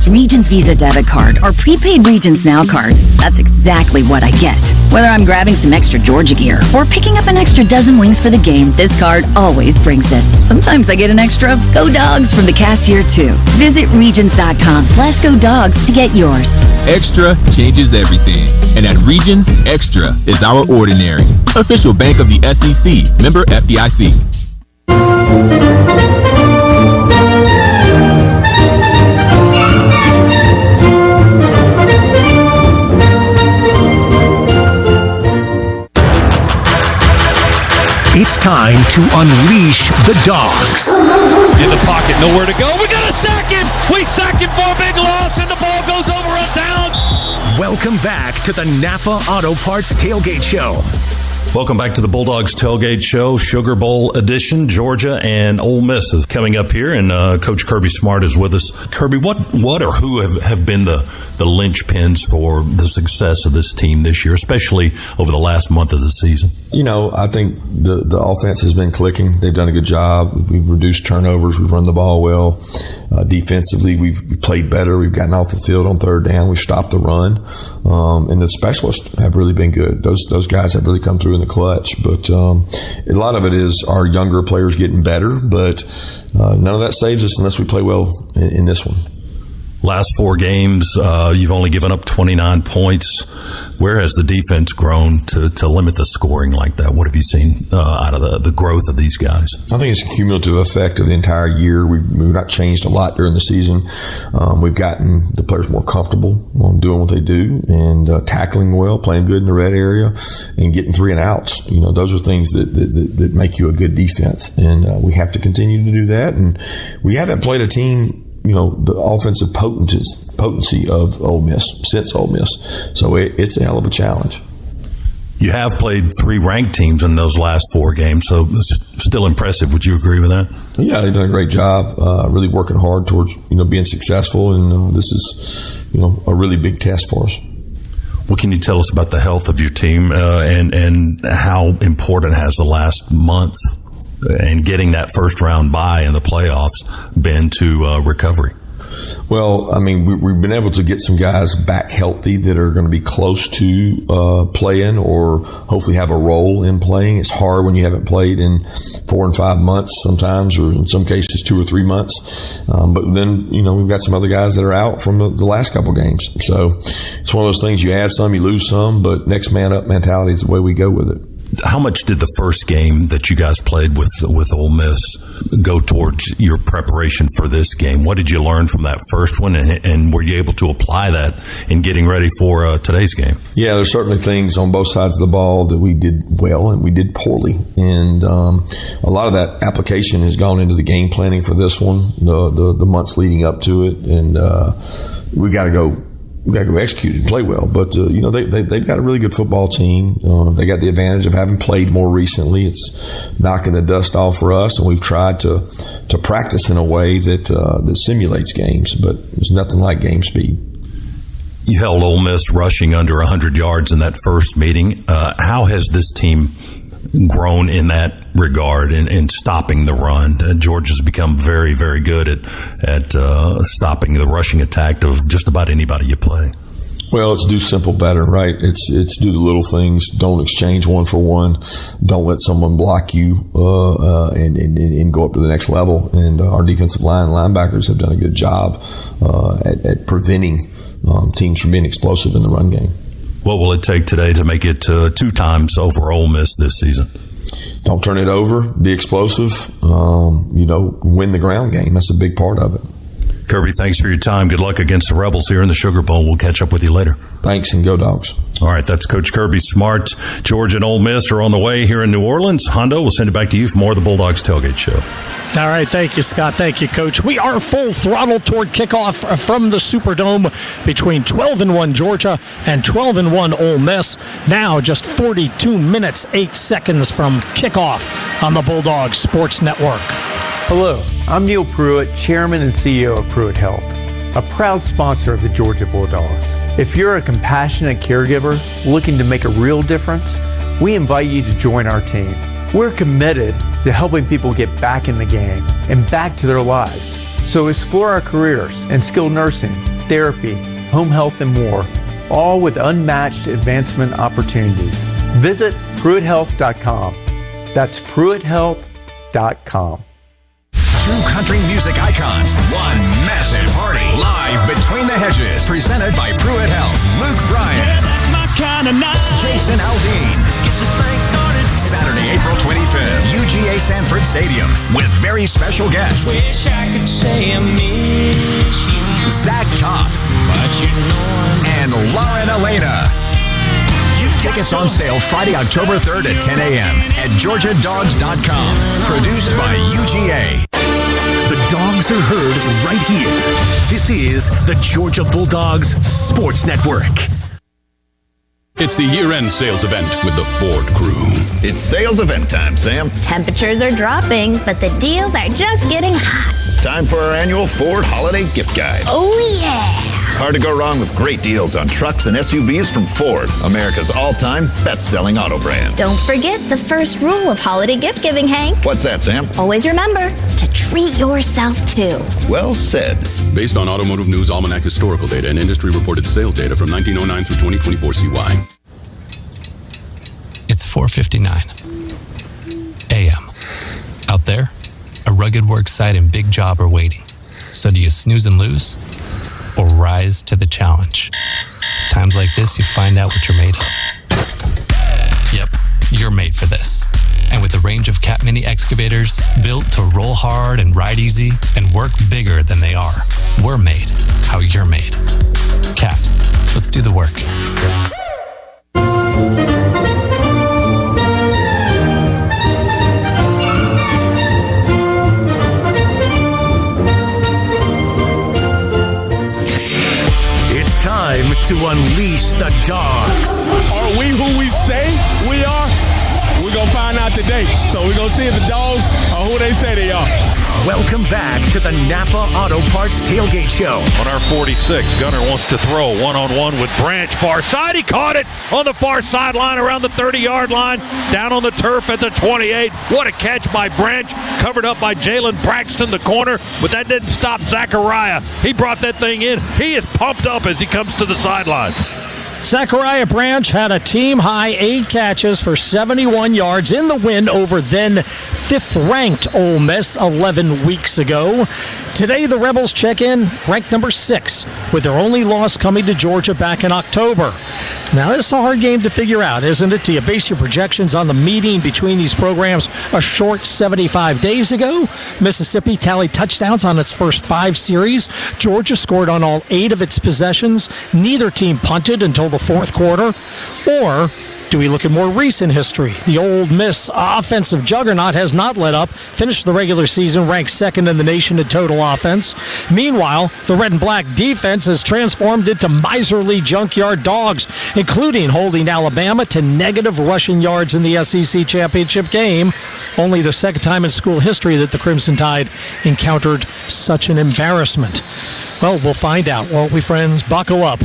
Rebels Regions Visa debit card or prepaid Regions Now card, that's exactly what I get. Whether I'm grabbing some extra Georgia gear or picking up an extra dozen wings for the game, this card always brings it. Sometimes I get an extra Go Dogs from the cashier too. Visit Regions.com/Go Dogs to get yours. Extra changes everything. And at Regions, Extra is our ordinary. Official bank of the SEC. Member FDIC. It's time to unleash the dogs. In the pocket, nowhere to go. We got to sack him. We sack him for a big loss, and the ball goes over on downs. Welcome back to the Napa Auto Parts Tailgate Show. Welcome back to the Bulldogs Tailgate Show, Sugar Bowl edition. Georgia and Ole Miss is coming up here, and Coach Kirby Smart is with us. Kirby, what or who have been the linchpins for the success of this team this year, especially over the last month of the season? You know, I think the offense has been clicking. They've done a good job. We've reduced turnovers. We've run the ball well. Defensively, we've played better. We've gotten off the field on third down. We've stopped the run. And the specialists have really been good. Those guys have really come through in the clutch. But a lot of it is our younger players getting better. But none of that saves us unless we play well in this one. Last 4 games, you've only given up 29 points. Where has the defense grown to limit the scoring like that? What have you seen out of the growth of these guys? I think it's a cumulative effect of the entire year. We've not changed a lot during the season. We've gotten the players more comfortable on doing what they do and tackling well, playing good in the red area, and getting 3 and outs. You know, those are things that make you a good defense, and we have to continue to do that. And we haven't played a team, you know, the offensive potency of Ole Miss since Ole Miss. So it's a hell of a challenge. You have played 3 ranked teams in those last 4 games, so it's still impressive. Would you agree with that? Yeah, they've done a great job, really working hard towards, being successful, and this is, a really big test for us. What can you tell us about the health of your team and how important has the last month and getting that first round bye in the playoffs been to recovery? Well, I mean, we've been able to get some guys back healthy that are going to be close to playing or hopefully have a role in playing. It's hard when you haven't played in 4 and 5 months sometimes, or in some cases 2 or 3 months. But then, we've got some other guys that are out from the last couple games. So it's one of those things, you add some, you lose some, but next man up mentality is the way we go with it. How much did the first game that you guys played with Ole Miss go towards your preparation for this game? What did you learn from that first one, and were you able to apply that in getting ready for today's game? Yeah, there's certainly things on both sides of the ball that we did well and we did poorly, and a lot of that application has gone into the game planning for this one, the months leading up to it, and we got to go execute and play well. But, they've got a really good football team. They got the advantage of having played more recently. It's knocking the dust off for us, and we've tried to practice in a way that simulates games, but there's nothing like game speed. You held Ole Miss rushing under 100 yards in that first meeting. How has this team grown in that regard in stopping the run? Georgia's become very, very good at stopping the rushing attack of just about anybody you play. Well, it's do simple better, right? It's do the little things. Don't exchange 1 for 1. Don't let someone block you and go up to the next level. And our defensive line linebackers have done a good job at preventing teams from being explosive in the run game. What will it take today to make it 2 times over Ole Miss this season? Don't turn it over. Be explosive. Win the ground game. That's a big part of it. Kirby, thanks for your time. Good luck against the Rebels here in the Sugar Bowl. We'll catch up with you later. Thanks, and go Dogs. All right, that's Coach Kirby Smart. Georgia and Ole Miss are on the way here in New Orleans. Hondo, we'll send it back to you for more of the Bulldogs Tailgate Show. All right, thank you, Scott. Thank you, Coach. We are full throttle toward kickoff from the Superdome between 12-1 Georgia and 12-1 Ole Miss. Now just 42 minutes, 8 seconds from kickoff on the Bulldogs Sports Network. Hello, I'm Neil Pruitt, Chairman and CEO of Pruitt Health, a proud sponsor of the Georgia Bulldogs. If you're a compassionate caregiver looking to make a real difference, we invite you to join our team. We're committed to helping people get back in the game and back to their lives. So explore our careers in skilled nursing, therapy, home health, and more, all with unmatched advancement opportunities. Visit PruittHealth.com. That's PruittHealth.com. Two country music icons, one massive party, live between the hedges, presented by Pruitt Health. Luke Bryan, Yeah, that's my kind of night. Jason Aldean. Let's get this thing started. Saturday, April 25th, UGA Sanford Stadium, with very special guest, Wish I could say I miss you, Zach Top but you know and Lauren Elena. Tickets on sale Friday, October 3rd at 10 a.m. at GeorgiaDogs.com. Produced by UGA. The Dogs are heard right here. This is the Georgia Bulldogs Sports Network. It's the year-end sales event with the Ford crew. It's sales event time, Sam. Temperatures are dropping, but the deals are just getting hot. Time for our annual Ford Holiday Gift Guide. Oh, yeah. Hard to go wrong with great deals on trucks and SUVs from Ford, America's all-time best-selling auto brand. Don't forget the first rule of holiday gift giving, Hank. What's that, Sam? Always remember to treat yourself, too. Well said. Based on Automotive News Almanac historical data and industry-reported sales data from 1909 through 2024 CY. It's 4:59 a.m. Out there, a rugged work site and big job are waiting. So do you snooze and lose or rise to the challenge? Times like this, you find out what you're made of. Yep, you're made for this. And with a range of Cat Mini excavators built to roll hard and ride easy and work bigger than they are, we're made how you're made. Cat, let's do the work. Time to unleash the dogs. Are we who we say we are? We're going to find out today. So we're going to see if the dogs are who they say they are. Welcome back to the Napa Auto Parts Tailgate Show. On our 46, Gunner wants to throw one-on-one with Branch. Far side, he caught it on the far sideline around the 30-yard line, down on the turf at the 28. What a catch by Branch, covered up by Jalen Braxton, the corner, but that didn't stop Zachariah. He brought that thing in. He is pumped up as he comes to the sideline. Zachariah Branch had a team-high 8 catches for 71 yards in the win over then 5th-ranked Ole Miss 11 weeks ago. Today, the Rebels check in ranked number 6, with their only loss coming to Georgia back in October. Now, this is a hard game to figure out, isn't it? Do you base your projections on the meeting between these programs a short 75 days ago? Mississippi tallied touchdowns on its first 5 series. Georgia scored on all 8 of its possessions. Neither team punted until the 4th quarter. Or do we look at more recent history? The Ole Miss offensive juggernaut has not let up, finished the regular season ranked 2nd in the nation in total offense. Meanwhile, the red and black defense has transformed into miserly junkyard dogs, including holding Alabama to negative rushing yards in the SEC championship game. Only the 2nd time in school history that the Crimson Tide encountered such an embarrassment. Well, we'll find out, won't we, friends? Buckle up.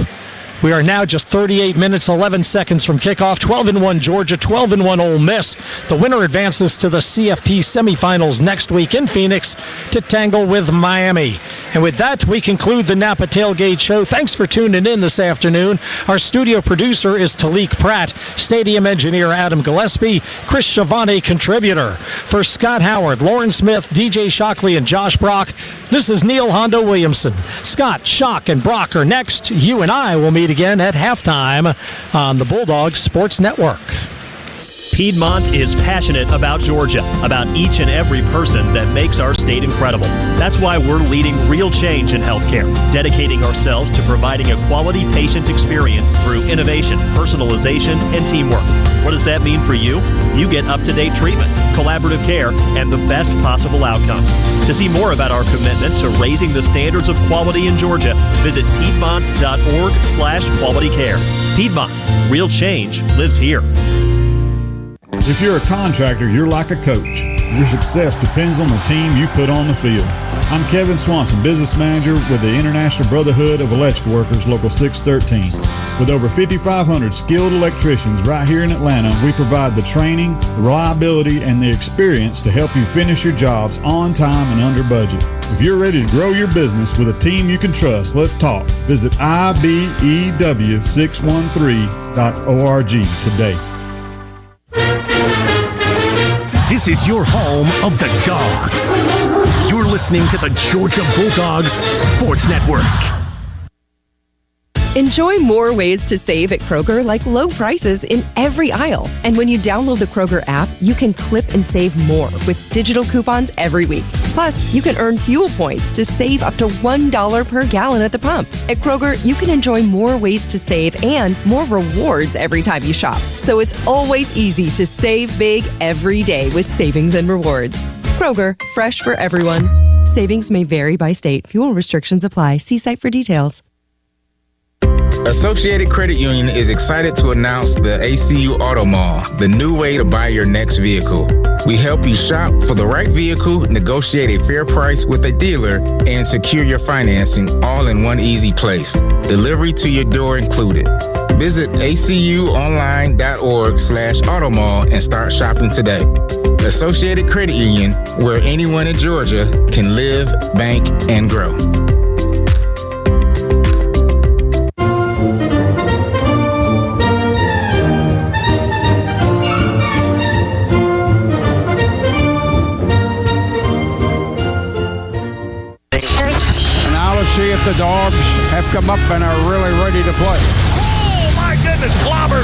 We are now just 38 minutes, 11 seconds from kickoff. 12-1 Georgia, 12-1 Ole Miss. The winner advances to the CFP semifinals next week in Phoenix to tangle with Miami. And with that, we conclude the Napa Tailgate Show. Thanks for tuning in this afternoon. Our studio producer is Talik Pratt, stadium engineer Adam Gillespie, Chris Schiavone, contributor. For Scott Howard, Lauren Smith, DJ Shockley, and Josh Brock, this is Neil Hondo Williamson. Scott, Shock, and Brock are next. You and I will meet again at halftime on the Bulldogs Sports Network. Piedmont is passionate about Georgia, about each and every person that makes our state incredible. That's why we're leading real change in healthcare, dedicating ourselves to providing a quality patient experience through innovation, personalization, and teamwork. What does that mean for you? You get up-to-date treatment, collaborative care, and the best possible outcomes. To see more about our commitment to raising the standards of quality in Georgia, visit Piedmont.org/quality care. Piedmont, real change lives here. If you're a contractor, you're like a coach. Your success depends on the team you put on the field. I'm Kevin Swanson, Business Manager with the International Brotherhood of Electrical Workers, Local 613. With over 5,500 skilled electricians right here in Atlanta, we provide the training, the reliability, and the experience to help you finish your jobs on time and under budget. If you're ready to grow your business with a team you can trust, let's talk. Visit IBEW613.org today. This is your home of the Dogs. You're listening to the Georgia Bulldogs Sports Network. Enjoy more ways to save at Kroger, like low prices in every aisle. And when you download the Kroger app, you can clip and save more with digital coupons every week. Plus, you can earn fuel points to save up to $1 per gallon at the pump. At Kroger, you can enjoy more ways to save and more rewards every time you shop. So it's always easy to save big every day with savings and rewards. Kroger, fresh for everyone. Savings may vary by state. Fuel restrictions apply. See site for details. Associated Credit Union is excited to announce the ACU Auto Mall, the new way to buy your next vehicle. We help you shop for the right vehicle, negotiate a fair price with a dealer, and secure your financing all in one easy place. Delivery to your door included. Visit acuonline.org/automall and start shopping today. Associated Credit Union, where anyone in Georgia can live, bank, and grow. See if the Dogs have come up and are really ready to play. Oh, my goodness, clobbered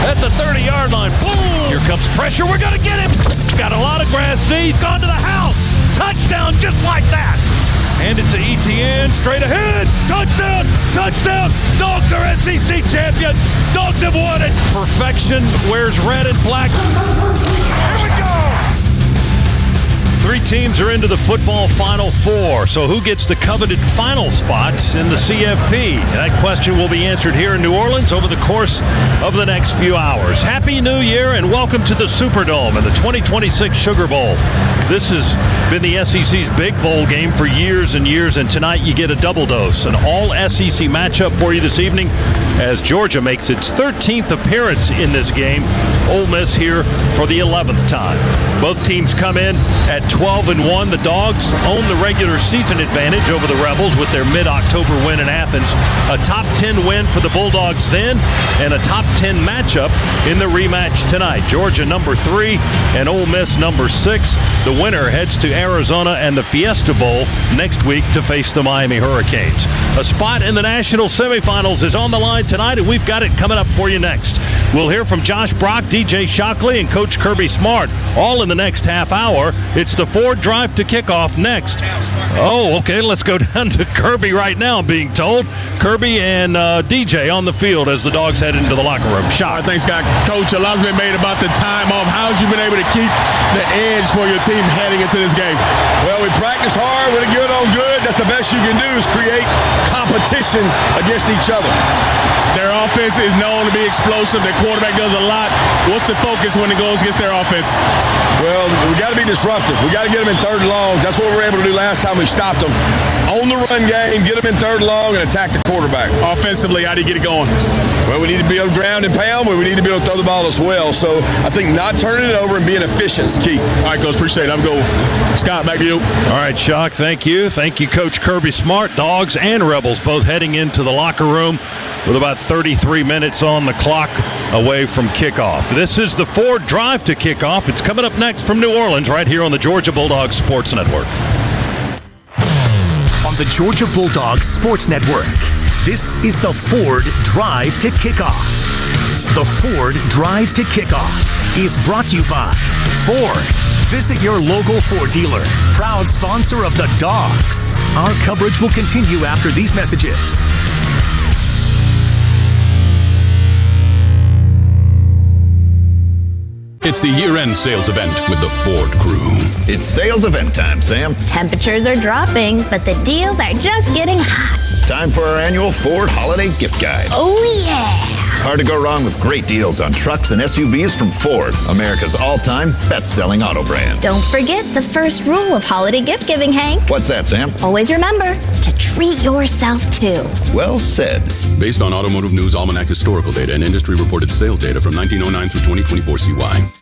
at the 30-yard line. Boom! Here comes pressure. We're going to get him. Got a lot of grass. See, he's gone to the house. Touchdown just like that. Hand it to ETN. Straight ahead. Touchdown. Touchdown. Dogs are SEC champions. Dogs have won it. Perfection wears red and black. Here we go. 3 teams are into the football Final Four. So who gets the coveted final spots in the CFP? That question will be answered here in New Orleans over the course of the next few hours. Happy New Year and welcome to the Superdome and the 2026 Sugar Bowl. This has been the SEC's big bowl game for years and years, and tonight you get a double dose, an all-SEC matchup for you this evening as Georgia makes its 13th appearance in this game. Ole Miss here for the 11th time. Both teams come in at 12-1. The Dogs own the regular season advantage over the Rebels with their mid-October win in Athens. A top 10 win for the Bulldogs then, and a top 10 matchup in the rematch tonight. Georgia number 3 and Ole Miss number 6. The winner heads to Arizona and the Fiesta Bowl next week to face the Miami Hurricanes. A spot in the national semifinals is on the line tonight, and we've got it coming up for you next. We'll hear from Josh Brock, DJ Shockley, and Coach Kirby Smart, all in the next half hour. It's the Ford Drive to Kickoff next. Oh, okay, let's go down to Kirby right now, I'm being told. Kirby and DJ on the field as the Dogs head into the locker room. Shock. Thanks, Scott. Coach, a lot's been made about the time off. How's you been able to keep the edge for your team heading into this game? Well, we practice hard. We're good on good. That's the best you can do is create competition against each other. Their offense is known to be explosive. Their quarterback does a lot. What's the focus when it goes against their offense? Well, we got to be disruptive. We got to get them in 3rd and long. That's what we were able to do last time we stopped them. On the run game, get them in 3rd and long, and attack the quarterback. Offensively, how do you get it going? Well, we need to be able to ground and pound, but we need to be able to throw the ball as well. So I think not turning it over and being efficient is key. All right, Coach, appreciate it. I'm going. Scott, back to you. All right, Shock, thank you. Thank you, Coach Kirby Smart. Dogs and Rebels both heading into the locker room with about 33 minutes on the clock away from kickoff. This is the Ford Drive to Kickoff. It's coming up next from New Orleans right here on the Georgia Bulldogs Sports Network. On the Georgia Bulldogs Sports Network, this is the Ford Drive to Kickoff. The Ford Drive to Kickoff is brought to you by Ford. Visit your local Ford dealer, proud sponsor of the Dogs. Our coverage will continue after these messages. It's the year-end sales event with the Ford crew. It's sales event time, Sam. Temperatures are dropping, but the deals are just getting hot. Time for our annual Ford Holiday Gift Guide. Oh, yeah. Hard to go wrong with great deals on trucks and SUVs from Ford, America's all-time best-selling auto brand. Don't forget the first rule of holiday gift giving, Hank. What's that, Sam? Always remember to treat yourself, too. Well said. Based on Automotive News Almanac historical data and industry-reported sales data from 1909 through 2024 CY.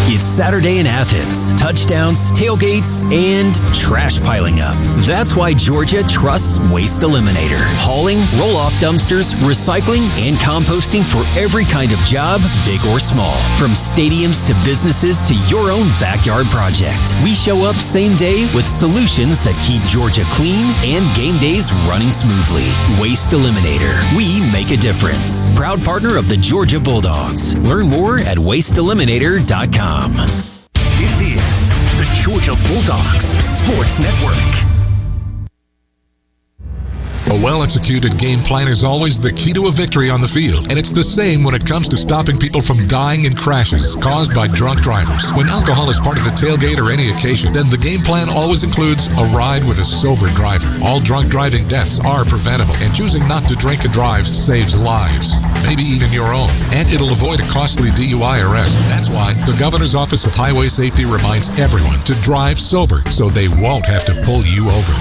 It's Saturday in Athens. Touchdowns, tailgates, and trash piling up. That's why Georgia trusts Waste Eliminator. Hauling, roll-off dumpsters, recycling, and composting for every kind of job, big or small. From stadiums to businesses to your own backyard project. We show up same day with solutions that keep Georgia clean and game days running smoothly. Waste Eliminator. We make a difference. Proud partner of the Georgia Bulldogs. Learn more at wasteeliminator.com. This is the Georgia Bulldogs Sports Network. A well-executed game plan is always the key to a victory on the field, and it's the same when it comes to stopping people from dying in crashes caused by drunk drivers. When alcohol is part of the tailgate or any occasion, then the game plan always includes a ride with a sober driver. All drunk driving deaths are preventable, and choosing not to drink and drive saves lives, maybe even your own, and it'll avoid a costly DUI arrest. That's why the Governor's Office of Highway Safety reminds everyone to drive sober so they won't have to pull you over.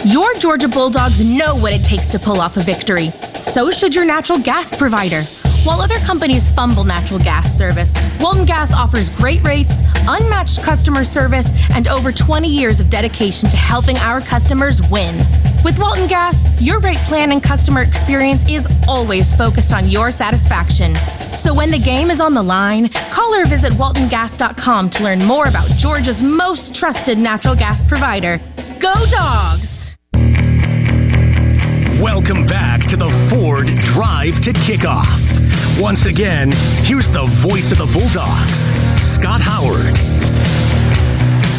Your Georgia Bulldogs know what it takes to pull off a victory. So should your natural gas provider. While other companies fumble natural gas service, Walton Gas offers great rates, unmatched customer service, and over 20 years of dedication to helping our customers win. With Walton Gas, your rate plan and customer experience is always focused on your satisfaction. So when the game is on the line, call or visit waltongas.com to learn more about Georgia's most trusted natural gas provider. Go Dogs! Welcome back to the Ford Drive to Kickoff. Once again, here's the voice of the Bulldogs, Scott Howard.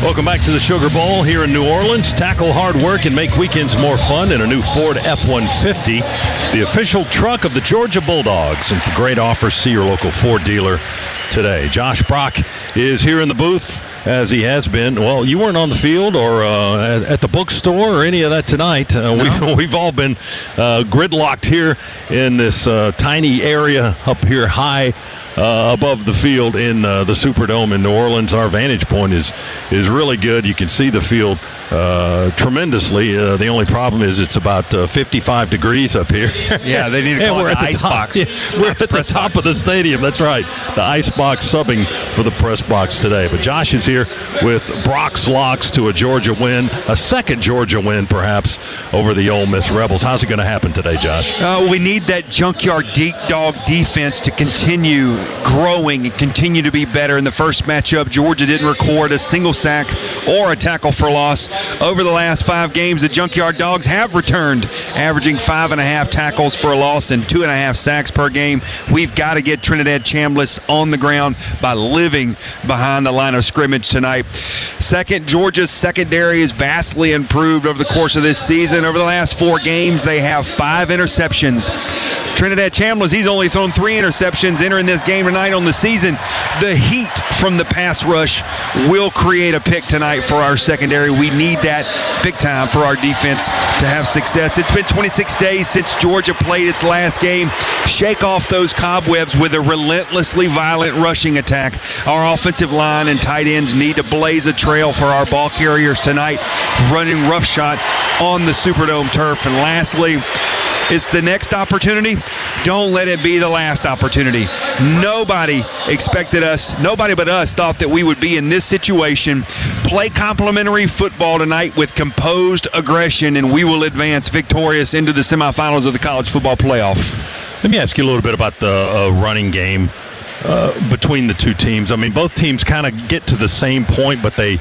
Welcome back to the Sugar Bowl here in New Orleans. Tackle hard work and make weekends more fun in a new Ford F-150, the official truck of the Georgia Bulldogs. And for great offers, see your local Ford dealer today. Josh Brock is here in the booth, as he has been. Well, you weren't on the field or at the bookstore or any of that tonight. No. We've all been gridlocked here in this tiny area up here high above the field in the Superdome in New Orleans. Our vantage point is really good. You can see the field tremendously. The only problem is it's about 55 degrees up here. Yeah, they need to call it the ice box. Yeah, we're at the top of the stadium. That's right. The ice box subbing for the press box today. But Josh is here with Brock's Locks to a Georgia win, a second Georgia win perhaps over the Ole Miss Rebels. How's it going to happen today, Josh? We need that junkyard deep dog defense to continue growing and continue to be better. In the first matchup, Georgia didn't record a single sack or a tackle for loss. Over the last 5 games, the Junkyard Dogs have returned, averaging 5.5 tackles for a loss and 2.5 sacks per game. We've got to get Trinidad Chambliss on the ground by living behind the line of scrimmage tonight. Second, Georgia's secondary is vastly improved over the course of this season. Over the last 4 games, they have 5 interceptions. Trinidad Chambliss, he's only thrown 3 interceptions entering this game tonight on the season. The heat from the pass rush will create a pick tonight for our secondary. We need that big time for our defense to have success. It's been 26 days since Georgia played its last game. Shake off those cobwebs with a relentlessly violent rushing attack. Our offensive line and tight ends need to blaze a trail for our ball carriers tonight, running roughshot on the Superdome turf. And lastly, it's the next opportunity. Don't let it be the last opportunity. Nobody but us thought that we would be in this situation. Play complimentary football tonight with composed aggression, and we will advance victorious into the semifinals of the college football playoff. Let me ask you a little bit about the running game between the two teams. I mean, both teams kind of get to the same point, but they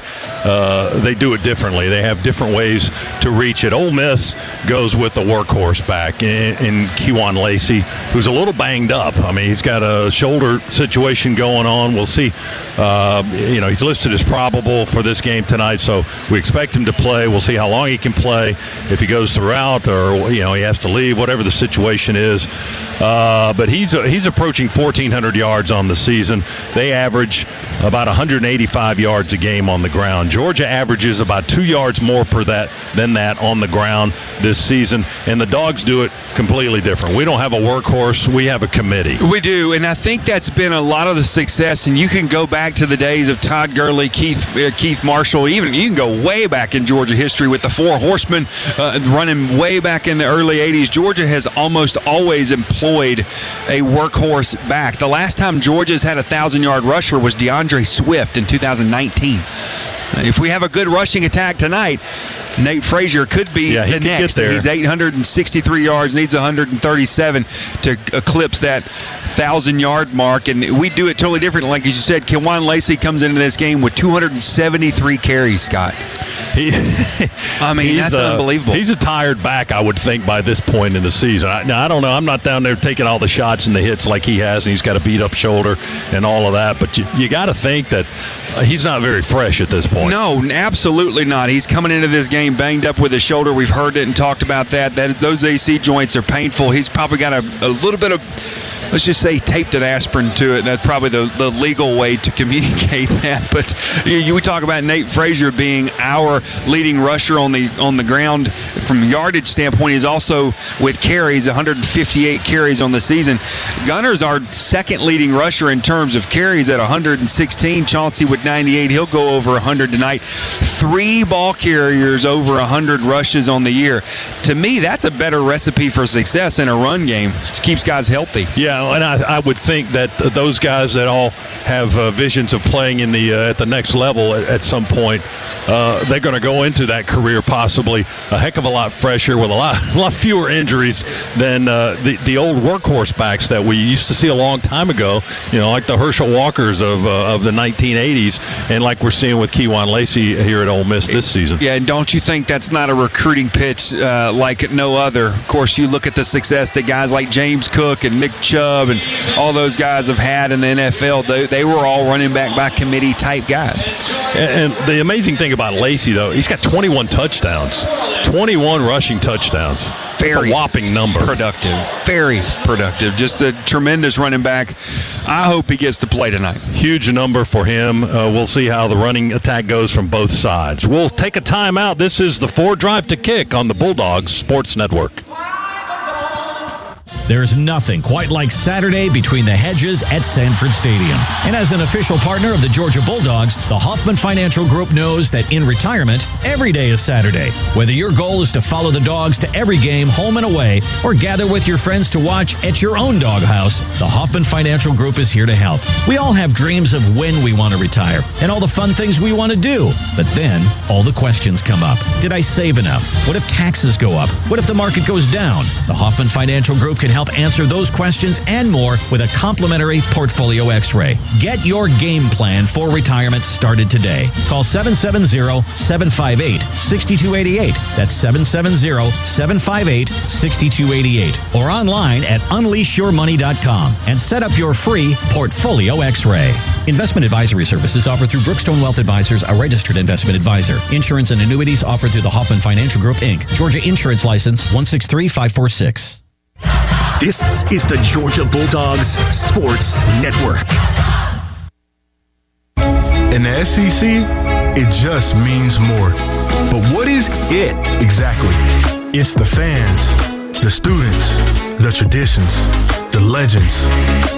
do it differently. They have different ways to reach it. Ole Miss goes with the workhorse back in Kewan Lacey, who's a little banged up. I mean, he's got a shoulder situation going on. We'll see. He's listed as probable for this game tonight, so we expect him to play. We'll see how long he can play, if he goes throughout or, he has to leave, whatever the situation is. But he's approaching 1,400 yards Bulldogs on the season. They average about 185 yards a game on the ground. Georgia averages about 2 yards more than that on the ground this season, and the Dogs do it completely different. We don't have a workhorse. We have a committee. We do, and I think that's been a lot of the success, and you can go back to the days of Todd Gurley, Keith Marshall, even you can go way back in Georgia history with the Four Horsemen running way back in the early 80s. Georgia has almost always employed a workhorse back. The last time Georgia's had a 1,000-yard rusher was DeAndre Swift in 2019. If we have a good rushing attack tonight, Nate Frazier could be the next. He's 863 yards, needs 137 to eclipse that 1,000-yard mark, and we do it totally different. Like as you said, Kewan Lacey comes into this game with 273 carries, Scott. That's unbelievable. He's a tired back, I would think, by this point in the season. I don't know. I'm not down there taking all the shots and the hits like he has, and he's got a beat-up shoulder and all of that, but you got to think that he's not very fresh at this point. No, absolutely not. He's coming into this game banged up with his shoulder. We've heard it and talked about that. Those AC joints are painful. He's probably got a little bit of, let's just say, taped an aspirin to it. That's probably the legal way to communicate that. But we talk about Nate Frazier being our leading rusher on the ground from a yardage standpoint. He's also with carries, 158 carries on the season. Gunner's our second leading rusher in terms of carries at 116. Chauncey with 98. He'll go over 100 tonight. 3 ball carriers over 100 rushes on the year. To me, that's a better recipe for success in a run game. It keeps guys healthy. Yeah. And I would think that those guys that all have visions of playing in at the next level at some point, they're going to go into that career possibly a heck of a lot fresher with a lot fewer injuries than the old workhorse backs that we used to see a long time ago. Like the Herschel Walkers of the 1980s, and like we're seeing with Kewan Lacey here at Ole Miss this season. Yeah, and don't you think that's not a recruiting pitch like no other? Of course, you look at the success that guys like James Cook and Nick Chubb and all those guys have had in the NFL. They were all running back by committee type guys. And the amazing thing about Lacey, though, he's got 21 touchdowns, 21 rushing touchdowns. That's a whopping number. Very productive. Just a tremendous running back. I hope he gets to play tonight. Huge number for him. We'll see how the running attack goes from both sides. We'll take a timeout. This is the Ford Drive to Kick on the Bulldogs Sports Network. There's nothing quite like Saturday between the hedges at Sanford Stadium. And as an official partner of the Georgia Bulldogs, the Hoffman Financial Group knows that in retirement, every day is Saturday. Whether your goal is to follow the Dogs to every game, home and away, or gather with your friends to watch at your own doghouse, the Hoffman Financial Group is here to help. We all have dreams of when we want to retire and all the fun things we want to do. But then, all the questions come up. Did I save enough? What if taxes go up? What if the market goes down? The Hoffman Financial Group can help answer those questions and more with a complimentary portfolio x-ray. Get your game plan for retirement started today. Call 770-758-6288. That's 770-758-6288. Or online at unleashyourmoney.com and set up your free portfolio x-ray. Investment advisory services offered through Brookstone Wealth Advisors, a registered investment advisor. Insurance and annuities offered through the Hoffman Financial Group, Inc. Georgia Insurance License 163546. This is the Georgia Bulldogs Sports Network. In the SEC, it just means more. But what is it exactly? It's the fans, the students, the traditions, the legends.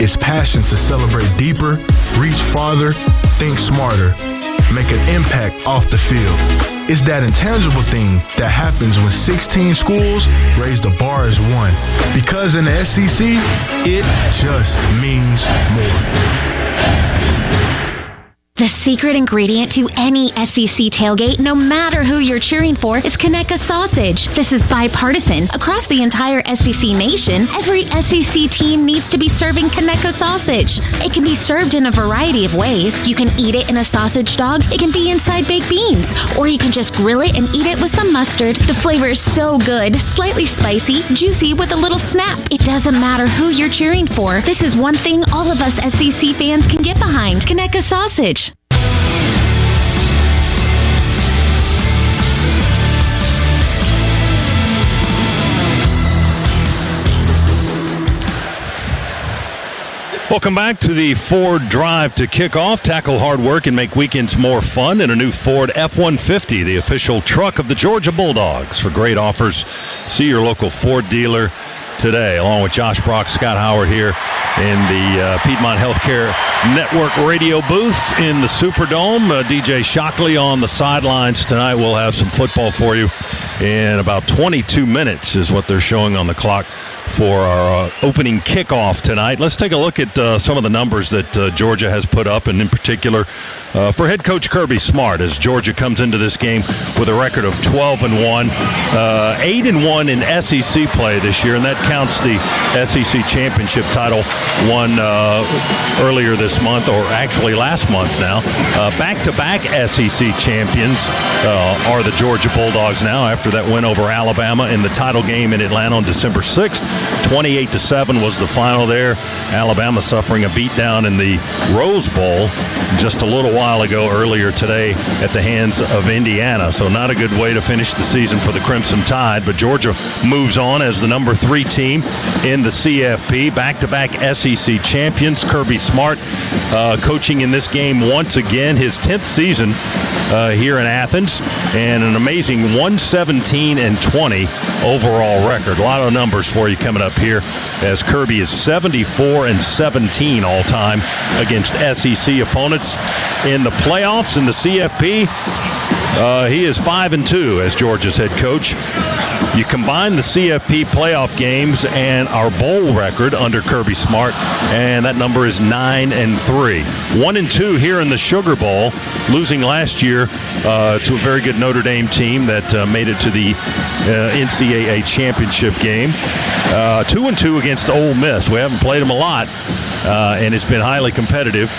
It's passion to celebrate deeper, reach farther, think smarter, make an impact off the field. It's that intangible thing that happens when 16 schools raise the bar as one. Because in the SEC, it just means more. The secret ingredient to any SEC tailgate, no matter who you're cheering for, is Conecuh sausage. This is bipartisan. Across the entire SEC nation, every SEC team needs to be serving Conecuh sausage. It can be served in a variety of ways. You can eat it in a sausage dog. It can be inside baked beans. Or you can just grill it and eat it with some mustard. The flavor is so good, slightly spicy, juicy with a little snap. It doesn't matter who you're cheering for. This is one thing all of us SEC fans can get behind. Conecuh sausage. Welcome back to the Ford Drive to Kickoff. Tackle hard work and make weekends more fun in a new Ford F-150, the official truck of the Georgia Bulldogs. For great offers, see your local Ford dealer today. Along with Josh Brock, Scott Howard here in the Piedmont Healthcare Network radio booth in the Superdome. DJ Shockley on the sidelines tonight. We'll have some football for you in about 22 minutes is what they're showing on the clock for our opening kickoff tonight. Let's take a look at some of the numbers that Georgia has put up, and in particular for head coach Kirby Smart, as Georgia comes into this game with a record of 12-1, 8-1 in SEC play this year, and that counts the SEC championship title won earlier this month, or actually last month now. Back-to-back SEC champions are the Georgia Bulldogs now after that win over Alabama in the title game in Atlanta on December 6th. 28-7 was the final there. Alabama suffering a beatdown in the Rose Bowl just a little while ago earlier today at the hands of Indiana. So not a good way to finish the season for the Crimson Tide, but Georgia moves on as the number 3 team in the CFP. Back-to-back SEC champions. Kirby Smart coaching in this game once again, his 10th season here in Athens, and an amazing 117-20 overall record. A lot of numbers for you coming up here, as Kirby is 74-17 all time against SEC opponents. In the playoffs in the CFP, he is 5-2 as Georgia's head coach. You combine the CFP playoff games and our bowl record under Kirby Smart, and that number is 9-3. 1-2 here in the Sugar Bowl, losing last year to a very good Notre Dame team that made it to the NCAA championship game. 2-2 against Ole Miss. We haven't played them a lot, and it's been highly competitive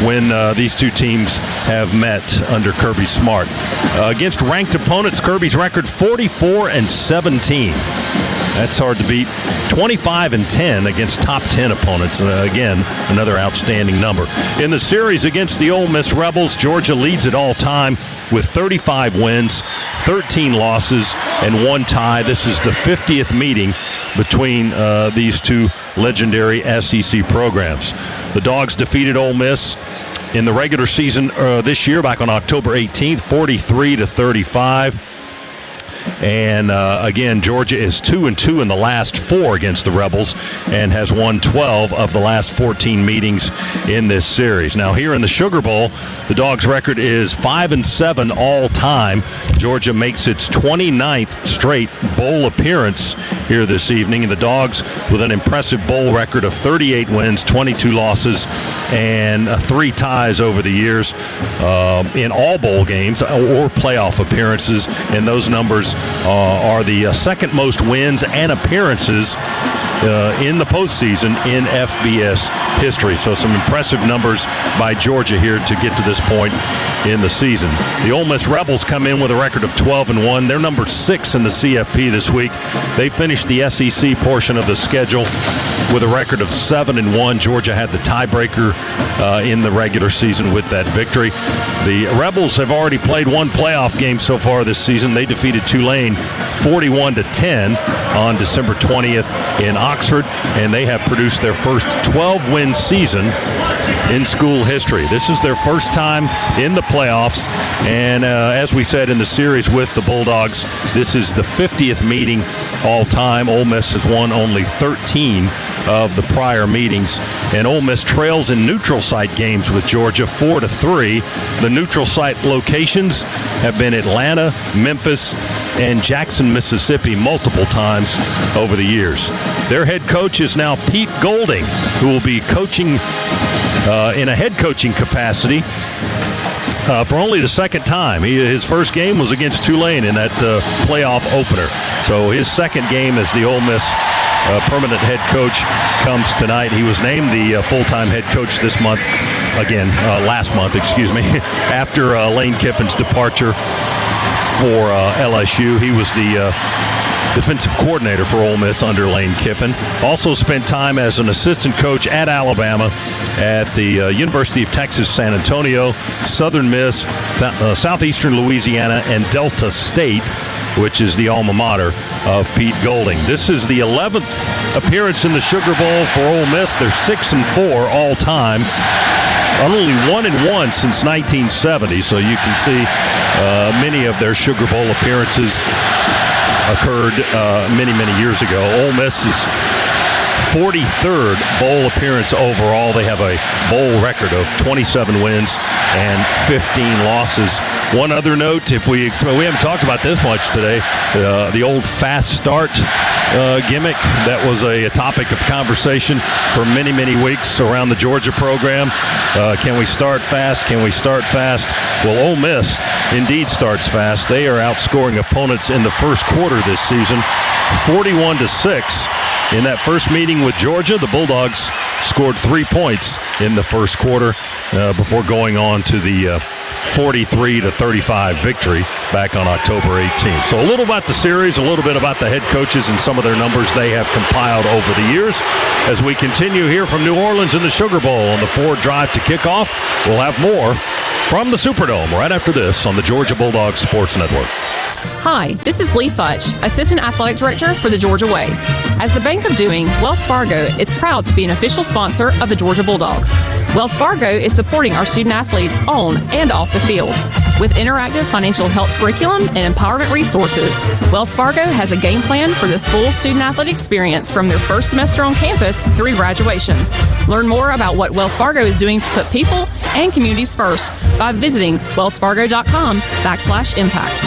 when these two teams have met under Kirby Smart. Against ranked opponents, Kirby's record 44-17. That's hard to beat. 25-10 against top 10 opponents. Again, another outstanding number. In the series against the Ole Miss Rebels, Georgia leads it all time with 35 wins, 13 losses, and 1 tie. This is the 50th meeting between these two legendary SEC programs. The Dogs defeated Ole Miss in the regular season this year, back on October 18th, 43-35. And again, Georgia is 2-2 in the last 4 against the Rebels and has won 12 of the last 14 meetings in this series. Now here in the Sugar Bowl, the Dogs' record is 5-7 all time. Georgia makes its 29th straight bowl appearance here this evening, and the Dogs with an impressive bowl record of 38 wins, 22 losses, and 3 ties over the years in all bowl games or playoff appearances, and those numbers are the second most wins and appearances in the postseason in FBS history. So some impressive numbers by Georgia here to get to this point in the season. The Ole Miss Rebels come in with a record of 12-1. They're number 6 in the CFP this week. They finished the SEC portion of the schedule with a record of 7-1. Georgia had the tiebreaker in the regular season with that victory. The Rebels have already played 1 playoff game so far this season. They defeated Tulane 41-10 on December 20th in Oxford, and they have produced their first 12-win season in school history. This is their first time in the playoffs, and as we said in the series with the Bulldogs, this is the 50th meeting all time. Ole Miss has won only 13 of the prior meetings, and Ole Miss trails in neutral site games with Georgia 4-3. The neutral site locations have been Atlanta, Memphis, and Jackson, Mississippi multiple times over the years. Their head coach is now Pete Golding, who will be coaching in a head coaching capacity for only the second time. His first game was against Tulane in that playoff opener. So his second game as the Ole Miss permanent head coach comes tonight. He was named the full-time head coach this month, last month, after Lane Kiffin's departure for LSU. He was the defensive coordinator for Ole Miss under Lane Kiffin. Also spent time as an assistant coach at Alabama, at the University of Texas, San Antonio, Southern Miss, Southeastern Louisiana, and Delta State. which is the alma mater of Pete Golding. This is the 11th appearance in the Sugar Bowl for Ole Miss. They're 6-4 all time. Only 1-1 since 1970, so you can see many of their Sugar Bowl appearances occurred many years ago. Ole Miss's 43rd bowl appearance overall. They have a bowl record of 27 wins and 15 losses. One other note, we haven't talked about this much today, the old fast start gimmick that was a topic of conversation for many weeks around the Georgia program. Can we start fast? Can we start fast? Well, Ole Miss indeed starts fast. They are outscoring opponents in the first quarter this season, 41-6. In that first meeting with Georgia, the Bulldogs scored 3 points in the first quarter before going on to the 43-35 victory back on October 18th. So a little about the series, a little bit about the head coaches and some of their numbers they have compiled over the years. As we continue here from New Orleans in the Sugar Bowl on the Ford Drive to Kickoff, we'll have more from the Superdome right after this on the Georgia Bulldogs Sports Network. Hi, this is Lee Futch, Assistant Athletic Director for the Georgia Way. As the Bank of Doing, Wells Fargo is proud to be an official sponsor of the Georgia Bulldogs. Wells Fargo is supporting our student athletes on and off the field. With interactive financial health curriculum and empowerment resources, Wells Fargo has a game plan for the full student athlete experience from their first semester on campus through graduation. Learn more about what Wells Fargo is doing to put people and communities first by visiting wellsfargo.com/impact.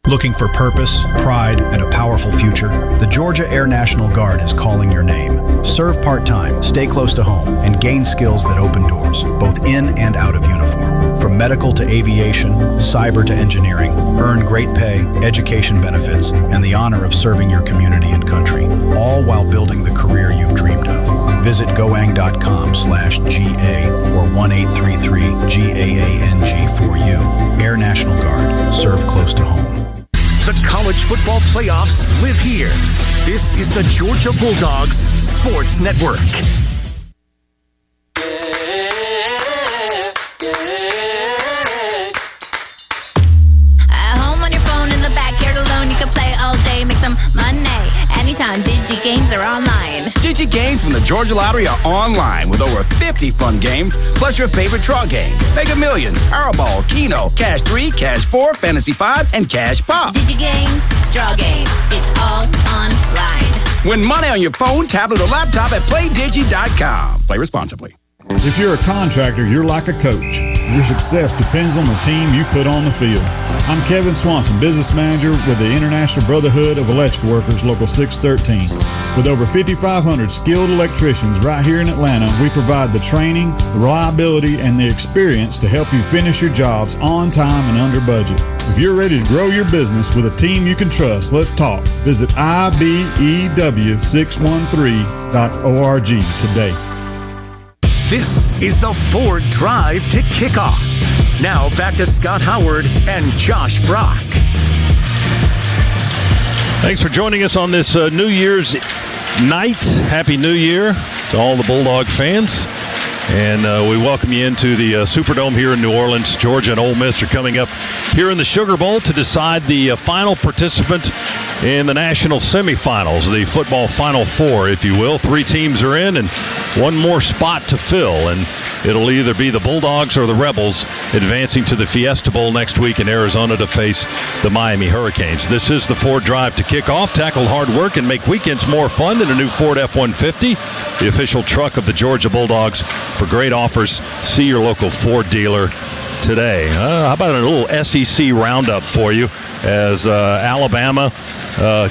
Looking for purpose, pride, and a powerful future? The Georgia Air National Guard is calling your name. Serve part-time, stay close to home, and gain skills that open doors, both in and out of uniform. From medical to aviation, cyber to engineering, earn great pay, education benefits, and the honor of serving your community and country, all while building the career you've dreamed of. Visit goang.com/GA or 1-833-GAANG for you. Air National Guard. Serve close to home. The college football playoffs live here. This is the Georgia Bulldogs Sports Network. At home on your phone, in the backyard alone, you can play all day, make some money. Anytime, Digi Games are online. Digi Games from the Georgia Lottery are online with over 50 fun games, plus your favorite draw games. Mega Millions, Powerball, Keno, Cash 3, Cash 4, Fantasy 5, and Cash Pop. Digi Games, draw games, it's all online. Win money on your phone, tablet, or laptop at PlayDigi.com. Play responsibly. If you're a contractor, you're like a coach. Your success depends on the team you put on the field. I'm Kevin Swanson, Business Manager with the International Brotherhood of Electrical Workers, Local 613. With over 5,500 skilled electricians right here in Atlanta, we provide the training, the reliability, and the experience to help you finish your jobs on time and under budget. If you're ready to grow your business with a team you can trust, let's talk. Visit IBEW613.org today. This is the Ford Drive to Kickoff. Now back to Scott Howard and Josh Brock. Thanks for joining us on this New Year's night. Happy New Year to all the Bulldog fans. And we welcome you into the Superdome here in New Orleans. Georgia and Ole Miss are coming up here in the Sugar Bowl to decide the final participant in the national semifinals, the football Final Four, if you will. 3 teams are in and one more spot to fill. And it'll either be the Bulldogs or the Rebels advancing to the Fiesta Bowl next week in Arizona to face the Miami Hurricanes. This is the Ford Drive to Kickoff. Tackle hard work and make weekends more fun in a new Ford F-150, the official truck of the Georgia Bulldogs. For great offers, see your local Ford dealer today. How about a little SEC roundup for you as Alabama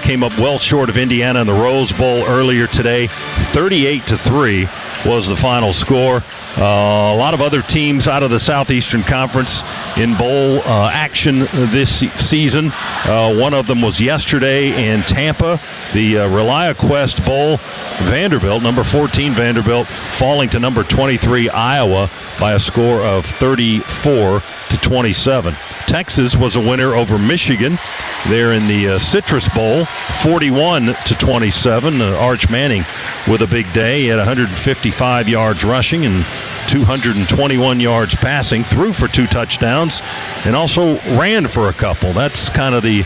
came up well short of Indiana in the Rose Bowl earlier today. 38-3 was the final score. A lot of other teams out of the Southeastern Conference in bowl action this season. One of them was yesterday in Tampa, the ReliaQuest Bowl. Vanderbilt, number 14 Vanderbilt, falling to number 23 Iowa by a score of 34-27. Texas was a winner over Michigan there in the Citrus Bowl, 41-27. Arch Manning with a big day. He had 155 yards rushing and 221 yards passing, threw for 2 touchdowns, and also ran for a couple. That's kind of the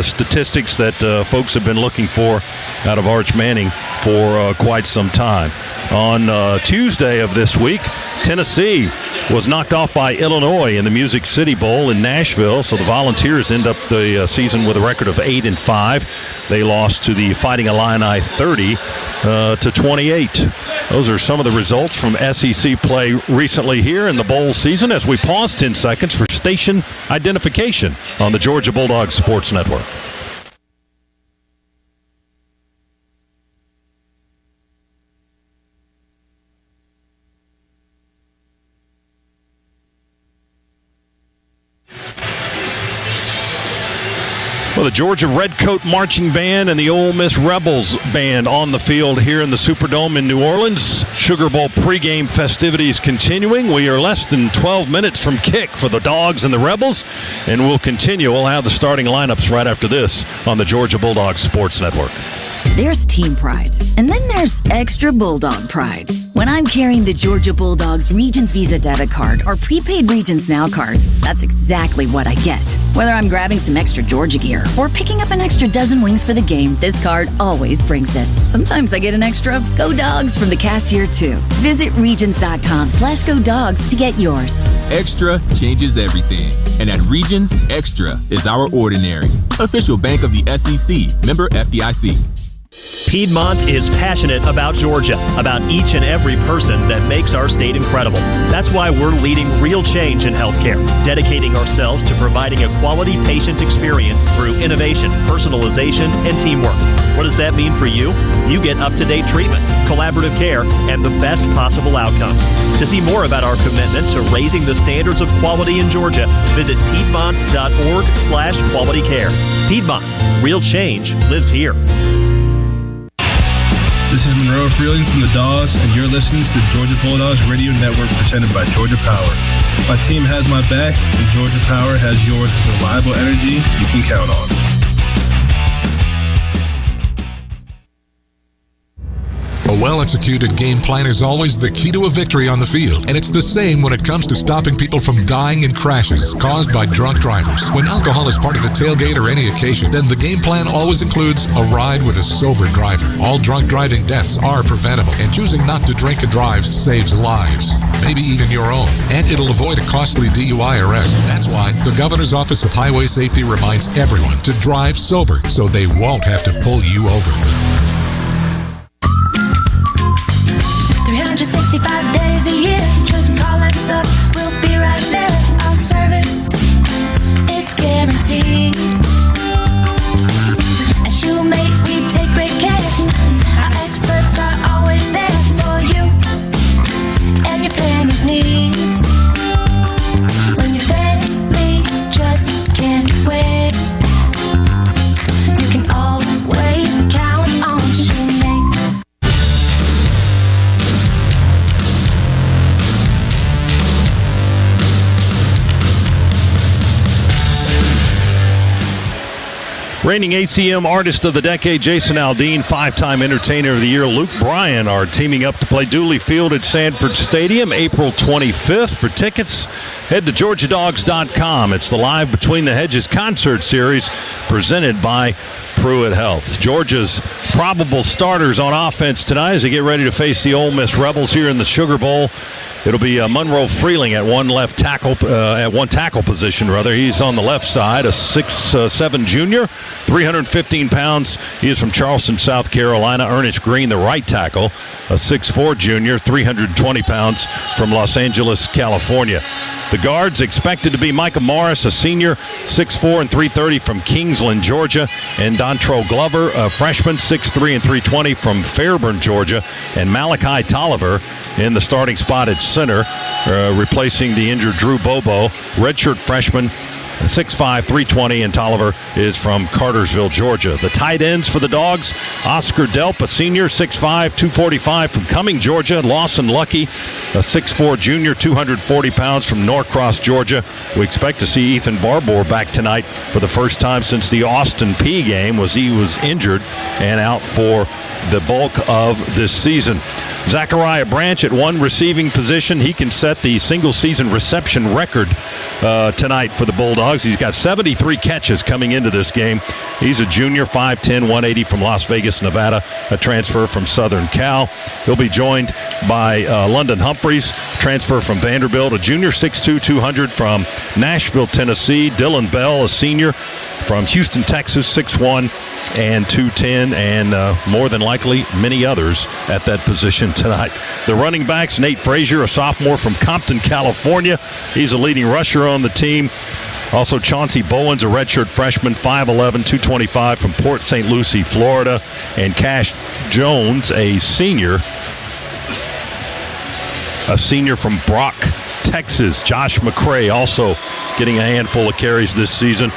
statistics that folks have been looking for out of Arch Manning for quite some time. On Tuesday of this week, Tennessee was knocked off by Illinois in the Music City Bowl in Nashville, so the Volunteers end up the season with a record of 8-5. They lost to the Fighting Illini 30-28. Those are some of the results from SEC play recently here in the bowl season as we pause 10 seconds for station identification on the Georgia Bulldogs Sports Network. Well, the Georgia Redcoat Marching Band and the Ole Miss Rebels Band on the field here in the Superdome in New Orleans. Sugar Bowl pregame festivities continuing. We are less than 12 minutes from kick for the Dogs and the Rebels, and we'll continue. We'll have the starting lineups right after this on the Georgia Bulldogs Sports Network. There's team pride, and then there's extra Bulldog pride. When I'm carrying the Georgia Bulldogs Regions Visa debit card or prepaid Regions Now card, that's exactly what I get. Whether I'm grabbing some extra Georgia gear or picking up an extra dozen wings for the game, this card always brings it. Sometimes I get an extra Go Dogs from the cashier too. Visit Regions.com/GoDogs to get yours. Extra changes everything. And at Regions, Extra is our ordinary. Official bank of the SEC, member FDIC. Piedmont is passionate about Georgia, about each and every person that makes our state incredible. That's why we're leading real change in healthcare, dedicating ourselves to providing a quality patient experience through innovation, personalization, and teamwork. What does that mean for you? You get up-to-date treatment, collaborative care, and the best possible outcomes. To see more about our commitment to raising the standards of quality in Georgia, visit Piedmont.org/quality care. Piedmont, real change lives here. This is Monroe Freeling from the Dawes, and you're listening to the Georgia Bulldogs Radio Network presented by Georgia Power. My team has my back, and Georgia Power has yours with reliable energy you can count on. A well-executed game plan is always the key to a victory on the field, and it's the same when it comes to stopping people from dying in crashes caused by drunk drivers. When alcohol is part of the tailgate or any occasion, then the game plan always includes a ride with a sober driver. All drunk driving deaths are preventable, and choosing not to drink and drive saves lives, maybe even your own, and it'll avoid a costly DUI arrest. That's why the Governor's Office of Highway Safety reminds everyone to drive sober so they won't have to pull you over. 365 days a year, just call us up, we'll be right there. Our service is guaranteed. As you make, we take great care. Our experts are always there for you and your family's needs. When your family just can't wait, you can always count on Sinead. Reigning ACM Artist of the Decade, Jason Aldean, 5-time Entertainer of the Year, Luke Bryan are teaming up to play Dooley Field at Sanford Stadium April 25th. For tickets, head to GeorgiaDogs.com. It's the Live Between the Hedges concert series presented by Pruitt Health. Georgia's probable starters on offense tonight as they get ready to face the Ole Miss Rebels here in the Sugar Bowl. It'll be Monroe Freeling at one tackle position. He's on the left side, a 6'7" junior, 315 pounds. He is from Charleston, South Carolina. Ernest Green, the right tackle, a 6'4" junior, 320 pounds from Los Angeles, California. The guards expected to be Micah Morris, a senior, 6'4" and 330 from Kingsland, Georgia, and Dontrell Glover, a freshman, 6'3" and 320 from Fairburn, Georgia, and Malachi Tolliver in the starting spot at center, replacing the injured Drew Bobo, redshirt freshman, 6'5", 320, and Tolliver is from Cartersville, Georgia. The tight ends for the Dogs, Oscar Delp, a senior, 6'5", 245 from Cumming, Georgia. Lawson Lucky, a 6'4" junior, 240 pounds from Norcross, Georgia. We expect to see Ethan Barbour back tonight for the first time since the Austin Peay game. He was injured and out for the bulk of this season. Zachariah Branch at one receiving position. He can set the single-season reception record tonight for the Bulldogs. He's got 73 catches coming into this game. He's a junior, 5'10", 180 from Las Vegas, Nevada, a transfer from Southern Cal. He'll be joined by London Humphreys, transfer from Vanderbilt, a junior, 6'2", 200 from Nashville, Tennessee. Dylan Bell, a senior from Houston, Texas, 6'1", and 210, and more than likely many others at that position tonight. The running backs, Nate Frazier, a sophomore from Compton, California. He's a leading rusher on the team. Also, Chauncey Bowens, a redshirt freshman, 5'11", 225 from Port St. Lucie, Florida. And Cash Jones, a senior from Brock, Texas. Josh McCray also getting a handful of carries this season.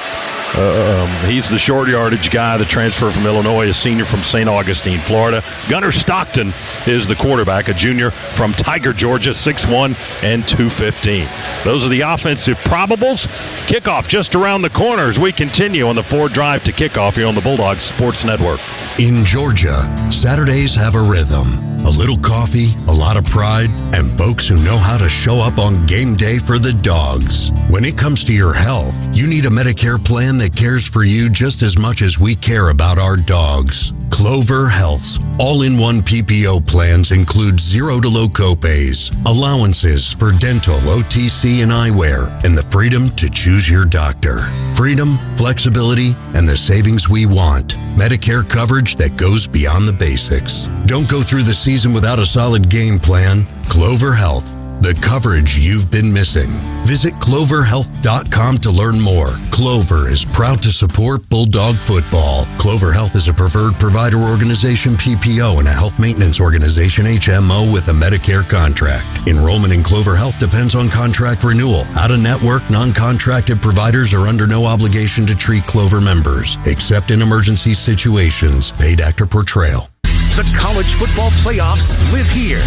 He's the short yardage guy, the transfer from Illinois, a senior from St. Augustine, Florida. Gunnar Stockton is the quarterback, a junior from Tiger, Georgia, 6'1", and 215. Those are the offensive probables. Kickoff just around the corner as we continue on the Ford Drive to Kickoff here on the Bulldogs Sports Network. In Georgia, Saturdays have a rhythm. A little coffee, a lot of pride, and folks who know how to show up on game day for the Dogs. When it comes to your health, you need a Medicare plan that cares for you just as much as we care about our dogs. Clover Health's all-in-one PPO plans include zero to low copays, allowances for dental, OTC, and eyewear, and the freedom to choose your doctor. Freedom, flexibility, and the savings we want. Medicare coverage that goes beyond the basics. Don't go through the season without a solid game plan. Clover Health, the coverage you've been missing. Visit cloverhealth.com to learn more. Clover is proud to support Bulldog football. Clover Health is a preferred provider organization, PPO, and a health maintenance organization, HMO, with a Medicare contract. Enrollment in Clover Health depends on contract renewal. Out-of-network, non-contracted providers are under no obligation to treat Clover members, except in emergency situations. Paid actor portrayal. The college football playoffs live here.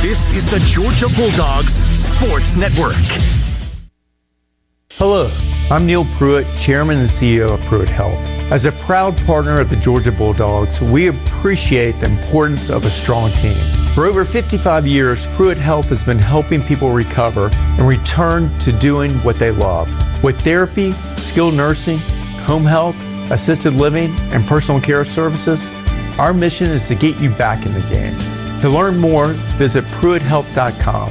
This is the Georgia Bulldogs Sports Network. Hello, I'm Neil Pruitt, Chairman and CEO of Pruitt Health. As a proud partner of the Georgia Bulldogs, we appreciate the importance of a strong team. For over 55 years, Pruitt Health has been helping people recover and return to doing what they love. With therapy, skilled nursing, home health, assisted living, and personal care services, our mission is to get you back in the game. To learn more, visit PruittHealth.com.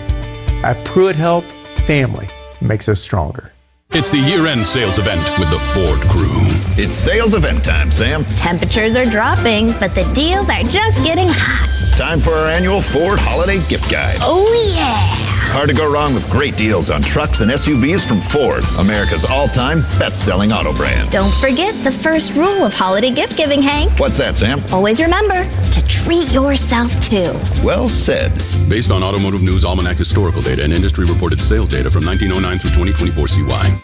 At Pruitt Health, family makes us stronger. It's the year-end sales event with the Ford crew. It's sales event time, Sam. Temperatures are dropping, but the deals are just getting hot. Time for our annual Ford Holiday Gift Guide. Oh, yeah. Hard to go wrong with great deals on trucks and SUVs from Ford, America's all-time best-selling auto brand. Don't forget the first rule of holiday gift giving, Hank. What's that, Sam? Always remember to treat yourself, too. Well said. Based on Automotive News Almanac historical data and industry-reported sales data from 1909 through 2024 CY.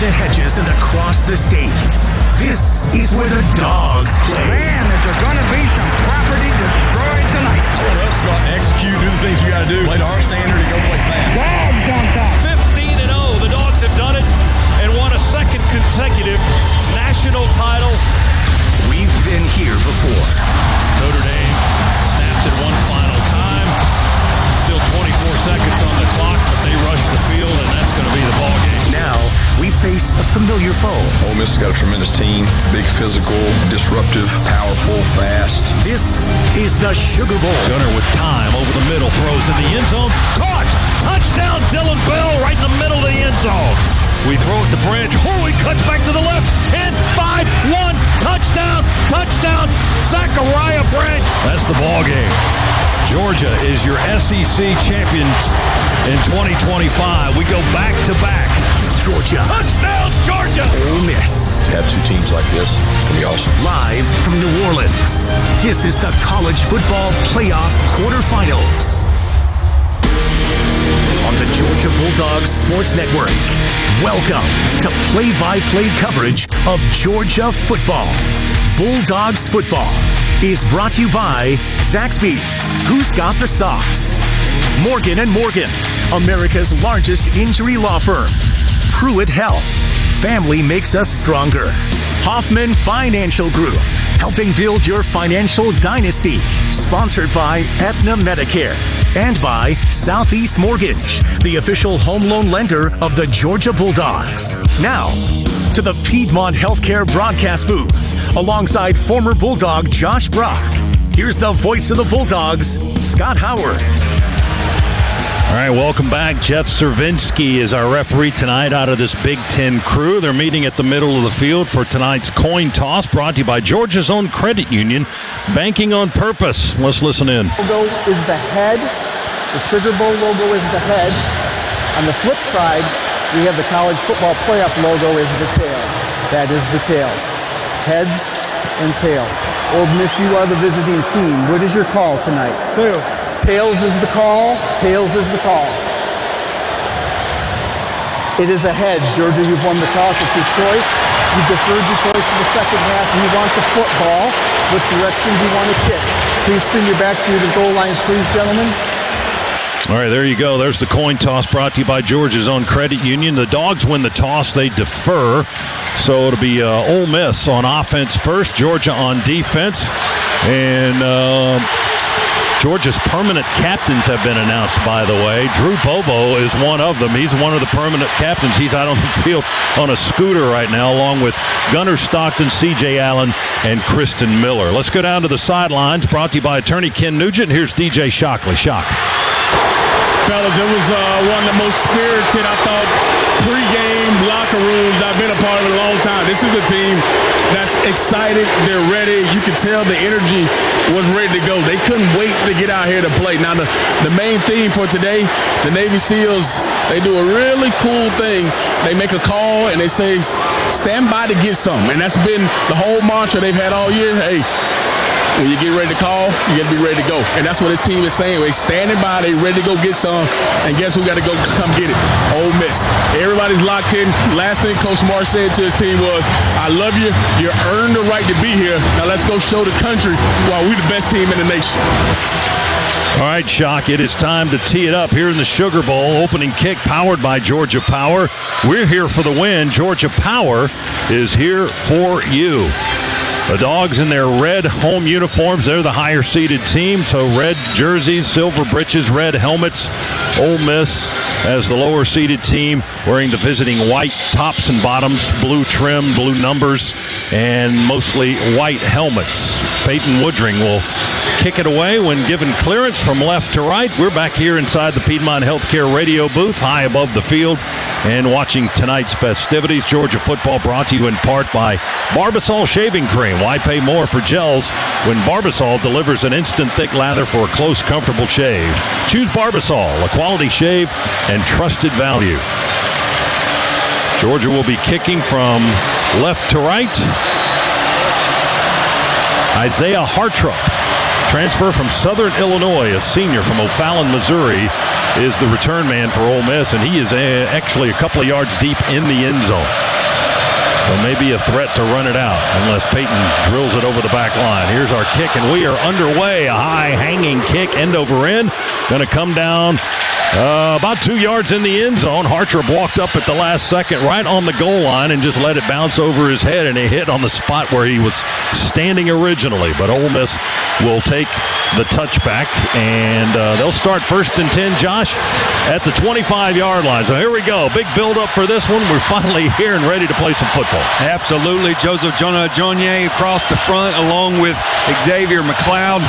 The hedges and across the state. This is where the Dogs play. Man, is there going to be some property destroyed tonight. I want us to go out and execute, do the things we got to do, play to our standard, and go play fast. Dogs on top. 15-0. The Dogs have done it and won a second consecutive national title. We've been here before. Notre Dame snaps it one final time. Still 24 seconds on the clock, but they rush the field, and that's going to be the ball game. Now, we face a familiar foe. Ole Miss has got a tremendous team. Big, physical, disruptive, powerful, fast. This is the Sugar Bowl. Gunner with time over the middle, throws in the end zone. Caught! Touchdown, Dylan Bell, right in the middle of the end zone. We throw it to Branch. Oh, he cuts back to the left. 10, 5, 1. Touchdown! Touchdown! Zachariah Branch. That's the ball game. Georgia is your SEC champions in 2025. We go back to back. Georgia. Touchdown, Georgia! Ole Miss. To have two teams like this, it's going to be awesome. Live from New Orleans, this is the College Football Playoff Quarterfinals. On the Georgia Bulldogs Sports Network, welcome to play-by-play coverage of Georgia football. Bulldogs football is brought to you by Zaxby's. Who's got the sauce? Morgan & Morgan. America's largest injury law firm. Pruitt Health. Family makes us stronger. Hoffman Financial Group. Helping build your financial dynasty. Sponsored by Aetna Medicare. And by Southeast Mortgage, the official home loan lender of the Georgia Bulldogs. Now, to the Piedmont Healthcare broadcast booth, alongside former Bulldog Josh Brock. Here's the voice of the Bulldogs, Scott Howard. All right, welcome back. Jeff Cervinski is our referee tonight out of this Big Ten crew. They're meeting at the middle of the field for tonight's coin toss, brought to you by Georgia's own credit union, Banking on Purpose. Let's listen in. Logo is the head. The Sugar Bowl logo is the head. On the flip side, we have the college football playoff logo is the tail. That is the tail. Heads and tail. Ole Miss, you are the visiting team. What is your call tonight? Tails. Tails is the call. Tails is the call. It is a head. Georgia, you've won the toss. It's your choice. You deferred your choice to the second half. You want the football. What directions you want to kick. Please spin your back to the goal lines, please, gentlemen. All right, there you go. There's the coin toss brought to you by Georgia's own credit union. The Dogs win the toss. They defer. So it'll be Ole Miss on offense first, Georgia on defense. And Georgia's permanent captains have been announced, by the way. Drew Bobo is one of them. He's one of the permanent captains. He's out on the field on a scooter right now, along with Gunnar Stockton, C.J. Allen, and Kristen Miller. Let's go down to the sidelines, brought to you by attorney Ken Nugent. Here's DJ Shockley. Shock. Fellas, it was one of the most spirited, I thought, pregame locker rooms I've been a part of in a long time. This is a team that's excited. They're ready. You can tell the energy was ready to go. They couldn't wait to get out here to play. Now, the main theme for today, the Navy SEALs, they do a really cool thing. They make a call and they say, stand by to get some. And that's been the whole mantra they've had all year. Hey, when you get ready to call, you got to be ready to go. And that's what this team is saying. They're standing by. They're ready to go get some. And guess who got to go come get it? Ole Miss. Everybody's locked in. Last thing Coach Smart said to his team was, I love you. You earned the right to be here. Now let's go show the country why we're the best team in the nation. All right, Shock, it is time to tee it up here in the Sugar Bowl. Opening kick powered by Georgia Power. We're here for the win. Georgia Power is here for you. The Dogs in their red home uniforms, they're the higher-seeded team, so red jerseys, silver breeches, red helmets. Ole Miss as the lower-seeded team, wearing the visiting white tops and bottoms, blue trim, blue numbers, and mostly white helmets. Peyton Woodring will kick it away when given clearance from left to right. We're back here inside the Piedmont Healthcare radio booth, high above the field, and watching tonight's festivities. Georgia football brought to you in part by Barbasol Shaving Cream. Why pay more for gels when Barbasol delivers an instant thick lather for a close, comfortable shave? Choose Barbasol, a quality shave and trusted value. Georgia will be kicking from left to right. Isaiah Hartrup, transfer from Southern Illinois, a senior from O'Fallon, Missouri, is the return man for Ole Miss, and he is actually a couple of yards deep in the end zone. So maybe a threat to run it out unless Peyton drills it over the back line. Here's our kick, and we are underway. A high hanging kick, end over end. Going to come down about 2 yards in the end zone. Hartrup walked up at the last second right on the goal line and just let it bounce over his head, and it hit on the spot where he was standing originally. But Ole Miss will take the touchback, and they'll start 1st and 10, Josh, at the 25-yard line. So here we go. Big build-up for this one. We're finally here and ready to play some football. Absolutely. Joseph Jonah across the front along with Xavier McLeod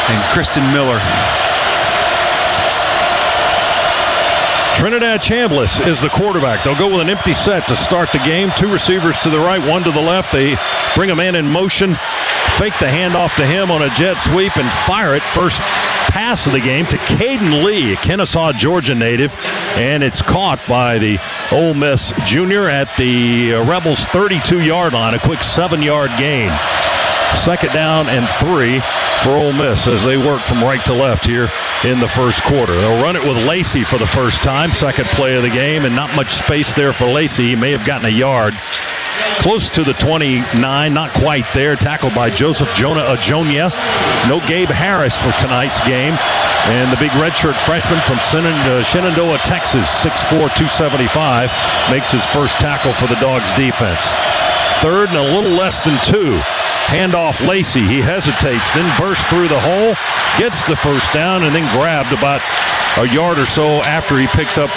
and Kristen Miller. Trinidad Chambliss is the quarterback. They'll go with an empty set to start the game. 2 receivers to the right, 1 to the left. They bring a man in motion, fake the handoff to him on a jet sweep, and fire it. First pass of the game to Caden Lee, a Kennesaw, Georgia native, and it's caught by the Ole Miss junior at the Rebels 32-yard line, a quick 7-yard gain. 2nd down and 3 for Ole Miss as they work from right to left here in the first quarter. They'll run it with Lacey for the first time, second play of the game, and not much space there for Lacey. He may have gotten a yard close to the 29, not quite there. Tackled by Joseph Jonah Ajonia. No Gabe Harris for tonight's game. And the big redshirt freshman from Shenandoah, Texas, 6'4", 275, makes his first tackle for the Dogs defense. Third and a little less than 2. Handoff Lacey. He hesitates, then bursts through the hole, gets the first down, and then grabbed about a yard or so after he picks up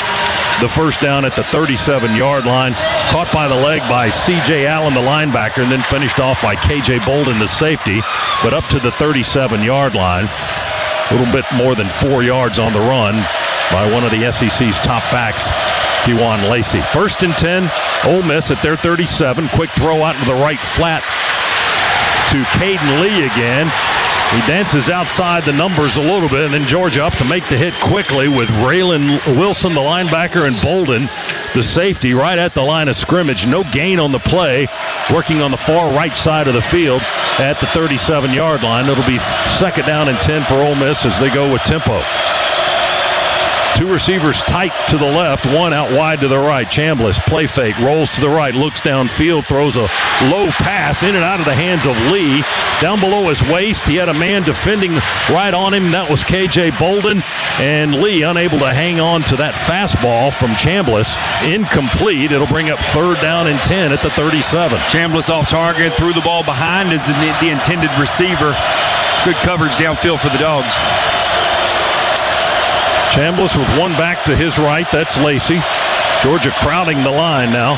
the first down at the 37-yard line. Caught by the leg by C.J. Allen, the linebacker, and then finished off by K.J. Bolden, the safety, but up to the 37-yard line. A little bit more than 4 yards on the run by one of the SEC's top backs, Kewan Lacey. First and 10, Ole Miss at their 37. Quick throw out to the right flat to Caden Lee again. He dances outside the numbers a little bit, and then Georgia up to make the hit quickly with Raylan Wilson, the linebacker, and Bolden, the safety, right at the line of scrimmage. No gain on the play, working on the far right side of the field at the 37-yard line. It'll be second down and 10 for Ole Miss as they go with tempo. 2 receivers tight to the left, 1 out wide to the right. Chambliss, play fake, rolls to the right, looks downfield, throws a low pass in and out of the hands of Lee. Down below his waist, he had a man defending right on him. That was K.J. Bolden, and Lee unable to hang on to that fastball from Chambliss. Incomplete. It'll bring up third down and 10 at the 37. Chambliss off target, threw the ball behind as the intended receiver. Good coverage downfield for the Dogs. Chambliss with 1 back to his right. That's Lacey. Georgia crowding the line now.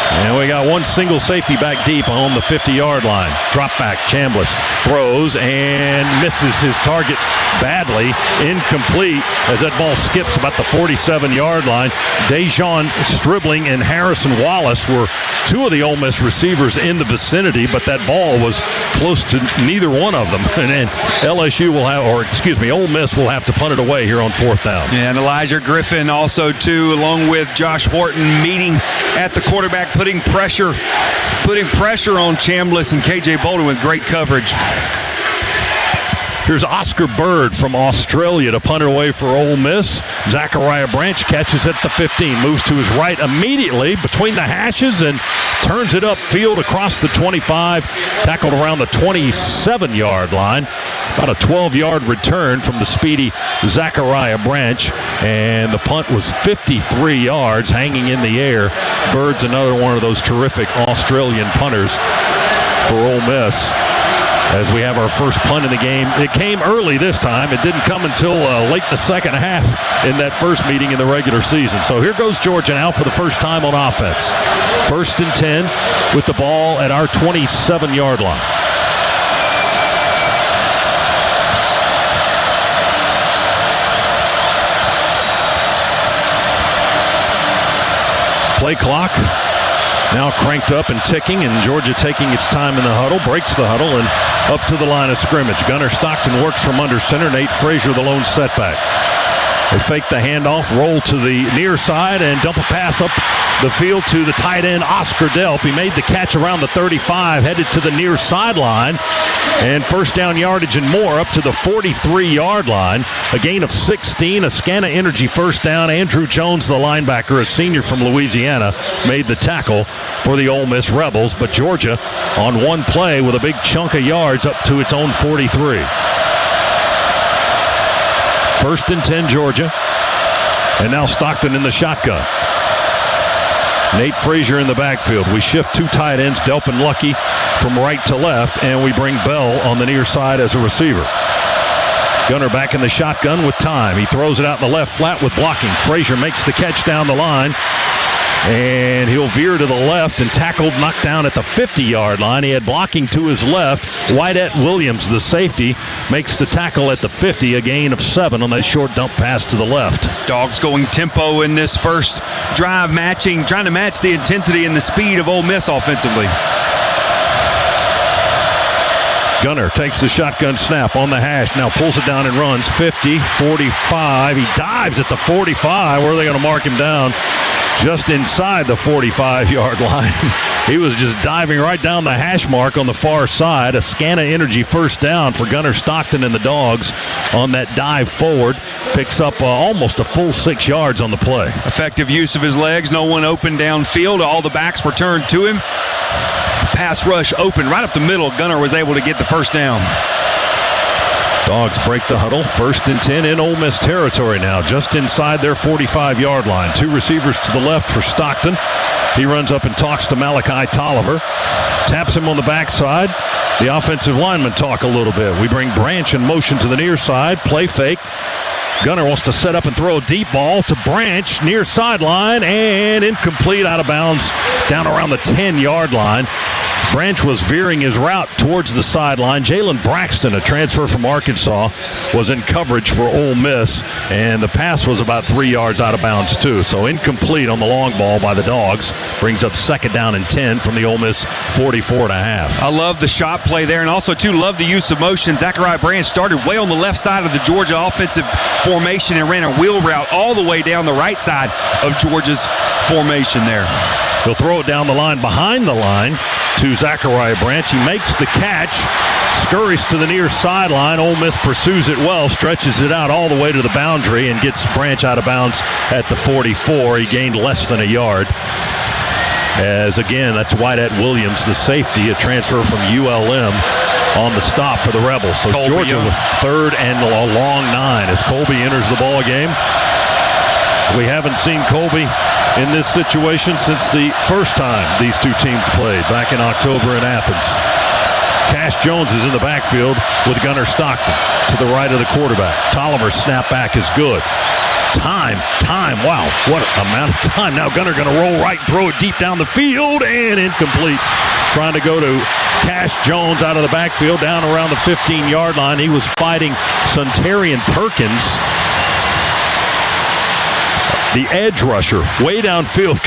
And we got 1 single safety back deep on the 50-yard line. Drop back, Chambliss throws and misses his target badly. Incomplete as that ball skips about the 47-yard line. Dejon Stribling and Harrison Wallace were 2 of the Ole Miss receivers in the vicinity, but that ball was close to neither one of them. And then LSU will have, Ole Miss will have to punt it away here on 4th down. Yeah, and Elijah Griffin also too, along with Josh Horton, meeting at the quarterback, putting pressure on Chambliss and K.J. Bolden with great coverage. Here's Oscar Bird from Australia to punt it away for Ole Miss. Zachariah Branch catches at the 15, moves to his right immediately between the hashes and turns it upfield across the 25, tackled around the 27-yard line. About a 12-yard return from the speedy Zachariah Branch, and the punt was 53 yards hanging in the air. Bird's another one of those terrific Australian punters for Ole Miss. As we have our first punt in the game. It came early this time. It didn't come until late in the second half in that first meeting in the regular season. So here goes Georgia now for the first time on offense. First and 10 with the ball at our 27-yard line. Play clock now cranked up and ticking, and Georgia taking its time in the huddle, breaks the huddle, and up to the line of scrimmage. Gunnar Stockton works from under center. Nate Frazier, the lone setback. They fake the handoff, roll to the near side, and dump a pass up the field to the tight end, Oscar Delp. He made the catch around the 35, headed to the near sideline, and first down yardage and more up to the 43-yard line. A gain of 16, a Scana Energy first down. Andrew Jones, the linebacker, a senior from Louisiana, made the tackle for the Ole Miss Rebels, but Georgia on one play with a big chunk of yards up to its own 43. First and 10, Georgia. And now Stockton in the shotgun. Nate Frazier in the backfield. We shift 2 tight ends, Delp and Lucky, from right to left, and we bring Bell on the near side as a receiver. Gunner back in the shotgun with time. He throws it out in the left flat with blocking. Frazier makes the catch down the line, and he'll veer to the left and tackled, knocked down at the 50-yard line. He had blocking to his left. Wydett Williams, the safety, makes the tackle at the 50, a gain of 7 on that short dump pass to the left. Dogs going tempo in this first drive, trying to match the intensity and the speed of Ole Miss offensively. Gunner takes the shotgun snap on the hash. Now pulls it down and runs. 50, 45. He dives at the 45. Where are they going to mark him down? Just inside the 45-yard line. He was just diving right down the hash mark on the far side. A Scana Energy first down for Gunner Stockton and the Dogs on that dive forward. Picks up almost a full 6 yards on the play. Effective use of his legs. No one open downfield. All the backs were turned to him. Pass rush open right up the middle. Gunner was able to get the first down. Dogs break the huddle. 1st and 10 in Ole Miss territory now, just inside their 45-yard line. 2 receivers to the left for Stockton. He runs up and talks to Malachi Tolliver. Taps him on the backside. The offensive linemen talk a little bit. We bring Branch in motion to the near side. Play fake. Gunner wants to set up and throw a deep ball to Branch, near sideline, and incomplete, out of bounds, down around the 10-yard line. Branch was veering his route towards the sideline. Jalen Braxton, a transfer from Arkansas, was in coverage for Ole Miss, and the pass was about 3 yards out of bounds too. So incomplete on the long ball by the Dogs. Brings up 2nd down and 10 from the Ole Miss 44.5. I love the shot play there, and also too love the use of motion. Zachariah Branch started way on the left side of the Georgia offensive formation and ran a wheel route all the way down the right side of Georgia's formation there. He'll throw it down the line, behind the line, to Zachariah Branch. He makes the catch, scurries to the near sideline. Ole Miss pursues it well, stretches it out all the way to the boundary, and gets Branch out of bounds at the 44. He gained less than a yard. As again, that's Wyatt Williams, the safety, a transfer from ULM, on the stop for the Rebels. So Colby Georgia with 3rd and a long 9 as Colby enters the ball game. We haven't seen Colby in this situation since the first time these two teams played back in October in Athens. Cash Jones is in the backfield with Gunner Stockton to the right of the quarterback. Tolliver's snap back is good. Time. Wow, what amount of time. Now Gunner going to roll right and throw it deep down the field, and incomplete. Trying to go to Cash Jones out of the backfield down around the 15-yard line. He was fighting Suntarian Perkins, the edge rusher, way downfield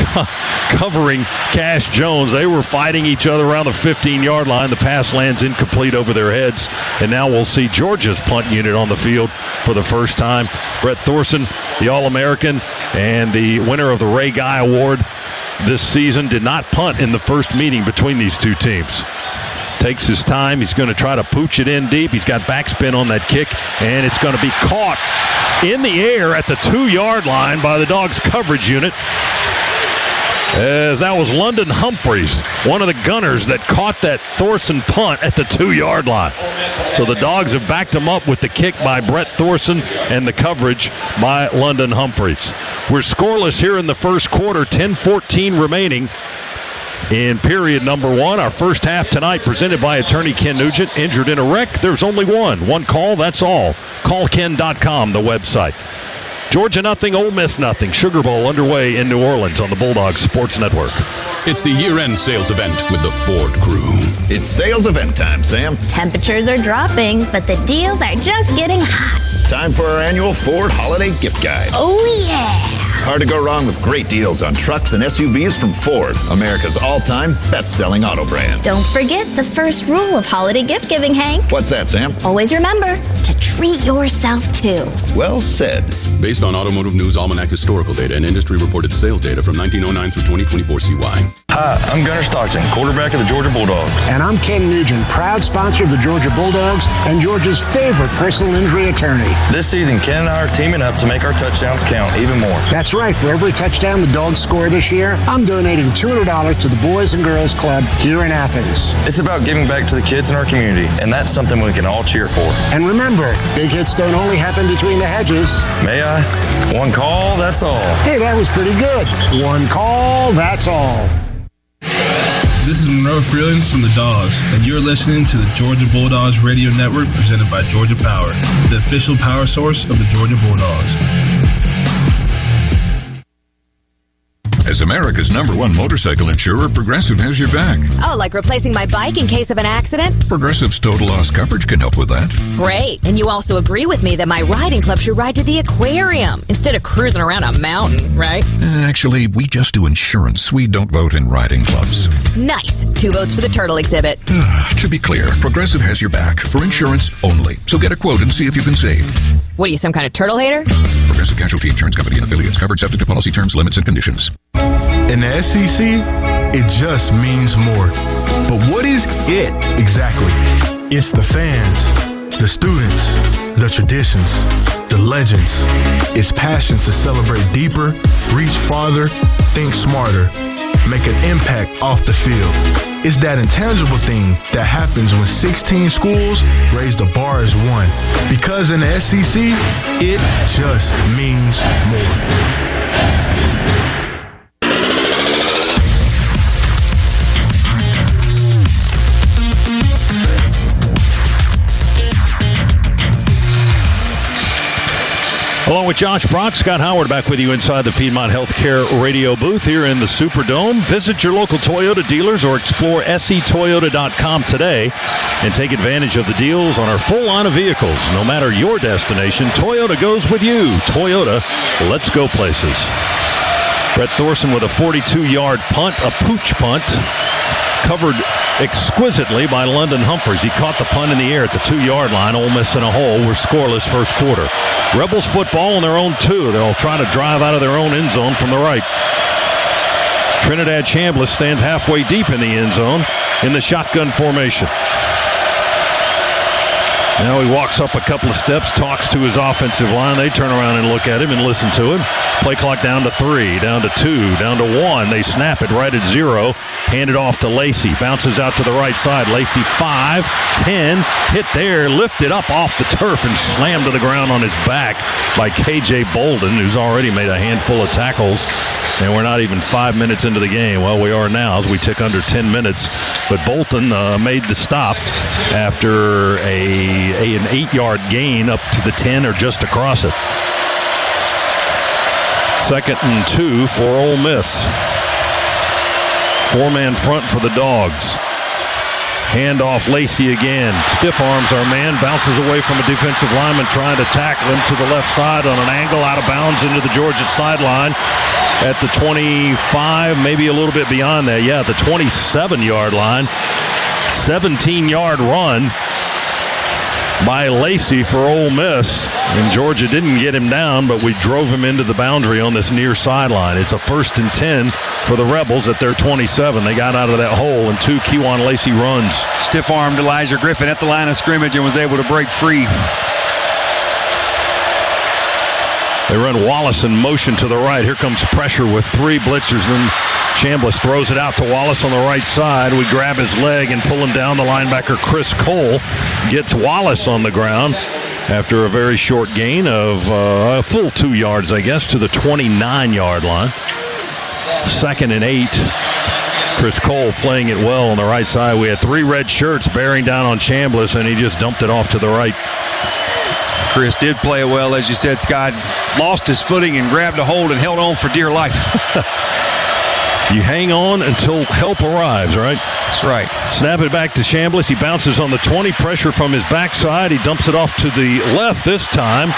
covering Cash Jones. They were fighting each other around the 15-yard line. The pass lands incomplete over their heads, and now we'll see Georgia's punt unit on the field for the first time. Brett Thorson, the All-American and the winner of the Ray Guy Award this season, did not punt in the first meeting between these two teams. Takes his time. He's going to try to pooch it in deep. He's got backspin on that kick, and it's going to be caught in the air at the 2-yard line by the Dogs coverage unit, as that was London Humphreys, one of the gunners that caught that Thorson punt at the 2-yard line. So the Dogs have backed him up with the kick by Brett Thorson and the coverage by London Humphreys. We're scoreless here in the first quarter, 10-14 remaining in period number 1. Our first half tonight presented by attorney Ken Nugent. Injured in a wreck? There's only one call, that's all. CallKen.com, the website. Georgia nothing, Ole Miss nothing. Sugar Bowl underway in New Orleans on the Bulldogs Sports Network. It's the year-end sales event with the Ford crew. It's sales event time, Sam. Temperatures are dropping, but the deals are just getting hot. Time for our annual Ford Holiday Gift Guide. Oh, yeah. Hard to go wrong with great deals on trucks and SUVs from Ford, America's all-time best-selling auto brand. Don't forget the first rule of holiday gift giving, Hank. What's that, Sam? Always remember to treat yourself, too. Well said. Based on Automotive News Almanac historical data and industry-reported sales data from 1909 through 2024 CY. Hi, I'm Gunner Stockton, quarterback of the Georgia Bulldogs. And I'm Ken Nugent, proud sponsor of the Georgia Bulldogs and Georgia's favorite personal injury attorney. This season, Ken and I are teaming up to make our touchdowns count even more. That's right. For every touchdown the Dogs score this year, I'm donating $200 to the Boys and Girls Club here in Athens. It's about giving back to the kids in our community, and that's something we can all cheer for. And remember, big hits don't only happen between the hedges. May I? One call, that's all. Hey, that was pretty good. One call, that's all. This is Monroe Freeland from the Dogs, and you're listening to the Georgia Bulldogs Radio Network presented by Georgia Power, the official power source of the Georgia Bulldogs. As America's #1 motorcycle insurer, Progressive has your back. Oh, like replacing my bike in case of an accident? Progressive's total loss coverage can help with that. Great. And you also agree with me that my riding club should ride to the aquarium instead of cruising around a mountain, right? Actually, we just do insurance. We don't vote in riding clubs. Nice. 2 votes for the turtle exhibit. To be clear, Progressive has your back for insurance only. So get a quote and see if you can save. What are you, some kind of turtle hater? Progressive Casualty Insurance Company and affiliates. Covered subject to policy terms, limits, and conditions. In the SEC, it just means more. But what is it exactly? It's the fans, the students, the traditions, the legends. It's passion to celebrate deeper, reach farther, think smarter, make an impact off the field. It's that intangible thing that happens when 16 schools raise the bar as one. Because in the SEC, it just means more. Along with Josh Brock, Scott Howard back with you inside the Piedmont Healthcare radio booth here in the Superdome. Visit your local Toyota dealers or explore setoyota.com today and take advantage of the deals on our full line of vehicles. No matter your destination, Toyota goes with you. Toyota, let's go places. Brett Thorson with a 42-yard punt, a pooch punt, covered exquisitely by London Humphreys. He caught the punt in the air at the 2-yard line. Ole Miss in a hole. We're scoreless first quarter. Rebels football on their own 2. They'll try to drive out of their own end zone from the right. Trinidad Chambliss stands halfway deep in the end zone in the shotgun formation. Now he walks up a couple of steps, talks to his offensive line. They turn around and look at him and listen to him. Play clock down to 3, down to 2, down to 1. They snap it right at 0. Hand it off to Lacey. Bounces out to the right side. Lacey 5, 10. Hit there, lifted up off the turf and slammed to the ground on his back by K.J. Bolden, who's already made a handful of tackles. And we're not even 5 minutes into the game. Well, we are now as we tick under 10 minutes. But Bolton made the stop after an 8-yard gain up to the 10 or just across it. 2nd and 2 for Ole Miss. 4-man front for the Dogs. Hand off Lacey again. Stiff arms our man. Bounces away from a defensive lineman trying to tackle him to the left side on an angle out of bounds into the Georgia sideline at the 25, maybe a little bit beyond that. Yeah, the 27-yard line. 17-yard run by Lacey for Ole Miss. And Georgia didn't get him down, but we drove him into the boundary on this near sideline. It's a 1st and 10 for the Rebels at their 27. They got out of that hole and 2 Kejuan Lacey runs. Stiff-armed Elijah Griffin at the line of scrimmage and was able to break free. They run Wallace in motion to the right. Here comes pressure with 3 blitzers. Then Chambliss throws it out to Wallace on the right side. We grab his leg and pull him down. The linebacker, Chris Cole, gets Wallace on the ground after a very short gain of a full 2 yards, I guess, to the 29-yard line. 2nd and 8. Chris Cole playing it well on the right side. We had 3 red shirts bearing down on Chambliss, and he just dumped it off to the right. Chris did play it well, as you said, Scott. Lost his footing and grabbed a hold and held on for dear life. You hang on until help arrives, right? That's right. Snap it back to Chambliss. He bounces on the 20. Pressure from his backside. He dumps it off to the left this time.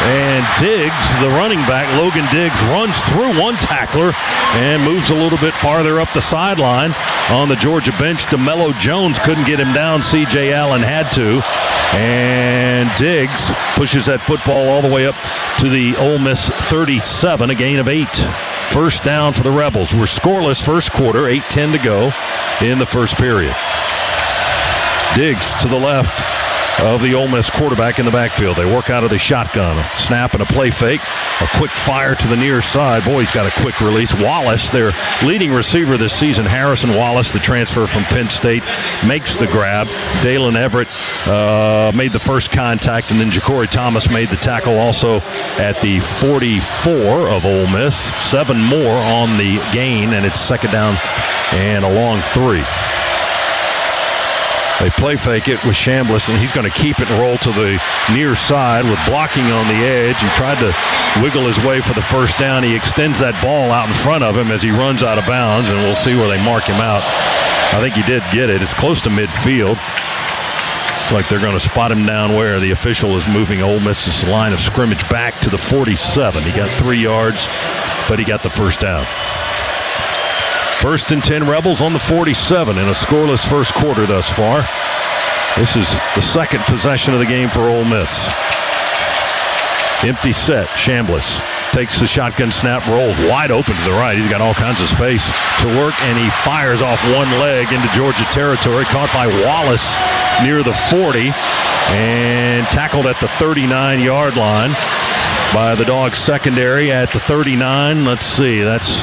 And Diggs, the running back, Logan Diggs, runs through one tackler and moves a little bit farther up the sideline. On the Georgia bench, DeMello Jones couldn't get him down. C.J. Allen had to. And Diggs pushes that football all the way up to the Ole Miss 37, a gain of 8. First down for the Rebels. We're scoreless first quarter, 8:10 to go in the first period. Diggs to the left of the Ole Miss quarterback in the backfield. They work out of the shotgun. A snap and a play fake. A quick fire to the near side. Boy, he's got a quick release. Wallace, their leading receiver this season, Harrison Wallace, the transfer from Penn State, makes the grab. Dalen Everett made the first contact, and then Ja'Cory Thomas made the tackle also at the 44 of Ole Miss. 7 more on the gain, and it's 2nd down and a long 3. They play fake it with Chambliss, and he's going to keep it and roll to the near side with blocking on the edge. He tried to wiggle his way for the first down. He extends that ball out in front of him as he runs out of bounds, and we'll see where they mark him out. I think he did get it. It's close to midfield. It's like they're going to spot him down where the official is moving Ole Miss's line of scrimmage back to the 47. He got 3 yards, but he got the first down. 1st and 10 Rebels on the 47 in a scoreless first quarter thus far. This is the second possession of the game for Ole Miss. Empty set. Chambliss takes the shotgun snap, rolls wide open to the right. He's got all kinds of space to work, and he fires off one leg into Georgia territory. Caught by Wallace near the 40 and tackled at the 39-yard line by the Dogs secondary at the 39. Let's see, that's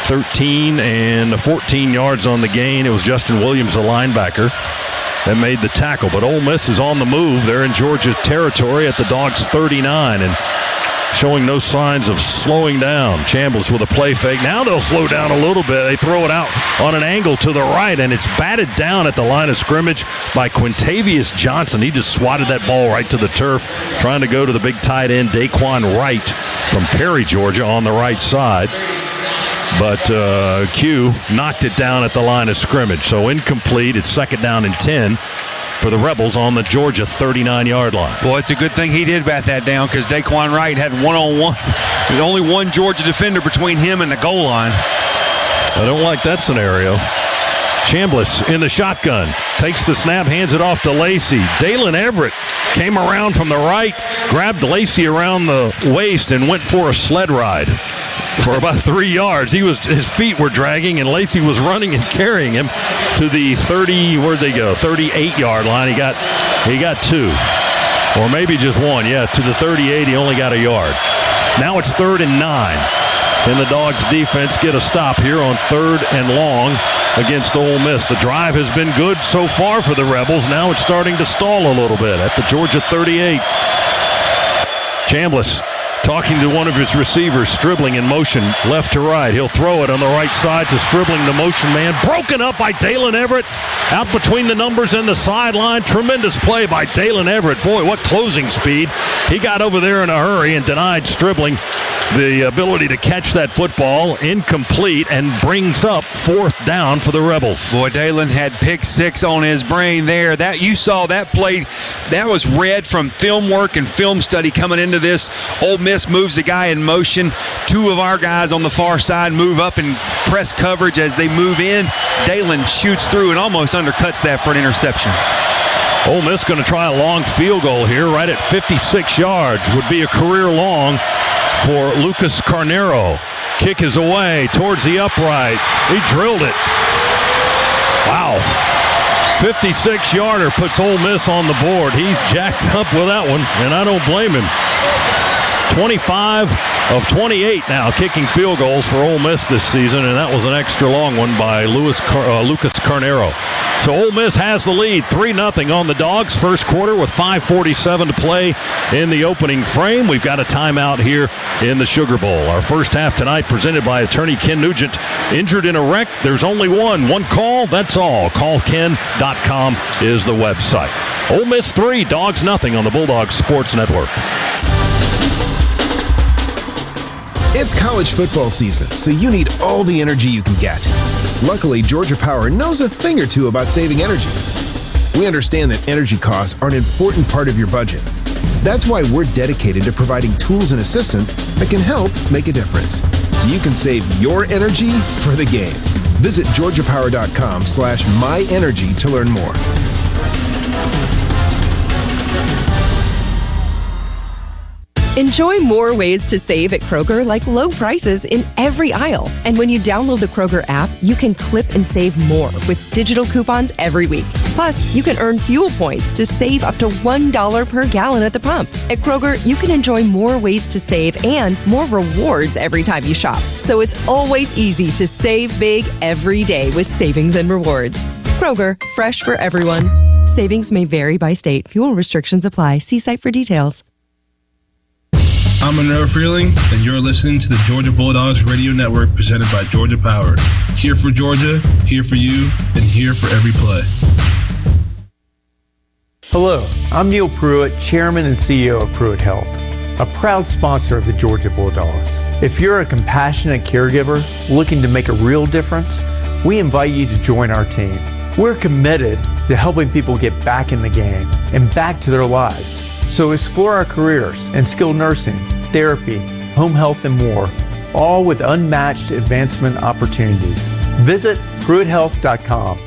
13 and 14 yards on the gain. It was Justin Williams, the linebacker, that made the tackle. But Ole Miss is on the move. They're in Georgia territory at the Dogs 39 and showing no signs of slowing down. Chambliss with a play fake. Now they'll slow down a little bit. They throw it out on an angle to the right, and it's batted down at the line of scrimmage by Quintavious Johnson. He just swatted that ball right to the turf, trying to go to the big tight end, Daquan Wright from Perry, Georgia, on the right side. But Q knocked it down at the line of scrimmage. So incomplete. It's 2nd down and 10 for the Rebels on the Georgia 39-yard line. Well, it's a good thing he did bat that down because Daquan Wright had one-on-one. There's only one Georgia defender between him and the goal line. I don't like that scenario. Chambliss in the shotgun. Takes the snap, hands it off to Lacey. Dalen Everett came around from the right, grabbed Lacey around the waist, and went for a sled ride for about 3 yards. His feet were dragging, and Lacey was running and carrying him to the 38-yard line. He got 2, or maybe just 1. Yeah, to the 38, he only got a yard. Now it's 3rd and 9. And the Dogs defense get a stop here on 3rd and long against Ole Miss. The drive has been good so far for the Rebels. Now it's starting to stall a little bit at the Georgia 38. Chambliss talking to one of his receivers, Stribling in motion left to right. He'll throw it on the right side to Stribling, the motion man. Broken up by Dalen Everett out between the numbers and the sideline. Tremendous play by Dalen Everett. Boy, what closing speed. He got over there in a hurry and denied Stribling the ability to catch that football. Incomplete, and brings up 4th down for the Rebels. Boy, Dalen had pick 6 on his brain there. That you saw that play. That was read from film work and film study coming into this. Ole Miss moves the guy in motion. 2 of our guys on the far side move up and press coverage as they move in. Dalen shoots through and almost undercuts that for an interception. Ole Miss going to try a long field goal here, right at 56 yards. Would be a career long for Lucas Carnero. Kick is away towards the upright. He drilled it. Wow. 56-yarder puts Ole Miss on the board. He's jacked up with that one, and I don't blame him. 25 of 28 now kicking field goals for Ole Miss this season, and that was an extra long one by Lucas Carnero. So Ole Miss has the lead, 3-0 on the Dogs. First quarter with 5:47 to play in the opening frame. We've got a timeout here in the Sugar Bowl. Our first half tonight presented by attorney Ken Nugent. Injured in a wreck, there's only one call, that's all. Callken.com is the website. Ole Miss 3, Dogs 0 on the Bulldogs Sports Network. It's college football season, so you need all the energy you can get. Luckily, Georgia Power knows a thing or two about saving energy. We understand that energy costs are an important part of your budget. That's why we're dedicated to providing tools and assistance that can help make a difference, so you can save your energy for the game. Visit georgiapower.com/myenergy to learn more. Enjoy more ways to save at Kroger, like low prices in every aisle. And when you download the Kroger app, you can clip and save more with digital coupons every week. Plus, you can earn fuel points to save up to $1 per gallon at the pump. At Kroger, you can enjoy more ways to save and more rewards every time you shop. So it's always easy to save big every day with savings and rewards. Kroger, fresh for everyone. Savings may vary by state. Fuel restrictions apply. See site for details. I'm Monroe Freeling, and you're listening to the Georgia Bulldogs Radio Network presented by Georgia Power. Here for Georgia, here for you, and here for every play. Hello, I'm Neil Pruitt, Chairman and CEO of Pruitt Health, a proud sponsor of the Georgia Bulldogs. If you're a compassionate caregiver looking to make a real difference, we invite you to join our team. We're committed to helping people get back in the game and back to their lives. So explore our careers in skilled nursing, therapy, home health, and more, all with unmatched advancement opportunities. Visit PruittHealth.com.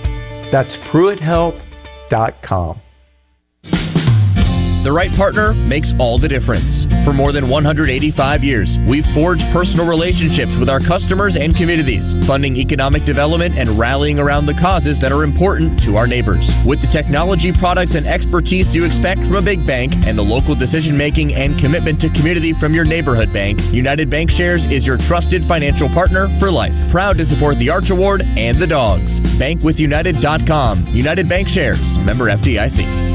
That's PruittHealth.com. The right partner makes all the difference. For more than 185 years, we've forged personal relationships with our customers and communities, funding economic development and rallying around the causes that are important to our neighbors. With the technology, products, and expertise you expect from a big bank and the local decision-making and commitment to community from your neighborhood bank, United Bankshares is your trusted financial partner for life. Proud to support the Arch Award and the Dogs. Bankwithunited.com. United Bankshares. Member FDIC.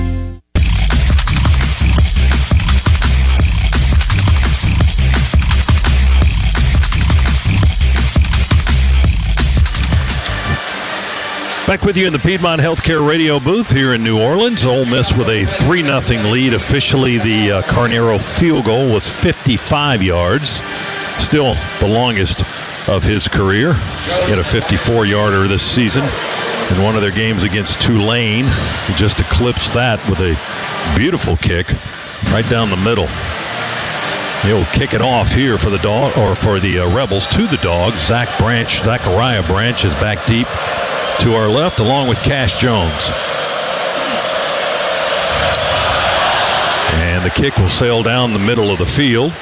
Back with you in the Piedmont Healthcare Radio booth here in New Orleans. Ole Miss with a 3-0 lead. Officially, the Carnero field goal was 55 yards. Still the longest of his career. He had a 54-yarder this season in one of their games against Tulane. He just eclipsed that with a beautiful kick right down the middle. He'll kick it off here for the Rebels to the Dogs. Zachariah Branch is back deep to our left, along with Cash Jones. And the kick will sail down the middle of the field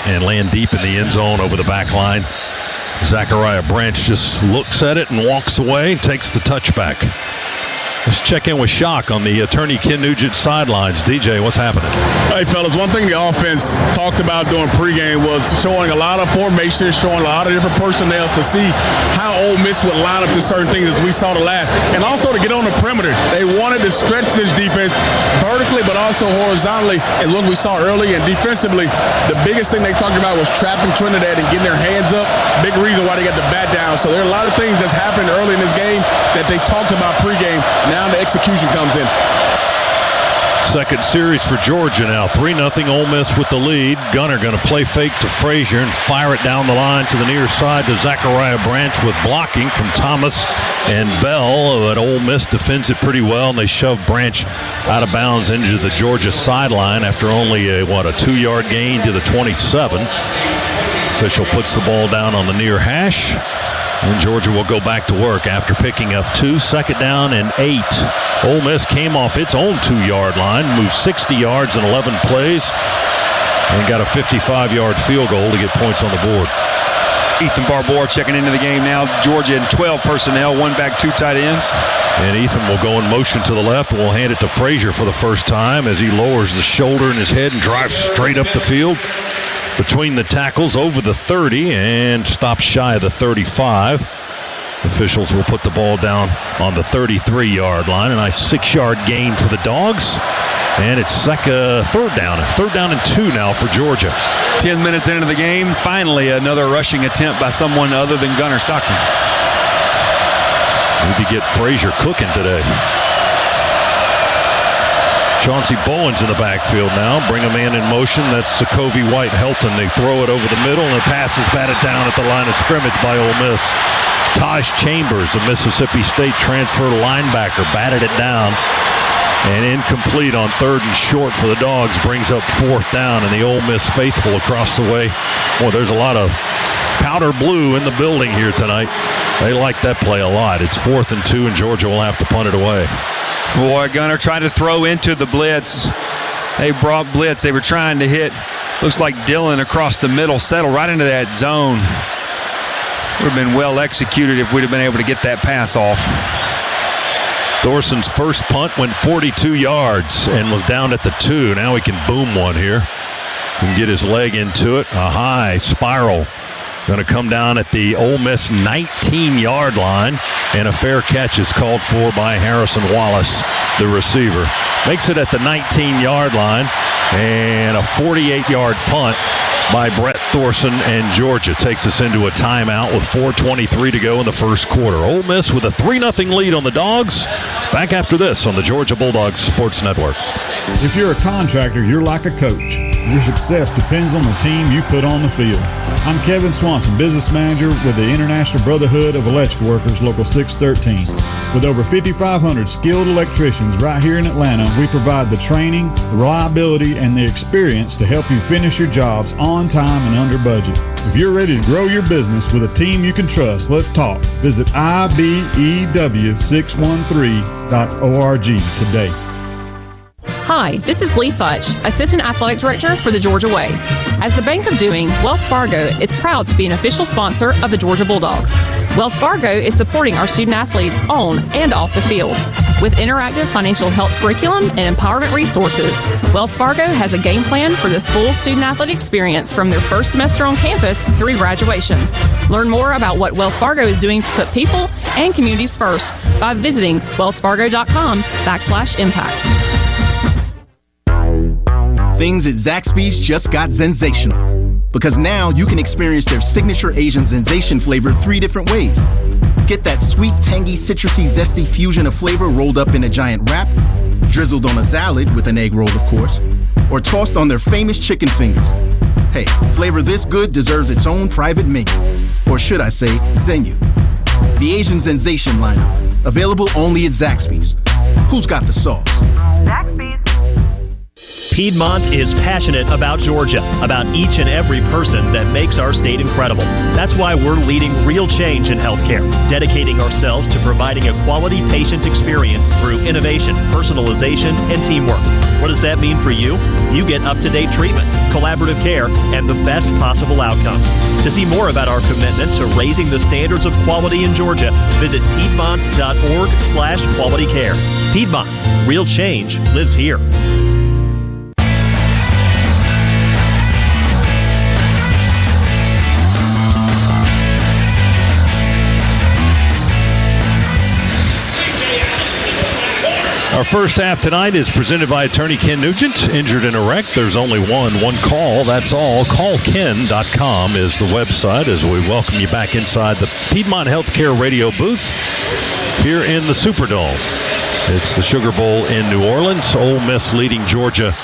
and land deep in the end zone over the back line. Zachariah Branch just looks at it and walks away and takes the touchback. Let's check in with Shock on the attorney Ken Nugent sidelines. DJ, what's happening? Hey, fellas, one thing the offense talked about during pregame was showing a lot of formations, showing a lot of different personnel to see how Ole Miss would line up to certain things as we saw the last. And also to get on the perimeter. They wanted to stretch this defense vertically but also horizontally as what we saw early. And defensively, the biggest thing they talked about was trapping Trinidad and getting their hands up. Big reason why they got the bat down. So there are a lot of things that's happened early in this game that they talked about pregame. Now the execution comes in. Second series for Georgia now. 3-0 Ole Miss with the lead. Gunner going to play fake to Frazier and fire it down the line to the near side to Zachariah Branch with blocking from Thomas and Bell. But Ole Miss defends it pretty well, and they shove Branch out of bounds into the Georgia sideline after only a 2-yard gain to the 27. Official puts the ball down on the near hash. And Georgia will go back to work after picking up 2. Second down and 8. Ole Miss came off its own 2-yard line, moved 60 yards in 11 plays, and got a 55-yard field goal to get points on the board. Ethan Barbour checking into the game now. Georgia in 12 personnel, 1 back, 2 tight ends. And Ethan will go in motion to the left, and we'll hand it to Frazier for the first time as he lowers the shoulder in his head and drives straight up the field between the tackles over the 30 and stops shy of the 35. Officials will put the ball down on the 33-yard line. A nice 6-yard gain for the Dogs. And it's third down and 2 now for Georgia. 10 minutes into the game, finally another rushing attempt by someone other than Gunner Stockton. Need to get Frazier cooking today. Chauncey Bowen's in the backfield now. Bring him in motion. That's Sokovie White-Helton. They throw it over the middle, and the pass is batted down at the line of scrimmage by Ole Miss. Taj Chambers, a Mississippi State transfer linebacker, batted it down. And incomplete on 3rd and short for the Dogs. Brings up 4th down, and the Ole Miss faithful across the way. Boy, there's a lot of powder blue in the building here tonight. They like that play a lot. It's 4th and 2, and Georgia will have to punt it away. Boy, Gunner tried to throw into the blitz. They brought blitz. They were trying to hit, looks like Dillon across the middle, settled right into that zone. Would have been well executed if we'd have been able to get that pass off. Thorson's first punt went 42 yards and was down at the 2. Now he can boom one here. He can get his leg into it. A high spiral. Going to come down at the Ole Miss 19-yard line, and a fair catch is called for by Harrison Wallace, the receiver. Makes it at the 19-yard line, and a 48-yard punt by Brett Thorson, and Georgia takes us into a timeout with 4:23 to go in the first quarter. Ole Miss with a 3-0 lead on the Dogs. Back after this on the Georgia Bulldogs Sports Network. If you're a contractor, you're like a coach. Your success depends on the team you put on the field. I'm Kevin Swanson, business manager with the International Brotherhood of Electrical Workers, Local 613. With over 5,500 skilled electricians right here in Atlanta, we provide the training, the reliability, and the experience to help you finish your jobs on time and under budget. If you're ready to grow your business with a team you can trust, let's talk. Visit IBEW613.org today. Hi, this is Lee Futch, Assistant Athletic Director for the Georgia Way. As the Bank of Doing, Wells Fargo is proud to be an official sponsor of the Georgia Bulldogs. Wells Fargo is supporting our student athletes on and off the field. With interactive financial health curriculum and empowerment resources, Wells Fargo has a game plan for the full student athlete experience from their first semester on campus through graduation. Learn more about what Wells Fargo is doing to put people and communities first by visiting wellsfargo.com/impact. Things at Zaxby's just got sensational. Because now you can experience their signature Asian sensation flavor 3 different ways. Get that sweet, tangy, citrusy, zesty fusion of flavor rolled up in a giant wrap, drizzled on a salad with an egg roll, of course, or tossed on their famous chicken fingers. Hey, flavor this good deserves its own private menu. Or should I say, Zenu. The Asian sensation lineup, available only at Zaxby's. Who's got the sauce? Zaxby's. Piedmont is passionate about Georgia, about each and every person that makes our state incredible. That's why we're leading real change in healthcare, dedicating ourselves to providing a quality patient experience through innovation, personalization, and teamwork. What does that mean for you? You get up-to-date treatment, collaborative care, and the best possible outcomes. To see more about our commitment to raising the standards of quality in Georgia, visit piedmont.org/quality care. Piedmont, real change lives here. Our first half tonight is presented by attorney Ken Nugent. Injured in a wreck, there's only one call, that's all. Callken.com is the website as we welcome you back inside the Piedmont Healthcare radio booth here in the Superdome. It's the Sugar Bowl in New Orleans. Ole Miss leading Georgia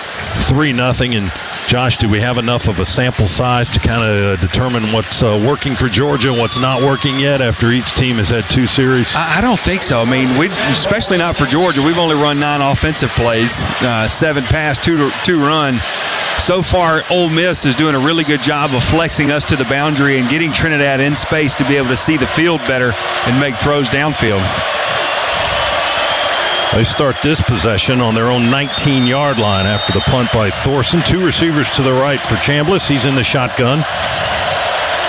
3-0. And Josh, do we have enough of a sample size to kind of determine what's working for Georgia and what's not working yet after each team has had 2 series? I don't think so. I mean, especially not for Georgia. We've only run 9 offensive plays, 7 pass, 2 run. So far, Ole Miss is doing a really good job of flexing us to the boundary and getting Trinidad in space to be able to see the field better and make throws downfield. They start this possession on their own 19-yard line after the punt by Thorson. 2 receivers to the right for Chambliss. He's in the shotgun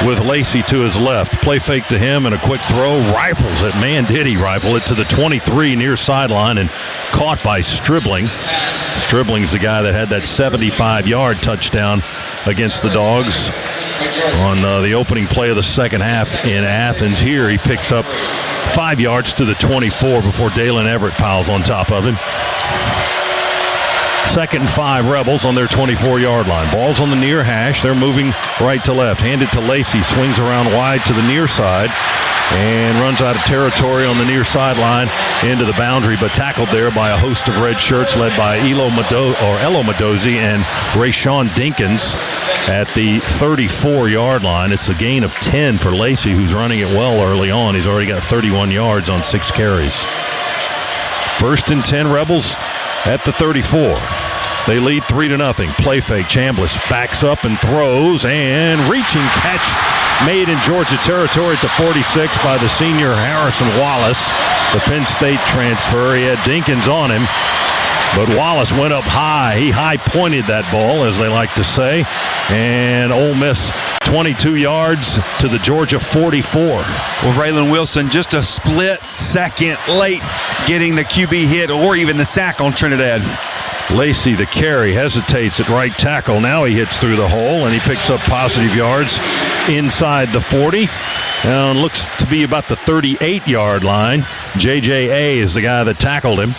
with Lacey to his left. Play fake to him and a quick throw. Rifles it. Man, did he rifle it to the 23 near sideline and caught by Stribling. Stribling's the guy that had that 75-yard touchdown against the Dogs on the opening play of the second half in Athens. Here he picks up 5 yards to the 24 before Dalen Everett piles on top of him. 2nd and 5 Rebels on their 24-yard line. Ball's on the near hash. They're moving right to left. Handed to Lacey. Swings around wide to the near side and runs out of territory on the near sideline into the boundary, but tackled there by a host of red shirts led by Elo Madozi and Rayshawn Dinkins at the 34-yard line. It's a gain of 10 for Lacey, who's running it well early on. He's already got 31 yards on 6 carries. 1st and 10 Rebels at the 34. They lead 3-0. Play fake. Chambliss backs up and throws, and reaching catch made in Georgia territory at the 46 by the senior Harrison Wallace, the Penn State transfer. He had Dinkins on him, but Wallace went up high. He high-pointed that ball, as they like to say, and Ole Miss 22 yards to the Georgia 44. Well, Raylan Wilson just a split second late getting the QB hit or even the sack on Trinidad. Lacey, the carry, hesitates at right tackle. Now he hits through the hole, and he picks up positive yards inside the 40. And looks to be about the 38-yard line. J.J.A. is the guy that tackled him.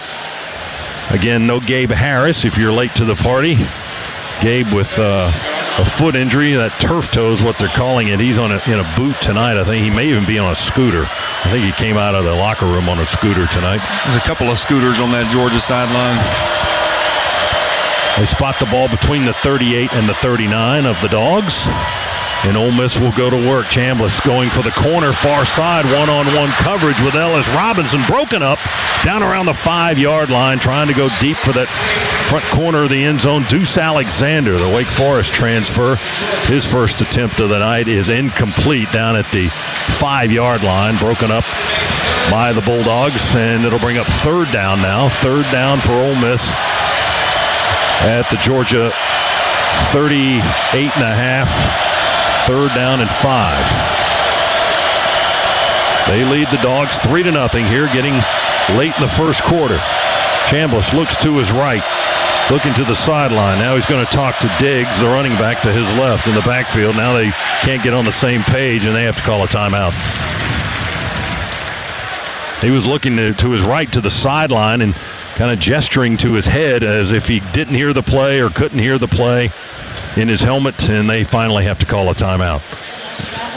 Again, no Gabe Harris if you're late to the party. Gabe with a foot injury. That turf toe is what they're calling it. He's in a boot tonight. I think he may even be on a scooter. I think he came out of the locker room on a scooter tonight. There's a couple of scooters on that Georgia sideline. They spot the ball between the 38 and the 39 of the Dogs. And Ole Miss will go to work. Chambliss going for the corner, far side, one-on-one coverage with Ellis Robinson, broken up down around the 5-yard line, trying to go deep for that front corner of the end zone. Deuce Alexander, the Wake Forest transfer, his first attempt of the night is incomplete down at the 5-yard line, broken up by the Bulldogs, and it'll bring up third down now. Third down for Ole Miss at the Georgia 38.5. Third down and 5. They lead the Dogs 3-0 here, getting late in the first quarter. Chambliss looks to his right, looking to the sideline. Now he's going to talk to Diggs, the running back, to his left in the backfield. Now they can't get on the same page, and they have to call a timeout. He was looking to his right to the sideline and kind of gesturing to his head as if he didn't hear the play or couldn't hear the play in his helmet, and they finally have to call a timeout.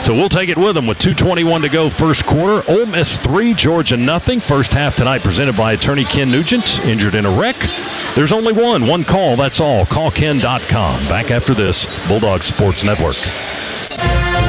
So we'll take it with them with 2:21 to go first quarter. Ole Miss 3, Georgia nothing. First half tonight presented by attorney Ken Nugent, injured in a wreck. There's only one call, that's all. CallKen.com. Back after this, Bulldogs Sports Network.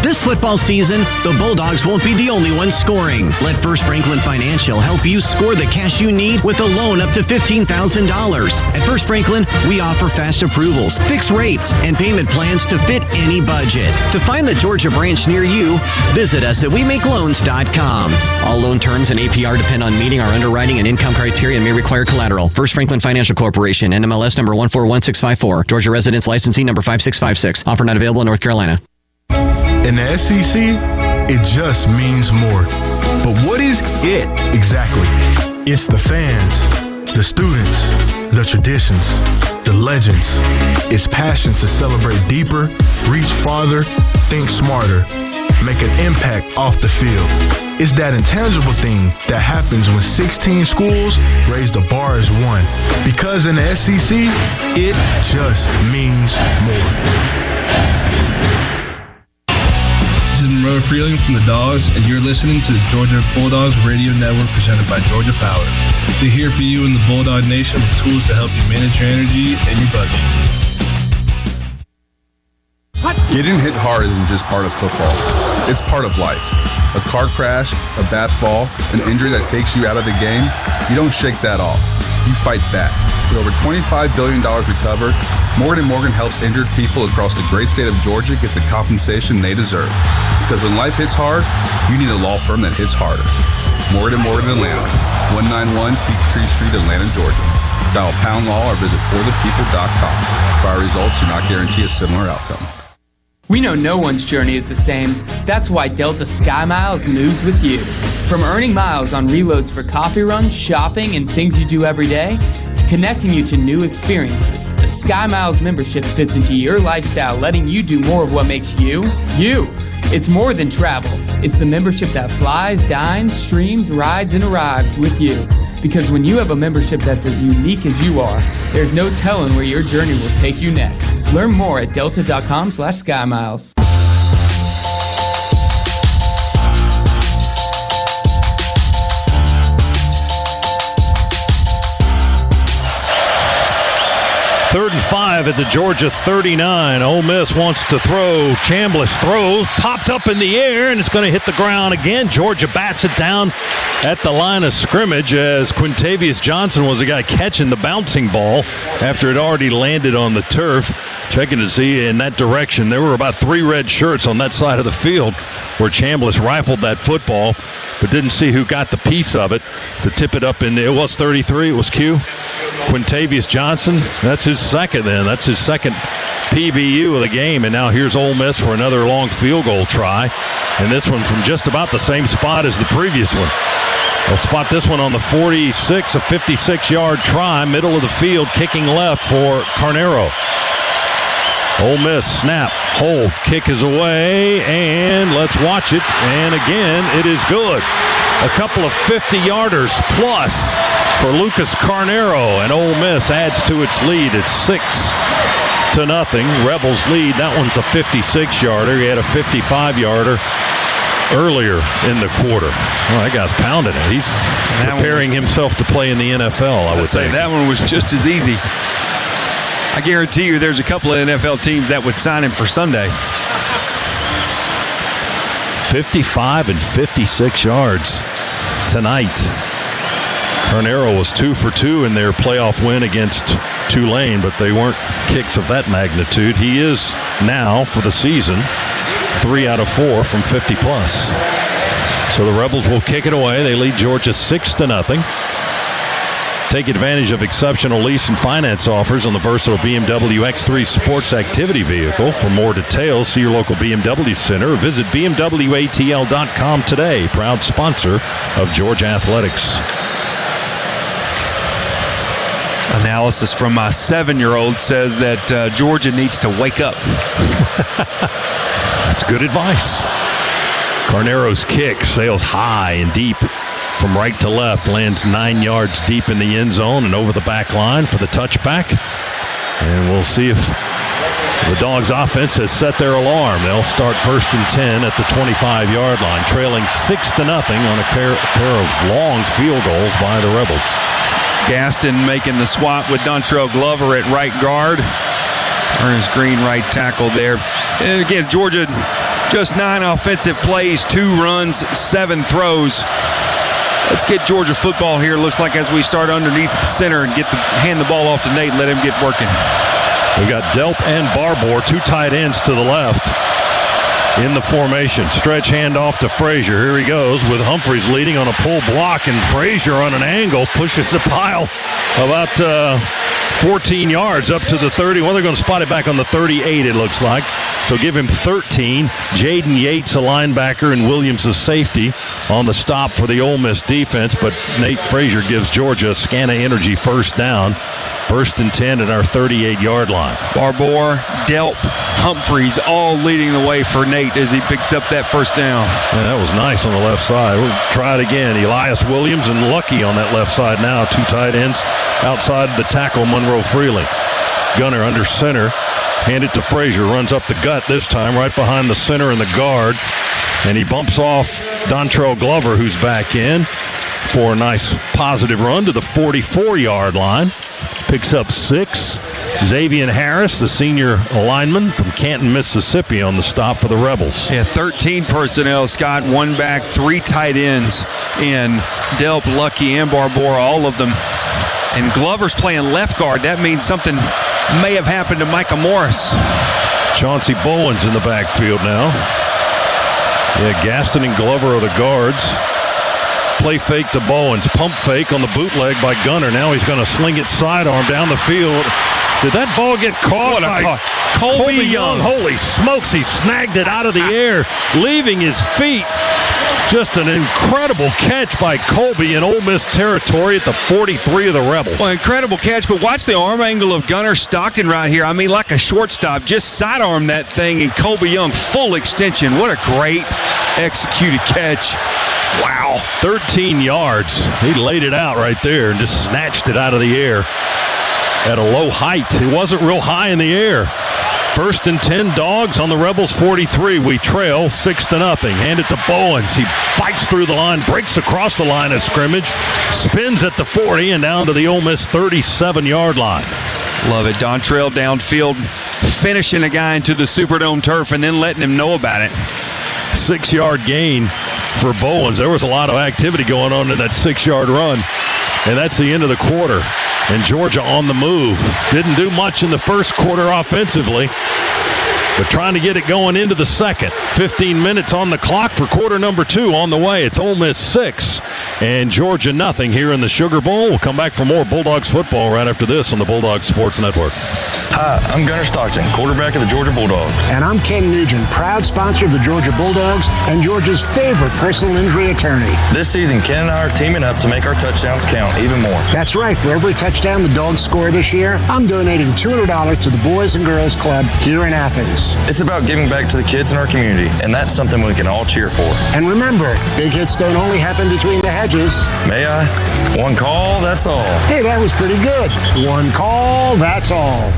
This football season, the Bulldogs won't be the only ones scoring. Let First Franklin Financial help you score the cash you need with a loan up to $15,000. At First Franklin, we offer fast approvals, fixed rates, and payment plans to fit any budget. To find the Georgia branch near you, visit us at WeMakeLoans.com. All loan terms and APR depend on meeting our underwriting and income criteria and may require collateral. First Franklin Financial Corporation, NMLS number 141654. Georgia residence licensing number 5656. Offer not available in North Carolina. In the SEC, it just means more. But what is it exactly? It's the fans, the students, the traditions, the legends. It's passion to celebrate deeper, reach farther, think smarter, make an impact off the field. It's that intangible thing that happens when 16 schools raise the bar as one. Because in the SEC, it just means more. This is Monroe Freeling from the Dogs, and you're listening to the Georgia Bulldogs Radio Network presented by Georgia Power. They're here for you in the Bulldog Nation with tools to help you manage your energy and your budget. Getting hit hard isn't just part of football. It's part of life. A car crash, a bad fall, an injury that takes you out of the game, you don't shake that off. You fight back. With over $25 billion recovered, Morgan & Morgan helps injured people across the great state of Georgia get the compensation they deserve. Because when life hits hard, you need a law firm that hits harder. Morgan & Morgan Atlanta, 191 Peachtree Street, Atlanta, Georgia. Dial #law or visit forthepeople.com. Prior results do not guarantee a similar outcome. We know no one's journey is the same. That's why Delta Sky Miles moves with you. From earning miles on reloads for coffee runs, shopping, and things you do every day, to connecting you to new experiences, a Sky Miles membership fits into your lifestyle, letting you do more of what makes you, you. It's more than travel. It's the membership that flies, dines, streams, rides, and arrives with you. Because when you have a membership that's as unique as you are, there's no telling where your journey will take you next. Learn more at delta.com/SkyMiles. Third and 5 at the Georgia 39. Ole Miss wants to throw. Chambliss throws, popped up in the air, and it's going to hit the ground again. Georgia bats it down at the line of scrimmage as Quintavious Johnson was the guy catching the bouncing ball after it already landed on the turf. Checking to see in that direction. There were about 3 red shirts on that side of the field where Chambliss rifled that football, but didn't see who got the piece of it to tip it up in there. It was 33. It was Q. Quintavious Johnson, that's his second then. That's his second PBU of the game. And now here's Ole Miss for another long field goal try. And this one from just about the same spot as the previous one. They'll spot this one on the 46, a 56-yard try, middle of the field, kicking left for Carnero. Ole Miss, snap, hold, kick is away, and let's watch it. And again, it is good. A couple of 50-yarders plus for Lucas Carnero, and Ole Miss adds to its lead at 6. Rebels lead. That one's a 56-yarder. He had a 55-yarder earlier in the quarter. Well, that guy's pounding it. He's preparing himself to play in the NFL, I would think. That one was just as easy. I guarantee you there's a couple of NFL teams that would sign him for Sunday. 55 and 56 yards tonight. Carnero was 2 for 2 in their playoff win against Tulane, but they weren't kicks of that magnitude. He is now, for the season, 3 out of 4 from 50-plus. So the Rebels will kick it away. They lead Georgia 6-0. Take advantage of exceptional lease and finance offers on the versatile BMW X3 sports activity vehicle. For more details, see your local BMW center or visit BMWATL.com today. Proud sponsor of Georgia Athletics. Analysis from my 7-year-old says that Georgia needs to wake up. That's good advice. Carnero's kick sails high and deep from right to left, lands 9 yards deep in the end zone and over the back line for the touchback. And we'll see if the Dogs offense has set their alarm. They'll start 1st and 10 at the 25-yard line, trailing 6-0 on a pair of long field goals by the Rebels. Gaston making the swap with Dontrell Glover at right guard. Ernest Green right tackle there. And again, Georgia just 9 offensive plays, 2 runs, 7 throws. Let's get Georgia football here. Looks like as we start underneath the center and hand the ball off to Nate, let him get working. We got Delp and Barbour, 2 tight ends to the left in the formation. Stretch handoff to Frazier. Here he goes with Humphreys leading on a pull block, and Frazier on an angle pushes the pile about 14 yards up to the 30. Well, they're going to spot it back on the 38, it looks like. So give him 13. Jaden Yates, a linebacker, and Williams, a safety, on the stop for the Ole Miss defense. But Nate Frazier gives Georgia a scan of energy first down. 1st and 10 at our 38-yard line. Barbour, Delp, Humphreys all leading the way for Nate as he picks up that first down. Yeah, that was nice on the left side. We'll try it again. Elias Williams and Lucky on that left side now. 2 tight ends outside the tackle, Monroe Freeling. Gunner under center. Hand it to Frazier. Runs up the gut this time, right behind the center and the guard. And he bumps off Dontrell Glover, who's back in, for a nice positive run to the 44-yard line. Picks up 6. Xavier Harris, the senior lineman from Canton, Mississippi, on the stop for the Rebels. Yeah, 13 personnel, Scott. 1 back, 3 tight ends in Delp, Lucky, and Barbour, all of them. And Glover's playing left guard. That means something may have happened to Micah Morris. Chauncey Bowen's in the backfield now. Yeah, Gaston and Glover are the guards. Play fake to Bowens. Pump fake on the bootleg by Gunner. Now he's going to sling it sidearm down the field. Did that ball get caught by Colby Young? Holy smokes, he snagged it out of the air, leaving his feet. Just an incredible catch by Colby in Ole Miss territory at the 43 of the Rebels. Well, incredible catch, but watch the arm angle of Gunner Stockton right here. I mean, like a shortstop, just sidearm that thing, and Colby Young, full extension. What a great executed catch. Wow. 13 yards. He laid it out right there and just snatched it out of the air at a low height. It wasn't real high in the air. 1st and 10, Dogs on the Rebels 43. We trail 6-0. Hand it to Bowens. He fights through the line, breaks across the line of scrimmage, spins at the 40 and down to the Ole Miss 37-yard line. Love it. Dontrell downfield, finishing a guy into the Superdome turf and then letting him know about it. 6-yard gain for Bowens. There was a lot of activity going on in that 6-yard run. And that's the end of the quarter. And Georgia on the move. Didn't do much in the first quarter offensively, but trying to get it going into the second. 15 minutes on the clock for quarter number 2 on the way. It's Ole Miss 6 and Georgia nothing here in the Sugar Bowl. We'll come back for more Bulldogs football right after this on the Bulldogs Sports Network. Hi, I'm Gunner Stockton, quarterback of the Georgia Bulldogs. And I'm Ken Nugent, proud sponsor of the Georgia Bulldogs and Georgia's favorite personal injury attorney. This season, Ken and I are teaming up to make our touchdowns count even more. That's right. For every touchdown the Dogs score this year, I'm donating $200 to the Boys and Girls Club here in Athens. It's about giving back to the kids in our community, and that's something we can all cheer for. And remember, big hits don't only happen between the hedges. May I? One call, that's all. Hey, that was pretty good. One call, that's all.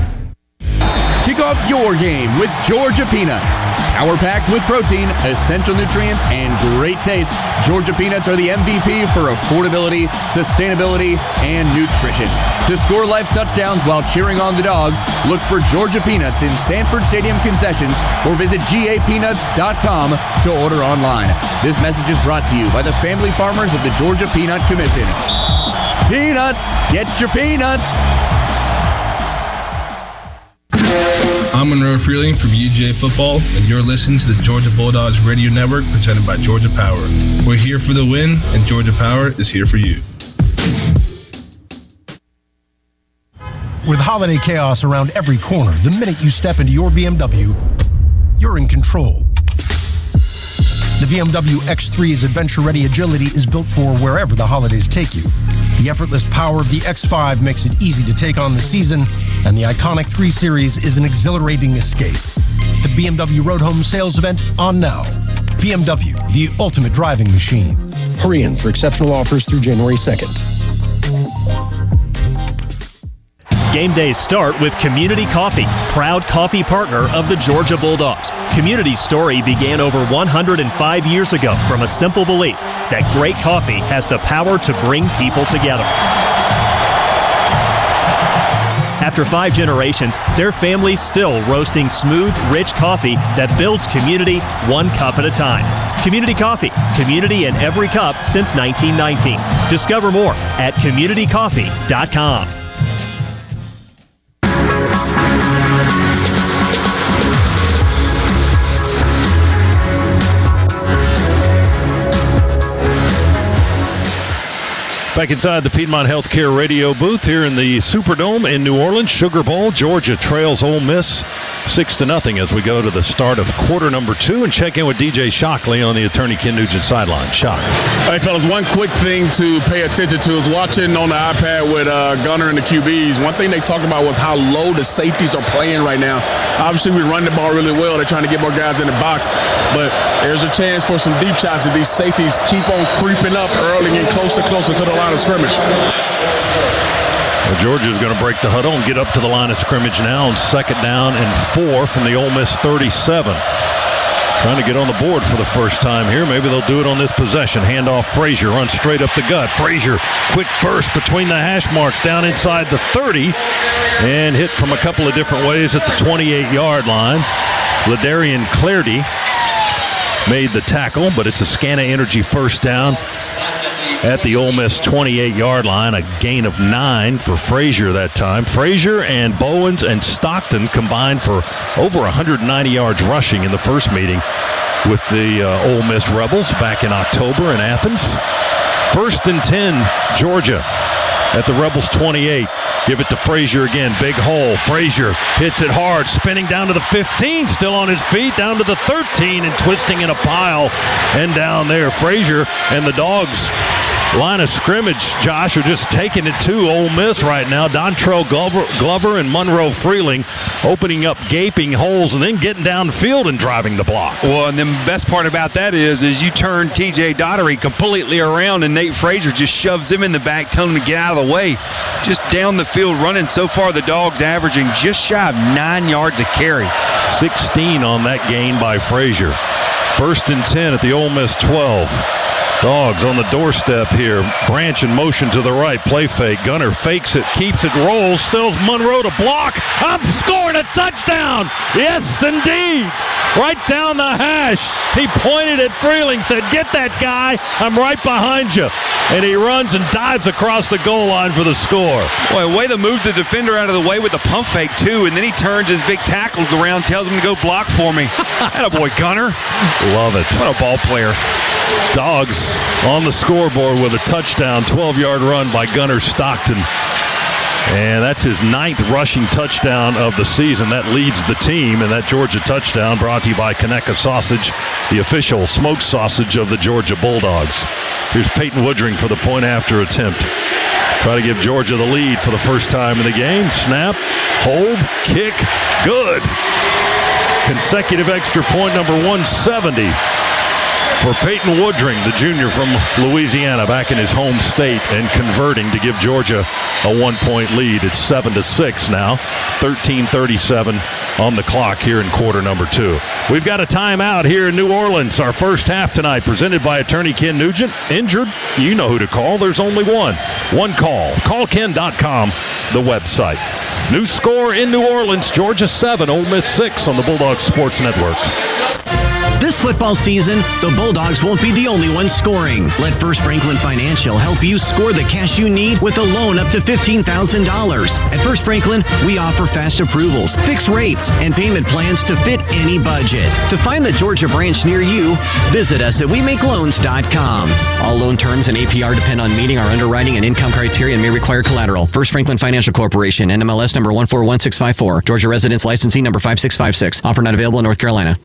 Kick off your game with Georgia Peanuts. Power-packed with protein, essential nutrients, and great taste, Georgia Peanuts are the MVP for affordability, sustainability, and nutrition. To score life's touchdowns while cheering on the Dogs, look for Georgia Peanuts in Sanford Stadium concessions or visit gapeanuts.com to order online. This message is brought to you by the family farmers of the Georgia Peanut Commission. Peanuts! Get your peanuts! I'm Monroe Freeling from UGA Football, and you're listening to the Georgia Bulldogs Radio Network presented by Georgia Power. We're here for the win, and Georgia Power is here for you. With holiday chaos around every corner, the minute you step into your BMW, you're in control. The BMW X3's adventure-ready agility is built for wherever the holidays take you. The effortless power of the X5 makes it easy to take on the season, and the iconic 3 Series is an exhilarating escape. The BMW Road Home sales event on now. BMW, the ultimate driving machine. Hurry in for exceptional offers through January 2nd. Game days start with Community Coffee, proud coffee partner of the Georgia Bulldogs. Community's story began over 105 years ago from a simple belief that great coffee has the power to bring people together. After 5 generations, their family's still roasting smooth, rich coffee that builds community one cup at a time. Community Coffee, community in every cup since 1919. Discover more at communitycoffee.com. Back inside the Piedmont Healthcare radio booth here in the Superdome in New Orleans. Sugar Bowl, Georgia trails Ole Miss 6-0 as we go to the start of quarter number 2 and check in with DJ Shockley on the Attorney Ken Nugent sideline. Shock. Hey, fellas, one quick thing to pay attention to is watching on the iPad with Gunner and the QBs. One thing they talked about was how low the safeties are playing right now. Obviously, we run the ball really well. They're trying to get more guys in the box, but there's a chance for some deep shots if these safeties keep on creeping up early and closer to the line of scrimmage. Well, Georgia's going to break the huddle and get up to the line of scrimmage now on 2nd down and 4 from the Ole Miss 37. Trying to get on the board for the first time here. Maybe they'll do it on this possession. Handoff Frazier, runs straight up the gut. Frazier, quick burst between the hash marks down inside the 30 and hit from a couple of different ways at the 28-yard line. Ladarian Clardy made the tackle, but it's a Scana Energy first down at the Ole Miss 28-yard line, a gain of 9 for Frazier that time. Frazier and Bowens and Stockton combined for over 190 yards rushing in the first meeting with the Ole Miss Rebels back in October in Athens. 1st and 10, Georgia at the Rebels 28. Give it to Frazier again, big hole. Frazier hits it hard, spinning down to the 15, still on his feet, down to the 13 and twisting in a pile and down there. Frazier and the Dogs line of scrimmage, Josh, are just taking it to Ole Miss right now. Dontrell Glover and Monroe Freeling opening up gaping holes and then getting down the field and driving the block. Well, and the best part about that is you turn TJ Daugherty completely around and Nate Frazier just shoves him in the back, telling him to get out of the way. Just down the field running. So far, the Dogs averaging just shy of 9 yards a carry. 16 on that gain by Frazier. 1st and 10 at the Ole Miss 12. Dogs on the doorstep here. Branch in motion to the right. Play fake. Gunner fakes it, keeps it, rolls, tells Monroe to block. I'm scoring a touchdown. Yes, indeed. Right down the hash. He pointed at Freeling, said, get that guy. I'm right behind you. And he runs and dives across the goal line for the score. Boy, way to move the defender out of the way with the pump fake, too. And then he turns his big tackles around, tells him to go block for me. Attaboy, Gunner. Love it. What a ball player. Dogs on the scoreboard with a touchdown, 12-yard run by Gunner Stockton. And that's his 9th rushing touchdown of the season. That leads the team, and that Georgia touchdown brought to you by Conecuh Sausage, the official smoked sausage of the Georgia Bulldogs. Here's Peyton Woodring for the point-after attempt. Try to give Georgia the lead for the first time in the game. Snap, hold, kick, good. Consecutive extra point number 170 for Peyton Woodring, the junior from Louisiana, back in his home state and converting to give Georgia a 1-point lead. It's 7-6 now, 13:37 on the clock here in quarter number 2. We've got a timeout here in New Orleans. Our first half tonight presented by attorney Ken Nugent. Injured? You know who to call. There's only one. One call. CallKen.com, the website. New score in New Orleans, Georgia 7, Ole Miss 6 on the Bulldogs Sports Network. This football season, the Bulldogs won't be the only ones scoring. Let First Franklin Financial help you score the cash you need with a loan up to $15,000. At First Franklin, we offer fast approvals, fixed rates, and payment plans to fit any budget. To find the Georgia branch near you, visit us at WeMakeLoans.com. All loan terms and APR depend on meeting our underwriting and income criteria and may require collateral. First Franklin Financial Corporation, NMLS number 141654. Georgia Residence Licensing number 5656. Offer not available in North Carolina.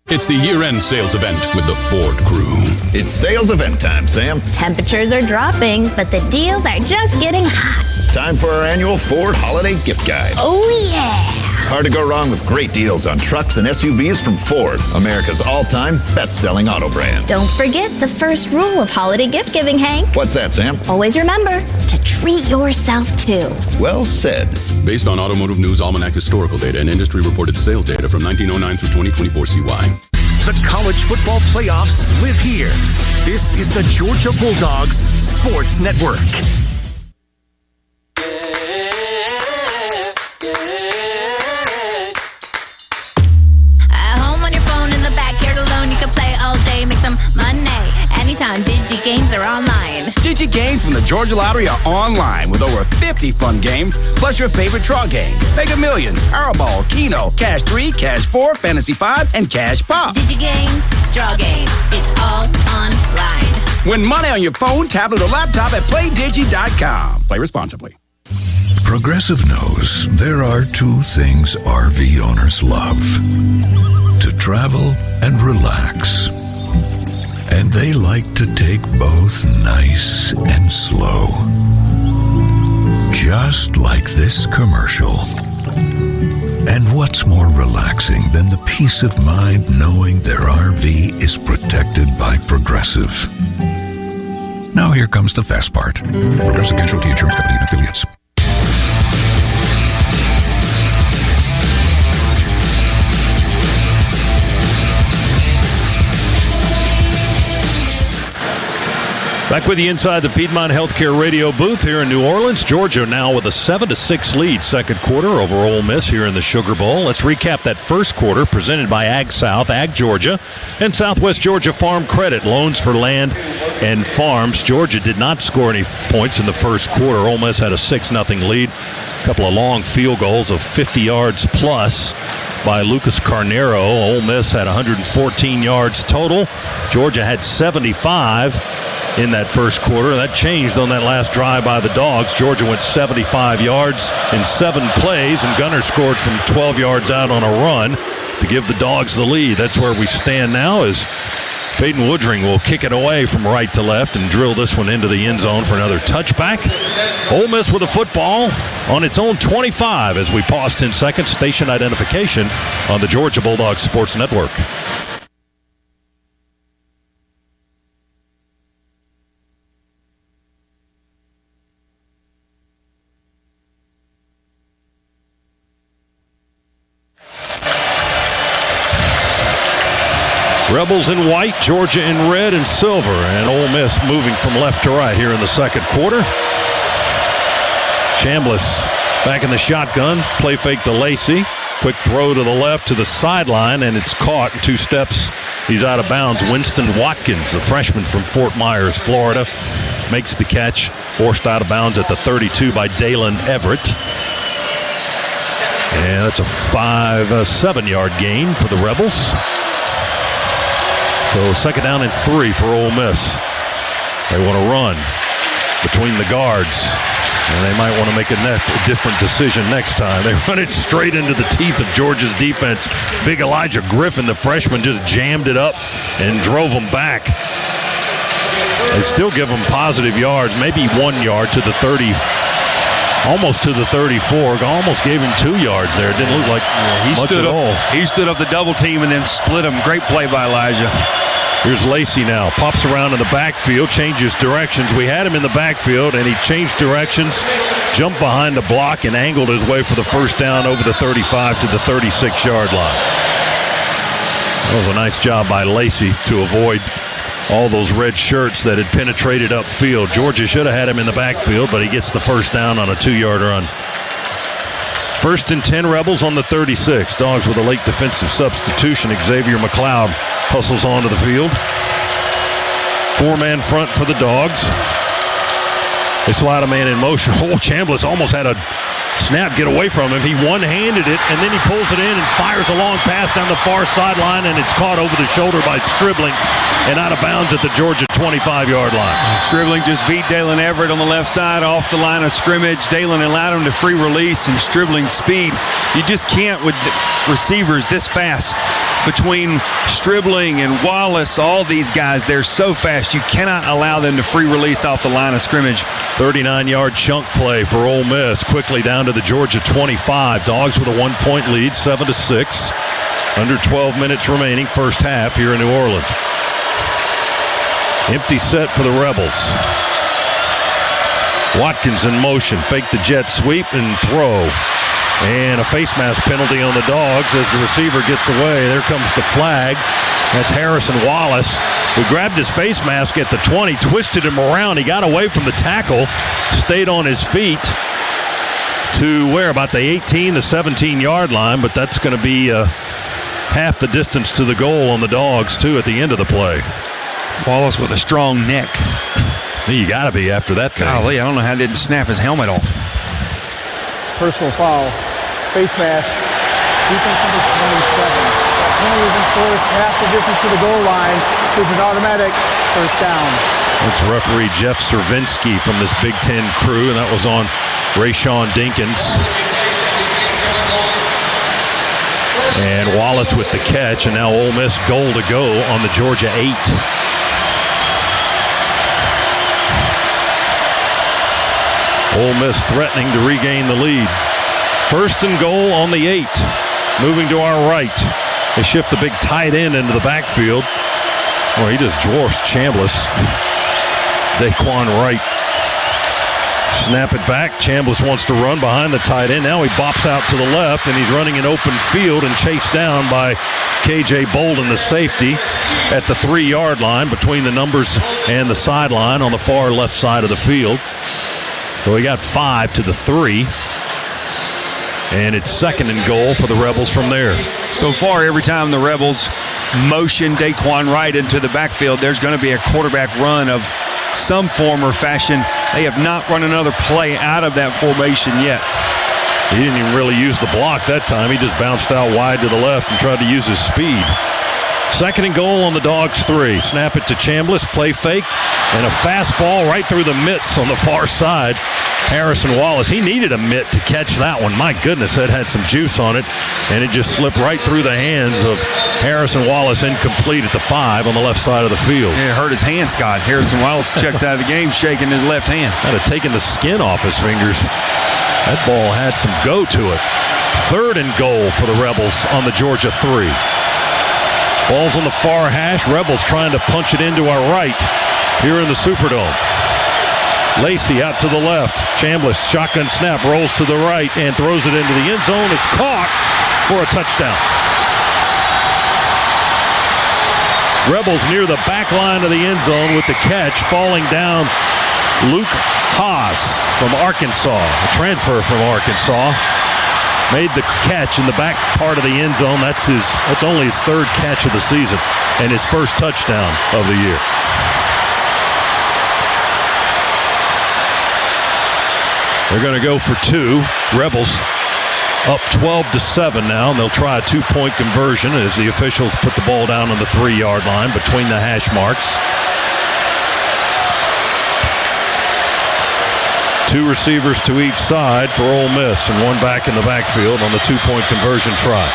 It's the year-end sales event with the Ford crew. It's sales event time, Sam. Temperatures are dropping, but the deals are just getting hot. Time for our annual Ford Holiday Gift Guide. Oh, yeah. Hard to go wrong with great deals on trucks and SUVs from Ford, America's all-time best-selling auto brand. Don't forget the first rule of holiday gift giving, Hank. What's that, Sam? Always remember to treat yourself, too. Well said. Based on Automotive News Almanac historical data and industry-reported sales data from 1909 through 2024 CY. The college football playoffs live here. This is the Georgia Bulldogs Sports Network. At home on your phone in the backyard alone, you can play all day, make some money. Anytime, Digi Games are online. Digi Games from the Georgia Lottery are online with over 50 fun games, plus your favorite draw games. Mega Millions, Powerball, Keno, Cash 3, Cash 4, Fantasy 5, and Cash Pop. Digi Games, draw games, it's all online. Win money on your phone, tablet, or laptop at PlayDigi.com. Play responsibly. Progressive knows there are two things RV owners love: to travel and relax. And they like to take both nice and slow. Just like this commercial. And what's more relaxing than the peace of mind knowing their RV is protected by Progressive? Now here comes the fast part. Progressive Casualty Insurance Company and Affiliates. Back with you inside the Piedmont Healthcare radio booth here in New Orleans. Georgia now with a 7-6 lead second quarter over Ole Miss here in the Sugar Bowl. Let's recap that first quarter presented by Ag South, Ag Georgia, and Southwest Georgia Farm Credit. Loans for land and farms. Georgia did not score any points in the first quarter. Ole Miss had a 6-0 lead. A couple of long field goals of 50 yards plus by Lucas Carnero. Ole Miss had 114 yards total. Georgia had 75 in that first quarter. That changed on that last drive by the Dogs. Georgia went 75 yards in 7 plays, and Gunner scored from 12 yards out on a run to give the Dogs the lead. That's where we stand now, as Peyton Woodring will kick it away from right to left and drill this one into the end zone for another touchback. Ole Miss with a football on its own 25 as we pause 10 seconds. Station identification on the Georgia Bulldogs Sports Network. Rebels in white, Georgia in red and silver, and Ole Miss moving from left to right here in the second quarter. Chambliss back in the shotgun, play fake to Lacey. Quick throw to the left to the sideline, and it's caught in 2 steps. He's out of bounds. Winston Watkins, the freshman from Fort Myers, Florida, makes the catch. Forced out of bounds at the 32 by Dalen Everett. And that's a 7-yard gain for the Rebels. So 2nd down and 3 for Ole Miss. They want to run between the guards, and they might want to make a different decision next time. They run it straight into the teeth of Georgia's defense. Big Elijah Griffin, the freshman, just jammed it up and drove them back. They still give them positive yards, maybe 1 yard to the 30, almost to the 34. Almost gave him 2 yards there. It didn't look like much at all. He stood up the double team and then split him. Great play by Elijah. Here's Lacey now. Pops around in the backfield, changes directions. We had him in the backfield, and he changed directions, jumped behind the block, and angled his way for the first down over the 35 to the 36-yard line. That was a nice job by Lacey to avoid all those red shirts that had penetrated upfield. Georgia should have had him in the backfield, but he gets the first down on a 2-yard run. 1st and 10 Rebels on the 36. Dogs with a late defensive substitution. Xavier McLeod hustles onto the field. 4-man front for the Dogs. They slide a man in motion. Chambliss almost had a snap get away from him. He one-handed it, and then he pulls it in and fires a long pass down the far sideline, and it's caught over the shoulder by Stribling and out of bounds at the Georgia 25-yard line. Stribling just beat Dalen Everett on the left side off the line of scrimmage. Dalen allowed him to free release, and Stribling's speed. You just can't with receivers this fast. Between Stribling and Wallace, all these guys, they're so fast. You cannot allow them to free release off the line of scrimmage. 39-yard chunk play for Ole Miss. Quickly down to the Georgia 25. Dogs with a 1-point lead, 7-6. Under 12 minutes remaining, first half here in New Orleans. Empty set for the Rebels. Watkins in motion. Fake the jet sweep and throw. And a face mask penalty on the Dogs as the receiver gets away. There comes the flag. That's Harrison Wallace, who grabbed his face mask at the 20, twisted him around. He got away from the tackle, stayed on his feet to where? About the 18, the 17-yard line, but that's going to be half the distance to the goal on the Dogs, too, at the end of the play. Wallace with a strong neck. You got to be after that thing. Golly, I don't know how he didn't snap his helmet off. Personal foul, face mask, defense number 27. That penalty is enforced half the distance to the goal line. It's an automatic first down. That's referee Jeff Cervinsky from this Big Ten crew, and that was on Rayshawn Dinkins. And Wallace with the catch, and now Ole Miss goal to go on the Georgia 8. Ole Miss threatening to regain the lead. 1st and goal on the 8. Moving to our right. They shift the big tight end into the backfield. Well, he just dwarfs Chambliss. Daquan Wright. Snap it back. Chambliss wants to run behind the tight end. Now he bops out to the left, and he's running an open field and chased down by K.J. Bolden, the safety, at the 3-yard line between the numbers and the sideline on the far left side of the field. So he got 5 to the 3. And it's 2nd and goal for the Rebels from there. So far, every time the Rebels motion Daquan Wright into the backfield, there's going to be a quarterback run of some form or fashion. They have not run another play out of that formation yet. He didn't even really use the block that time. He just bounced out wide to the left and tried to use his speed. 2nd and goal on the Dogs 3. Snap it to Chambliss, play fake, and a fastball right through the mitts on the far side. Harrison Wallace, he needed a mitt to catch that one. My goodness, that had some juice on it, and it just slipped right through the hands of Harrison Wallace, incomplete at the 5 on the left side of the field. Yeah, it hurt his hand, Scott. Harrison Wallace checks out of the game, shaking his left hand. Had to taken the skin off his fingers. That ball had some go to it. 3rd and goal for the Rebels on the Georgia 3. Ball's on the far hash. Rebels trying to punch it into our right here in the Superdome. Lacey out to the left. Chambliss, shotgun snap, rolls to the right and throws it into the end zone. It's caught for a touchdown. Rebels near the back line of the end zone with the catch. Falling down, Luke Haas from Arkansas, a transfer from Arkansas. Made the catch in the back part of the end zone. That's only his 3rd catch of the season and his 1st touchdown of the year. They're going to go for 2. Rebels up 12-7 now, and they'll try a 2-point conversion as the officials put the ball down on the 3-yard line between the hash marks. 2 receivers to each side for Ole Miss and 1 back in the backfield on the 2-point conversion try.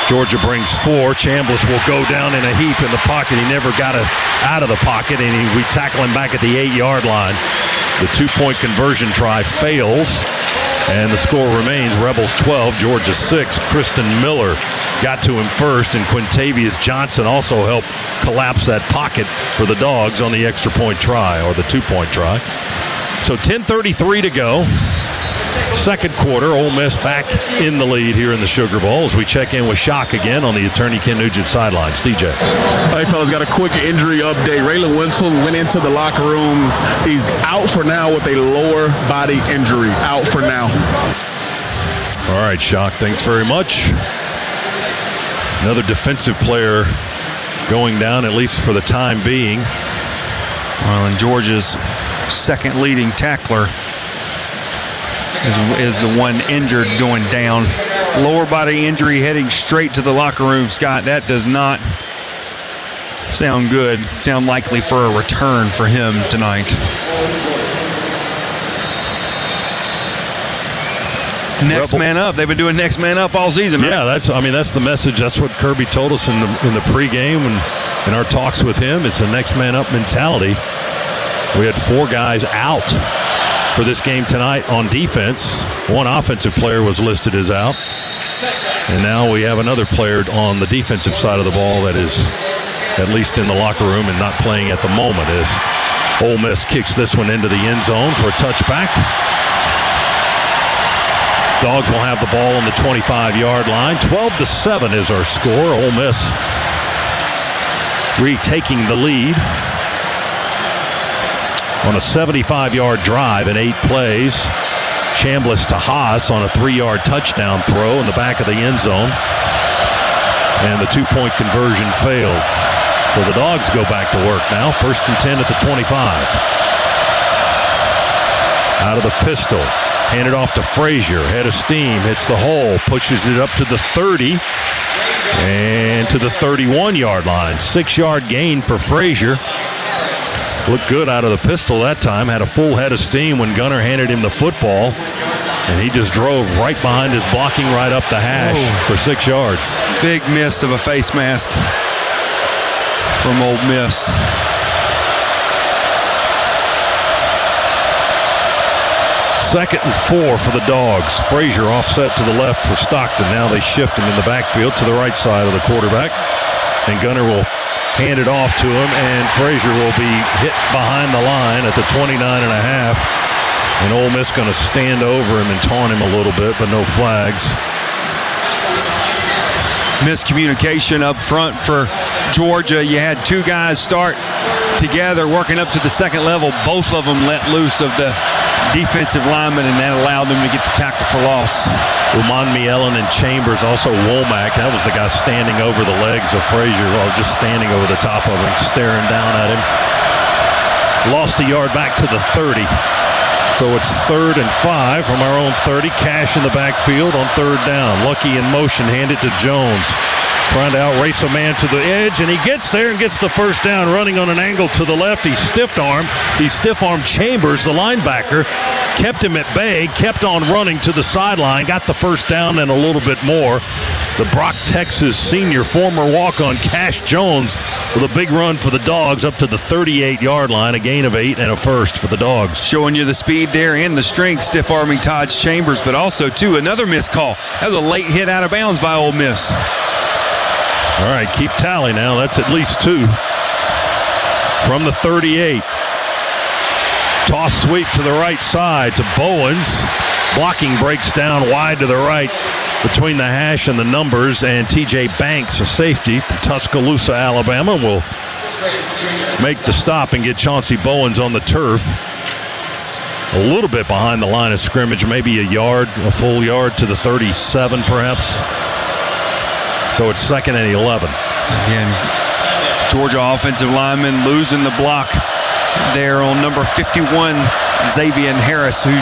Georgia brings 4. Chambliss will go down in a heap in the pocket. He never got out of the pocket, and we tackle him back at the 8-yard line. The 2-point conversion try fails. And the score remains Rebels 12, Georgia 6. Kristen Miller got to him first, and Quintavious Johnson also helped collapse that pocket for the Dogs on the extra point try, or the 2-point try. So 10:33 to go. Second quarter, Ole Miss back in the lead here in the Sugar Bowl as we check in with Shock again on the Attorney Ken Nugent sidelines. DJ. Hey, fellas, got a quick injury update. Raylan Winslow went into the locker room. He's out for now with a lower body injury. Out for now. All right, Shock, thanks very much. Another defensive player going down, at least for the time being. Well, and Georgia's second leading tackler is the one injured going down. Lower body injury heading straight to the locker room, Scott. That does not sound good. Sound likely for a return for him tonight. Next man up. They've been doing next man up all season. Right? Yeah, that's the message. That's what Kirby told us in the pregame and in our talks with him. It's the next man up mentality. We had 4 guys out for this game tonight on defense. One offensive player was listed as out. And now we have another player on the defensive side of the ball that is at least in the locker room and not playing at the moment, as Ole Miss kicks this one into the end zone for a touchback. Dogs will have the ball on the 25-yard line. 12-7 is our score. Ole Miss retaking the lead on a 75-yard drive in 8 plays. Chambliss to Haas on a 3-yard touchdown throw in the back of the end zone. And the 2-point conversion failed. So the Dogs go back to work now. 1st and 10 at the 25. Out of the pistol. Handed off to Frazier. Head of steam. Hits the hole. Pushes it up to the 30. And to the 31-yard line. 6-yard gain for Frazier. Looked good out of the pistol that time. Had a full head of steam when Gunner handed him the football. And he just drove right behind his blocking right up the hash for 6 yards. Big miss of a face mask from Ole Miss. Second and 4 for the Dogs. Frazier offset to the left for Stockton. Now they shift him in the backfield to the right side of the quarterback. And Gunner will hand it off to him, and Frazier will be hit behind the line at the 29.5. And Ole Miss going to stand over him and taunt him a little bit, but no flags. Miscommunication up front for Georgia. You had 2 guys start together working up to the second level. Both of them let loose of the defensive lineman, and that allowed them to get the tackle for loss. Umanmi Ellen and Chambers, also Womack. That was the guy standing over the legs of Frazier, or just standing over the top of him, staring down at him. Lost a yard back to the 30. So it's 3rd and 5 from our own 30. Cash in the backfield on 3rd down. Lucky in motion, handed to Jones. Trying to outrace a man to the edge, and he gets there and gets the first down, running on an angle to the left. He stiff-armed Chambers, the linebacker, kept him at bay, kept on running to the sideline, got the first down and a little bit more. The Brock, Texas senior, former walk-on Cash Jones with a big run for the Dogs up to the 38-yard line, a gain of 8 and a first for the Dogs. Showing you the speed there and the strength, stiff-arming Todd Chambers, but also, too, another missed call. That was a late hit out of bounds by Ole Miss. All right, keep tally now. That's at least 2. From the 38. Toss sweep to the right side to Bowens. Blocking breaks down wide to the right between the hash and the numbers. And T.J. Banks, a safety from Tuscaloosa, Alabama, will make the stop and get Chauncey Bowens on the turf. A little bit behind the line of scrimmage, maybe a full yard to the 37 perhaps. So it's 2nd and 11. Again, Georgia offensive lineman losing the block there on number 51, Xavier Harris, who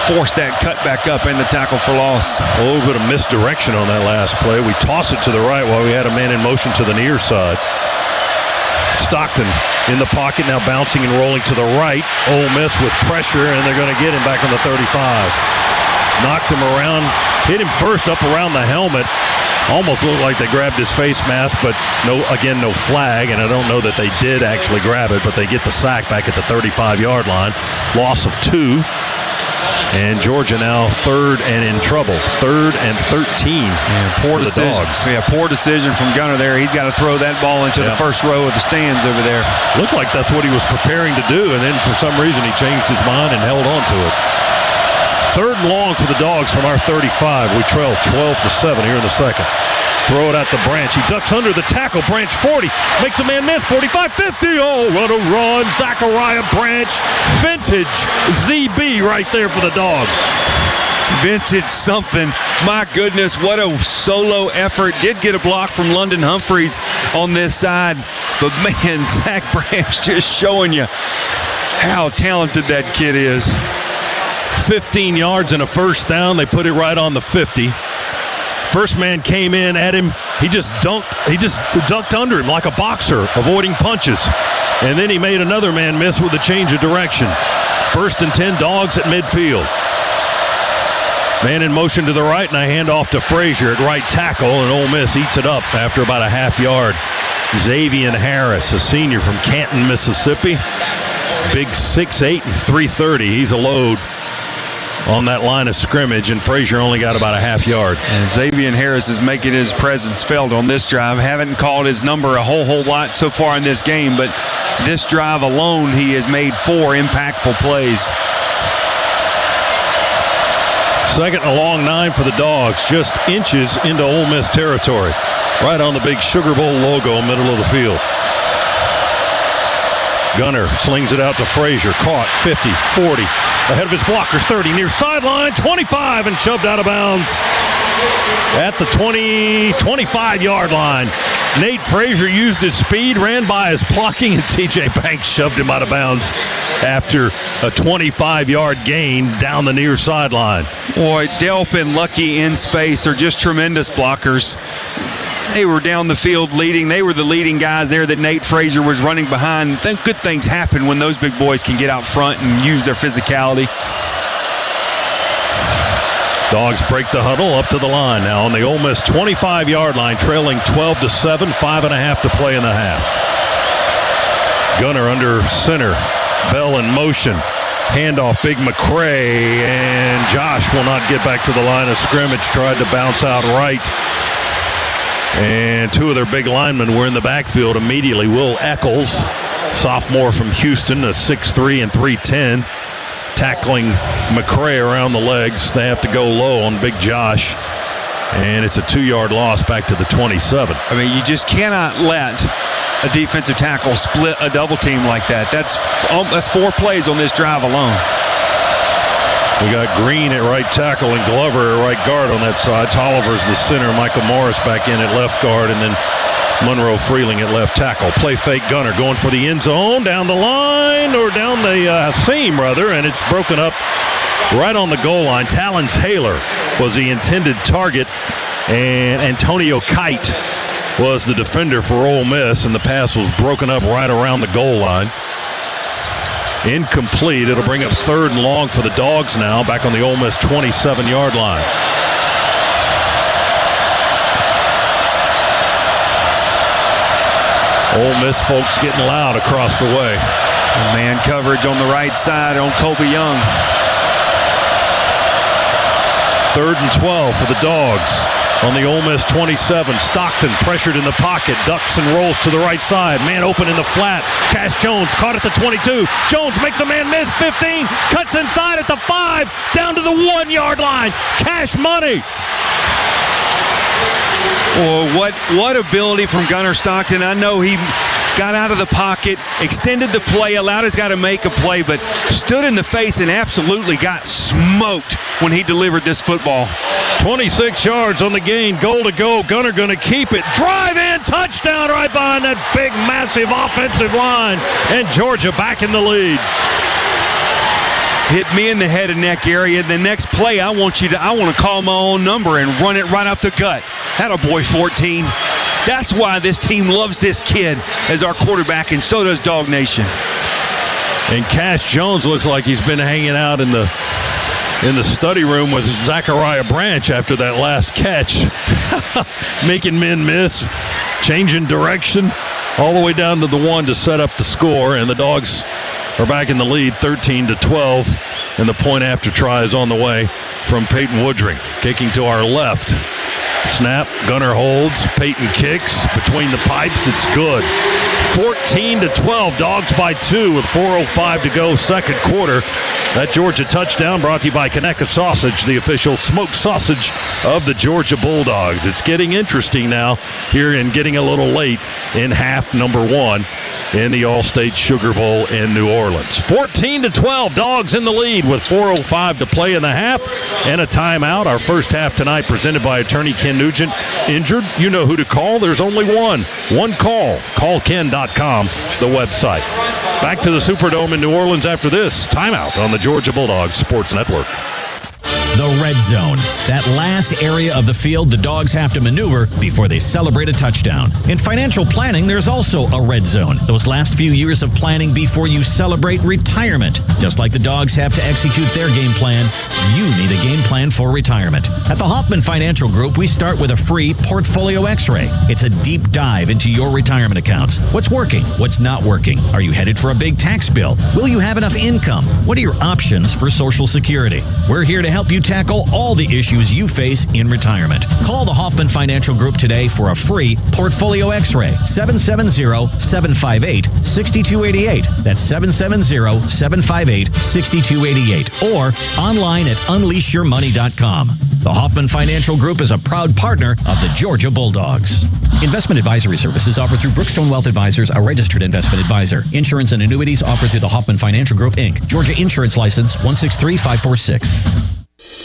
forced that cut back up and the tackle for loss. A little bit of misdirection on that last play. We toss it to the right while we had a man in motion to the near side. Stockton in the pocket, now bouncing and rolling to the right. Ole Miss with pressure, and they're going to get him back on the 35. Knocked him around, hit him first up around the helmet. Almost looked like they grabbed his face mask, but no flag, and I don't know that they did actually grab it, but they get the sack back at the 35-yard line. Loss of 2. And Georgia now third and in trouble. 3rd and 13. Poor decision. Dogs. Yeah, poor decision from Gunner there. He's got to throw that ball into the first row of the stands over there. Looked like that's what he was preparing to do, and then for some reason he changed his mind and held on to it. 3rd and long for the Dogs from our 35. We trail 12-7 here in the second. Throw it out to Branch. He ducks under the tackle. Branch 40. Makes a man miss. 45, 50. Oh, what a run. Zachariah Branch. Vintage ZB right there for the Dogs. Vintage something. My goodness, what a solo effort. Did get a block from London Humphreys on this side. But, man, Zach Branch just showing you how talented that kid is. 15 yards and a first down. They put it right on the 50. First man came in at him. He just ducked under him like a boxer, avoiding punches. And then he made another man miss with a change of direction. 1st and 10, Dogs at midfield. Man in motion to the right, and a handoff to Frazier at right tackle, and Ole Miss eats it up after about a half yard. Xavier Harris, a senior from Canton, Mississippi. Big 6'8" and 330. He's a load on that line of scrimmage, and Frazier only got about a half yard. And Xavier Harris is making his presence felt on this drive. Haven't called his number a whole lot so far in this game, but this drive alone, he has made 4 impactful plays. 2nd and a long 9 for the Dogs, just inches into Ole Miss territory. Right on the big Sugar Bowl logo, middle of the field. Gunner slings it out to Frazier. Caught, 50, 40. Ahead of his blockers, 30, near sideline, 25, and shoved out of bounds at the 25-yard line. Nate Frazier used his speed, ran by his blocking, and T.J. Banks shoved him out of bounds after a 25-yard gain down the near sideline. Boy, Delp and Lucky in space are just tremendous blockers. They were down the field leading. They were the leading guys there that Nate Frazier was running behind. Good things happen when those big boys can get out front and use their physicality. Dogs break the huddle up to the line now on the Ole Miss 25-yard line, trailing 12-7, 5.5 to play in the half. Gunner under center. Bell in motion. Handoff, big McCray, and Josh will not get back to the line of scrimmage. Tried to bounce out right. And 2 of their big linemen were in the backfield immediately. Will Eccles, sophomore from Houston, a 6'3" and 310, tackling McCray around the legs. They have to go low on big Josh. And it's a 2-yard loss back to the 27. I mean, you just cannot let a defensive tackle split a double team like that. That's 4 plays on this drive alone. We got Green at right tackle and Glover at right guard on that side. Tolliver's the center. Michael Morris back in at left guard, and then Monroe Freeling at left tackle. Play fake Gunner going for the end zone, down the line, or down the seam, rather, and it's broken up right on the goal line. Talon Taylor was the intended target, and Antonio Kite was the defender for Ole Miss, and the pass was broken up right around the goal line. Incomplete. It'll bring up 3rd and long for the Dogs now, back on the Ole Miss 27-yard line. Ole Miss folks getting loud across the way. Man coverage on the right side on Colby Young. 3rd and 12 for the Dogs on the Ole Miss 27. Stockton pressured in the pocket, ducks and rolls to the right side. Man open in the flat. Cash Jones caught at the 22. Jones makes a man miss. 15, cuts inside at the 5, down to the 1-yard line. Cash money. Oh, what ability from Gunner Stockton. I know he got out of the pocket, extended the play, allowed his guy to make a play, but stood in the face and absolutely got smoked when he delivered this football. 26 yards on the gain, goal to go. Gunner going to keep it. Drive in, touchdown right behind that big, massive offensive line. And Georgia back in the lead. Hit me in the head and neck area. The next play, I want to call my own number and run it right up the gut. Attaboy 14. That's why this team loves this kid as our quarterback, and so does Dog Nation. And Cash Jones looks like he's been hanging out in the study room with Zachariah Branch after that last catch. Making men miss, changing direction, all the way down to the 1 to set up the score, and the Dogs are back in the lead, 13-12. And the point after try is on the way from Peyton Woodring. Kicking to our left. Snap, Gunner holds, Peyton kicks between the pipes. It's good. 14-12, Dogs by 2 with 4:05 to go, second quarter. That Georgia touchdown brought to you by Conecuh Sausage, the official smoked sausage of the Georgia Bulldogs. It's getting interesting now here and getting a little late in half number 1 in the All-State Sugar Bowl in New Orleans. 14-12, Dogs in the lead with 4:05 to play in the half and a timeout. Our first half tonight presented by attorney Ken Nugent. Injured? You know who to call. There's only one call. CallKen.com, the website. Back to the Superdome in New Orleans after this timeout on the Georgia Bulldogs Sports Network. The red zone, that last area of the field the Dogs have to maneuver before they celebrate a touchdown. In financial planning, there's also a red zone. Those last few years of planning before you celebrate retirement. Just like the Dogs have to execute their game plan, you need a game plan for retirement. At the Hoffman Financial Group, we start with a free portfolio x-ray. It's a deep dive into your retirement accounts. What's working? What's not working? Are you headed for a big tax bill? Will you have enough income? What are your options for Social Security? We're here to help you tackle all the issues you face in retirement. Call the Hoffman Financial Group today for a free portfolio x-ray. 770-758-6288. That's 770-758-6288. Or online at unleashyourmoney.com. The Hoffman Financial Group is a proud partner of the Georgia Bulldogs. Investment advisory services offered through Brookstone Wealth Advisors, a registered investment advisor. Insurance and annuities offered through the Hoffman Financial Group, Inc. Georgia Insurance License 163546.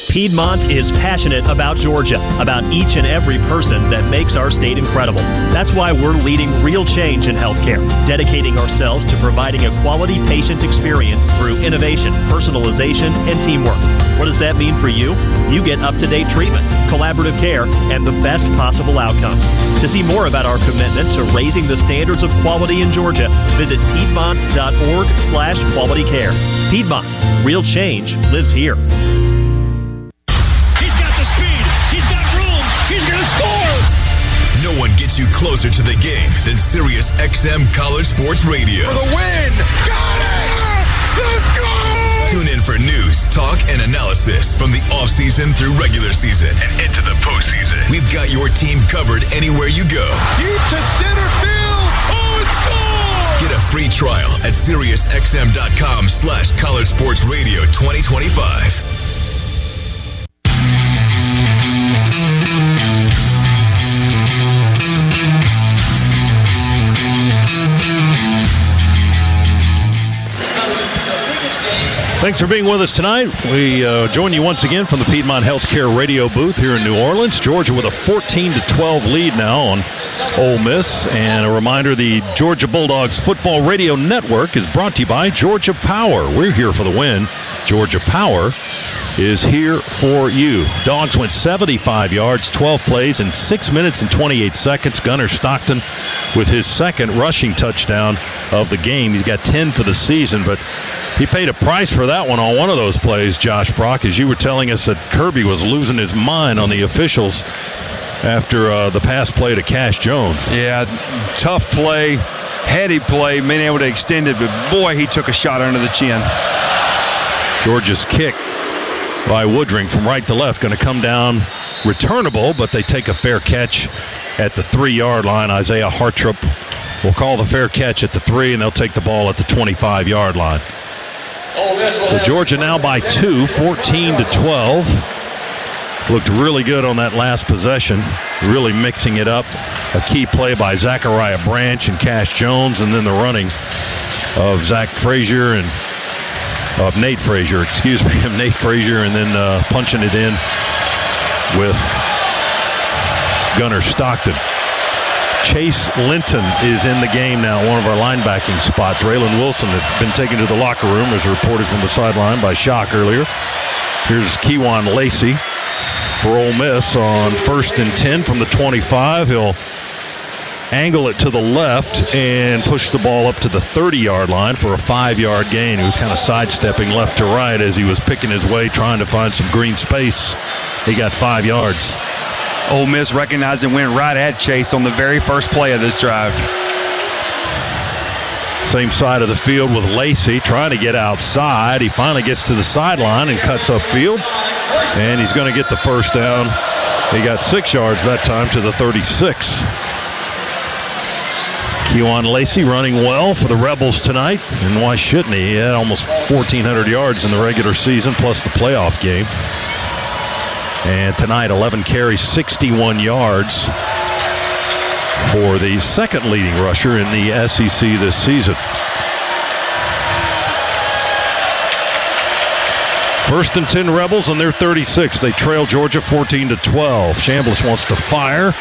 Piedmont is passionate about Georgia, about each and every person that makes our state incredible. That's why we're leading real change in healthcare, dedicating ourselves to providing a quality patient experience through innovation, personalization, and teamwork. What does that mean for you? You get up-to-date treatment, collaborative care, and the best possible outcomes. To see more about our commitment to raising the standards of quality in Georgia, visit piedmont.org/quality care. Piedmont, real change lives here. No one gets you closer to the game than Sirius XM College Sports Radio. For the win! Got it! Let's go! Tune in for news, talk, and analysis from the offseason through regular season and into the postseason. We've got your team covered anywhere you go. Deep to center field! Oh, it's gone! Get a free trial at SiriusXM.com/College Sports Radio 2025. Thanks for being with us tonight. We join you once again from the Piedmont Healthcare radio booth here in New Orleans. Georgia with a 14-12 lead now on Ole Miss. And a reminder, the Georgia Bulldogs Football Radio Network is brought to you by Georgia Power. We're here for the win. Georgia Power is here for you. Dogs went 75 yards, 12 plays in 6 minutes and 28 seconds. Gunner Stockton with his second rushing touchdown of the game. He's got 10 for the season, but he paid a price for that one on one of those plays, Josh Brock, as you were telling us that Kirby was losing his mind on the officials after the pass play to Cash Jones. Yeah, tough play, heady play, being able to extend it, but boy, he took a shot under the chin. Georgia's kick by Woodring from right to left going to come down returnable, but they take a fair catch at the 3-yard line. Isaiah Hartrup will call the fair catch at the 3, and they'll take the ball at the 25-yard line. So Georgia now by 2, 14-12. Looked really good on that last possession, really mixing it up. A key play by Zachariah Branch and Cash Jones, and then the running of Nate Frazier, and then punching it in with Gunner Stockton. Chase Linton is in the game now, one of our linebacking spots. Raylan Wilson had been taken to the locker room, as reported from the sideline by Shock earlier. Here's Kejuan Lacey for Ole Miss on 1st and 10 from the 25. He'll angle it to the left and push the ball up to the 30-yard line for a 5-yard gain. He was kind of sidestepping left to right as he was picking his way, trying to find some green space. He got 5 yards. Ole Miss recognized and went right at Chase on the very first play of this drive. Same side of the field with Lacey trying to get outside. He finally gets to the sideline and cuts upfield. And he's going to get the first down. He got 6 yards that time to the 36. Kejuan Lacey running well for the Rebels tonight. And why shouldn't he? He had almost 1,400 yards in the regular season plus the playoff game. And tonight, 11 carries, 61 yards for the second leading rusher in the SEC this season. First and 10 Rebels on their 36. They trail Georgia 14-12. Chambliss wants to fire,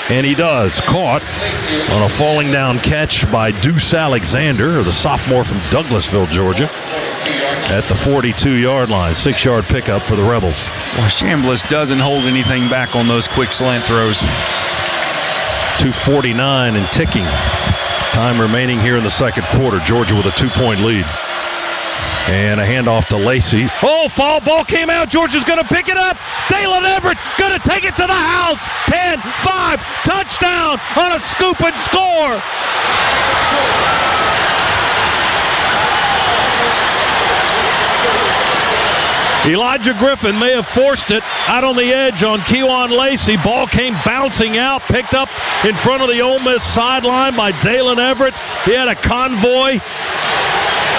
and he does. Caught on a falling down catch by Deuce Alexander, the sophomore from Douglasville, Georgia, at the 42-yard line. 6-yard pickup for the Rebels. Well, Chambliss doesn't hold anything back on those quick slant throws. 2:49 and ticking. Time remaining here in the second quarter. Georgia with a 2-point lead. And a handoff to Lacey. Oh, foul ball came out. Georgia's going to pick it up. Dalen Everett going to take it to the house. 10-5, touchdown on a scoop and score. Elijah Griffin may have forced it out on the edge on Kejuan Lacey. Ball came bouncing out, picked up in front of the Ole Miss sideline by Dalen Everett. He had a convoy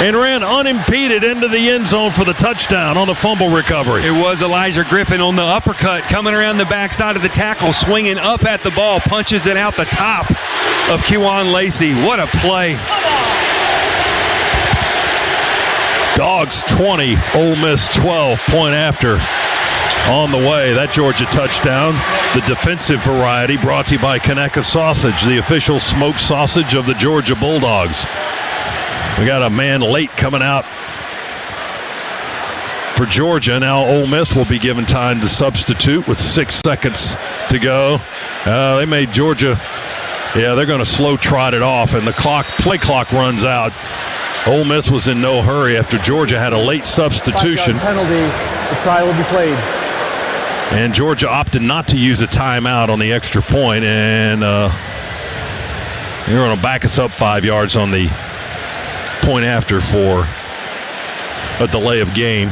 and ran unimpeded into the end zone for the touchdown on the fumble recovery. It was Elijah Griffin on the uppercut, coming around the backside of the tackle, swinging up at the ball, punches it out the top of Kejuan Lacey. What a play. Dogs 20, Ole Miss 12, point after on the way. That Georgia touchdown, the defensive variety, brought to you by Conecuh Sausage, the official smoked sausage of the Georgia Bulldogs. We got a man late coming out for Georgia. Now Ole Miss will be given time to substitute with 6 seconds to go. They made Georgia, they're going to slow trot it off, and the play clock runs out. Ole Miss was in no hurry after Georgia had a late substitution. Penalty, the try will be played. And Georgia opted not to use a timeout on the extra point, and they're going to back us up 5 yards on the point after for a delay of game.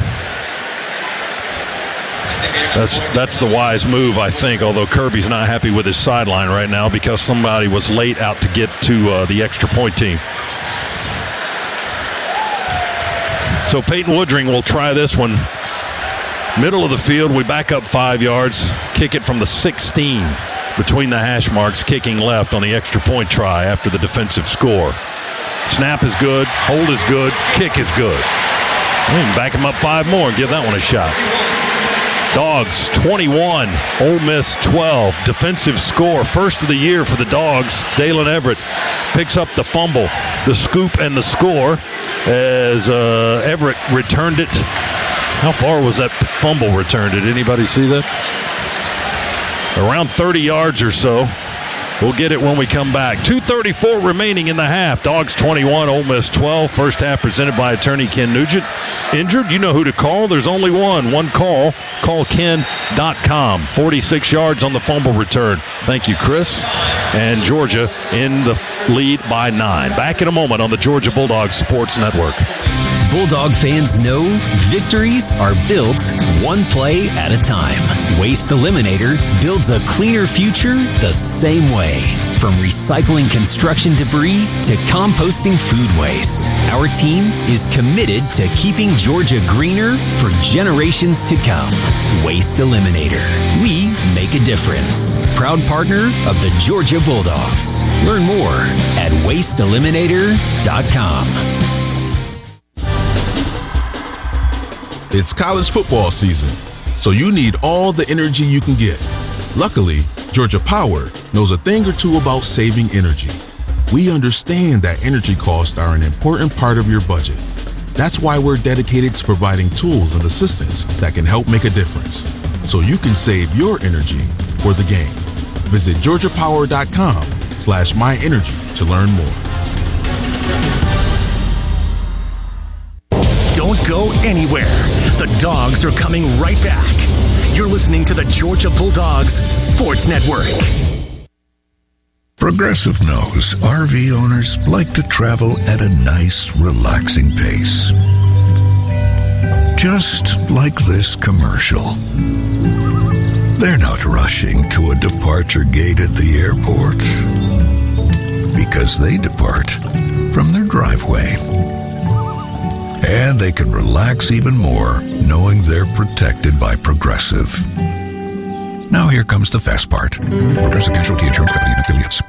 That's the wise move, I think, although Kirby's not happy with his sideline right now because somebody was late out to get to the extra point team. So Peyton Woodring will try this one. Middle of the field, we back up 5 yards, kick it from the 16 between the hash marks, kicking left on the extra point try after the defensive score. Snap is good, hold is good, kick is good. We can back him up 5 more and give that one a shot. Dogs 21, Ole Miss 12. Defensive score, first of the year for the Dogs. Dalen Everett picks up the fumble, the scoop, and the score as Everett returned it. How far was that fumble returned? Did anybody see that? Around 30 yards or so. We'll get it when we come back. 2:34 remaining in the half. Dogs 21, Ole Miss 12. First half presented by attorney Ken Nugent. Injured? You know who to call. There's only one call. Call Ken.com. 46 yards on the fumble return. Thank you, Chris. And Georgia in the lead by 9. Back in a moment on the Georgia Bulldogs Sports Network. Bulldog fans know victories are built one play at a time. Waste Eliminator builds a cleaner future the same way. From recycling construction debris to composting food waste, our team is committed to keeping Georgia greener for generations to come. Waste Eliminator. We make a difference. Proud partner of the Georgia Bulldogs. Learn more at wasteeliminator.com. It's college football season, so you need all the energy you can get. Luckily, Georgia Power knows a thing or two about saving energy. We understand that energy costs are an important part of your budget. That's why we're dedicated to providing tools and assistance that can help make a difference, so you can save your energy for the game. Visit georgiapower.com/myenergy to learn more. Don't go anywhere. The Dogs are coming right back. You're listening to the Georgia Bulldogs Sports Network. Progressive knows RV owners like to travel at a nice, relaxing pace. Just like this commercial. They're not rushing to a departure gate at the airport because they depart from their driveway. And they can relax even more knowing they're protected by Progressive. Now here comes the fast part. Progressive Casualty Insurance Company and affiliates.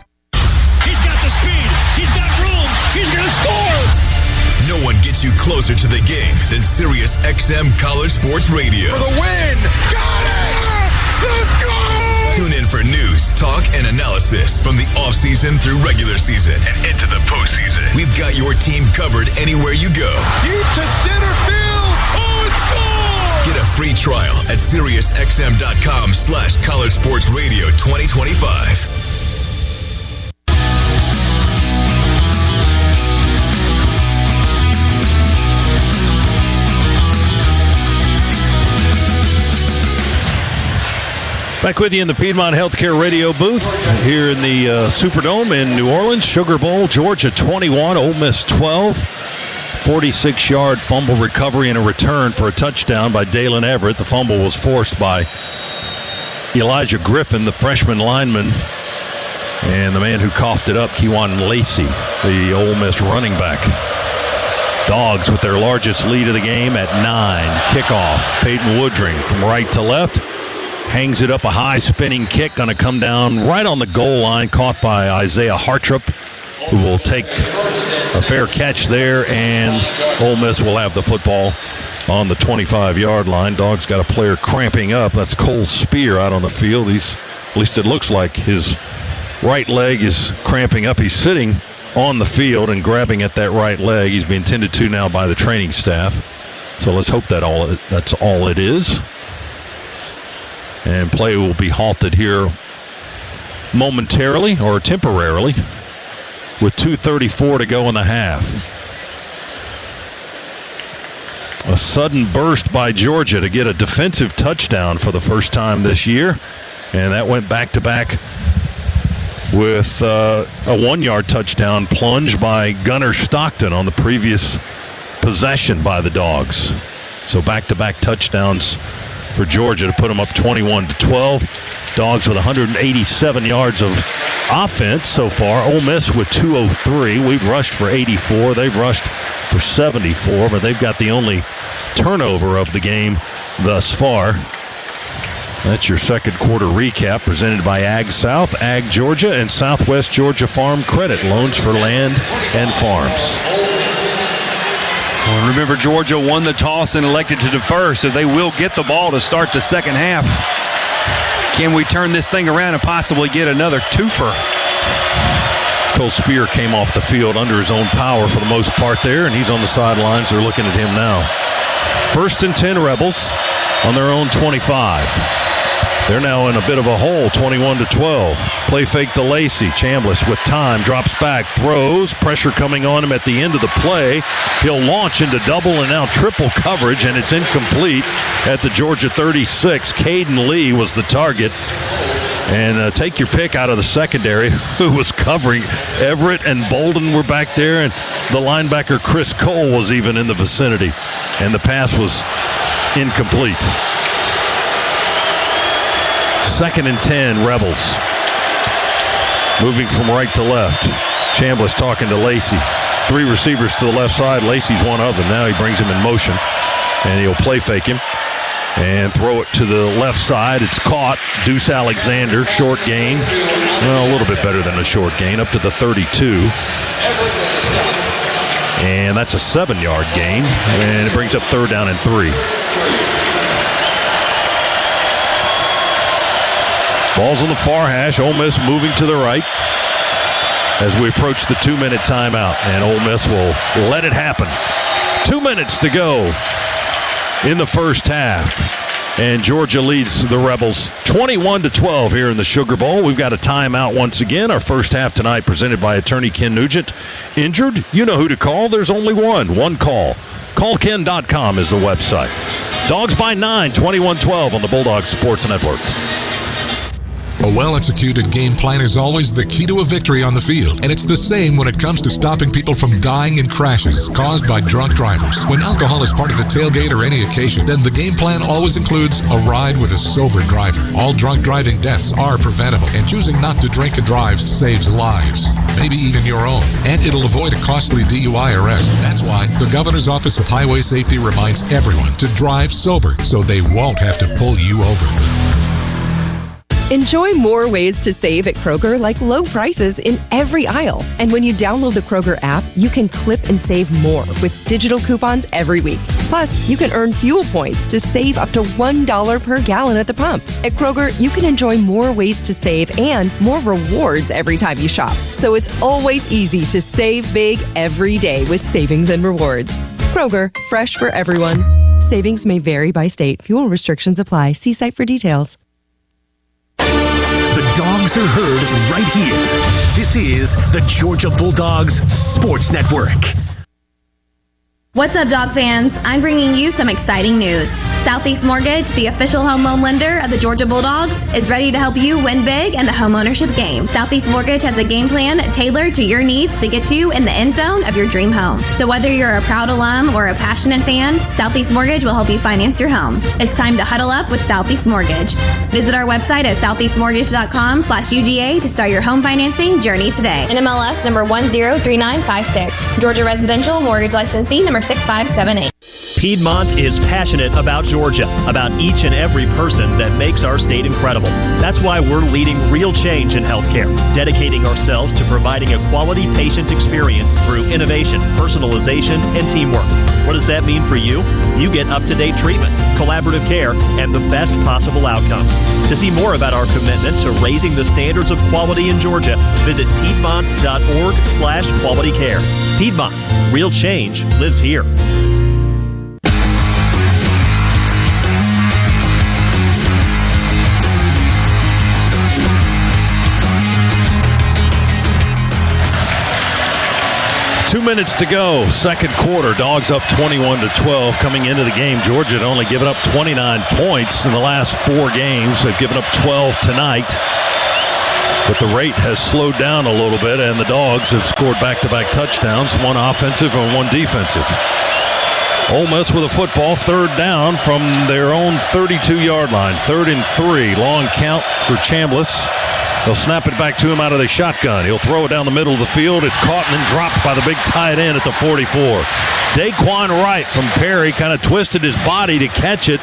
He's got the speed. He's got room. He's going to score. No one gets you closer to the game than Sirius XM College Sports Radio. For the win. Got it. Let's go. Tune in for news, talk, and analysis from the offseason through regular season and into the postseason. We've got your team covered anywhere you go. Deep to center field. Oh, it's gone. Get a free trial at SiriusXM.com/College Sports Radio 2025. Back with you in the Piedmont Healthcare Radio booth here in the Superdome in New Orleans. Sugar Bowl, Georgia 21, Ole Miss 12. 46-yard fumble recovery and a return for a touchdown by Dalen Everett. The fumble was forced by Elijah Griffin, the freshman lineman, and the man who coughed it up, Kewan Lacey, the Ole Miss running back. Dogs with their largest lead of the game at 9. Kickoff, Peyton Woodring from right to left. Hangs it up, a high spinning kick, going to come down right on the goal line, caught by Isaiah Hartrup, who will take a fair catch there, and Ole Miss will have the football on the 25-yard line. Dogs got a player cramping up. That's Cole Spear out on the field. At least it looks like his right leg is cramping up. He's sitting on the field and grabbing at that right leg. He's being tended to now by the training staff. So let's hope that's all it is. And play will be halted here momentarily or temporarily with 2:34 to go in the half. A sudden burst by Georgia to get a defensive touchdown for the first time this year. And that went back-to-back with a 1-yard touchdown plunge by Gunnar Stockton on the previous possession by the Dogs. So back-to-back touchdowns for Georgia to put them up 21-12. Dogs with 187 yards of offense so far. Ole Miss with 203. We've rushed for 84. They've rushed for 74, but they've got the only turnover of the game thus far. That's your second quarter recap presented by Ag South, Ag Georgia, and Southwest Georgia Farm Credit. Loans for land and farms. Well, remember, Georgia won the toss and elected to defer, so they will get the ball to start the second half. Can we turn this thing around and possibly get another twofer? Cole Spear came off the field under his own power for the most part there, and he's on the sidelines. They're looking at him now. 1st and 10 Rebels on their own 25. They're now in a bit of a hole, 21-12. Play fake to Lacey. Chambliss with time, drops back, throws. Pressure coming on him at the end of the play. He'll launch into double and now triple coverage, and it's incomplete at the Georgia 36. Caden Lee was the target. And take your pick out of the secondary, who was covering. Everett and Bolden were back there, and the linebacker Chris Cole was even in the vicinity. And the pass was incomplete. 2nd and 10, Rebels. Moving from right to left. Chambliss talking to Lacey. 3 receivers to the left side. Lacey's one of them. Now he brings him in motion, and he'll play fake him and throw it to the left side. It's caught. Deuce Alexander, short gain. Well, a little bit better than a short gain, up to the 32. And that's a 7-yard gain, and it brings up 3rd down and 3. Ball's on the far hash. Ole Miss moving to the right as we approach the 2-minute timeout, and Ole Miss will let it happen. 2 minutes to go in the first half, and Georgia leads the Rebels 21-12 here in the Sugar Bowl. We've got a timeout once again. Our first half tonight presented by attorney Ken Nugent. Injured? You know who to call. There's only one call. CallKen.com is the website. Dogs by 9, 21-12 on the Bulldogs Sports Network. A well-executed game plan is always the key to a victory on the field, and it's the same when it comes to stopping people from dying in crashes caused by drunk drivers. When alcohol is part of the tailgate or any occasion, then the game plan always includes a ride with a sober driver. All drunk driving deaths are preventable, and choosing not to drink and drive saves lives, maybe even your own, and it'll avoid a costly DUI arrest. That's why the Governor's Office of Highway Safety reminds everyone to drive sober so they won't have to pull you over. Enjoy more ways to save at Kroger, like low prices in every aisle. And when you download the Kroger app, you can clip and save more with digital coupons every week. Plus, you can earn fuel points to save up to $1 per gallon at the pump. At Kroger, you can enjoy more ways to save and more rewards every time you shop. So it's always easy to save big every day with savings and rewards. Kroger, fresh for everyone. Savings may vary by state. Fuel restrictions apply. See site for details. The Dogs are heard right here. This is the Georgia Bulldogs Sports Network. What's up, Dog fans? I'm bringing you some exciting news. Southeast Mortgage, the official home loan lender of the Georgia Bulldogs, is ready to help you win big in the homeownership game. Southeast Mortgage has a game plan tailored to your needs to get you in the end zone of your dream home. So whether you're a proud alum or a passionate fan, Southeast Mortgage will help you finance your home. It's time to huddle up with Southeast Mortgage. Visit our website at southeastmortgage.com/UGA to start your home financing journey today. NMLS number 103956. Georgia Residential Mortgage Licensee number 6578. Piedmont is passionate about Georgia, about each and every person that makes our state incredible. That's why we're leading real change in healthcare, dedicating ourselves to providing a quality patient experience through innovation, personalization, and teamwork. What does that mean for you? You get up-to-date treatment, collaborative care, and the best possible outcomes. To see more about our commitment to raising the standards of quality in Georgia, visit piedmont.org/quality care. Piedmont, real change lives here. Two minutes to go, second quarter. Dogs up 21-12 coming into the game. Georgia had only given up 29 points in the last 4 games. They've given up 12 tonight. But the rate has slowed down a little bit, and the Dogs have scored back-to-back touchdowns, one offensive and one defensive. Ole Miss with a football, third down from their own 32-yard line. 3rd and 3, long count for Chambliss. They'll snap it back to him out of the shotgun. He'll throw it down the middle of the field. It's caught and then dropped by the big tight end at the 44. Daquan Wright from Perry kind of twisted his body to catch it,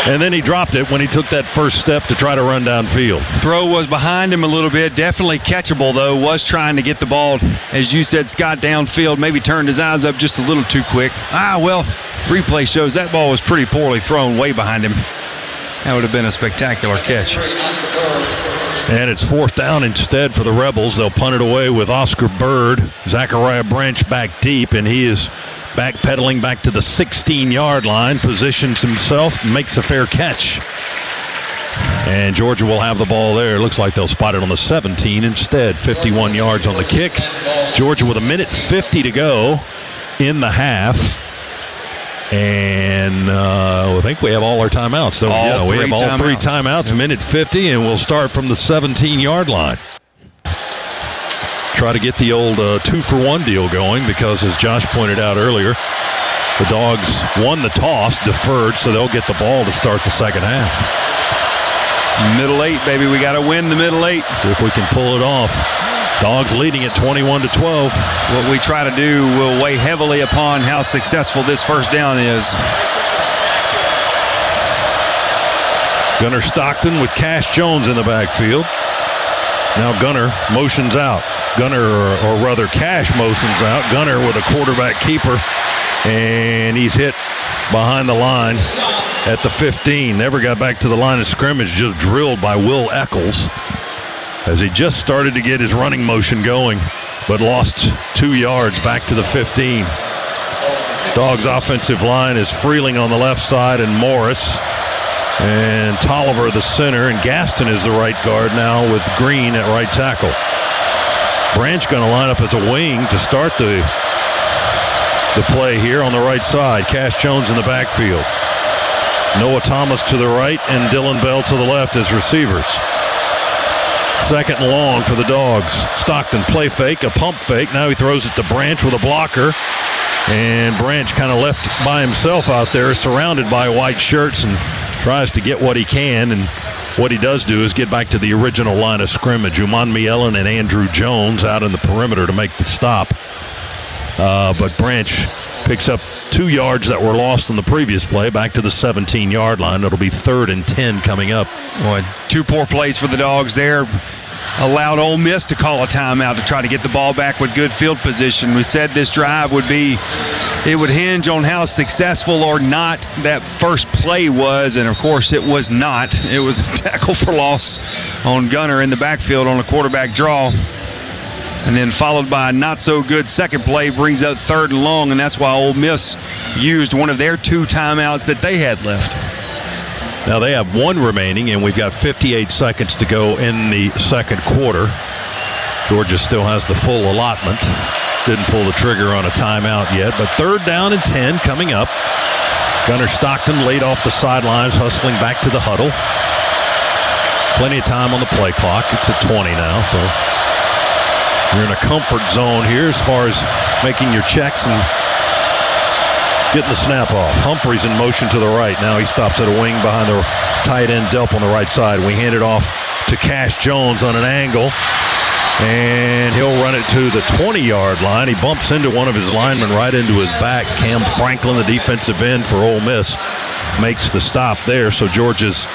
and then he dropped it when he took that first step to try to run downfield. Throw was behind him a little bit. Definitely catchable, though. Was trying to get the ball, as you said, Scott, downfield. Maybe turned his eyes up just a little too quick. Replay shows that ball was pretty poorly thrown way behind him. That would have been a spectacular catch. And it's 4th down instead for the Rebels. They'll punt it away with Oscar Bird. Zachariah Branch back deep, and he is backpedaling back to the 16-yard line, positions himself, makes a fair catch. And Georgia will have the ball there. It looks like they'll spot it on the 17 instead. 51 yards on the kick. Georgia with 1:50 to go in the half. And I think we have all our timeouts. So, we have all 3 timeouts, 1:50, and we'll start from the 17-yard line. Try to get the old 2-for-1 deal going because, as Josh pointed out earlier, the Dogs won the toss, deferred, so they'll get the ball to start the second half. Middle 8, baby. We got to win the middle 8. See if we can pull it off. Dogs leading at 21-12. What we try to do will weigh heavily upon how successful this first down is. Gunnar Stockton with Cash Jones in the backfield. Now Gunnar motions out. Cash motions out. Gunnar with a quarterback keeper. And he's hit behind the line at the 15. Never got back to the line of scrimmage. Just drilled by Will Eccles as he just started to get his running motion going, but lost 2 yards back to the 15. Dogs' offensive line is Freeling on the left side and Morris. And Tolliver the center, and Gaston is the right guard now with Green at right tackle. Branch going to line up as a wing to start the play here on the right side. Cash Jones in the backfield. Noah Thomas to the right and Dylan Bell to the left as receivers. 2nd and long for the Dogs. Stockton play fake, a pump fake. Now he throws it to Branch with a blocker. And Branch kind of left by himself out there, surrounded by white shirts, and tries to get what he can. And what he does do is get back to the original line of scrimmage. Uman Mielen and Andrew Jones out in the perimeter to make the stop. But Branch picks up 2 yards that were lost in the previous play, back to the 17-yard line. It'll be 3rd and 10 coming up. Boy, 2 poor plays for the Dogs there. Allowed Ole Miss to call a timeout to try to get the ball back with good field position. We said this drive would hinge on how successful or not that first play was, and of course it was not. It was a tackle for loss on Gunner in the backfield on a quarterback draw. And then followed by a not-so-good second play, brings up 3rd and long, and that's why Ole Miss used one of their 2 timeouts that they had left. Now they have 1 remaining, and we've got 58 seconds to go in the 2nd quarter. Georgia still has the full allotment. Didn't pull the trigger on a timeout yet, but 3rd down and 10 coming up. Gunner Stockton laid off the sidelines, hustling back to the huddle. Plenty of time on the play clock. It's at 20 now, so you're in a comfort zone here as far as making your checks and getting the snap off. Humphrey's in motion to the right. Now he stops at a wing behind the tight end Delp on the right side. We hand it off to Cash Jones on an angle, and he'll run it to the 20-yard line. He bumps into one of his linemen right into his back. Cam Franklin, the defensive end for Ole Miss, makes the stop there. So Georgia's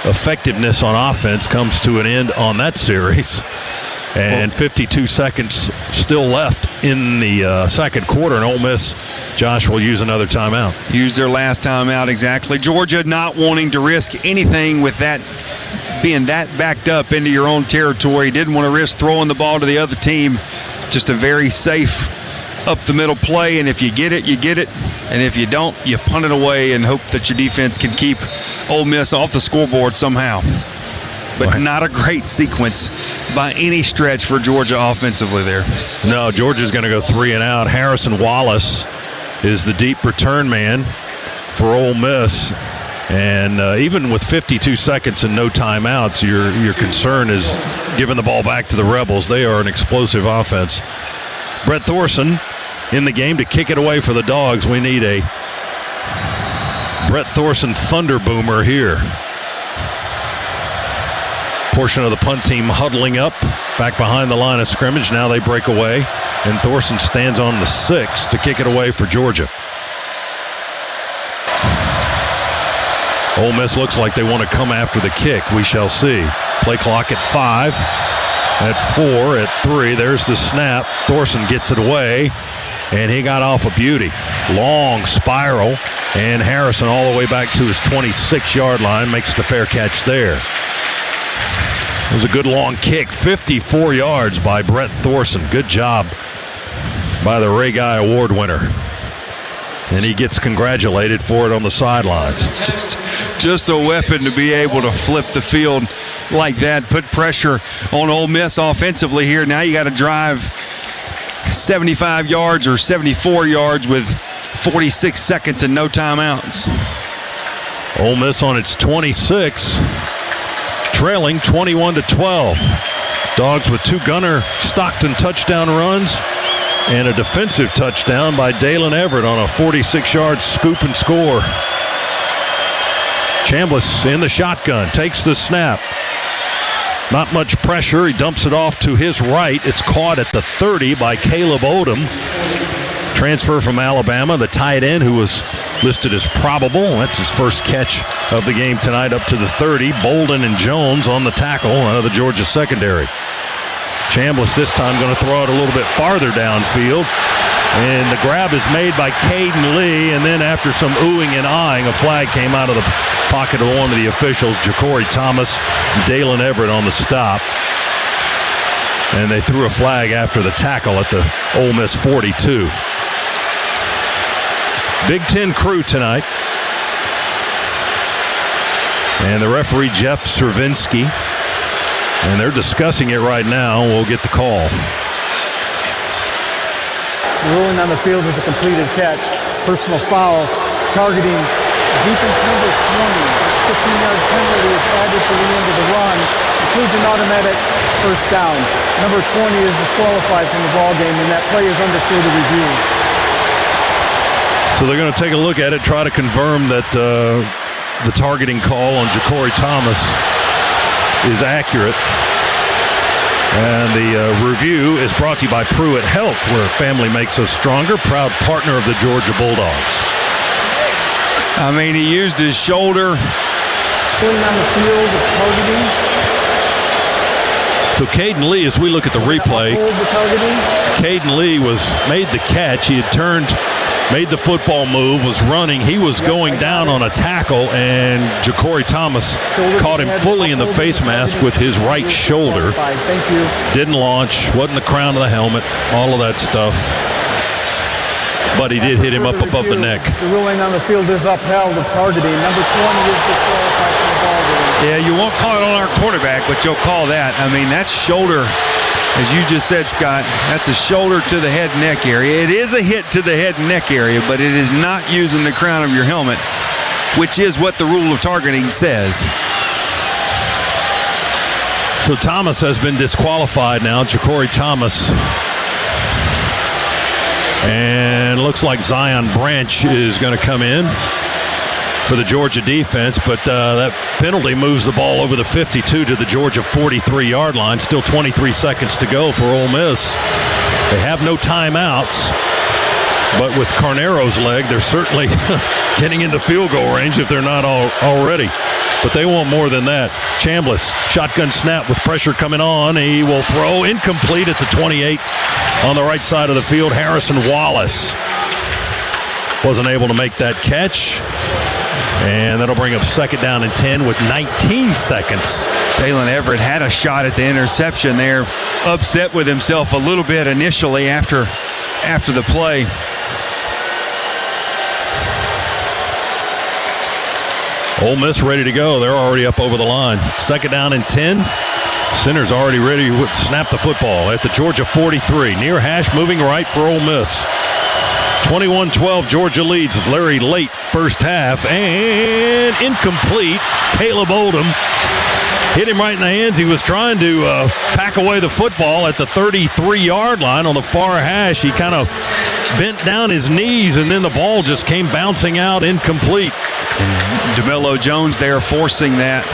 effectiveness on offense comes to an end on that series. And 52 seconds still left in the 2nd quarter, and Ole Miss, Josh, will use another timeout. Use their last timeout, exactly. Georgia not wanting to risk anything with that being that backed up into your own territory. Didn't want to risk throwing the ball to the other team. Just a very safe up-the-middle play, and if you get it, you get it. And if you don't, you punt it away and hope that your defense can keep Ole Miss off the scoreboard somehow. But not a great sequence by any stretch for Georgia offensively there. No, Georgia's going to go 3 and out. Harrison Wallace is the deep return man for Ole Miss. And even with 52 seconds and no timeouts, your concern is giving the ball back to the Rebels. They are an explosive offense. Brett Thorson in the game to kick it away for the Dogs. We need a Brett Thorson Thunder Boomer here. Portion of the punt team huddling up back behind the line of scrimmage. Now they break away, and Thorson stands on the 6 to kick it away for Georgia. Ole Miss looks like they want to come after the kick. We shall see. Play clock at 5, at 4, at 3. There's the snap. Thorson gets it away, and he got off a beauty. Long spiral, and Harrison all the way back to his 26-yard line makes the fair catch there. It was a good long kick, 54 yards by Brett Thorson. Good job by the Ray Guy Award winner. And he gets congratulated for it on the sidelines. Just a weapon to be able to flip the field like that, put pressure on Ole Miss offensively here. Now you got to drive 75 yards or 74 yards with 46 seconds and no timeouts. Ole Miss on its 26. Trailing 21-12. Dogs with 2 Gunner Stockton touchdown runs and a defensive touchdown by Dalen Everett on a 46-yard scoop and score. Chambliss in the shotgun, takes the snap. Not much pressure. He dumps it off to his right. It's caught at the 30 by Caleb Odom. Transfer from Alabama, the tight end who was listed as probable. That's his first catch of the game tonight, up to the 30. Bolden and Jones on the tackle out of the Georgia secondary. Chambliss this time going to throw it a little bit farther downfield. And the grab is made by Caden Lee, and then after some oohing and eyeing, a flag came out of the pocket of one of the officials, Ja'Cory Thomas, Dalen Everett on the stop. And they threw a flag after the tackle at the Ole Miss 42. Big Ten crew tonight. And the referee, Jeff Cervinsky. And they're discussing it right now. We'll get the call. Ruling on the field is a completed catch. Personal foul targeting defense number 20. 15-yard penalty is added to the end of the run. includes an automatic first down. Number 20 is disqualified from the ball game, and that play is under further review. So they're going to take a look at it, try to confirm that the targeting call on Ja'Cory Thomas is accurate. And the review is brought to you by Pruitt Health, where family makes us stronger, proud partner of the Georgia Bulldogs. I mean, he used his shoulder. Pulling on the field of targeting. So Caden Lee, as we look at the replay, Caden Lee made the catch. He had turned, made the football move, was running. He was going down on a tackle, and Ja'Cory Thomas caught him fully in the face mask with his right shoulder. Didn't launch, wasn't the crown of the helmet, all of that stuff. But he did hit him up above the neck. The ruling on the field is upheld of targeting. Number 20 is disqualified from the ball game. Yeah, you won't call it on our quarterback, but you'll call that. I mean, that's shoulder, as you just said, Scott, that's a shoulder to the head and neck area. It is a hit to the head and neck area, but it is not using the crown of your helmet, which is what the rule of targeting says. So Thomas has been disqualified now, Ja'Cory Thomas. And looks like Zion Branch is going to come in for the Georgia defense, but that penalty moves the ball over the 52 to the Georgia 43-yard line. Still 23 seconds to go for Ole Miss. They have no timeouts, but with Carnero's leg, they're certainly getting into field goal range if they're not already. But they want more than that. Chambliss, shotgun snap with pressure coming on. He will throw incomplete at the 28 on the right side of the field. Harrison Wallace wasn't able to make that catch. And that'll bring up second down and 10 with 19 seconds. Dalen Everett had a shot at the interception there. Upset with himself a little bit initially after the play. Ole Miss ready to go. They're already up over the line. Second down and 10. Center's already ready to snap the football at the Georgia 43. Near hash moving right for Ole Miss. 21-12, Georgia leads. Larry late first half, and incomplete. Caleb Oldham hit him right in the hands. He was trying to pack away the football at the 33-yard line on the far hash. He kind of bent down his knees, and then the ball just came bouncing out incomplete. And DeMello Jones there forcing that.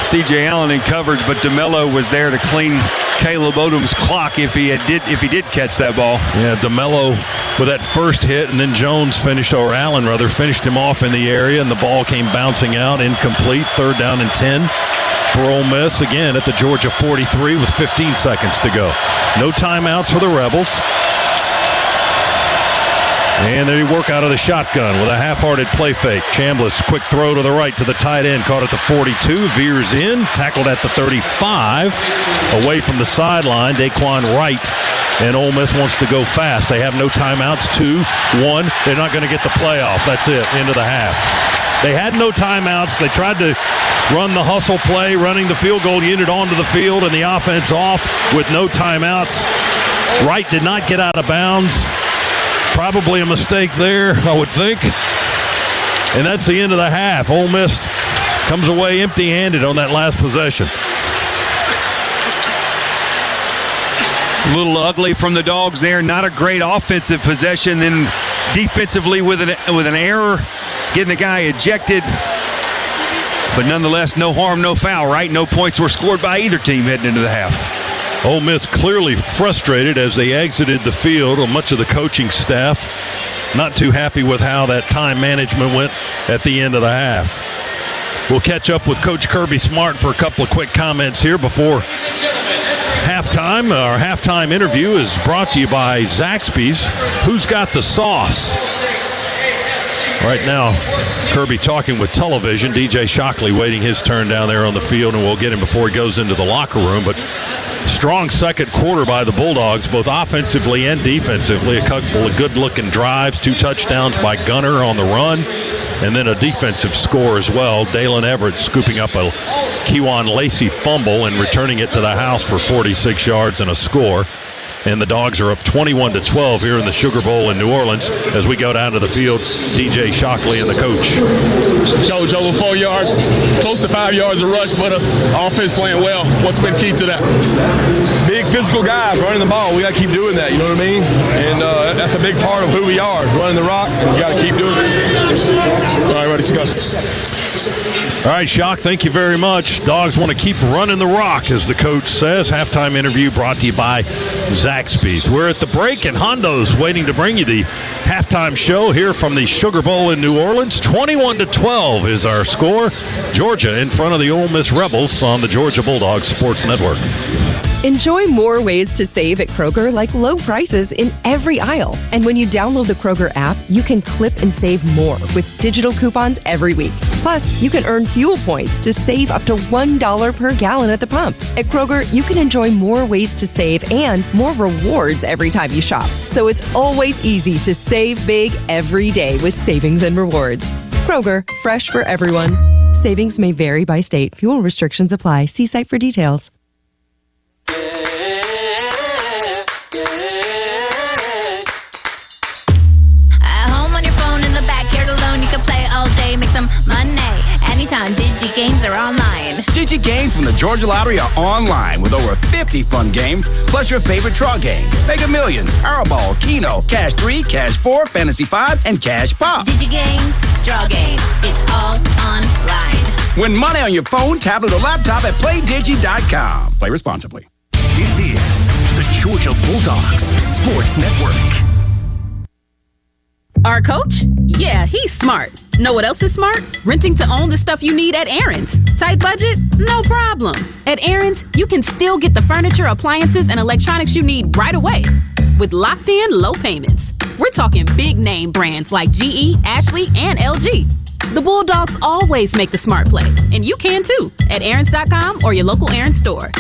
C.J. Allen in coverage, but DeMello was there to clean Caleb Odom's clock if he did catch that ball. Yeah, DeMello with that first hit, and then Jones Allen finished him off in the area, and the ball came bouncing out incomplete. Third down and 10 for Ole Miss, again at the Georgia 43 with 15 seconds to go. No timeouts for the Rebels. And they work out of the shotgun with a half-hearted play fake. Chambliss, quick throw to the right to the tight end. Caught at the 42, veers in, tackled at the 35. Away from the sideline, Daquan Wright. And Ole Miss wants to go fast. They have no timeouts, 2-1. They're not going to get the playoff. That's it, end of the half. They had no timeouts. They tried to run the hustle play, running the field goal unit onto the field, and the offense off with no timeouts. Wright did not get out of bounds. Probably a mistake there, I would think. And that's the end of the half. Ole Miss comes away empty-handed on that last possession. A little ugly from the Dogs there. Not a great offensive possession. Then defensively with an error, getting the guy ejected. But nonetheless, no harm, no foul, right? No points were scored by either team heading into the half. Ole Miss clearly frustrated as they exited the field, or much of the coaching staff not too happy with how that time management went at the end of the half. We'll catch up with Coach Kirby Smart for a couple of quick comments here before halftime. Our halftime interview is brought to you by Zaxby's. Who's got the sauce? Right now, Kirby talking with television. DJ Shockley waiting his turn down there on the field, and we'll get him before he goes into the locker room. But strong second quarter by the Bulldogs, both offensively and defensively. A couple of good-looking drives, 2 touchdowns by Gunner on the run, and then a defensive score as well. Dalen Everett scooping up a Kewan Lacey fumble and returning it to the house for 46 yards and a score. and the Dogs are up 21-12 here in the Sugar Bowl in New Orleans. As we go down to the field, DJ Shockley and the coach. Coach, over 4 yards, close to 5 yards of rush, but offense playing well. What's been key to that? Big physical guys running the ball. We got to keep doing that, you know what I mean? And that's a big part of who we are, is running the rock, and you got to keep doing it. All right, ready to go. All right, Shock, thank you very much. Dogs want to keep running the rock, as the coach says. Halftime interview brought to you by Zaxby's. We're at the break, and Hondo's waiting to bring you the halftime show here from the Sugar Bowl in New Orleans. 21-12 is our score. Georgia in front of the Ole Miss Rebels on the Georgia Bulldogs Sports Network. Enjoy more ways to save at Kroger, like low prices in every aisle. And when you download the Kroger app, you can clip and save more with digital coupons every week. Plus, you can earn fuel points to save up to $1 per gallon at the pump. At Kroger, you can enjoy more ways to save and more rewards every time you shop. So it's always easy to save big every day with savings and rewards. Kroger, fresh for everyone. Savings may vary by state. Fuel restrictions apply. See site for details. Make some money. Anytime Digi Games are online. Digi Games from the Georgia Lottery are online with over 50 fun games, plus your favorite draw games. Mega Millions, Powerball, Keno, Cash 3, Cash 4, Fantasy 5, and Cash Pop. Digi Games, draw games. It's all online. Win money on your phone, tablet, or laptop at PlayDigi.com. Play responsibly. This is the Georgia Bulldogs Sports Network. Our coach? Yeah, he's smart. Know what else is smart? Renting to own the stuff you need at Aaron's. Tight budget? No problem. At Aaron's, you can still get the furniture, appliances, and electronics you need right away with locked-in low payments. We're talking big-name brands like GE, Ashley, and LG. The Bulldogs always make the smart play, and you can too at Aaron's.com or your local Aaron's store.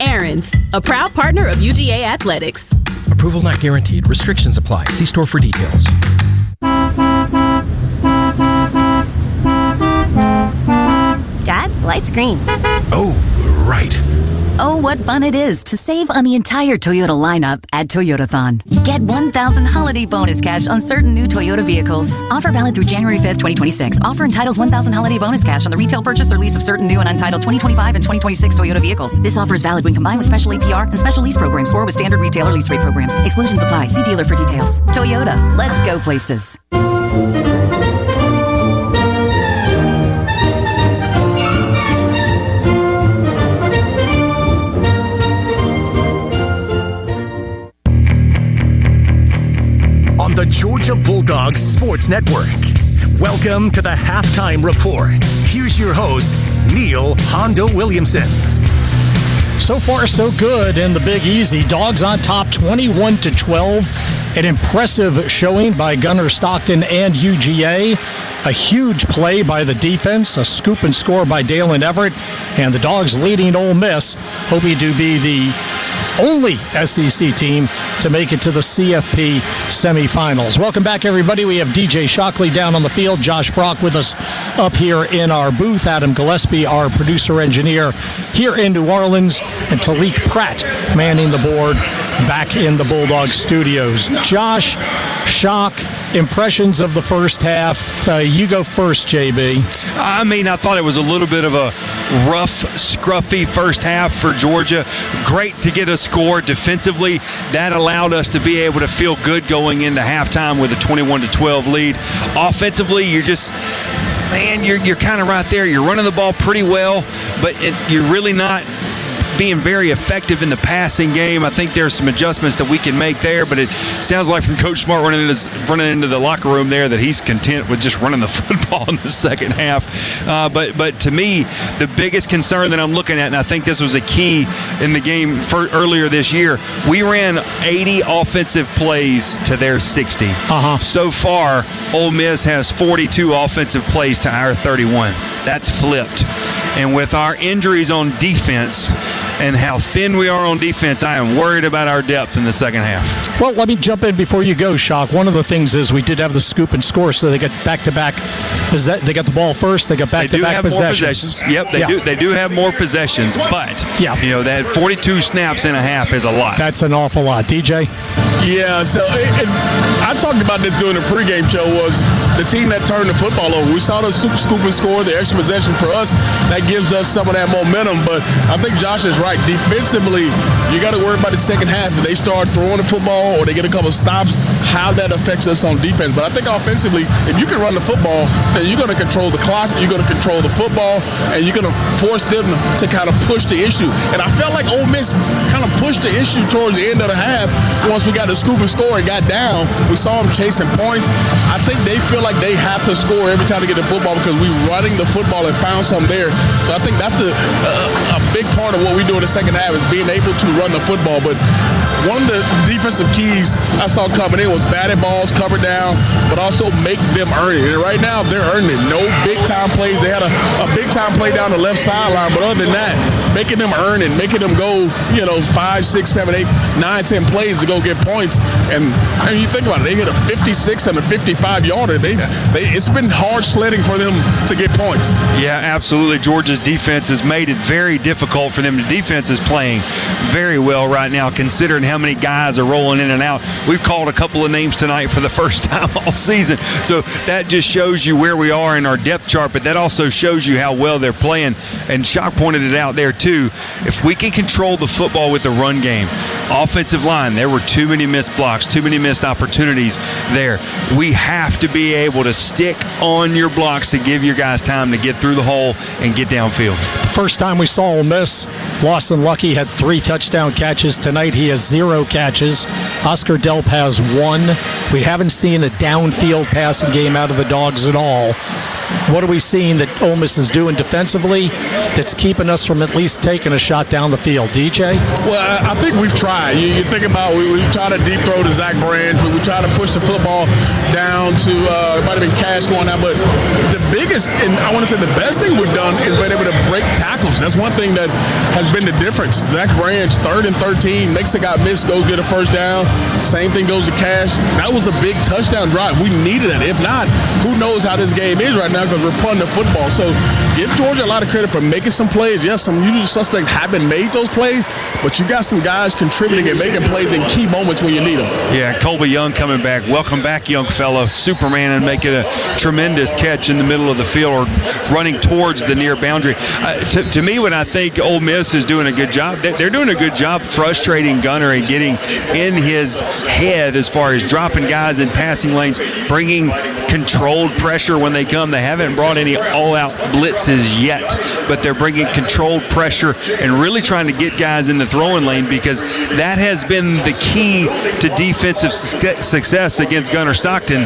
Aaron's, a proud partner of UGA Athletics. Approval not guaranteed. Restrictions apply. See store for details. Dad, light's green. Oh, right. Oh, what fun it is to save on the entire Toyota lineup at Toyotathon. Get 1,000 holiday bonus cash on certain new Toyota vehicles. Offer valid through January 5th, 2026. Offer entitles 1,000 holiday bonus cash on the retail purchase or lease of certain new and untitled 2025 and 2026 Toyota vehicles. This offer is valid when combined with special APR and special lease programs or with standard retailer lease rate programs. Exclusions apply. See dealer for details. Toyota, let's go places. On the Georgia Bulldogs Sports Network. Welcome to the Halftime Report. Here's your host, Neil Hondo Williamson. So far, so good in the Big Easy. Dogs on top 21-12. An impressive showing by Gunnar Stockton and UGA. A huge play by the defense, a scoop and score by Dalen Everett, and the Dogs leading Ole Miss, hoping to be the only SEC team to make it to the CFP semifinals. Welcome back, everybody. We have DJ Shockley down on the field, Josh Brock with us up here in our booth, Adam Gillespie, our producer-engineer here in New Orleans, and Talik Pratt manning the board back in the Bulldog studios. Josh, Shock, impressions of the first half. You go first, JB. I thought it was a little bit of a rough, scruffy first half for Georgia. Great to get a score defensively. That allowed us to be able to feel good going into halftime with a 21-12 lead. Offensively, you're kind of right there. You're running the ball pretty well, but you're really not being very effective in the passing game. I think there's some adjustments that we can make there, but it sounds like from Coach Smart running into the locker room there that he's content with just running the football in the second half. But to me, the biggest concern that I'm looking at, and I think this was a key in the game earlier this year, we ran 80 offensive plays to their 60. So far, Ole Miss has 42 offensive plays to our 31. That's flipped. And with our injuries on defense and how thin we are on defense, I am worried about our depth in the second half. Well, let me jump in before you go, Shock. One of the things is we did have the scoop and score, so they got back-to-back. They got the ball first. They got back-to-back possessions. Yep, they do have more possessions, but that 42 snaps and a half is a lot. That's an awful lot. DJ? Yeah, so I talked about this during the pregame show, was the team that turned the football over. We saw the scoop and score, the extra possession for us. That gives us some of that momentum, but I think Josh is right. Defensively, you got to worry about the second half. If they start throwing the football or they get a couple of stops, how that affects us on defense. But I think offensively, if you can run the football, then you're going to control the clock, you're going to control the football, and you're going to force them to kind of push the issue. And I felt like Ole Miss kind of pushed the issue towards the end of the half. Once we got the scoop and score and got down, we saw them chasing points. I think they feel like they have to score every time they get the football because we're running the football and found something there. So I think that's a big part of what we do in the second half is being able to run the football. But one of the defensive keys I saw coming in was batted balls, cover down, but also make them earn it. And right now, they're earning it. No big-time plays. They had a big-time play down the left sideline, but other than that, making them earn it, making them go, 5, 6, 7, 8, 9, 10 plays to go get points. And you think about it, they hit a 56 and a 55-yarder. It's been hard sledding for them to get points. Yeah, absolutely. Georgia's defense has made it very difficult for them. The defense is playing very well right now, considering how many guys are rolling in and out. We've called a couple of names tonight for the first time all season. So that just shows you where we are in our depth chart, but that also shows you how well they're playing. And Shock pointed it out there, too. If we can control the football with the run game, offensive line, there were too many missed blocks, too many missed opportunities there. We have to be able to stick on your blocks to give your guys time to get through the hole and get downfield. The first time we saw Ole Miss, Lawson Lucky had 3 touchdown catches. Tonight he has 0 catches. Oscar Delp has 1. We haven't seen a downfield passing game out of the Dogs at all. What are we seeing that Ole Miss is doing defensively that's keeping us from at least taking a shot down the field? DJ? Well, I think we've tried. You think about we try to deep throw to Zach Branch. We try to push the football down to, it might have been Cash going out. But the biggest, and I want to say the best thing we've done is been able to break tackles. That's one thing that has been the difference. Zach Branch, 3rd and 13, makes a guy miss, goes get a first down. Same thing goes to Cash. That was a big touchdown drive. We needed it. If not, who knows how this game is right now, because we're punting the football. So give Georgia a lot of credit for making some plays. Yes, some usual suspects haven't made those plays, but you got some guys contributing and making plays in key moments when you need them. Yeah, Colby Young coming back. Welcome back, young fella. Superman, and making a tremendous catch in the middle of the field or running towards the near boundary. To me, when I think Ole Miss is doing a good job, they're doing a good job frustrating Gunner and getting in his head as far as dropping guys in passing lanes, bringing controlled pressure when they come. They haven't brought any all-out blitzes yet, but they're bringing controlled pressure and really trying to get guys in the throwing lane, because that has been the key to defensive success against Gunner Stockton.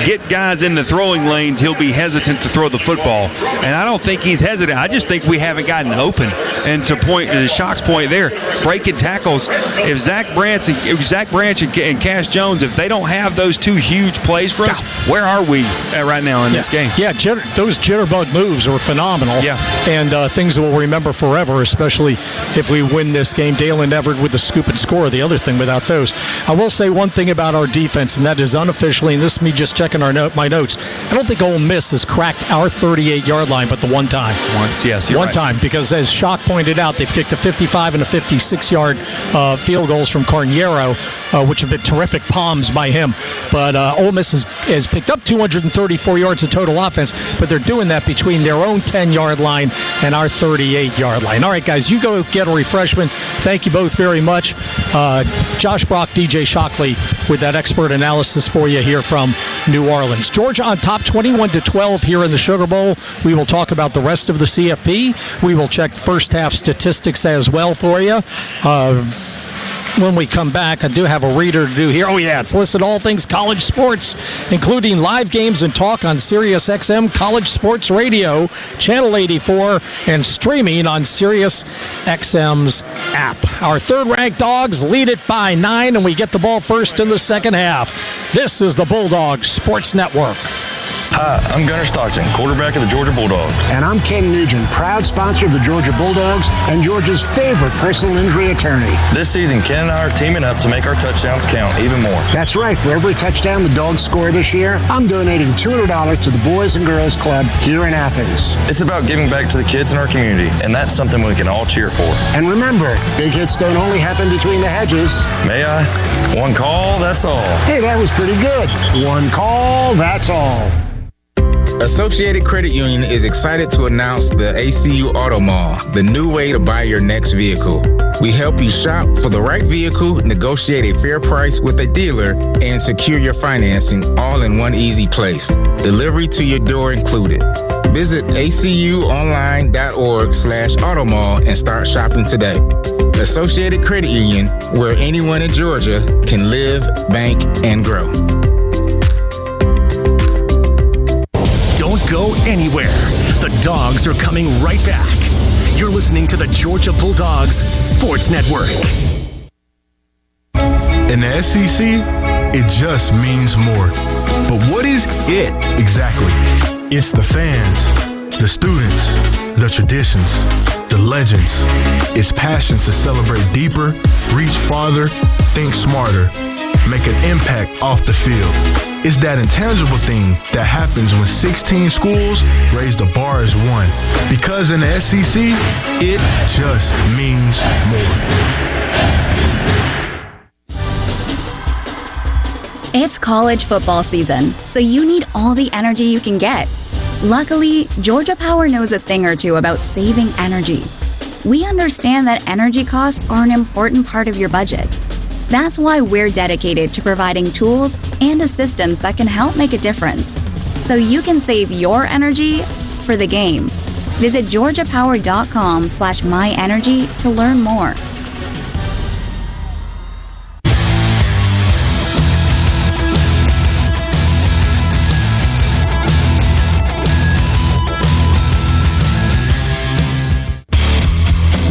Get guys in the throwing lanes, he'll be hesitant to throw the football. And I don't think he's hesitant. I just think we haven't gotten open. And to Shock's point there, breaking tackles, if Zach Branch and Cash Jones, if they don't have those 2 huge plays for us, where are we at right now in this game? Yeah, those jitterbug moves were phenomenal. Yeah. And things that we'll remember forever, especially if we win this game. Dalen Everett with the scoop and score, the other thing without those. I will say one thing about our defense, and that is unofficially, and this is me just checking my notes, I don't think Ole Miss has cracked our 38-yard line but the one time. Once, yes, you're one right. time, because as Shock pointed out, they've kicked a 55 and a 56-yard field goals from Carniero, which have been terrific palms by him. But Ole Miss has picked up 234 yards of total offense, but they're doing that between their own 10-yard line and our 38-yard line. All right, guys, you go get a refreshment. Thank you both very much. Josh Brock, DJ Shockley with that expert analysis for you here from New Orleans. Georgia on top 21-12 here in the Sugar Bowl. We will talk about the rest of the CFP. We will check first half statistics as well for you. When we come back, I do have a reader to do here. Oh, yeah, it's listed all things college sports, including live games and talk on Sirius XM College Sports Radio, Channel 84, and streaming on Sirius XM's app. Our third-ranked Dogs lead it by 9, and we get the ball first in the second half. This is the Bulldogs Sports Network. Hi, I'm Gunnar Stockton, quarterback of the Georgia Bulldogs. And I'm Ken Nugent, proud sponsor of the Georgia Bulldogs and Georgia's favorite personal injury attorney. This season, Ken and I are teaming up to make our touchdowns count even more. That's right. For every touchdown the Dogs score this year, I'm donating $200 to the Boys and Girls Club here in Athens. It's about giving back to the kids in our community, and that's something we can all cheer for. And remember, big hits don't only happen between the hedges. May I? One call, that's all. Hey, that was pretty good. One call, that's all. Associated Credit Union is excited to announce the ACU Auto Mall, the new way to buy your next vehicle. We help you shop for the right vehicle, negotiate a fair price with a dealer, and secure your financing all in one easy place. Delivery to your door included. Visit acuonline.org/automall and start shopping today. Associated Credit Union, where anyone in Georgia can live, bank, and grow. Don't go anywhere. The Dogs are coming right back. You're listening to the Georgia Bulldogs Sports Network. In the SEC, it just means more. But what is it exactly? It's the fans, the students, the traditions, the legends. It's passion to celebrate deeper, reach farther, think smarter, make an impact off the field. It's that intangible thing that happens when 16 schools raise the bar as one. Because in the SEC, it just means more. It's college football season, so you need all the energy you can get. Luckily, Georgia Power knows a thing or two about saving energy. We understand that energy costs are an important part of your budget. That's why we're dedicated to providing tools and assistance that can help make a difference, so you can save your energy for the game. Visit georgiapower.com/myenergy to learn more.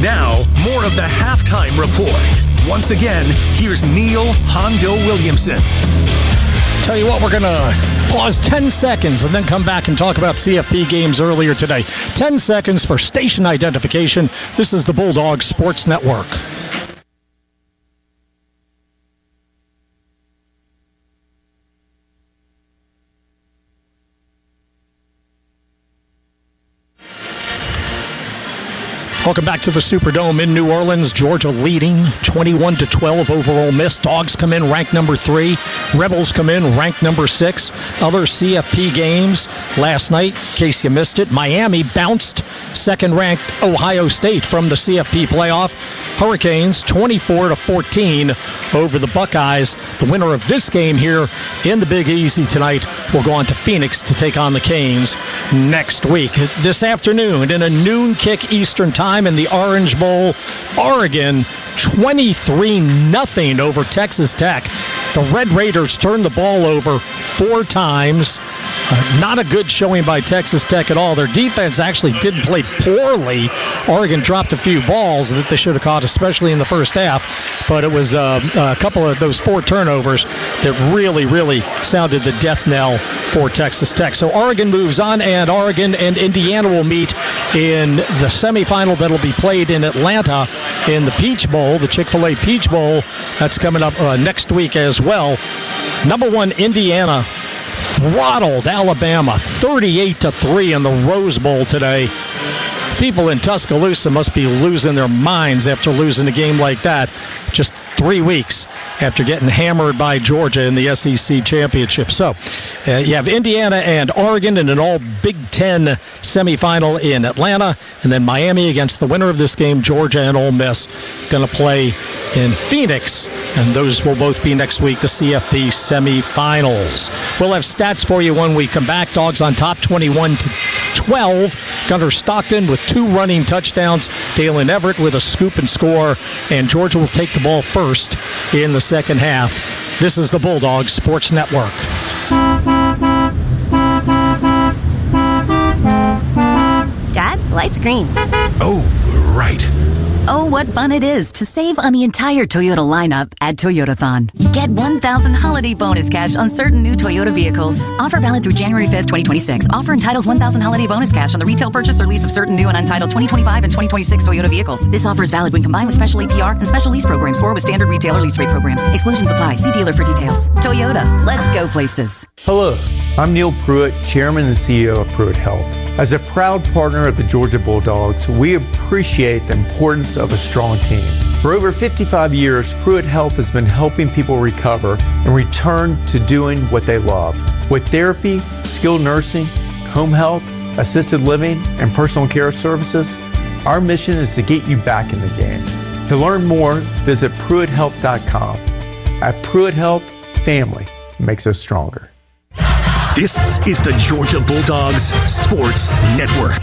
Now, more of the halftime report. Once again, here's Neil Hondo Williamson. Tell you what, we're going to pause 10 seconds and then come back and talk about CFP games earlier today. 10 seconds for station identification. This is the Bulldogs Sports Network. Welcome back to the Superdome in New Orleans. Georgia leading 21-12 over Ole Miss. Dogs come in ranked number 3. Rebels come in ranked number 6. Other CFP games last night, in case you missed it, Miami bounced second-ranked Ohio State from the CFP playoff. Hurricanes 24-14 over the Buckeyes. The winner of this game here in the Big Easy tonight will go on to Phoenix to take on the Canes next week. This afternoon in a noon kick Eastern time in the Orange Bowl, Oregon 23-0 over Texas Tech. The Red Raiders turned the ball over 4 times. Not a good showing by Texas Tech at all. Their defense actually didn't play poorly. Oregon dropped a few balls that they should have caught, especially in the first half. But it was a couple of those 4 turnovers that really sounded the death knell for Texas Tech. So Oregon moves on, and Oregon and Indiana will meet in the semifinal that'll be played in Atlanta in the Peach Bowl, the Chick-fil-A Peach Bowl. That's coming up next week as well. Number 1, Indiana throttled Alabama 38-3 in the Rose Bowl today. People in Tuscaloosa must be losing their minds after losing a game like that just 3 weeks after getting hammered by Georgia in the SEC championship. So you have Indiana and Oregon in an all Big Ten semifinal in Atlanta, and then Miami against the winner of this game, Georgia and Ole Miss, going to play in Phoenix, and those will both be next week, the CFP semifinals. We'll have stats for you when we come back. Dogs on top 21-12. Gunnar Stockton with 2 running touchdowns. Dalen Everett with a scoop and score, and Georgia will take the ball first in the second half. This is the Bulldogs Sports Network. Dad, light's green. Oh, right. Oh, what fun it is to save on the entire Toyota lineup at Toyotathon. Get 1,000 holiday bonus cash on certain new Toyota vehicles. Offer valid through January 5th, 2026. Offer entitles 1,000 holiday bonus cash on the retail purchase or lease of certain new and untitled 2025 and 2026 Toyota vehicles. This offer is valid when combined with special APR and special lease programs or with standard retailer lease rate programs. Exclusions apply. See dealer for details. Toyota, let's go places. Hello, I'm Neil Pruitt, Chairman and CEO of Pruitt Health. As a proud partner of the Georgia Bulldogs, we appreciate the importance of a strong team. For over 55 years, Pruitt Health has been helping people recover and return to doing what they love. With therapy, skilled nursing, home health, assisted living, and personal care services, our mission is to get you back in the game. To learn more, visit PruittHealth.com. At Pruitt Health, family makes us stronger. This is the Georgia Bulldogs Sports Network.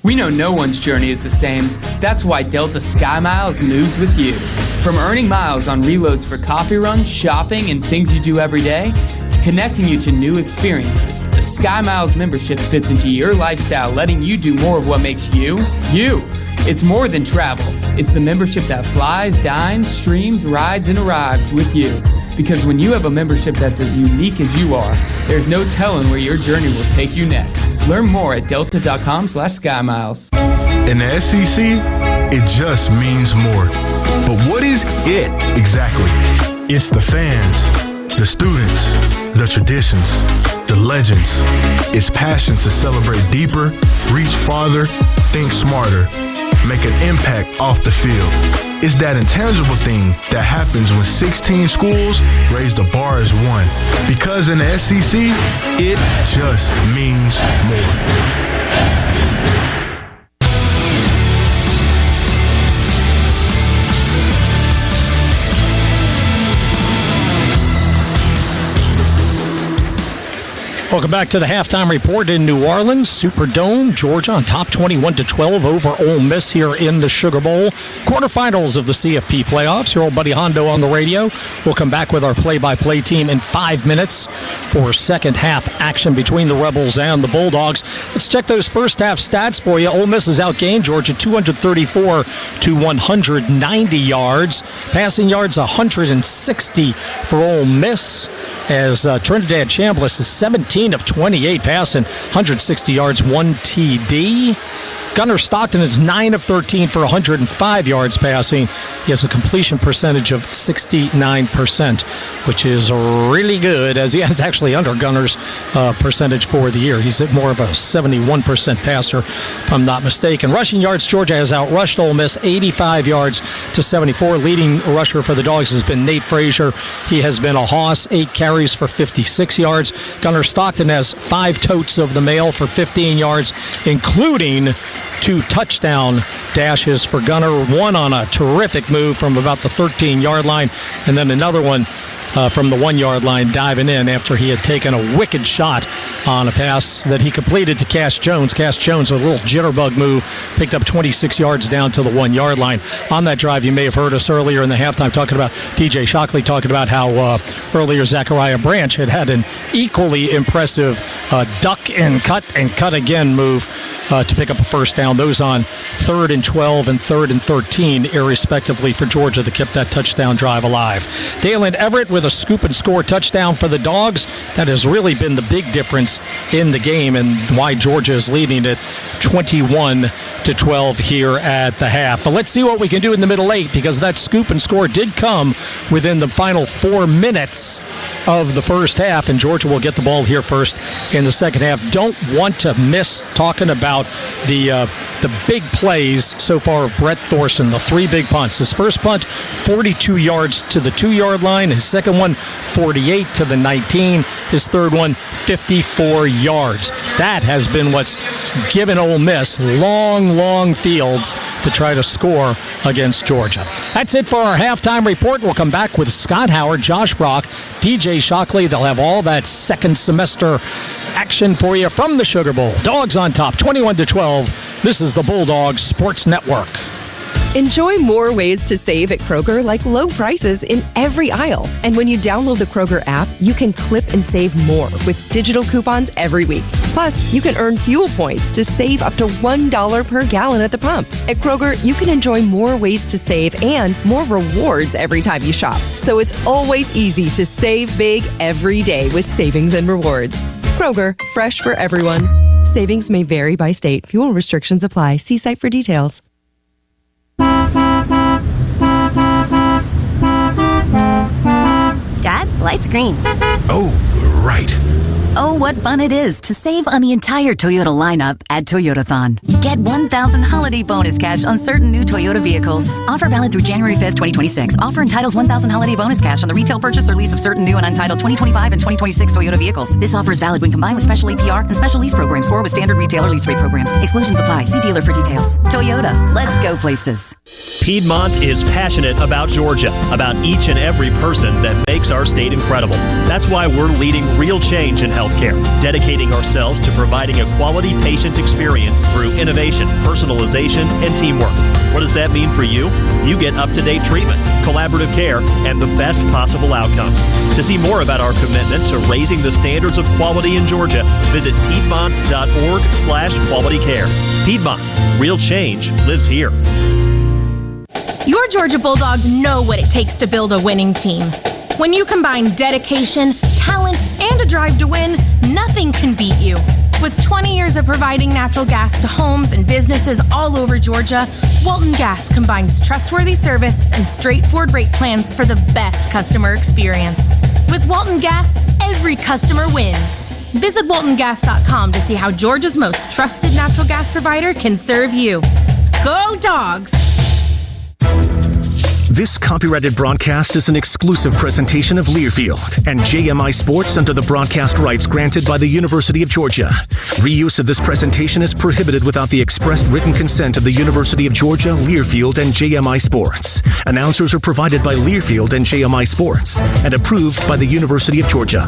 We know no one's journey is the same. That's why Delta Sky Miles moves with you. From earning miles on reloads for coffee runs, shopping, and things you do every day, to connecting you to new experiences, the Sky Miles membership fits into your lifestyle, letting you do more of what makes you, you. It's more than travel. It's the membership that flies, dines, streams, rides, and arrives with you. Because when you have a membership that's as unique as you are, there's no telling where your journey will take you next. Learn more at delta.com/SkyMiles. In the SEC, it just means more. But what is it exactly? It's the fans, the students, the traditions, the legends. It's passion to celebrate deeper, reach farther, think smarter, make an impact off the field. It's that intangible thing that happens when 16 schools raise the bar as one. Because in the SEC, it just means more. Welcome back to the halftime report in New Orleans. Superdome, Georgia on top 21-12 over Ole Miss here in the Sugar Bowl. Quarterfinals of the CFP playoffs. Your old buddy Hondo on the radio. We'll come back with our play-by-play team in 5 minutes for second half action between the Rebels and the Bulldogs. Let's check those first half stats for you. Ole Miss has outgained Georgia 234 to 190 yards. Passing yards 160 for Ole Miss, as Trinidad Chambliss is 17 of 28 passing, 160 yards, 1 TD. Gunnar Stockton is 9 of 13 for 105 yards passing. He has a completion percentage of 69%, which is really good, as he is actually under Gunnar's percentage for the year. He's at more of a 71% passer, if I'm not mistaken. Rushing yards, Georgia has outrushed Ole Miss 85 yards to 74. Leading rusher for the Dogs has been Nate Frazier. He has been a hoss, 8 carries for 56 yards. Gunnar Stockton has 5 totes of the mail for 15 yards, including 2 touchdown dashes for Gunnar, one on a terrific move from about the 13-yard line, and then another one from the 1-yard line diving in after he had taken a wicked shot on a pass that he completed to Cash Jones. Cash Jones, with a little jitterbug move, picked up 26 yards down to the 1-yard line. On that drive, you may have heard us earlier in the halftime talking about DJ Shockley talking about how earlier Zachariah Branch had an equally impressive duck and cut again move to pick up a first down. Those on 3rd and 12 and 3rd and 13, irrespectively, for Georgia that kept that touchdown drive alive. Dalen Everett with a scoop and score touchdown for the Dogs. That has really been the big difference in the game and why Georgia is leading it 21-12 here at the half. But let's see what we can do in the middle 8, because that scoop and score did come within the final 4 minutes of the first half, and Georgia will get the ball here first in the second half. Don't want to miss talking about the big plays so far of Brett Thorson, the 3 big punts. His first punt, 42 yards to the 2-yard line. His second one, 48 to the 19. His third one, 54 yards. That has been what's given Ole Miss long fields to try to score against Georgia. That's it for our halftime report. We'll come back with Scott Howard, Josh Brock, DJ Shockley. They'll have all that second semester action for you from the Sugar Bowl. Dogs on top, 21-12. This is the Bulldogs Sports Network. Enjoy more ways to save at Kroger, like low prices in every aisle. And when you download the Kroger app, you can clip and save more with digital coupons every week. Plus, you can earn fuel points to save up to $1 per gallon at the pump. At Kroger, you can enjoy more ways to save and more rewards every time you shop. So it's always easy to save big every day with savings and rewards. Kroger, fresh for everyone. Savings may vary by state. Fuel restrictions apply. See site for details. Dad, light's green. Oh, right. Oh, what fun it is to save on the entire Toyota lineup at Toyotathon. Get 1,000 holiday bonus cash on certain new Toyota vehicles. Offer valid through January 5th, 2026. Offer entitles 1,000 holiday bonus cash on the retail purchase or lease of certain new and untitled 2025 and 2026 Toyota vehicles. This offer is valid when combined with special APR and special lease programs or with standard retailer lease rate programs. Exclusions apply. See dealer for details. Toyota, let's go places. Piedmont is passionate about Georgia, about each and every person that makes our state incredible. That's why we're leading real change in healthcare, dedicating ourselves to providing a quality patient experience through innovation, personalization, and teamwork. What does that mean for you? You get up-to-date treatment, collaborative care, and the best possible outcomes. To see more about our commitment to raising the standards of quality in Georgia, visit piedmont.org/quality care. Piedmont, real change lives here. Your Georgia Bulldogs know what it takes to build a winning team. When you combine dedication, talent, and a drive to win, nothing can beat you. With 20 years of providing natural gas to homes and businesses all over Georgia, Walton Gas combines trustworthy service and straightforward rate plans for the best customer experience. With Walton Gas, every customer wins. Visit WaltonGas.com to see how Georgia's most trusted natural gas provider can serve you. Go Dogs! This copyrighted broadcast is an exclusive presentation of Learfield and JMI Sports under the broadcast rights granted by the University of Georgia. Reuse of this presentation is prohibited without the expressed written consent of the University of Georgia, Learfield, and JMI Sports. Announcers are provided by Learfield and JMI Sports and approved by the University of Georgia.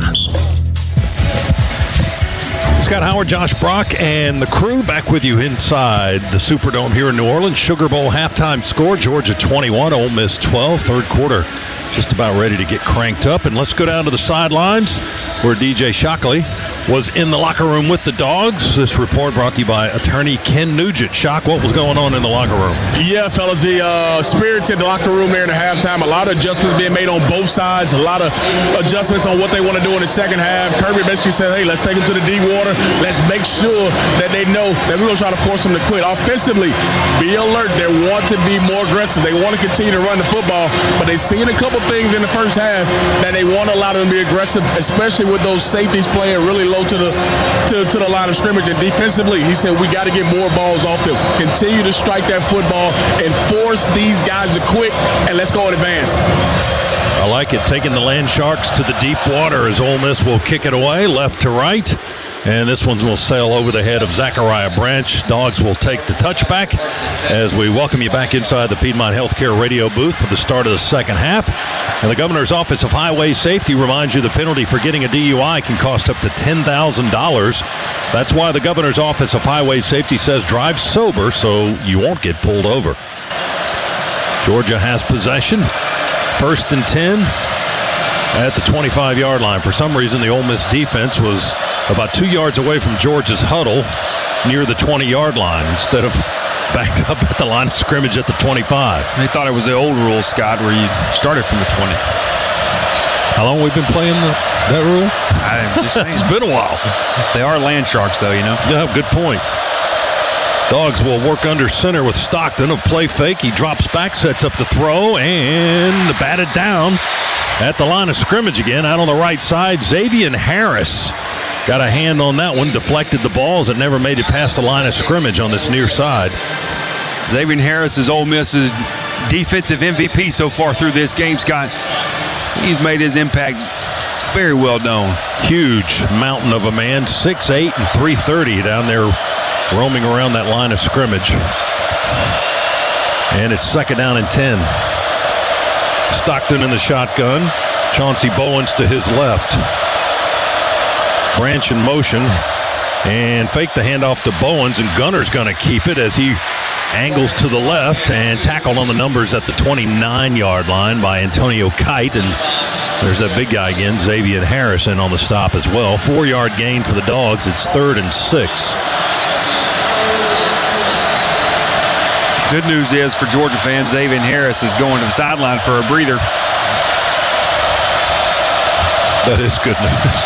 Scott Howard, Josh Brock, and the crew back with you inside the Superdome here in New Orleans. Sugar Bowl halftime score, Georgia 21, Ole Miss 12. Third quarter just about ready to get cranked up. And let's go down to the sidelines where DJ Shockley was in the locker room with the Dogs. This report brought to you by attorney Ken Nugent. Shock, what was going on in the locker room? Yeah, fellas, the spirited locker room there in the halftime. A lot of adjustments being made on both sides. A lot of adjustments on what they want to do in the second half. Kirby basically said, hey, let's take them to the deep water. Let's make sure that they know that we're going to try to force them to quit. Offensively, be alert. They want to be more aggressive. They want to continue to run the football, but they've seen a couple things in the first half that they want to allow them to be aggressive, especially with those safeties playing really low to the line of scrimmage. And defensively, he said we got to get more balls off them. Continue to strike that football and force these guys to quit, and let's go in advance. I like it, taking the Land Sharks to the deep water as Ole Miss will kick it away left to right. And this one will sail over the head of Zachariah Branch. Dogs will take the touchback as we welcome you back inside the Piedmont Healthcare radio booth for the start of the second half. And the Governor's Office of Highway Safety reminds you the penalty for getting a DUI can cost up to $10,000. That's why the Governor's Office of Highway Safety says drive sober so you won't get pulled over. Georgia has possession. 1st and 10 at the 25-yard line. For some reason, the Ole Miss defense was about 2 yards away from Georgia's huddle near the 20-yard line instead of backed up at the line of scrimmage at the 25. They thought it was the old rule, Scott, where you started from the 20. How long have we been playing that rule? I'm just saying. It's been a while. They are Land Sharks, though, you know? Yeah, good point. Dogs will work under center with Stockton. A play fake. He drops back, sets up the throw, and batted down at the line of scrimmage again. Out on the right side, Xavier Harris got a hand on that one, deflected the balls and never made it past the line of scrimmage on this near side. Xavier Harris is Ole Miss's defensive MVP so far through this game, Scott. He's made his impact very well known. Huge mountain of a man, 6'8" and 330 down there roaming around that line of scrimmage. And it's 2nd down and 10. Stockton in the shotgun. Chauncey Bowens to his left. Branch in motion and fake the handoff to Bowens, and Gunner's going to keep it as he angles to the left and tackled on the numbers at the 29-yard line by Antonio Kite. And There's that big guy again, Xavier Harrison, on the stop as well. 4-yard gain for the Dogs. It's 3rd and 6. Good news is for Georgia fans, Xavier Harris is going to the sideline for a breather. That is good news.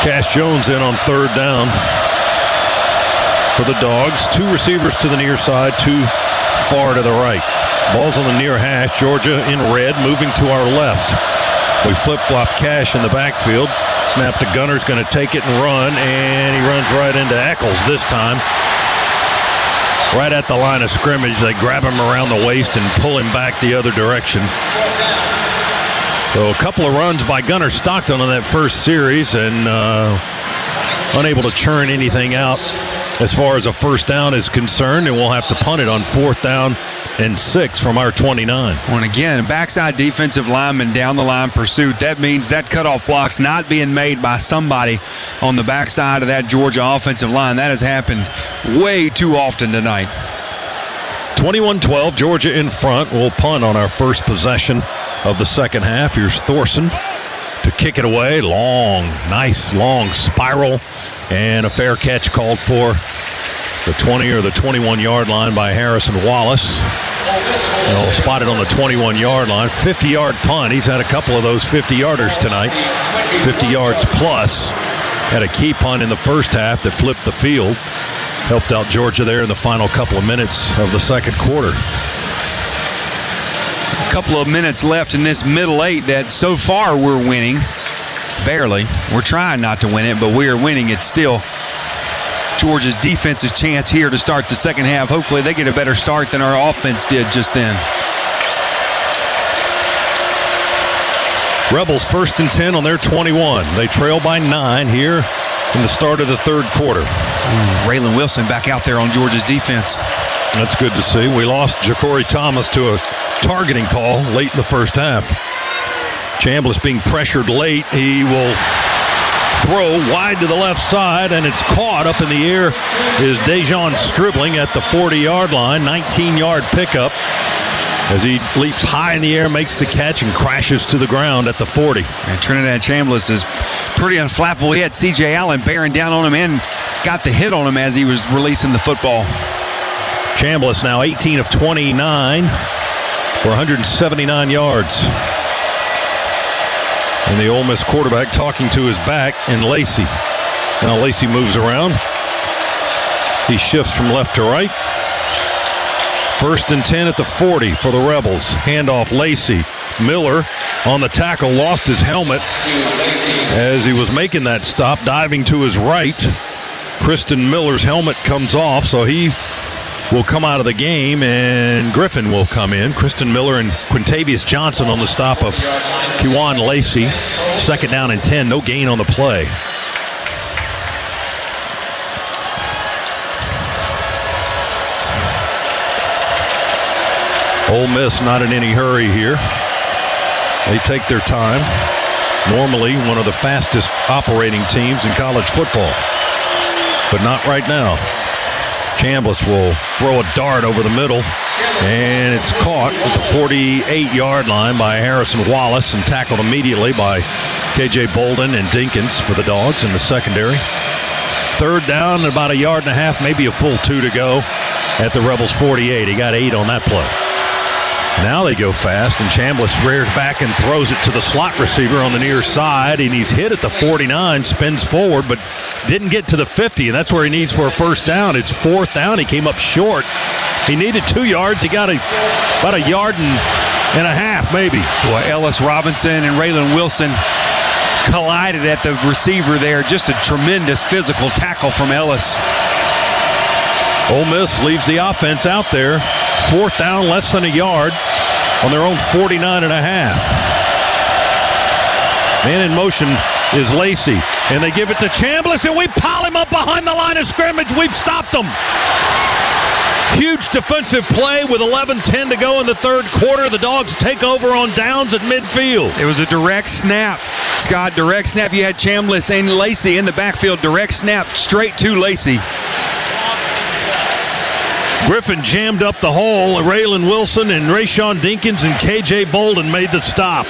Cash Jones in on 3rd down for the Dogs. 2 receivers to the near side, 2 far to the right. Ball's on the near hash. Georgia in red, moving to our left. We flip-flop Cash in the backfield. Snap to Gunner's going to take it and run, and he runs right into Eccles this time. Right at the line of scrimmage, they grab him around the waist and pull him back the other direction. So a couple of runs by Gunner Stockton on that first series, and unable to churn anything out as far as a first down is concerned, and we'll have to punt it on 4th down and 6 from our 29. And again, backside defensive lineman down the line pursuit. That means that cutoff block's not being made by somebody on the backside of that Georgia offensive line. That has happened way too often tonight. 21-12, Georgia in front. We'll punt on our first possession of the second half. Here's Thorson to kick it away. Nice long spiral, and a fair catch called for the 20 or the 21-yard line by Harrison Wallace. Spotted on the 21-yard line. 50-yard punt. He's had a couple of those 50-yarders tonight. 50 yards plus. Had a key punt in the first half that flipped the field. Helped out Georgia there in the final couple of minutes of the second quarter. A couple of minutes left in this middle 8 that so far we're winning. Barely. We're trying not to win it, but we are winning it still. Georgia's defensive chance here to start the second half. Hopefully they get a better start than our offense did just then. Rebels 1st and 10 on their 21. They trail by 9 here in the start of the third quarter. Raylan Wilson back out there on Georgia's defense. That's good to see. We lost Ja'Cory Thomas to a targeting call late in the first half. Chambliss being pressured late. He will throw wide to the left side, and it's caught up in the air is Dejon Stribling at the 40-yard line. 19-yard pickup as he leaps high in the air, makes the catch, and crashes to the ground at the 40. And Trinidad Chambliss is pretty unflappable. He had C.J. Allen bearing down on him and got the hit on him as he was releasing the football. Chambliss now 18 of 29 for 179 yards. And the Ole Miss quarterback talking to his back, and Lacey. Now Lacey moves around. He shifts from left to right. 1st and 10 at the 40 for the Rebels. Handoff Lacey. Miller on the tackle, lost his helmet as he was making that stop, diving to his right. Kristen Miller's helmet comes off, so he will come out of the game, and Griffin will come in. Kristen Miller and Quintavious Johnson on the stop of Kewan Lacey. 2nd down and 10, no gain on the play. Ole Miss not in any hurry here. They take their time. Normally one of the fastest operating teams in college football, but not right now. Chambliss will throw a dart over the middle, and it's caught at the 48-yard line by Harrison Wallace and tackled immediately by K.J. Bolden and Dinkins for the Dogs in the secondary. 3rd down, about 1.5 yards, maybe a full 2 to go at the Rebels 48. He got 8 on that play. Now they go fast, and Chambliss rears back and throws it to the slot receiver on the near side, and he's hit at the 49, spins forward, but didn't get to the 50, and that's where he needs for a first down. It's 4th down. He came up short. He needed 2 yards. He got about 1.5 yards, maybe. Boy, Ellis Robinson and Raylan Wilson collided at the receiver there. Just a tremendous physical tackle from Ellis. Ole Miss leaves the offense out there. 4th down, less than 1 yard on their own 49.5. Man in motion is Lacey, and they give it to Chambliss, and we pile him up behind the line of scrimmage. We've stopped them. Huge defensive play with 11:10 to go in the third quarter. The Dogs take over on downs at midfield. It was a direct snap, Scott. Direct snap. You had Chambliss and Lacey in the backfield. Direct snap straight to Lacey. Griffin jammed up the hole. Raylan Wilson and Rayshawn Dinkins and K.J. Bolden made the stop.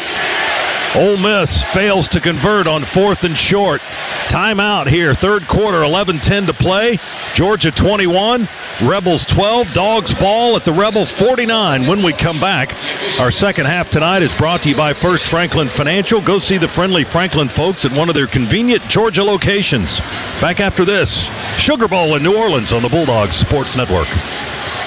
Ole Miss fails to convert on 4th and short. Timeout here, third quarter, 11:10 to play. Georgia 21, Rebels 12. Dogs ball at the Rebel 49 when we come back. Our second half tonight is brought to you by First Franklin Financial. Go see the friendly Franklin folks at one of their convenient Georgia locations. Back after this, Sugar Bowl in New Orleans on the Bulldogs Sports Network.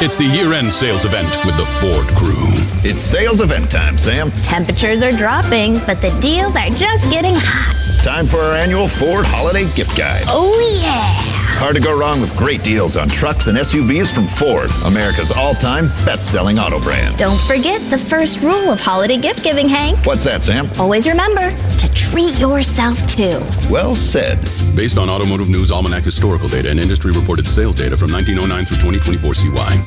It's the year-end sales event with the Ford crew. It's sales event time, Sam. Temperatures are dropping, but the deals are just getting hot. Time for our annual Ford Holiday Gift Guide. Oh, yeah. Hard to go wrong with great deals on trucks and SUVs from Ford, America's all-time best-selling auto brand. Don't forget the first rule of holiday gift giving, Hank. What's that, Sam? Always remember to treat yourself, too. Well said. Based on Automotive News Almanac historical data and industry-reported sales data from 1909 through 2024 CY.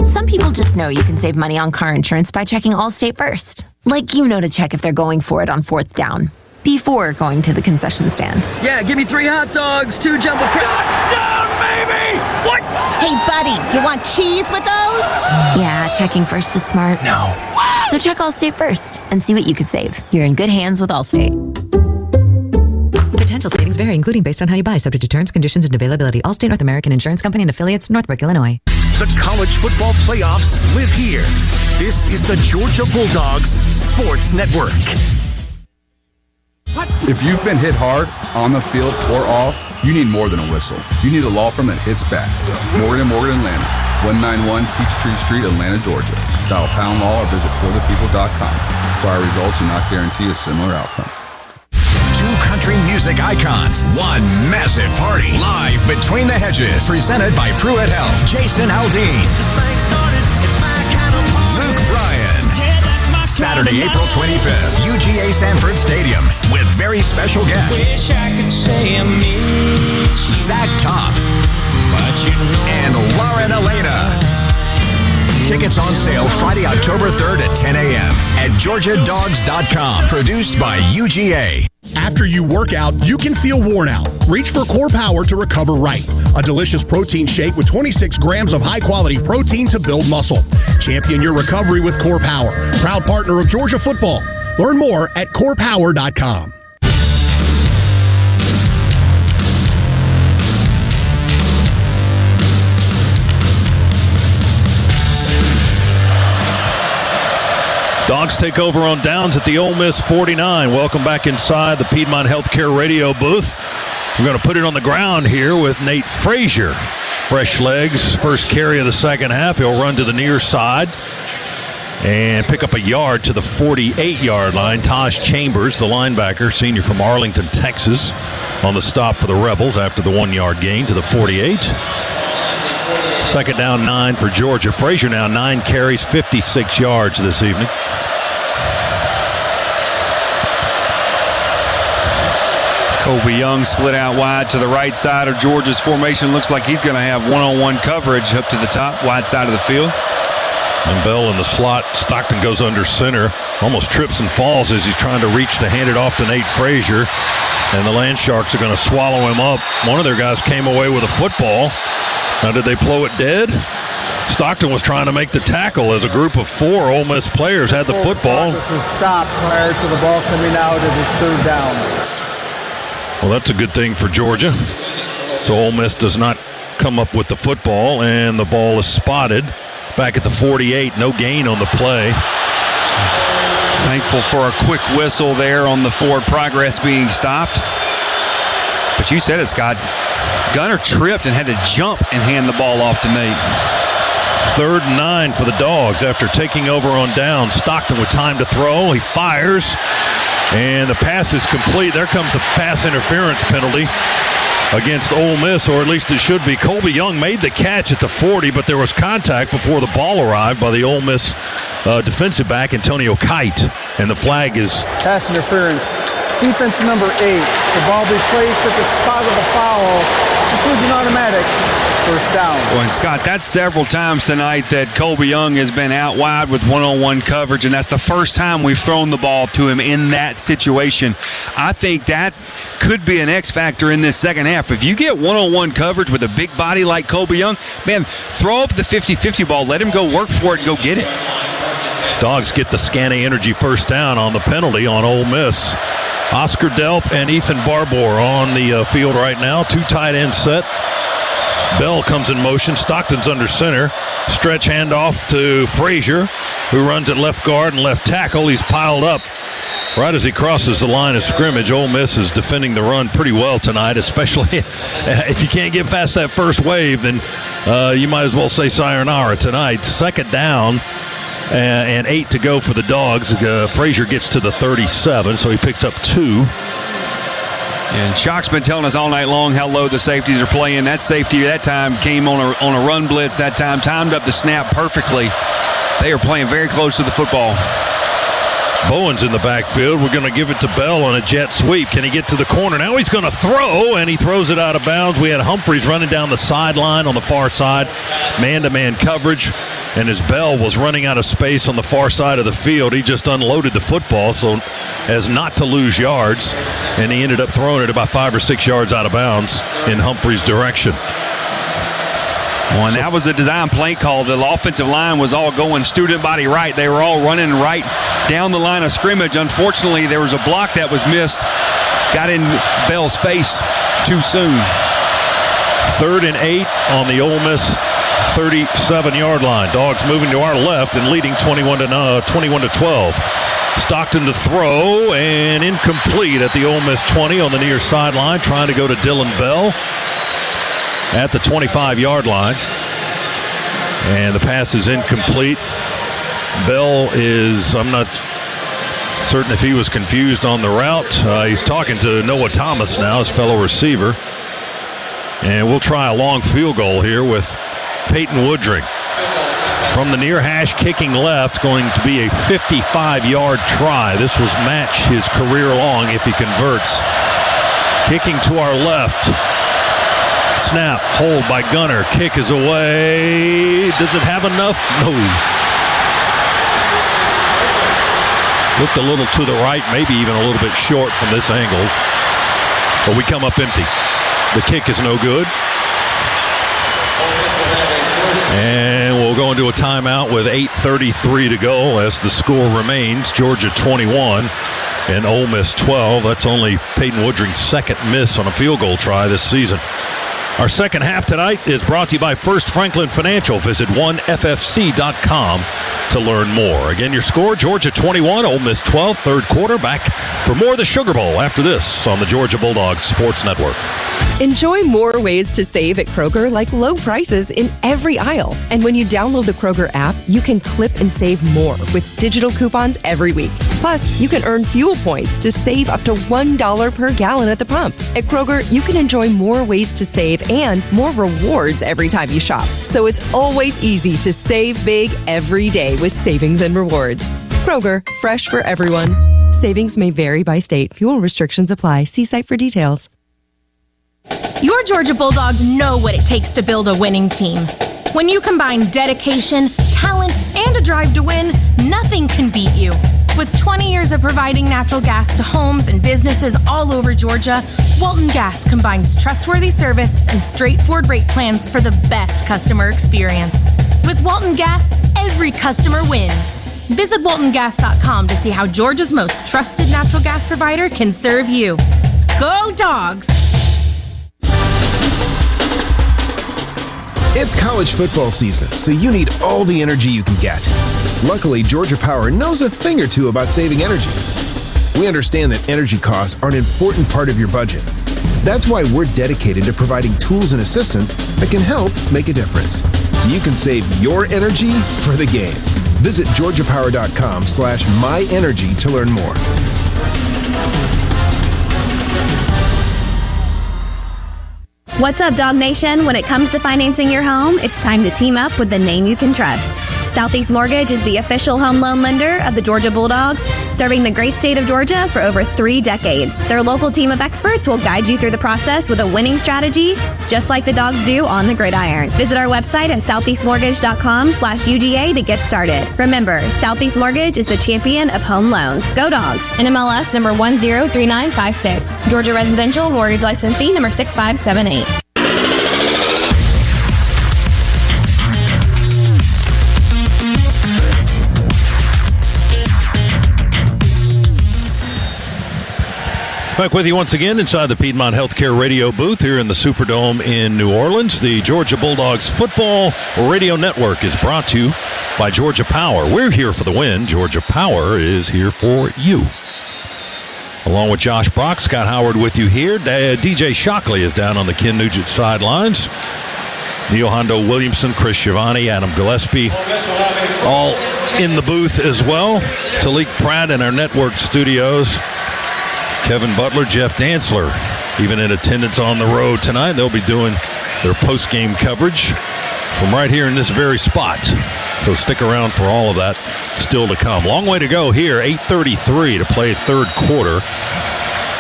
Some people just know you can save money on car insurance by checking Allstate first. Like you know to check if they're going for it on 4th down, before going to the concession stand. Yeah, give me 3 hot dogs, 2 jumbo Touchdown, baby! What? Hey, buddy, you want cheese with those? Yeah, checking first is smart. No. So check Allstate first and see what you could save. You're in good hands with Allstate. Potential savings vary, including based on how you buy, subject to terms, conditions, and availability. Allstate North American Insurance Company and affiliates, Northbrook, Illinois. The college football playoffs live here. This is the Georgia Bulldogs Sports Network. If you've been hit hard, on the field or off, you need more than a whistle. You need a law firm that hits back. Morgan & Morgan Atlanta, 191 Peachtree Street, Atlanta, Georgia. Dial Pound Law or visit forthepeople.com. Prior results do not guarantee a similar outcome. 2 country music icons, 1 massive party, live between the hedges, presented by Pruitt Health. Jason Aldean, Luke Bryan. Saturday, April 25th, UGA Sanford Stadium, with very special guests. Zach Top and Lauren Elena. Tickets on sale Friday, October 3rd at 10 a.m. at GeorgiaDogs.com. Produced by UGA. After you work out, you can feel worn out. Reach for Core Power to recover right. A delicious protein shake with 26 grams of high-quality protein to build muscle. Champion your recovery with Core Power. Proud partner of Georgia football. Learn more at CorePower.com. Dogs take over on downs at the Ole Miss 49. Welcome back inside the Piedmont Healthcare radio booth. We're going to put it on the ground here with Nate Frazier. Fresh legs, first carry of the second half. He'll run to the near side and pick up a yard to the 48-yard line. Taj Chambers, the linebacker, senior from Arlington, Texas, on the stop for the Rebels after the 1-yard gain to the 48. Second down, 9 for Georgia. Frazier now 9 carries, 56 yards this evening. Colby Young split out wide to the right side of Georgia's formation. Looks like he's going to have one-on-one coverage up to the top, wide side of the field. And Bell in the slot. Stockton goes under center. Almost trips and falls as he's trying to reach to hand it off to Nate Frazier. And the Land Sharks are going to swallow him up. One of their guys came away with a football. Now, did they blow it dead? Stockton was trying to make the tackle as a group of 4 Ole Miss players had the football. This was stopped prior to the ball coming out of his third down. Well, that's a good thing for Georgia. So Ole Miss does not come up with the football, and the ball is spotted back at the 48. No gain on the play. Thankful for a quick whistle there on the forward progress being stopped. But you said it, Scott. Gunner tripped and had to jump and hand the ball off to Nate. 3rd and 9 for the Dogs after taking over on down. Stockton with time to throw. He fires, and the pass is complete. There comes a pass interference penalty against Ole Miss, or at least it should be. Colby Young made the catch at the 40, but there was contact before the ball arrived by the Ole Miss defensive back, Antonio Kite, and the flag is... Pass interference. Defense number 8. The ball be placed at the spot of the foul. Includes an automatic first down. Well, and Scott, that's several times tonight that Colby Young has been out wide with one-on-one coverage, and that's the first time we've thrown the ball to him in that situation. I think that could be an X factor in this second half. If you get one-on-one coverage with a big body like Colby Young, man, throw up the 50-50 ball. Let him go work for it and go get it. Dogs get the Scanning Energy first down on the penalty on Ole Miss. Oscar Delp and Ethan Barbour on the field right now. 2 tight end set. Bell comes in motion. Stockton's under center. Stretch handoff to Frazier, who runs at left guard and left tackle. He's piled up right as he crosses the line of scrimmage. Ole Miss is defending the run pretty well tonight, especially if you can't get past that first wave, then you might as well say sayonara tonight. Second down and 8 to go for the Dogs. Frazier gets to the 37, so he picks up 2. And Chalk's been telling us all night long how low the safeties are playing. That safety that time came on a run blitz that time, timed up the snap perfectly. They are playing very close to the football. Bowen's in the backfield. We're going to give it to Bell on a jet sweep. Can he get to the corner? Now he's going to throw, and he throws it out of bounds. We had Humphreys running down the sideline on the far side, man-to-man coverage. And as Bell was running out of space on the far side of the field, he just unloaded the football so as not to lose yards, and he ended up throwing it about 5 or 6 yards out of bounds in Humphreys' direction. Well, and that was a design play call. The offensive line was all going student body right. They were all running right down the line of scrimmage. Unfortunately, there was a block that was missed. Got in Bell's face too soon. 3rd and 8 on the Ole Miss 37-yard line. Dogs moving to our left and leading 21 to 12. Stockton to throw and incomplete at the Ole Miss 20 on the near sideline, trying to go to Dylan Bell at the 25-yard line. And the pass is incomplete. Bell is, I'm not certain if he was confused on the route. He's talking to Noah Thomas now, his fellow receiver. And we'll try a long field goal here with Peyton Woodring. From the near hash, kicking left, going to be a 55-yard try. This was match his career long if he converts. Kicking to our left. Snap, hold by Gunner. Kick is away. Does it have enough? No. Looked a little to the right, maybe even a little bit short from this angle. But we come up empty. The kick is no good. And we'll go into a timeout with 8:33 to go as the score remains. Georgia 21 and Ole Miss 12. That's only Peyton Woodring's second miss on a field goal try this season. Our second half tonight is brought to you by First Franklin Financial. Visit 1ffc.com to learn more. Again, your score, Georgia 21, Ole Miss 12, third quarter. Back for more of the Sugar Bowl after this on the Georgia Bulldogs Sports Network. Enjoy more ways to save at Kroger, like low prices in every aisle. And when you download the Kroger app, you can clip and save more with digital coupons every week. Plus, you can earn fuel points to save up to $1 per gallon at the pump. At Kroger, you can enjoy more ways to save and more rewards every time you shop. So it's always easy to save big every day with savings and rewards. Kroger, fresh for everyone. Savings may vary by state. Fuel restrictions apply. See site for details. Your Georgia Bulldogs know what it takes to build a winning team. When you combine dedication, talent, and a drive to win, nothing can beat you. With 20 years of providing natural gas to homes and businesses all over Georgia, Walton Gas combines trustworthy service and straightforward rate plans for the best customer experience. With Walton Gas, every customer wins. Visit WaltonGas.com to see how Georgia's most trusted natural gas provider can serve you. Go Dogs! It's college football season, so you need all the energy you can get. Luckily, Georgia Power knows a thing or two about saving energy. We understand that energy costs are an important part of your budget. That's why we're dedicated to providing tools and assistance that can help make a difference, so you can save your energy for the game. Visit georgiapower.com/myenergy to learn more. What's up, Dog Nation? When it comes to financing your home, it's time to team up with the name you can trust. Southeast Mortgage is the official home loan lender of the Georgia Bulldogs, serving the great state of Georgia for over 3 decades. Their local team of experts will guide you through the process with a winning strategy, just like the Dogs do on the gridiron. Visit our website at southeastmortgage.com/UGA to get started. Remember, Southeast Mortgage is the champion of home loans. Go Dogs! NMLS number 103956. Georgia Residential Mortgage Licensee number 6578. Back with you once again inside the Piedmont Healthcare Radio booth here in the Superdome in New Orleans. The Georgia Bulldogs Football Radio Network is brought to you by Georgia Power. We're here for the win. Georgia Power is here for you. Along with Josh Brock, Scott Howard with you here. DJ Shockley is down on the Ken Nugent sidelines. Neil Hondo Williamson, Chris Schiavone, Adam Gillespie, all in the booth as well. Talik Pratt in our network studios. Kevin Butler, Jeff Dantzler, even in attendance on the road tonight. They'll be doing their post-game coverage from right here in this very spot. So stick around for all of that still to come. Long way to go here, 8:33 to play third quarter.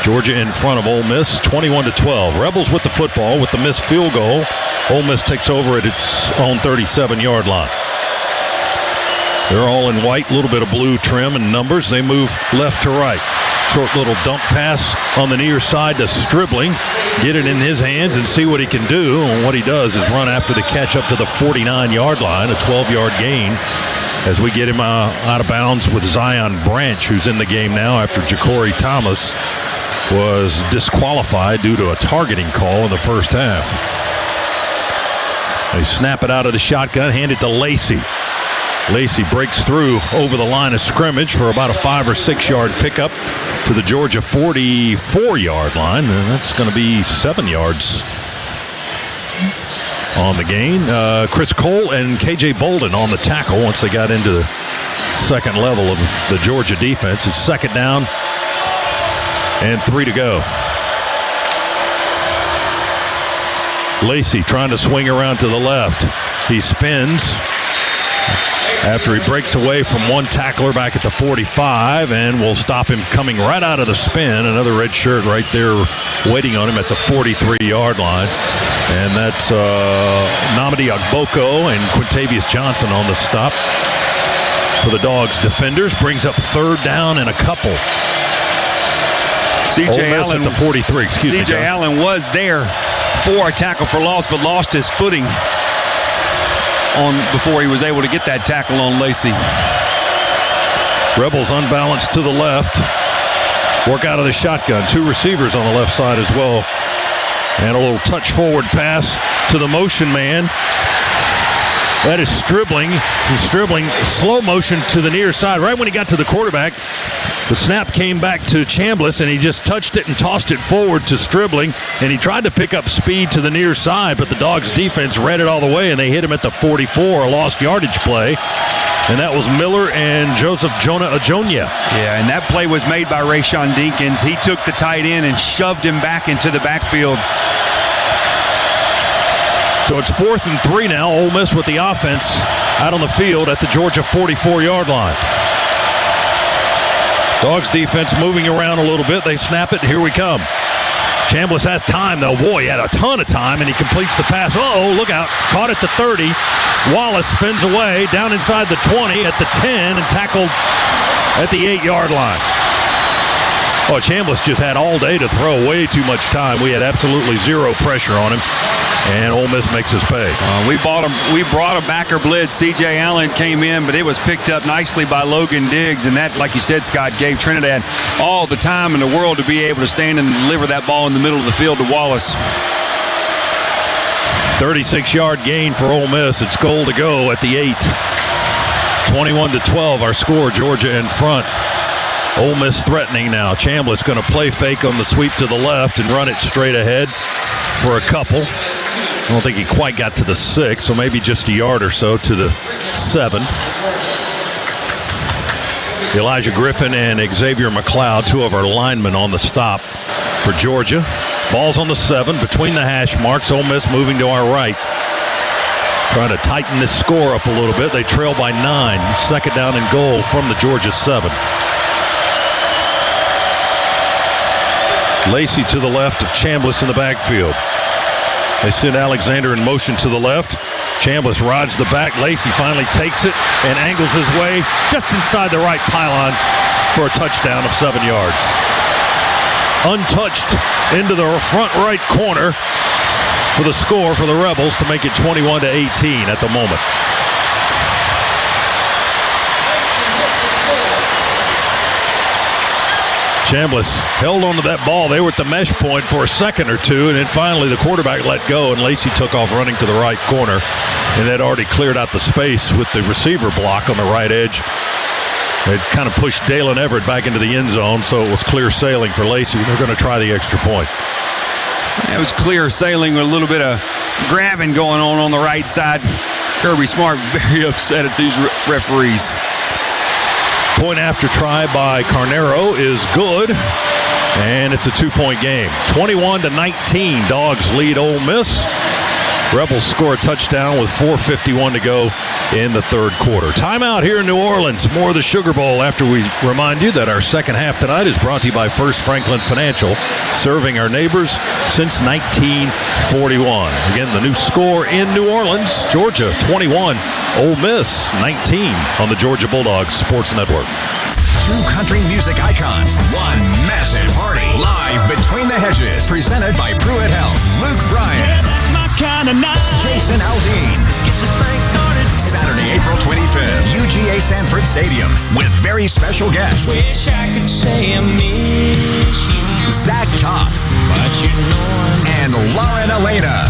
Georgia in front of Ole Miss, 21-12. Rebels with the football with the missed field goal. Ole Miss takes over at its own 37-yard line. They're all in white, a little bit of blue trim and numbers. They move left to right. Short little dump pass on the near side to Stribling. Get it in his hands and see what he can do. And what he does is run after the catch up to the 49-yard line, a 12-yard gain, as we get him out of bounds with Zion Branch, who's in the game now after Ja'Cory Thomas was disqualified due to a targeting call in the first half. They snap it out of the shotgun, hand it to Lacey. Lacey breaks through over the line of scrimmage for about a 5 or 6 yard pickup to the Georgia 44-yard line, and that's going to be 7 yards on the gain. Chris Cole and KJ Bolden on the tackle once they got into the second level of the Georgia defense. It's second down and 3 to go. Lacey trying to swing around to the left. He spins after he breaks away from one tackler back at the 45, and will stop him coming right out of the spin. Another red shirt right there waiting on him at the 43-yard line. And that's Namadi Agboko and Quintavious Johnson on the stop for the Dogs defenders. Brings up third down and a couple. C.J. Allen at the 43. Excuse me, C.J. Allen was there for a tackle for loss, but lost his footing before he was able to get that tackle on Lacey. Rebels unbalanced to the left. Work out of the shotgun. 2 receivers on the left side as well. And a little touch forward pass to the motion man. That is Stribling. He's Stribling slow motion to the near side. Right when he got to the quarterback, the snap came back to Chambliss, and he just touched it and tossed it forward to Stribling, and he tried to pick up speed to the near side, but the Dogs defense read it all the way, and they hit him at the 44, a lost yardage play. And that was Miller and Joseph Jonah Ajonia. Yeah, and that play was made by Rayshawn Dinkins. He took the tight end and shoved him back into the backfield. So it's 4th and 3 now. Ole Miss with the offense out on the field at the Georgia 44-yard line. Dogs defense moving around a little bit. They snap it, and here we come. Chambliss has time, though. Boy, he had a ton of time, and he completes the pass. Uh-oh, look out. Caught at the 30. Wallace spins away, down inside the 20, at the 10, and tackled at the 8-yard line. Oh, Chambliss just had all day to throw, way too much time. We had absolutely zero pressure on him, and Ole Miss makes us pay. We brought a backer blitz. C.J. Allen came in, but it was picked up nicely by Logan Diggs, and that, like you said, Scott, gave Trinidad all the time in the world to be able to stand and deliver that ball in the middle of the field to Wallace. 36-yard gain for Ole Miss. It's goal to go at the 8. 21-12, our score. Georgia in front. Ole Miss threatening now. Chambliss going to play fake on the sweep to the left and run it straight ahead for a couple. I don't think he quite got to the 6, so maybe just a yard or so to the 7. Elijah Griffin and Xavier McLeod, 2 of our linemen on the stop for Georgia. Ball's on the 7, between the hash marks. Ole Miss moving to our right. Trying to tighten this score up a little bit. They trail by 9. Second down and goal from the Georgia 7. Lacey to the left of Chambliss in the backfield. They send Alexander in motion to the left. Chambliss rides the back. Lacey finally takes it and angles his way just inside the right pylon for a touchdown of 7 yards. Untouched into the front right corner for the score for the Rebels to make it 21-18 at the moment. Chambliss held onto that ball. They were at the mesh point for a second or two, and then finally the quarterback let go, and Lacey took off running to the right corner, and had already cleared out the space with the receiver block on the right edge. It kind of pushed Dalen Everett back into the end zone, so it was clear sailing for Lacey. They're going to try the extra point. It was clear sailing with a little bit of grabbing going on the right side. Kirby Smart very upset at these referees. Point after try by Carnero is good, and it's a 2-point game. 21-19, Dogs lead Ole Miss. Rebels score a touchdown with 4:51 to go in the third quarter. Timeout here in New Orleans. More of the Sugar Bowl after we remind you that our second half tonight is brought to you by First Franklin Financial, serving our neighbors since 1941. Again, the new score in New Orleans, Georgia 21, Ole Miss 19 on the Georgia Bulldogs Sports Network. Two country music icons, one massive party, live between the hedges, presented by Pruitt Health. Luke Bryan. Yeah, that's my kind of night. Jason Aldean. Let's get this thing started. Saturday, April 25th, UGA Sanford Stadium, with very special guest. Wish I could say I miss you. Zach Top. But you know and Lauren Elena.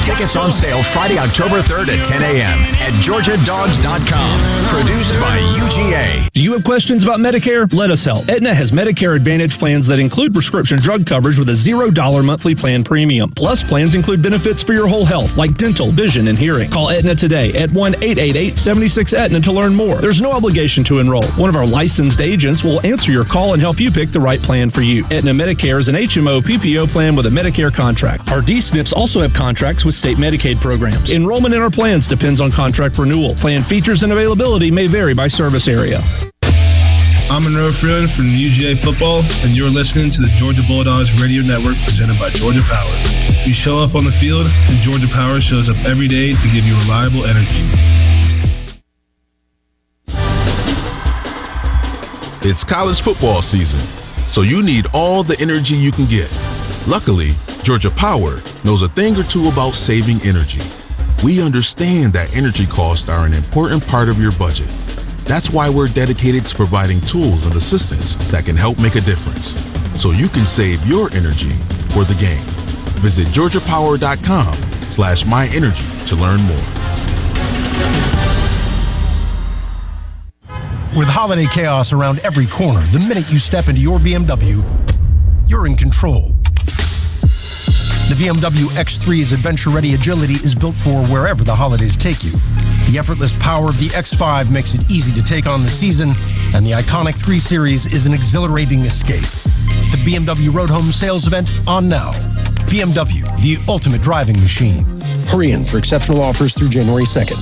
Tickets on sale Friday, October 3rd at 10 a.m. at GeorgiaDogs.com. Produced by UGA. Do you have questions about Medicare? Let us help. Aetna has Medicare Advantage plans that include prescription drug coverage with a $0 monthly plan premium. Plus, plans include benefits for your whole health, like dental, vision, and hearing. Call Aetna today at 1-888-76-AETNA to learn more. There's no obligation to enroll. One of our licensed agents will answer your call and help you pick the right plan for you. Aetna Medicare is an HMO PPO plan with a Medicare contract. Our D-SNPs also have contracts with state Medicaid programs. Enrollment in our plans depends on contract renewal. Plan features and availability may vary by service area. I'm Monroe Freeland from UGA Football, and you're listening to the Georgia Bulldogs Radio Network presented by Georgia Power. We show up on the field, and Georgia Power shows up every day to give you reliable energy. It's college football season, so you need all the energy you can get. Luckily, Georgia Power knows a thing or two about saving energy. We understand that energy costs are an important part of your budget. That's why we're dedicated to providing tools and assistance that can help make a difference, so you can save your energy for the game. Visit GeorgiaPower.com/myenergy to learn more. With holiday chaos around every corner, the minute you step into your BMW, you're in control. The BMW X3's adventure-ready agility is built for wherever the holidays take you. The effortless power of the X5 makes it easy to take on the season, and the iconic 3 Series is an exhilarating escape. The BMW Road Home Sales Event on now. BMW, the ultimate driving machine. Hurry in for exceptional offers through January 2nd.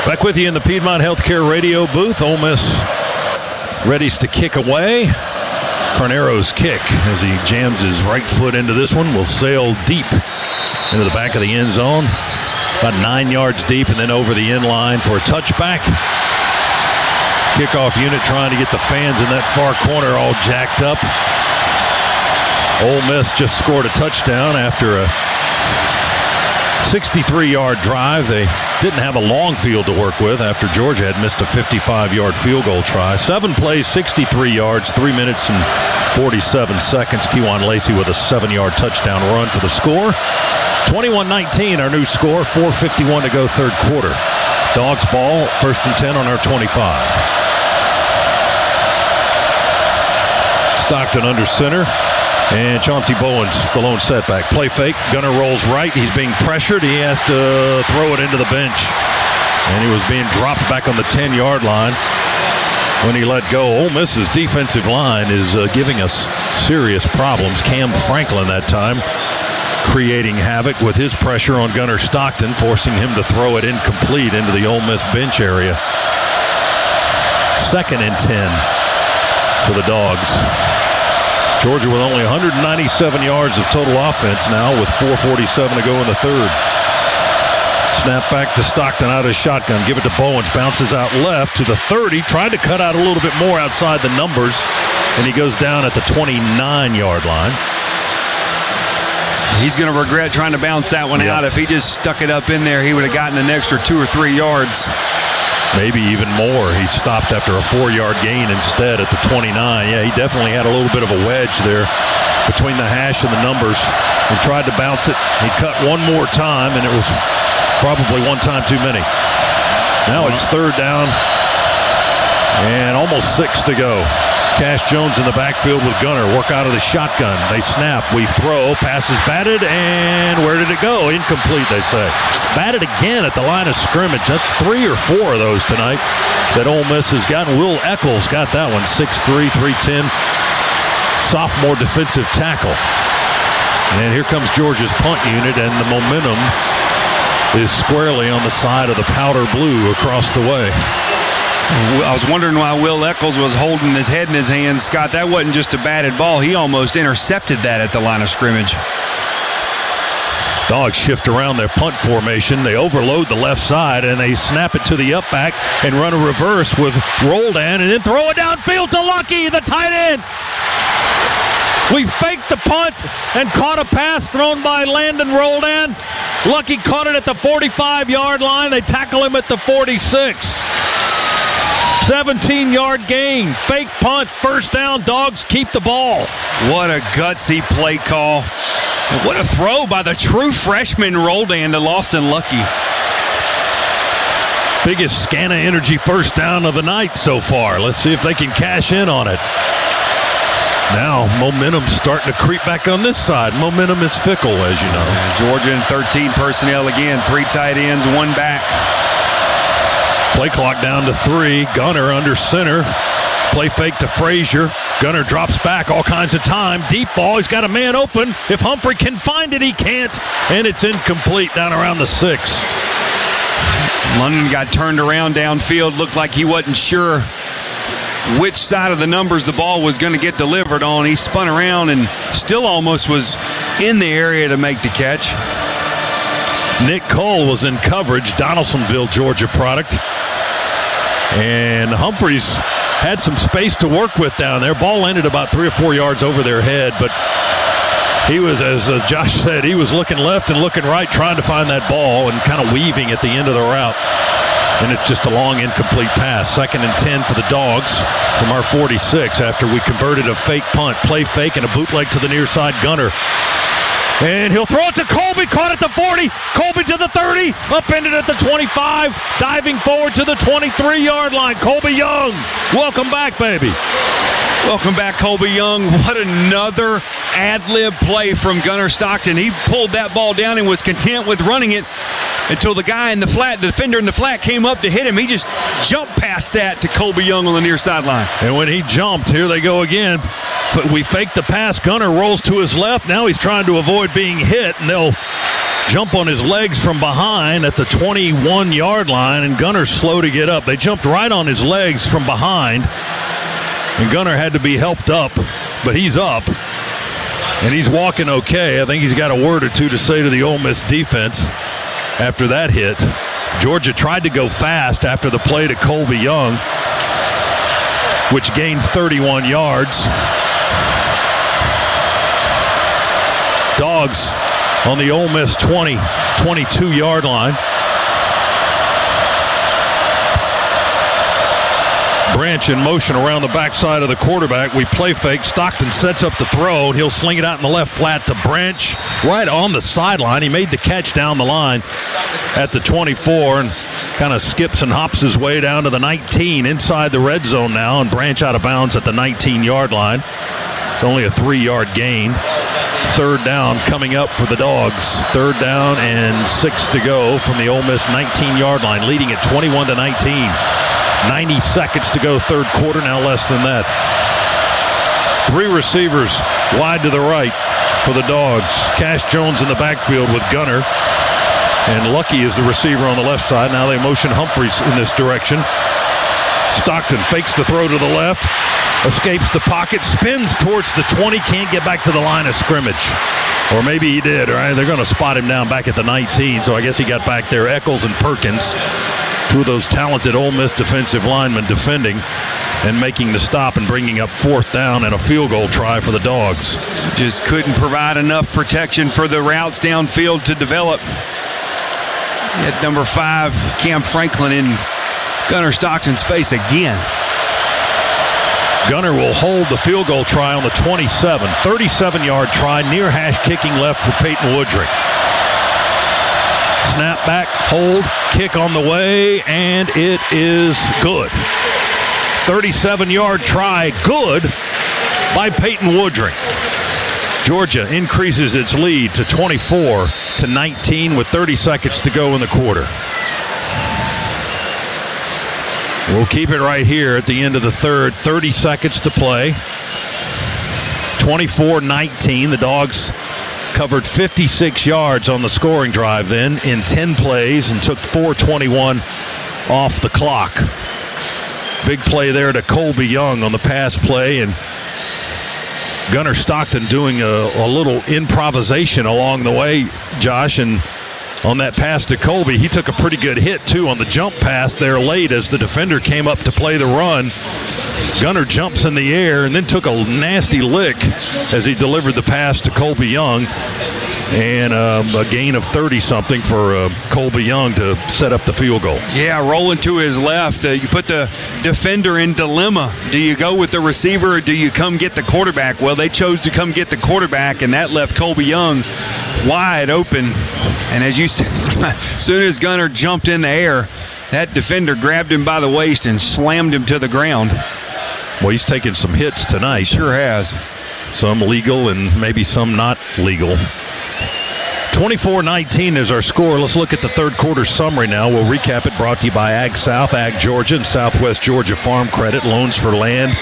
Back with you in the Piedmont Healthcare Radio booth. Ole Miss readies to kick away. Carnero's kick, as he jams his right foot into this one, will sail deep into the back of the end zone. About 9 yards deep and then over the end line for a touchback. Kickoff unit trying to get the fans in that far corner all jacked up. Ole Miss just scored a touchdown after a 63-yard drive. They didn't have a long field to work with after Georgia had missed a 55-yard field goal try. 7 plays, 63 yards, 3 minutes and 47 seconds. Kewan Lacey with a 7-yard touchdown run for the score. 21-19, our new score, 4:51 to go third quarter. Dogs ball, 1st and 10 on our 25. Stockton under center. And Chauncey Bowens, the lone setback. Play fake. Gunner rolls right. He's being pressured. He has to throw it into the bench. And he was being dropped back on the 10-yard line when he let go. Ole Miss's defensive line is giving us serious problems. Cam Franklin that time creating havoc with his pressure on Gunner Stockton, forcing him to throw it incomplete into the Ole Miss bench area. 2nd and 10 for the Dogs. Georgia with only 197 yards of total offense now with 4:47 to go in the third. Snap back to Stockton out of shotgun. Give it to Bowens. Bounces out left to the 30. Tried to cut out a little bit more outside the numbers. And he goes down at the 29-yard line. He's going to regret trying to bounce that one out. If he just stuck it up in there, he would have gotten an extra 2 or 3 yards. Maybe even more. He stopped after a 4-yard gain instead at the 29. Yeah, he definitely had a little bit of a wedge there between the hash and the numbers. He tried to bounce it. He cut one more time, and it was probably one time too many. Now it's 3rd down and almost 6 to go. Cash Jones in the backfield with Gunner. Work out of the shotgun. They snap. We throw. Pass is batted. And where did it go? Incomplete, they say. Batted again at the line of scrimmage. That's 3 or 4 of those tonight that Ole Miss has gotten. Will Eccles got that one. 6'3", 310. Sophomore defensive tackle. And here comes Georgia's punt unit, and the momentum is squarely on the side of the powder blue across the way. I was wondering why Will Eccles was holding his head in his hands. Scott, that wasn't just a batted ball. He almost intercepted that at the line of scrimmage. Dogs shift around their punt formation. They overload the left side, and they snap it to the up back and run a reverse with Roldan, and then throw it downfield to Lucky, the tight end. We faked the punt and caught a pass thrown by Landon Roldan. Lucky caught it at the 45-yard line. They tackle him at the 46. 17-yard gain, fake punt, 1st down, Dogs keep the ball. What a gutsy play call. What a throw by the true freshman Roldan to Lawson Lucky. Biggest Scana Energy 1st down of the night so far. Let's see if they can cash in on it. Now, momentum's starting to creep back on this side. Momentum is fickle, as you know. Georgia in 13 personnel again, 3 tight ends, 1 back. Play clock down to 3. Gunner under center. Play fake to Frazier. Gunner drops back, all kinds of time. Deep ball, he's got a man open. If Humphrey can find it, he can't. And it's incomplete down around the 6. London got turned around downfield. Looked like he wasn't sure which side of the numbers the ball was going to get delivered on. He spun around and still almost was in the area to make the catch. Nick Cole was in coverage, Donaldsonville, Georgia product. And Humphreys had some space to work with down there. Ball landed about 3 or 4 yards over their head, but he was, as Josh said, he was looking left and looking right, trying to find that ball and kind of weaving at the end of the route. And it's just a long, incomplete pass. 2nd and 10 for the Dogs from our 46 after we converted a fake punt. Play fake and a bootleg to the near side. Gunner. And he'll throw it to Colby, caught at the 40, Colby to the 30, upended at the 25, diving forward to the 23-yard line. Colby Young, welcome back, baby. Welcome back, Colby Young. What another ad-lib play from Gunner Stockton. He pulled that ball down and was content with running it until the guy in the flat, the defender in the flat, came up to hit him. He just jumped past that to Colby Young on the near sideline. And when he jumped, here they go again. We faked the pass. Gunner rolls to his left. Now he's trying to avoid being hit, and they'll jump on his legs from behind at the 21-yard line, and Gunner's slow to get up. They jumped right on his legs from behind, and Gunner had to be helped up, but he's up, and he's walking okay. I think he's got a word or two to say to the Ole Miss defense after that hit. Georgia tried to go fast after the play to Colby Young, which gained 31 yards. Dogs on the Ole Miss 20, 22-yard line. Branch in motion around the backside of the quarterback. We play fake. Stockton sets up the throw, and he'll sling it out in the left flat to Branch right on the sideline. He made the catch down the line at the 24 and kind of skips and hops his way down to the 19 inside the red zone now, and Branch out of bounds at the 19-yard line. It's only a 3-yard gain. 3rd down coming up for the Dogs. 3rd down and 6 to go from the Ole Miss 19-yard line, leading at 21-19. 90 seconds to go, 3rd quarter, now less than that. 3 receivers wide to the right for the Dogs. Cash Jones in the backfield with Gunner. And Lucky is the receiver on the left side. Now they motion Humphreys in this direction. Stockton fakes the throw to the left. escapes the pocket, spins towards the 20, can't get back to the line of scrimmage. Or maybe he did, right? They're going to spot him down back at the 19, so I guess he got back there. Eccles and Perkins, two of those talented Ole Miss defensive linemen defending and making the stop and bringing up 4th down and a field goal try for the Dogs. Just couldn't provide enough protection for the routes downfield to develop. At number 5, Cam Franklin in Gunnar Stockton's face again. Gunnar will hold the field goal try on the 27. 37-yard try, near hash kicking left for Peyton Woodring. Snap back, hold, kick on the way, and it is good. 37-yard try, good by Peyton Woodring. Georgia increases its lead to 24-19 with 30 seconds to go in the quarter. We'll keep it right here at the end of the third. 30 seconds to play. 24-19. The Dogs covered 56 yards on the scoring drive then in 10 plays and took 4:21 off the clock. Big play there to Colby Young on the pass play, and Gunnar Stockton doing a little improvisation along the way, Josh, and on that pass to Colby, he took a pretty good hit, too, on the jump pass there late as the defender came up to play the run. Gunnar jumps in the air and then took a nasty lick as he delivered the pass to Colby Young. And a gain of 30-something for Colby Young to set up the field goal. Yeah, rolling to his left. You put the defender in dilemma. Do you go with the receiver or do you come get the quarterback? Well, they chose to come get the quarterback, and that left Colby Young wide open. And as you said, as soon as Gunnar jumped in the air, that defender grabbed him by the waist and slammed him to the ground. Well, he's taken some hits tonight. Sure has. Some legal and maybe some not legal. 24-19 is our score. Let's look at the third quarter summary now. We'll recap it, brought to you by Ag South, Ag Georgia, and Southwest Georgia Farm Credit, loans for land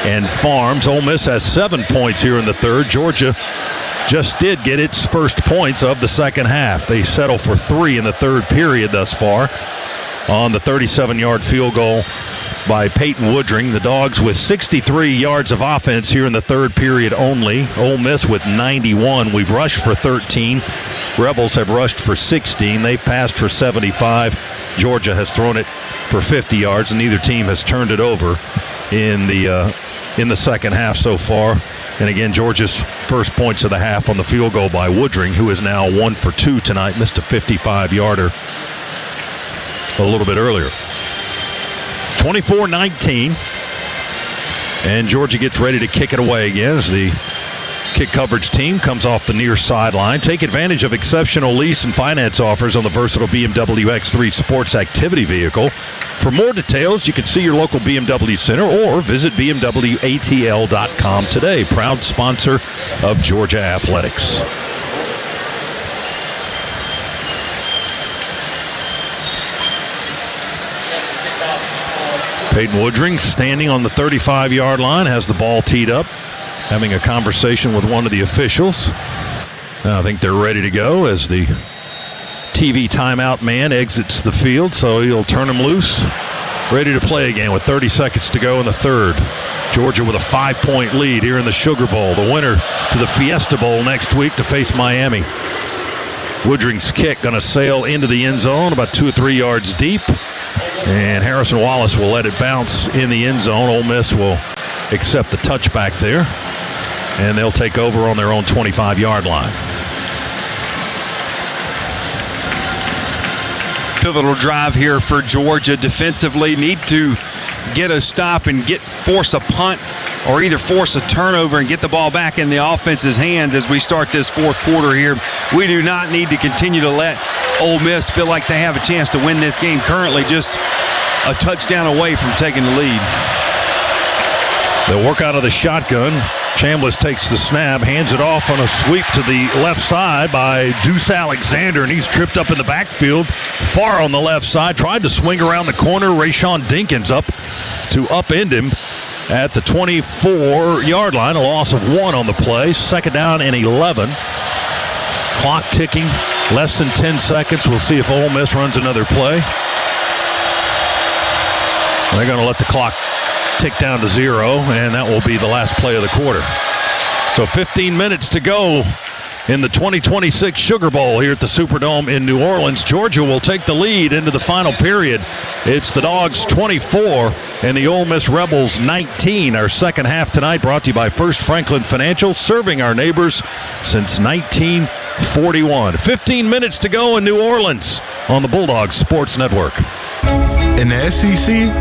and farms. Ole Miss has 7 points here in the third. Georgia just did get its first points of the second half. They settle for 3 in the third period thus far on the 37-yard field goal by Peyton Woodring. The Dogs with 63 yards of offense here in the third period only. Ole Miss with 91. We've rushed for 13. Rebels have rushed for 16. They've passed for 75. Georgia has thrown it for 50 yards, and neither team has turned it over in the second half so far. And again, Georgia's first points of the half on the field goal by Woodring, who is now 1 for 2 tonight. Missed a 55-yarder a little bit earlier. 24-19, and Georgia gets ready to kick it away again as the kick coverage team comes off the near sideline. Take advantage of exceptional lease and finance offers on the versatile BMW X3 sports activity vehicle. For more details, you can see your local BMW Center or visit BMWATL.com today. Proud sponsor of Georgia Athletics. Peyton Woodring standing on the 35-yard line, has the ball teed up, having a conversation with one of the officials. I think they're ready to go as the TV timeout man exits the field, so he'll turn him loose. Ready to play again with 30 seconds to go in the third. Georgia with a 5-point lead here in the Sugar Bowl. The winner to the Fiesta Bowl next week to face Miami. Woodring's kick going to sail into the end zone about 2 or 3 yards deep. And Harrison Wallace will let it bounce in the end zone. Ole Miss will accept the touchback there, and they'll take over on their own 25-yard line. Pivotal drive here for Georgia defensively. Need to get a stop and force a punt or either force a turnover and get the ball back in the offense's hands as we start this fourth quarter here. We do not need to continue to let Ole Miss feel like they have a chance to win this game. Currently just a touchdown away from taking the lead. They'll work out of the shotgun. Chambliss takes the snap, hands it off on a sweep to the left side by Deuce Alexander, and he's tripped up in the backfield, far on the left side. Tried to swing around the corner. Rayshawn Dinkins up to upend him at the 24-yard line. A loss of 1 on the play. Second down and 11. Clock ticking. Less than 10 seconds. We'll see if Ole Miss runs another play. They're going to let the clock tick down to 0, and that will be the last play of the quarter. So 15 minutes to go in the 2026 Sugar Bowl here at the Superdome in New Orleans. Georgia will take the lead into the final period. It's the Dogs 24 and the Ole Miss Rebels 19. Our second half tonight brought to you by First Franklin Financial, serving our neighbors since 1941. 15 minutes to go in New Orleans on the Bulldogs Sports Network. In the SEC,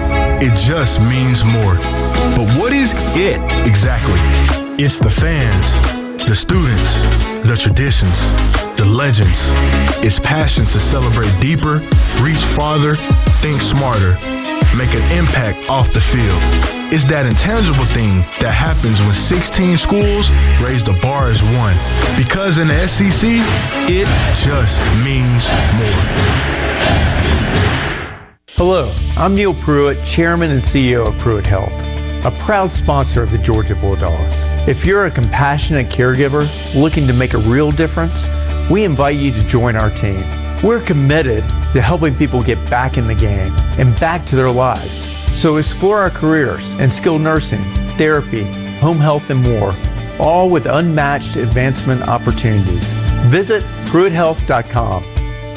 it just means more. But what is it exactly? It's the fans, the students, the traditions, the legends. It's passion to celebrate deeper, reach farther, think smarter, make an impact off the field. It's that intangible thing that happens when 16 schools raise the bar as one. Because in the SEC, it just means more. Hello, I'm Neil Pruitt, Chairman and CEO of Pruitt Health, a proud sponsor of the Georgia Bulldogs. If you're a compassionate caregiver looking to make a real difference, we invite you to join our team. We're committed to helping people get back in the game and back to their lives. So explore our careers in skilled nursing, therapy, home health, and more, all with unmatched advancement opportunities. Visit PruittHealth.com.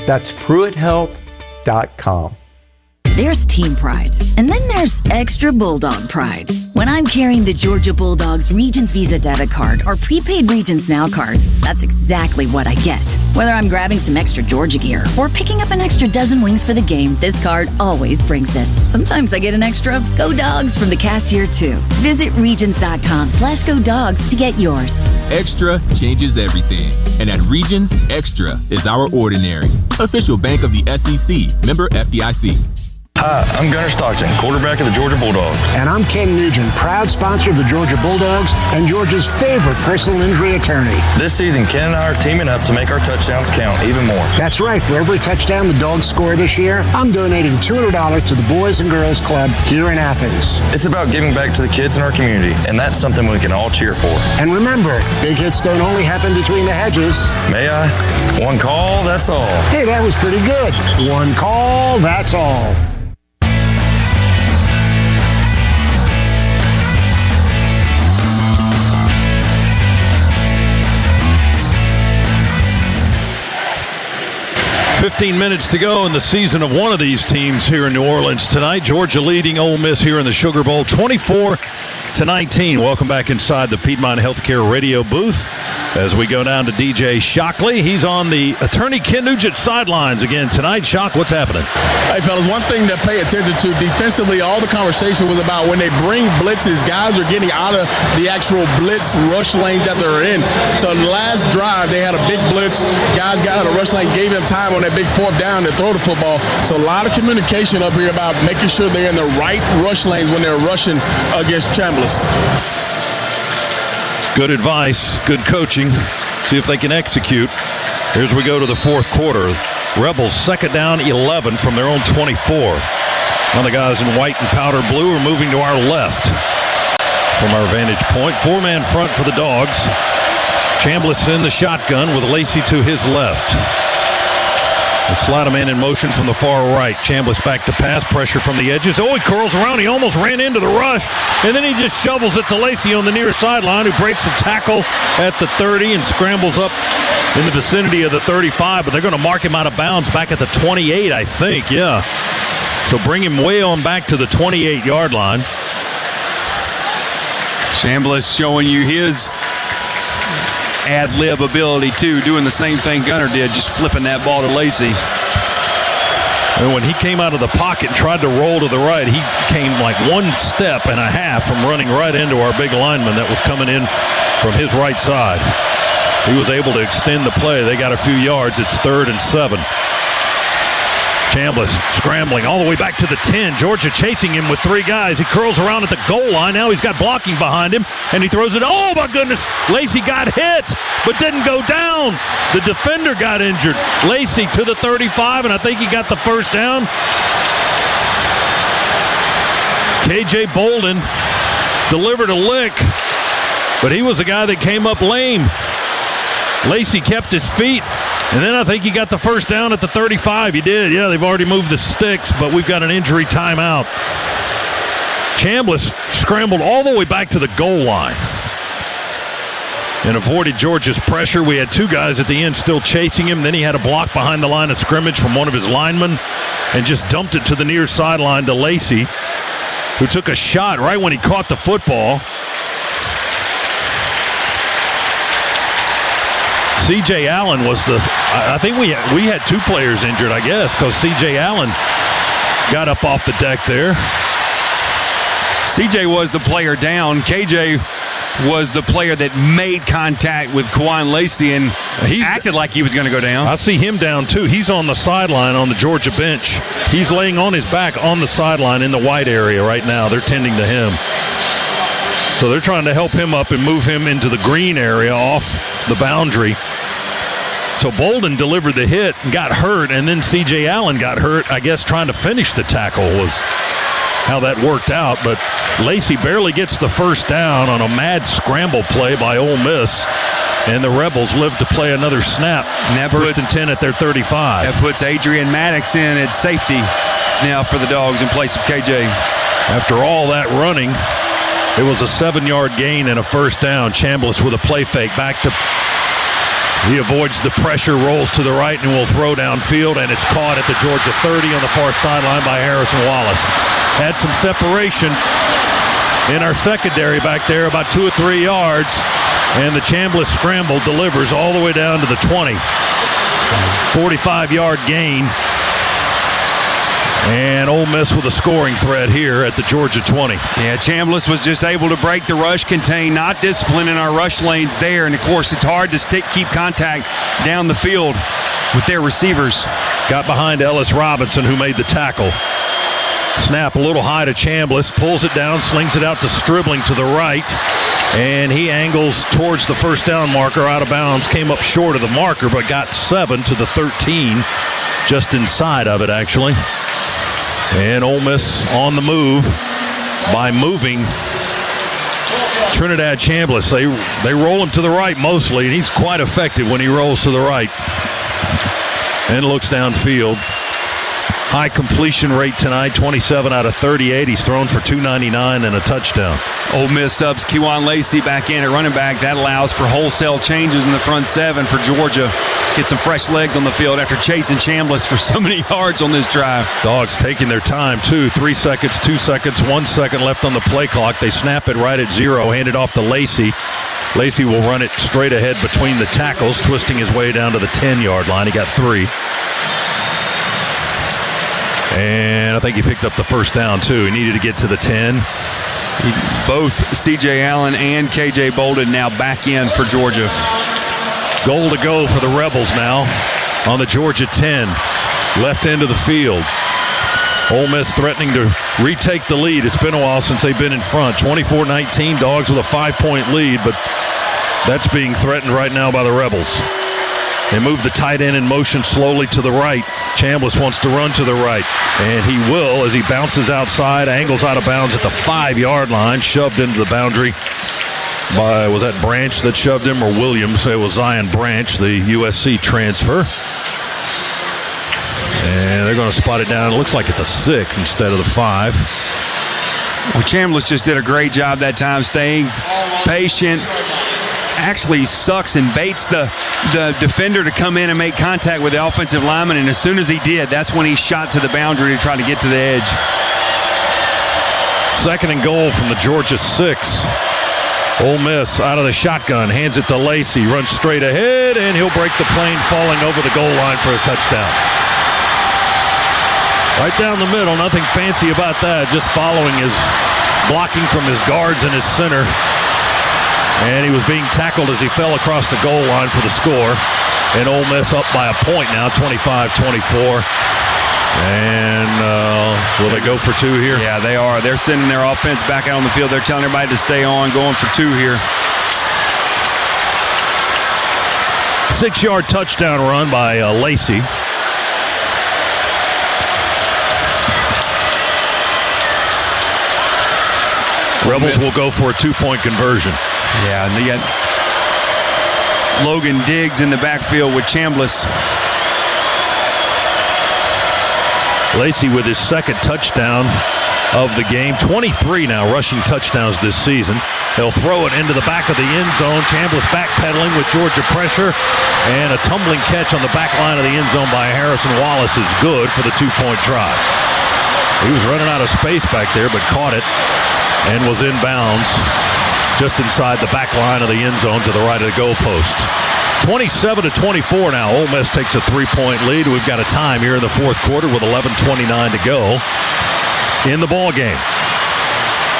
That's PruittHealth.com. There's team pride, and then there's extra Bulldog pride. When I'm carrying the Georgia Bulldogs Regions Visa debit card or prepaid Regions Now card, that's exactly what I get. Whether I'm grabbing some extra Georgia gear or picking up an extra dozen wings for the game, this card always brings it. Sometimes I get an extra Go Dogs from the cashier too. Visit Regions.com/Go Dogs to get yours. Extra changes everything. And at Regions, Extra is our ordinary. Official bank of the SEC. Member FDIC. Hi, I'm Gunnar Stockton, quarterback of the Georgia Bulldogs. And I'm Ken Nugent, proud sponsor of the Georgia Bulldogs and Georgia's favorite personal injury attorney. This season, Ken and I are teaming up to make our touchdowns count even more. That's right. For every touchdown the Dogs score this year, I'm donating $200 to the Boys and Girls Club here in Athens. It's about giving back to the kids in our community, and that's something we can all cheer for. And remember, big hits don't only happen between the hedges. May I? One call, that's all. Hey, that was pretty good. One call, that's all. $15 minutes to go in the season of one of these teams here in New Orleans tonight. Georgia leading Ole Miss here in the Sugar Bowl 24-19. Welcome back inside the Piedmont Healthcare radio booth as we go down to DJ Shockley. He's on the attorney Ken Nugent sidelines again tonight. Shock, what's happening? Hey, fellas, one thing to pay attention to defensively, all the conversation was about when they bring blitzes, guys are getting out of the actual blitz rush lanes that they're in. So the last drive, they had a big blitz. Guys got out of the rush lane, gave them time on that big fourth down to throw the football. So a lot of communication up here about making sure they're in the right rush lanes when they're rushing against Chambliss. Good advice, good coaching. See if they can execute. Here's we go to the fourth quarter. Rebels second down 11 from their own 24. Now the guys in white and powder blue are moving to our left from our vantage point. Four-man front for the Dogs. Chambliss in the shotgun with Lacey to his left. The slide man in motion from the far right. Chambliss back to pass, pressure from the edges. Oh, he curls around. He almost ran into the rush. And then he just shovels it to Lacey on the near sideline, who breaks a tackle at the 30 and scrambles up in the vicinity of the 35. But they're going to mark him out of bounds back at the 28, I think. Yeah. So bring him way on back to the 28-yard line. Chambliss showing you his ad-lib ability too, doing the same thing Gunnar did, just flipping that ball to Lacey. And when he came out of the pocket and tried to roll to the right, he came like one step and a half from running right into our big lineman that was coming in from his right side. He was able to extend the play. They got a few yards. It's 3rd and 7. Chambliss scrambling all the way back to the 10. Georgia chasing him with 3 guys. He curls around at the goal line. Now he's got blocking behind him, and he throws it. Oh, my goodness. Lacey got hit, but didn't go down. The defender got injured. Lacey to the 35, and I think he got the first down. KJ Bolden delivered a lick, but he was the guy that came up lame. Lacey kept his feet. And then I think he got the first down at the 35. He did. Yeah, they've already moved the sticks, but we've got an injury timeout. Chambliss scrambled all the way back to the goal line and avoided Georgia's pressure. We had two guys at the end still chasing him. Then he had a block behind the line of scrimmage from one of his linemen and just dumped it to the near sideline to Lacey, who took a shot right when he caught the football. C.J. Allen was I think we had two players injured, I guess, because C.J. Allen got up off the deck there. C.J. was the player down. K.J. was the player that made contact with Kwan Lacey, and he acted like he was going to go down. I see him down, too. He's on the sideline on the Georgia bench. He's laying on his back on the sideline in the white area right now. They're tending to him. So they're trying to help him up and move him into the green area off the boundary. So Bolden delivered the hit and got hurt, and then C.J. Allen got hurt, I guess, trying to finish the tackle was how that worked out. But Lacey barely gets the first down on a mad scramble play by Ole Miss, and the Rebels live to play another snap. And first and 10 at their 35. That puts Adrian Maddox in at safety now for the Dogs in place of KJ. After all that running, it was a 7-yard gain and a first down. Chambliss with a play fake back to... He avoids the pressure, rolls to the right, and will throw downfield, and it's caught at the Georgia 30 on the far sideline by Harrison Wallace. Had some separation in our secondary back there, about 2 or 3 yards, and the Chambliss scramble delivers all the way down to the 20. 45-yard gain, and Ole Miss with a scoring threat here at the Georgia 20. Yeah, Chambliss was just able to break the rush, contain, not discipline in our rush lanes there. And, of course, it's hard to keep contact down the field with their receivers. Got behind Ellis Robinson, who made the tackle. Snap a little high to Chambliss, pulls it down, slings it out to Stribling to the right. And he angles towards the first down marker, out of bounds, came up short of the marker, but got 7 to the 13, just inside of it, actually. And Ole Miss on the move by moving Trinidad Chambliss. They roll him to the right mostly, and he's quite effective when he rolls to the right and looks downfield. High completion rate tonight, 27 out of 38. He's thrown for 299 and a touchdown. Ole Miss subs Kwan Lacey back in at running back. That allows for wholesale changes in the front 7 for Georgia. Get some fresh legs on the field after chasing Chambliss for so many yards on this drive. Dogs taking their time, too. 3 seconds, 2 seconds, 1 second left on the play clock. They snap it right at 0, hand it off to Lacey. Lacey will run it straight ahead between the tackles, twisting his way down to the 10-yard line. He got 3. And I think he picked up the first down, too. He needed to get to the 10. Both C.J. Allen and K.J. Bolden now back in for Georgia. Goal to go for the Rebels now on the Georgia 10. Left end of the field. Ole Miss threatening to retake the lead. It's been a while since they've been in front. 24-19, Dogs with a 5-point lead, but that's being threatened right now by the Rebels. They move the tight end in motion slowly to the right. Chambliss wants to run to the right, and he will as he bounces outside, angles out of bounds at the 5-yard line, shoved into the boundary by, was that Branch that shoved him or Williams? It was Zion Branch, the USC transfer. And they're going to spot it down, it looks like at the 6 instead of the 5. Well, Chambliss just did a great job that time, staying patient. Actually sucks and baits the defender to come in and make contact with the offensive lineman, and as soon as he did, that's when he shot to the boundary to try to get to the edge. 2nd and goal from the Georgia 6. Ole Miss out of the shotgun, hands it to Lacey, runs straight ahead, and he'll break the plane, falling over the goal line for a touchdown. Right down the middle, nothing fancy about that, just following his blocking from his guards and his center. And he was being tackled as he fell across the goal line for the score. And Ole Miss up by a point now, 25-24. And will they go for 2 here? Yeah, they are. They're sending their offense back out on the field. They're telling everybody to stay on, going for 2 here. 6-yard touchdown run by Lacey. Rebels will go for a 2-point conversion. Yeah, and they got Logan Diggs in the backfield with Chambliss. Lacey with his 2nd touchdown of the game. 23 now rushing touchdowns this season. They'll throw it into the back of the end zone. Chambliss backpedaling with Georgia pressure. And a tumbling catch on the back line of the end zone by Harrison Wallace is good for the 2-point try. He was running out of space back there, but caught it and was in bounds just inside the back line of the end zone to the right of the goalposts. 27-24 now. Ole Miss takes a 3-point lead. We've got a time here in the fourth quarter with 11:29 to go in the ball game.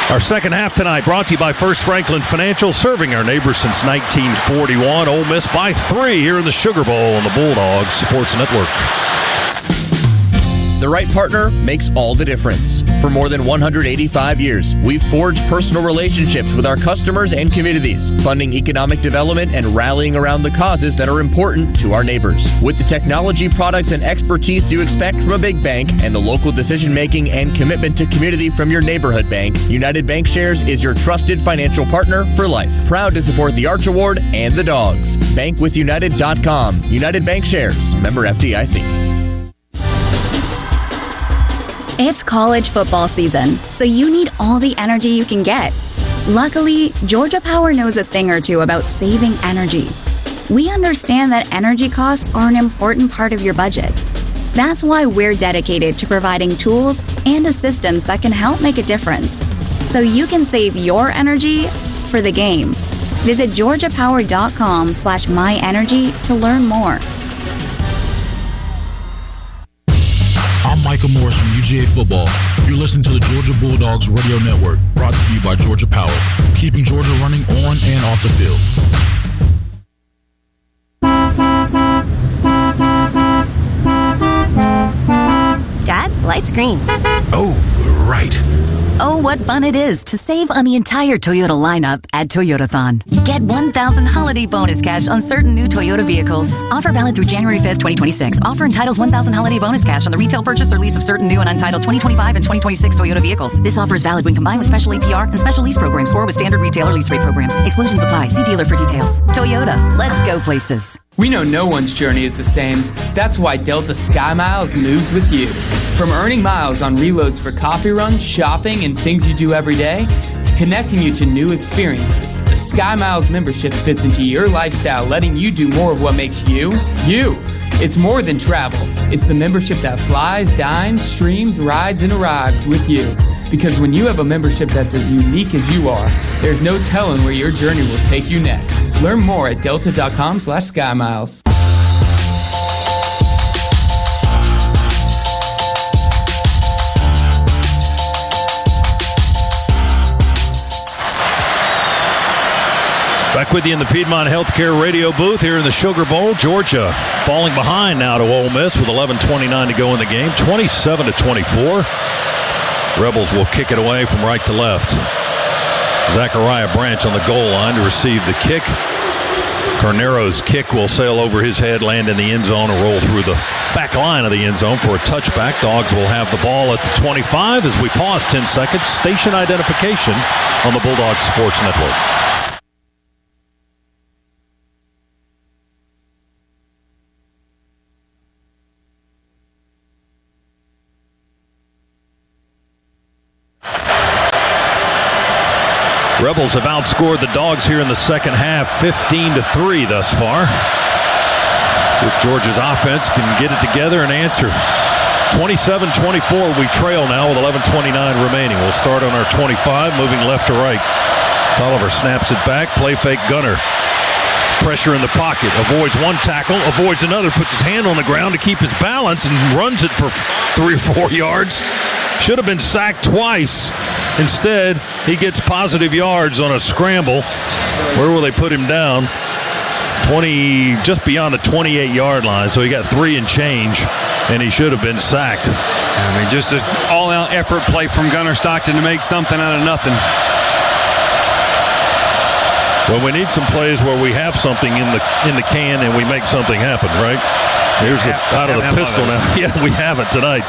Our second half tonight brought to you by First Franklin Financial, serving our neighbors since 1941. Ole Miss by 3 here in the Sugar Bowl on the Bulldogs Sports Network. The right partner makes all the difference. For more than 185 years, we've forged personal relationships with our customers and communities, funding economic development and rallying around the causes that are important to our neighbors. With the technology, products, and expertise you expect from a big bank and the local decision-making and commitment to community from your neighborhood bank, United Bankshares is your trusted financial partner for life. Proud to support the Arch Award and the Dogs. Bankwithunited.com. United Bankshares. Member FDIC. It's college football season, so you need all the energy you can get. Luckily, Georgia Power knows a thing or two about saving energy. We understand that energy costs are an important part of your budget. That's why we're dedicated to providing tools and assistance that can help make a difference, so you can save your energy for the game. Visit georgiapower.com/myenergy to learn more. I'm Michael Morris from UGA Football. You're listening to the Georgia Bulldogs Radio Network, brought to you by Georgia Power, keeping Georgia running on and off the field. Dad, light's green. Oh, right. Oh, what fun it is to save on the entire Toyota lineup at Toyotathon. Get $1,000 holiday bonus cash on certain new Toyota vehicles. Offer valid through January 5th, 2026. Offer entitles $1,000 holiday bonus cash on the retail purchase or lease of certain new and untitled 2025 and 2026 Toyota vehicles. This offer is valid when combined with special APR and special lease programs or with standard retailer lease rate programs. Exclusions apply. See dealer for details. Toyota, let's go places. We know no one's journey is the same. That's why Delta Sky Miles moves with you. From earning miles on reloads for coffee runs, shopping, and things you do every day, to connecting you to new experiences, a Sky Miles membership fits into your lifestyle, letting you do more of what makes you, you. It's more than travel. It's the membership that flies, dines, streams, rides, and arrives with you. Because when you have a membership that's as unique as you are, there's no telling where your journey will take you next. Learn more at delta.com/SkyMiles. Back with you in the Piedmont Healthcare radio booth here in the Sugar Bowl. Georgia falling behind now to Ole Miss with 11:29 to go in the game. 27-24. Rebels will kick it away from right to left. Zachariah Branch on the goal line to receive the kick. Carnero's kick will sail over his head, land in the end zone, and roll through the back line of the end zone for a touchback. Dogs will have the ball at the 25 as we pause 10 seconds. Station identification on the Bulldogs Sports Network. Rebels have outscored the Dogs here in the second half, 15-3 thus far. See if Georgia's offense can get it together and answer. 27-24, we trail now with 11:29 remaining. We'll start on our 25, moving left to right. Oliver snaps it back, play fake Gunner. Pressure in the pocket, avoids one tackle, avoids another, puts his hand on the ground to keep his balance and runs it for 3 or 4 yards. Should have been sacked twice. Instead, he gets positive yards on a scramble. Where will they put him down? 20, just beyond the 28-yard line, so he got 3 and change, and he should have been sacked. I mean, just an all-out effort play from Gunner Stockton to make something out of nothing. Well, we need some plays where we have something in the can and we make something happen, right? Here's out of the pistol now. Yeah, we have it tonight.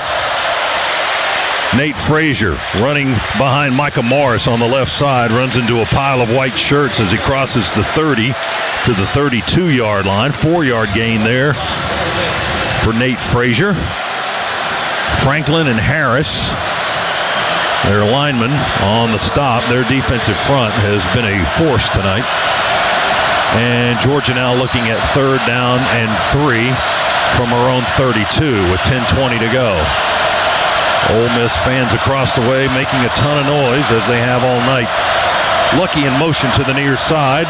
Nate Frazier running behind Micah Morris on the left side, runs into a pile of white shirts as he crosses the 30 to the 32-yard line. 4-yard gain there for Nate Frazier. Franklin and Harris Their lineman on the stop. Their defensive front has been a force tonight. And Georgia now looking at 3rd down and 3 from her own 32 with 10:20 to go. Ole Miss fans across the way making a ton of noise as they have all night. Lucky in motion to the near side.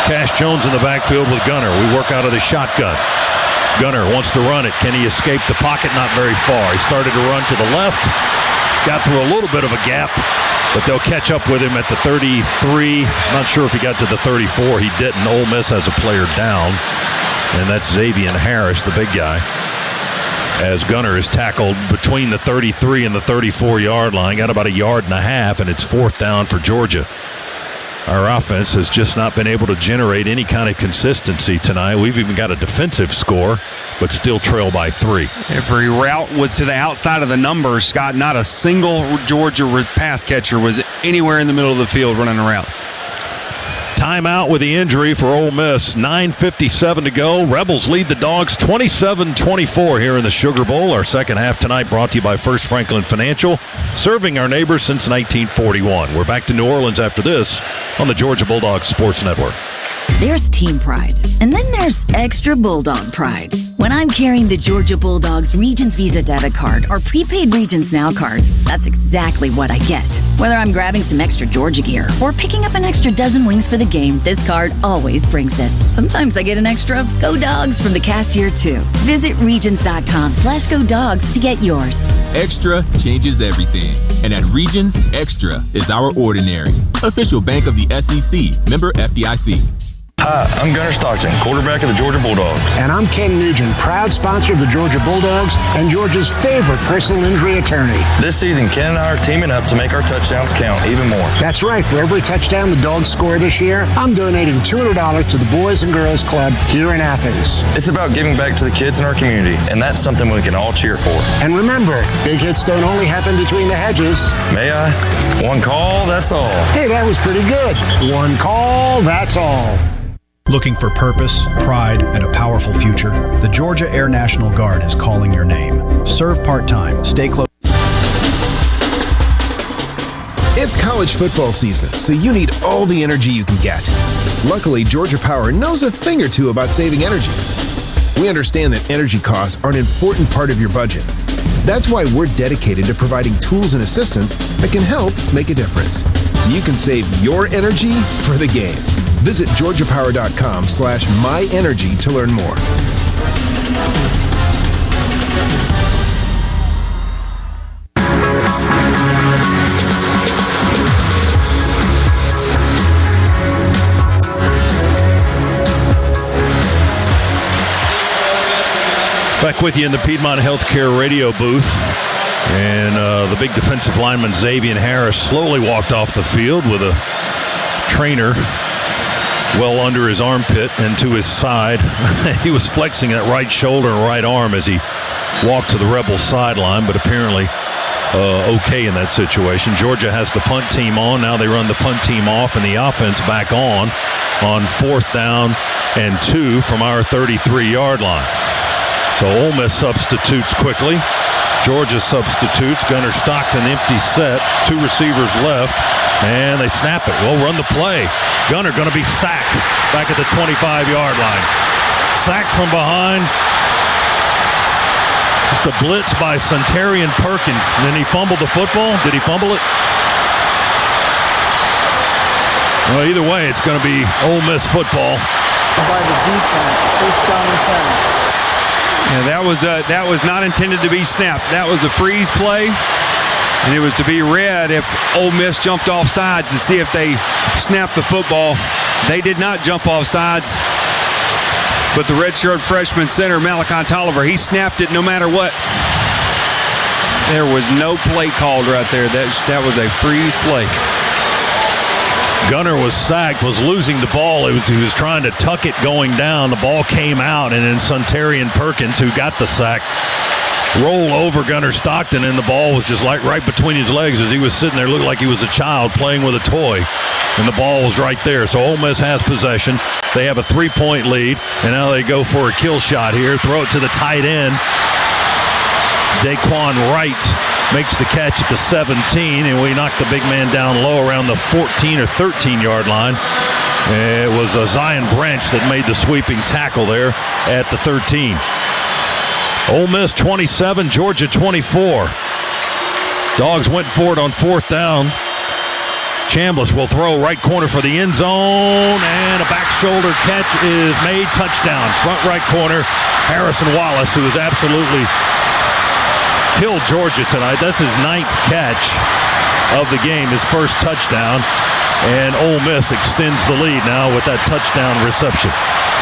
Cash Jones in the backfield with Gunner. We work out of the shotgun. Gunner wants to run it. Can he escape the pocket? Not very far. He started to run to the left. Got through a little bit of a gap, but they'll catch up with him at the 33. Not sure if he got to the 34. He didn't. Ole Miss has a player down, and that's Xavier Harris, the big guy, as Gunner is tackled between the 33 and the 34-yard line. Got about 1.5 yards, and it's 4th down for Georgia. Our offense has just not been able to generate any kind of consistency tonight. We've even got a defensive score, but still trail by 3. Every route was to the outside of the numbers, Scott. Not a single Georgia pass catcher was anywhere in the middle of the field running a route. Timeout with the injury for Ole Miss. 9:57 to go. Rebels lead the Dogs 27-24 here in the Sugar Bowl. Our second half tonight brought to you by First Franklin Financial, serving our neighbors since 1941. We're back to New Orleans after this on the Georgia Bulldogs Sports Network. There's team pride, and then there's extra Bulldog pride. When I'm carrying the Georgia Bulldogs Regions Visa debit card or prepaid Regions Now card, that's exactly what I get. Whether I'm grabbing some extra Georgia gear or picking up an extra dozen wings for the game, this card always brings it. Sometimes I get an extra Go Dogs from the cashier too. Visit Regions.com/Go Dogs to get yours. Extra changes everything. And at Regions, Extra is our ordinary. Official bank of the SEC, member FDIC. Hi, I'm Gunner Stockton, quarterback of the Georgia Bulldogs. And I'm Ken Nugent, proud sponsor of the Georgia Bulldogs and Georgia's favorite personal injury attorney. This season, Ken and I are teaming up to make our touchdowns count even more. That's right. For every touchdown the Dogs score this year, I'm donating $200 to the Boys and Girls Club here in Athens. It's about giving back to the kids in our community, and that's something we can all cheer for. And remember, big hits don't only happen between the hedges. May I? One call, that's all. Hey, that was pretty good. One call, that's all. Looking for purpose, pride, and a powerful future? The Georgia Air National Guard is calling your name. Serve part-time. Stay close. It's college football season, so you need all the energy you can get. Luckily, Georgia Power knows a thing or two about saving energy. We understand that energy costs are an important part of your budget. That's why we're dedicated to providing tools and assistance that can help make a difference, so you can save your energy for the game. Visit georgiapower.com/myenergy to learn more. Back with you in the Piedmont Healthcare radio booth. And the big defensive lineman Xavier Harris slowly walked off the field with a trainer well under his armpit and to his side. He was flexing that right shoulder and right arm as he walked to the Rebels sideline, but apparently okay in that situation. Georgia has the punt team on. Now they run the punt team off and the offense back on 4th down and 2 from our 33-yard line. So Ole Miss substitutes quickly. Georgia substitutes. Gunner Stockton empty set. 2 receivers left. And they snap it. We'll run the play. Gunner going to be sacked back at the 25-yard line. Sacked from behind. Just a blitz by Suntarian Perkins. And then he fumbled the football. Did he fumble it? Well, either way, it's going to be Ole Miss football. By the defense. 1st down and 10. Yeah, that was not intended to be snapped. That was a freeze play. And it was to be read if Ole Miss jumped off sides to see if they snapped the football. They did not jump off sides. But the redshirt freshman center, Malachi Tolliver, he snapped it no matter what. There was no play called right there. That was a freeze play. Gunner was sacked, was losing the ball. He was trying to tuck it going down. The ball came out, and then Suntarian Perkins, who got the sack, rolled over Gunner Stockton, and the ball was just like right between his legs as he was sitting there, looked like he was a child playing with a toy, and the ball was right there. So Ole Miss has possession. They have a 3-point lead, and now they go for a kill shot here. Throw it to the tight end, Daquan Wright. makes the catch at the 17, and we knocked the big man down low around the 14 or 13-yard line. It was Zion Branch that made the sweeping tackle there at the 13. Ole Miss 27, Georgia 24. Dogs went for it on fourth down. Chambliss will throw right corner for the end zone, and a back shoulder catch is made. Touchdown, front right corner, Harrison Wallace, who has absolutely killed Georgia tonight. That's his 9th catch of the game, his first touchdown, and Ole Miss extends the lead now with that touchdown reception.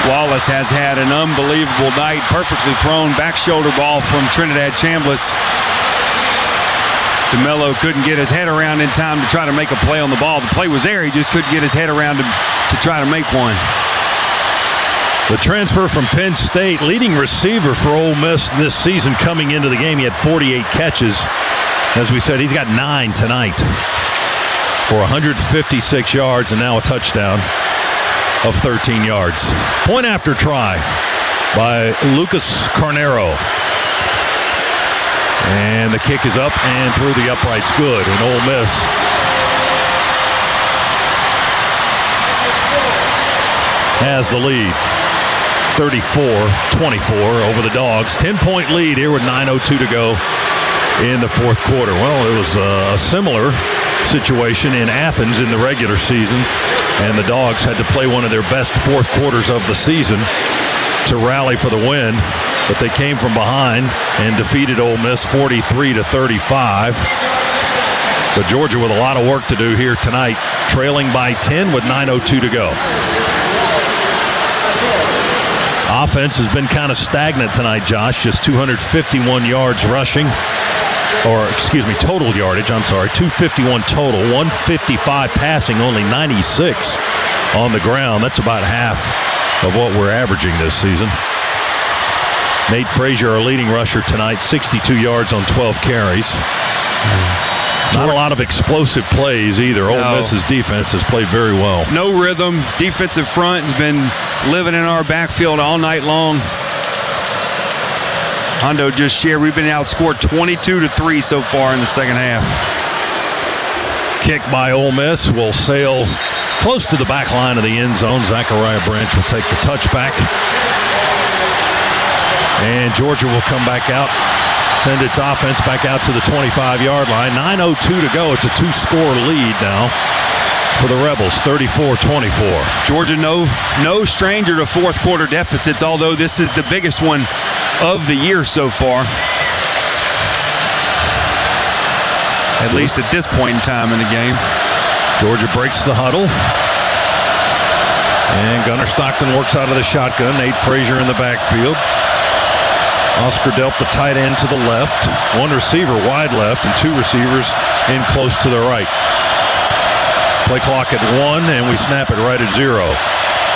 Wallace has had an unbelievable night. Perfectly thrown back shoulder ball from Trinidad Chambliss. DeMello couldn't get his head around in time to try to make a play on the ball. The play was there. He just couldn't get his head around to try to make one. The transfer from Penn State, leading receiver for Ole Miss this season coming into the game. He had 48 catches. As we said, he's got 9 tonight for 156 yards and now a touchdown of 13 yards. Point after try by Lucas Carnero. And the kick is up and through the uprights. Good. And Ole Miss has the lead. 34-24 over the Dogs. 10-point lead here with 9:02 to go in the fourth quarter. Well, it was a similar situation in Athens in the regular season, and the Dogs had to play one of their best fourth quarters of the season to rally for the win. But they came from behind and defeated Ole Miss 43-35. But Georgia with a lot of work to do here tonight, trailing by 10 with 9:02 to go. Offense has been kind of stagnant tonight, Josh. Just 251 yards rushing. Or, excuse me, total yardage. I'm sorry, 251 total. 155 passing, only 96 on the ground. That's about half of what we're averaging this season. Nate Frazier, our leading rusher tonight, 62 yards on 12 carries. Not a lot of explosive plays either. Ole Miss's defense has played very well. No rhythm. Defensive front has been living in our backfield all night long. Hondo just shared we've been outscored 22-3 so far in the second half. Kick by Ole Miss will sail close to the back line of the end zone. Zachariah Branch will take the touchback. And Georgia will come back out, send its offense back out to the 25-yard line. 9:02 to go. It's a 2-score lead now for the Rebels, 34-24. Georgia, no stranger to fourth quarter deficits, although this is the biggest one of the year so far. At least at this point in time in the game. Georgia breaks the huddle. And Gunnar Stockton works out of the shotgun. Nate Frazier in the backfield. Oscar Delp, the tight end, to the left. One receiver wide left and 2 receivers in close to the right. Play clock at 1, and we snap it right at 0.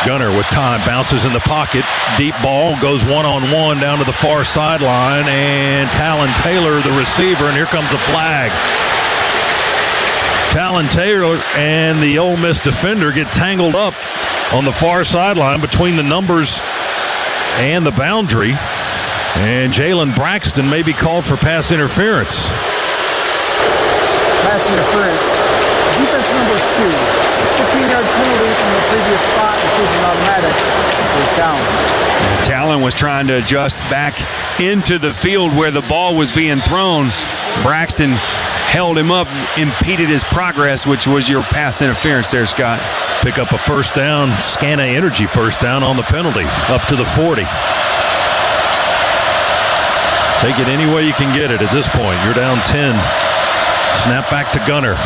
Gunnar with time, bounces in the pocket. Deep ball, goes one-on-one down to the far sideline, and Talon Taylor, the receiver, and here comes a flag. Talon Taylor and the Ole Miss defender get tangled up on the far sideline between the numbers and the boundary. And Jalen Braxton may be called for pass interference. Pass interference. Defense number 2. 15-yard penalty from the previous spot, includes an automatic first down. Talon was trying to adjust back into the field where the ball was being thrown. Braxton held him up, impeded his progress, which was your pass interference there, Scott. Pick up a first down, Scana Energy first down on the penalty, up to the 40. Take it any way you can get it at this point. You're down 10. Snap back to Gunnar.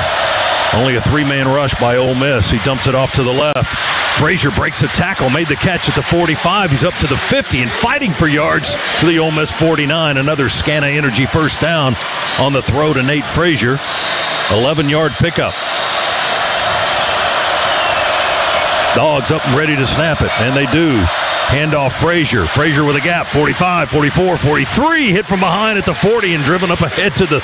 Only a 3-man rush by Ole Miss. He dumps it off to the left. Frazier breaks a tackle, made the catch at the 45. He's up to the 50 and fighting for yards to the Ole Miss 49. Another Scana Energy first down on the throw to Nate Frazier. 11-yard pickup. Dogs up and ready to snap it, and they do. Handoff Frazier. Frazier with a gap. 45, 44, 43. Hit from behind at the 40 and driven up ahead to the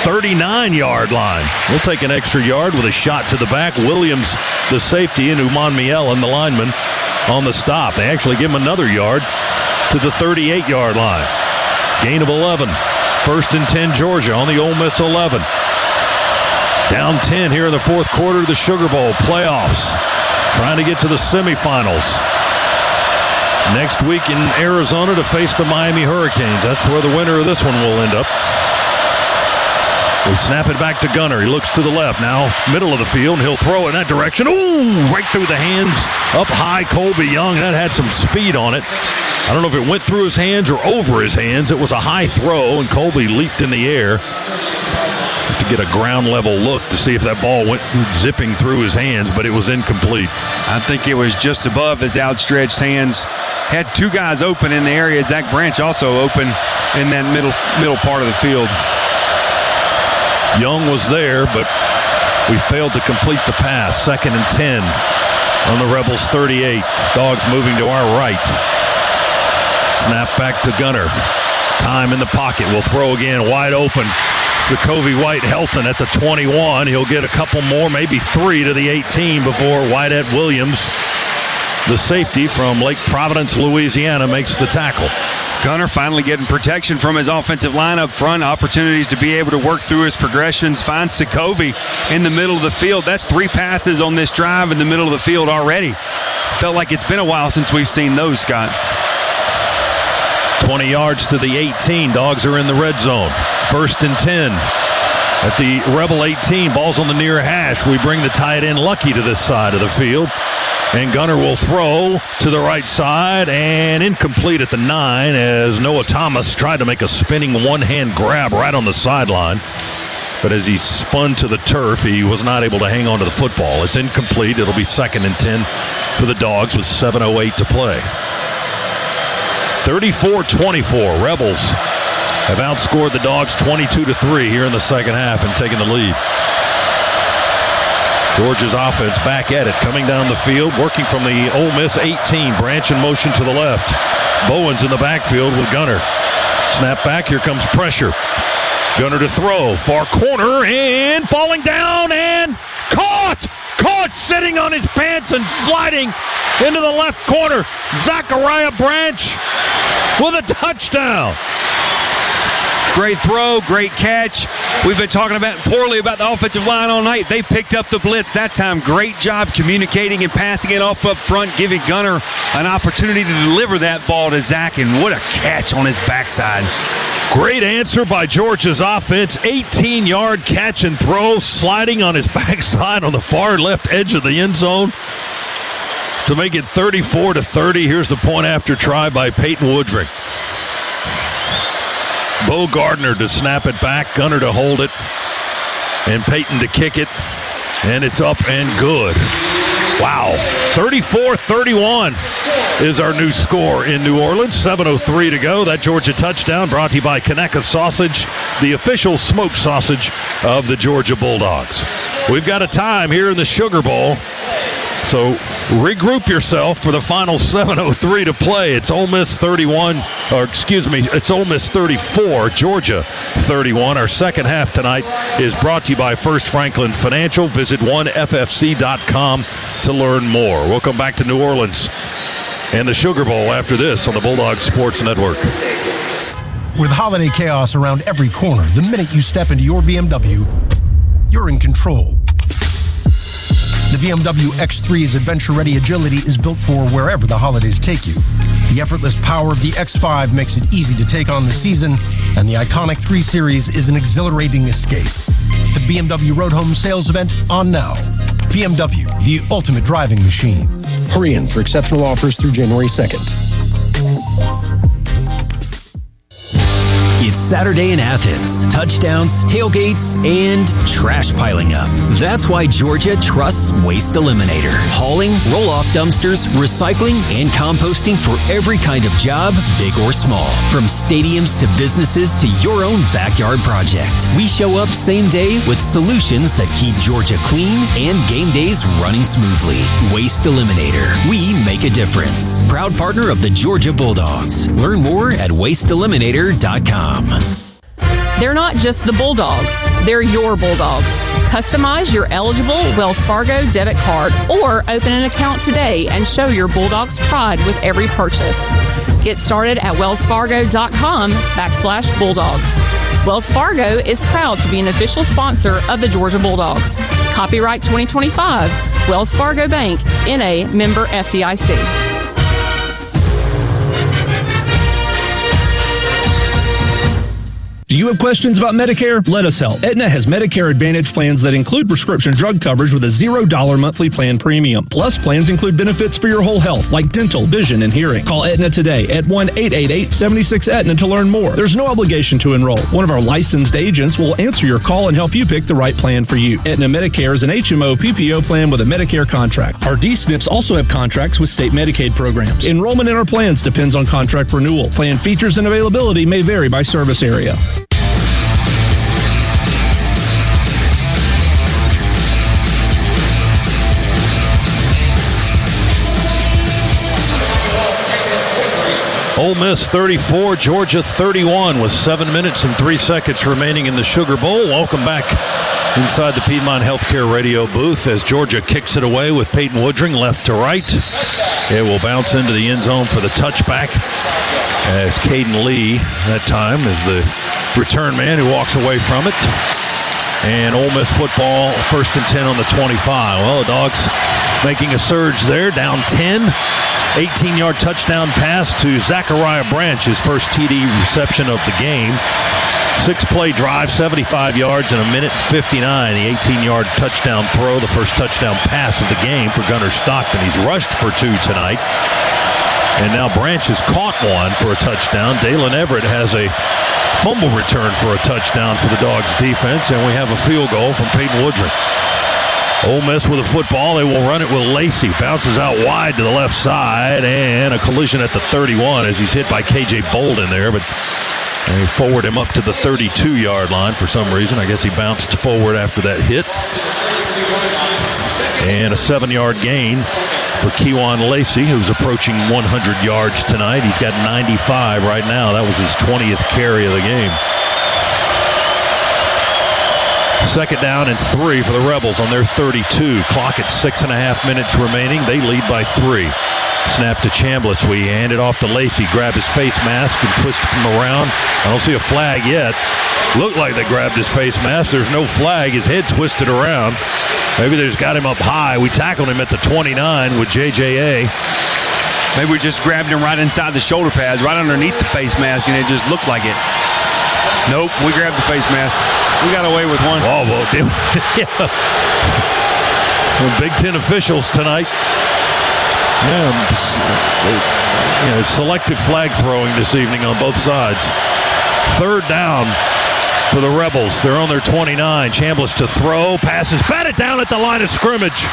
39-yard line. We'll take an extra yard with a shot to the back. Williams, the safety, and Uman Mielen, the lineman, on the stop. They actually give him another yard to the 38-yard line. Gain of 11. First and 10 Georgia on the Ole Miss 11. Down 10 here in the fourth quarter of the Sugar Bowl playoffs. Trying to get to the semifinals. Next week in Arizona to face the Miami Hurricanes. That's where the winner of this one will end up. We snap it back to Gunner. He looks to the left. Now middle of the field. He'll throw in that direction. Ooh, right through the hands. Up high, Colby Young. That had some speed on it. I don't know if it went through his hands or over his hands. It was a high throw, and Colby leaped in the air to get a ground level look to see if that ball went zipping through his hands, but it was incomplete. I think it was just above his outstretched hands. Had two guys open in the area. Zach Branch also open in that middle part of the field. Young was there, but we failed to complete the pass. Second and 10 on the Rebels 38. Dogs moving to our right. Snap back to Gunner. Time in the pocket. We'll throw again wide open. Zakovi White-Helton at the 21. He'll get a couple more, maybe three to the 18 before Wyatt Williams, the safety from Lake Providence, Louisiana, makes the tackle. Gunner finally getting protection from his offensive line up front, opportunities to be able to work through his progressions, finds Zakovi in the middle of the field. That's 3 passes on this drive in the middle of the field already. Felt like it's been a while since we've seen those, Scott. 20 yards to the 18. Dogs are in the red zone. First and 10 at the Rebel 18. Ball's on the near hash. We bring the tight end Lucky to this side of the field. And Gunner will throw to the right side and incomplete at the 9 as Noah Thomas tried to make a spinning one-hand grab right on the sideline. But as he spun to the turf, he was not able to hang on to the football. It's incomplete. It'll be second and 10 for the Dogs with 7:08 to play. 34-24. Rebels have outscored the Dogs 22-3 here in the second half and taken the lead. Georgia's offense back at it, coming down the field, working from the Ole Miss 18. Branch in motion to the left. Bowens in the backfield with Gunner. Snap back, here comes pressure. Gunner to throw, far corner, and falling down, and caught! Caught sitting on his pants and sliding into the left corner. Zachariah Branch with a touchdown. Great throw, great catch. We've been talking poorly about the offensive line all night. They picked up the blitz that time. Great job communicating and passing it off up front, giving Gunner an opportunity to deliver that ball to Zach, and what a catch on his backside. Great answer by Georgia's offense. 18-yard catch and throw, sliding on his backside on the far left edge of the end zone to make it 34-30. Here's the point after try by Peyton Woodring. Bo Gardner to snap it back, Gunner to hold it, and Peyton to kick it, and it's up and good. Wow, 34-31 is our new score in New Orleans. 7:03 to go. That Georgia touchdown brought to you by Conecuh Sausage, the official smoked sausage of the Georgia Bulldogs. We've got a time here in the Sugar Bowl, so regroup yourself for the final 7:03 to play. It's Ole Miss 31, it's Ole Miss 34, Georgia 31. Our second half tonight is brought to you by First Franklin Financial. Visit oneffc.com to learn more. We'll come back to New Orleans and the Sugar Bowl after this on the Bulldogs Sports Network. With holiday chaos around every corner, the minute you step into your BMW, you're in control. The BMW X3's adventure-ready agility is built for wherever the holidays take you. The effortless power of the X5 makes it easy to take on the season, and the iconic 3 Series is an exhilarating escape. The BMW Road Home sales event on now. BMW, the ultimate driving machine. Hurry in for exceptional offers through January 2nd. It's Saturday in Athens. Touchdowns, tailgates, and trash piling up. That's why Georgia trusts Waste Eliminator. Hauling, roll-off dumpsters, recycling, and composting for every kind of job, big or small. From stadiums to businesses to your own backyard project. We show up same day with solutions that keep Georgia clean and game days running smoothly. Waste Eliminator. We make a difference. Proud partner of the Georgia Bulldogs. Learn more at wasteeliminator.com. They're not just the Bulldogs, they're your Bulldogs. Customize your eligible Wells Fargo debit card or open an account today and show your Bulldogs pride with every purchase. Get started at wellsfargo.com/Bulldogs. Wells Fargo is proud to be an official sponsor of the Georgia Bulldogs. Copyright 2025, Wells Fargo Bank, N.A., member FDIC. Do you have questions about Medicare? Let us help. Aetna has Medicare Advantage plans that include prescription drug coverage with a $0 monthly plan premium. Plus, plans include benefits for your whole health, like dental, vision, and hearing. Call Aetna today at 1-888-76-AETNA to learn more. There's no obligation to enroll. One of our licensed agents will answer your call and help you pick the right plan for you. Aetna Medicare is an HMO PPO plan with a Medicare contract. Our D-SNPs also have contracts with state Medicaid programs. Enrollment in our plans depends on contract renewal. Plan features and availability may vary by service area. Ole Miss 34, Georgia 31 with 7 minutes and 3 seconds remaining in the Sugar Bowl. Welcome back inside the Piedmont Healthcare radio booth as Georgia kicks it away with Peyton Woodring left to right. It will bounce into the end zone for the touchback as Caden Lee that time is the return man who walks away from it. And Ole Miss football, 1st and 10 on the 25. Well, the Dogs making a surge there, down 10. 18-yard touchdown pass to Zachariah Branch, his first TD reception of the game. 6-play drive, 75 yards in a minute 59. The 18-yard touchdown throw, the first touchdown pass of the game for Gunnar Stockton. He's rushed for 2 tonight. And now Branch has caught one for a touchdown. Dalen Everett has a fumble return for a touchdown for the Dogs defense, and we have a field goal from Peyton Woodring. Ole Miss with a football. They will run it with Lacey. Bounces out wide to the left side, and a collision at the 31 as he's hit by K.J. Bolden there, but they forward him up to the 32-yard line for some reason. I guess he bounced forward after that hit. And a 7-yard gain for Kejuan Lacey, who's approaching 100 yards tonight. He's got 95 right now. That was his 20th carry of the game. 2nd down and 3 for the Rebels on their 32. Clock at 6.5 minutes remaining. They lead by 3. Snap to Chambliss. We hand it off to Lacey. Grab his face mask and twist him around. I don't see a flag yet. Looked like they grabbed his face mask. There's no flag. His head twisted around. Maybe they just got him up high. We tackled him at the 29 with JJA. Maybe we just grabbed him right inside the shoulder pads, right underneath the face mask, and it just looked like it. Nope, we grabbed the face mask. We got away with one. Oh, well, yeah. Big Ten officials tonight. Yeah, selective flag throwing this evening on both sides. 3rd down for the Rebels. They're on their 29. Chambliss to throw. Passes batted down at the line of scrimmage.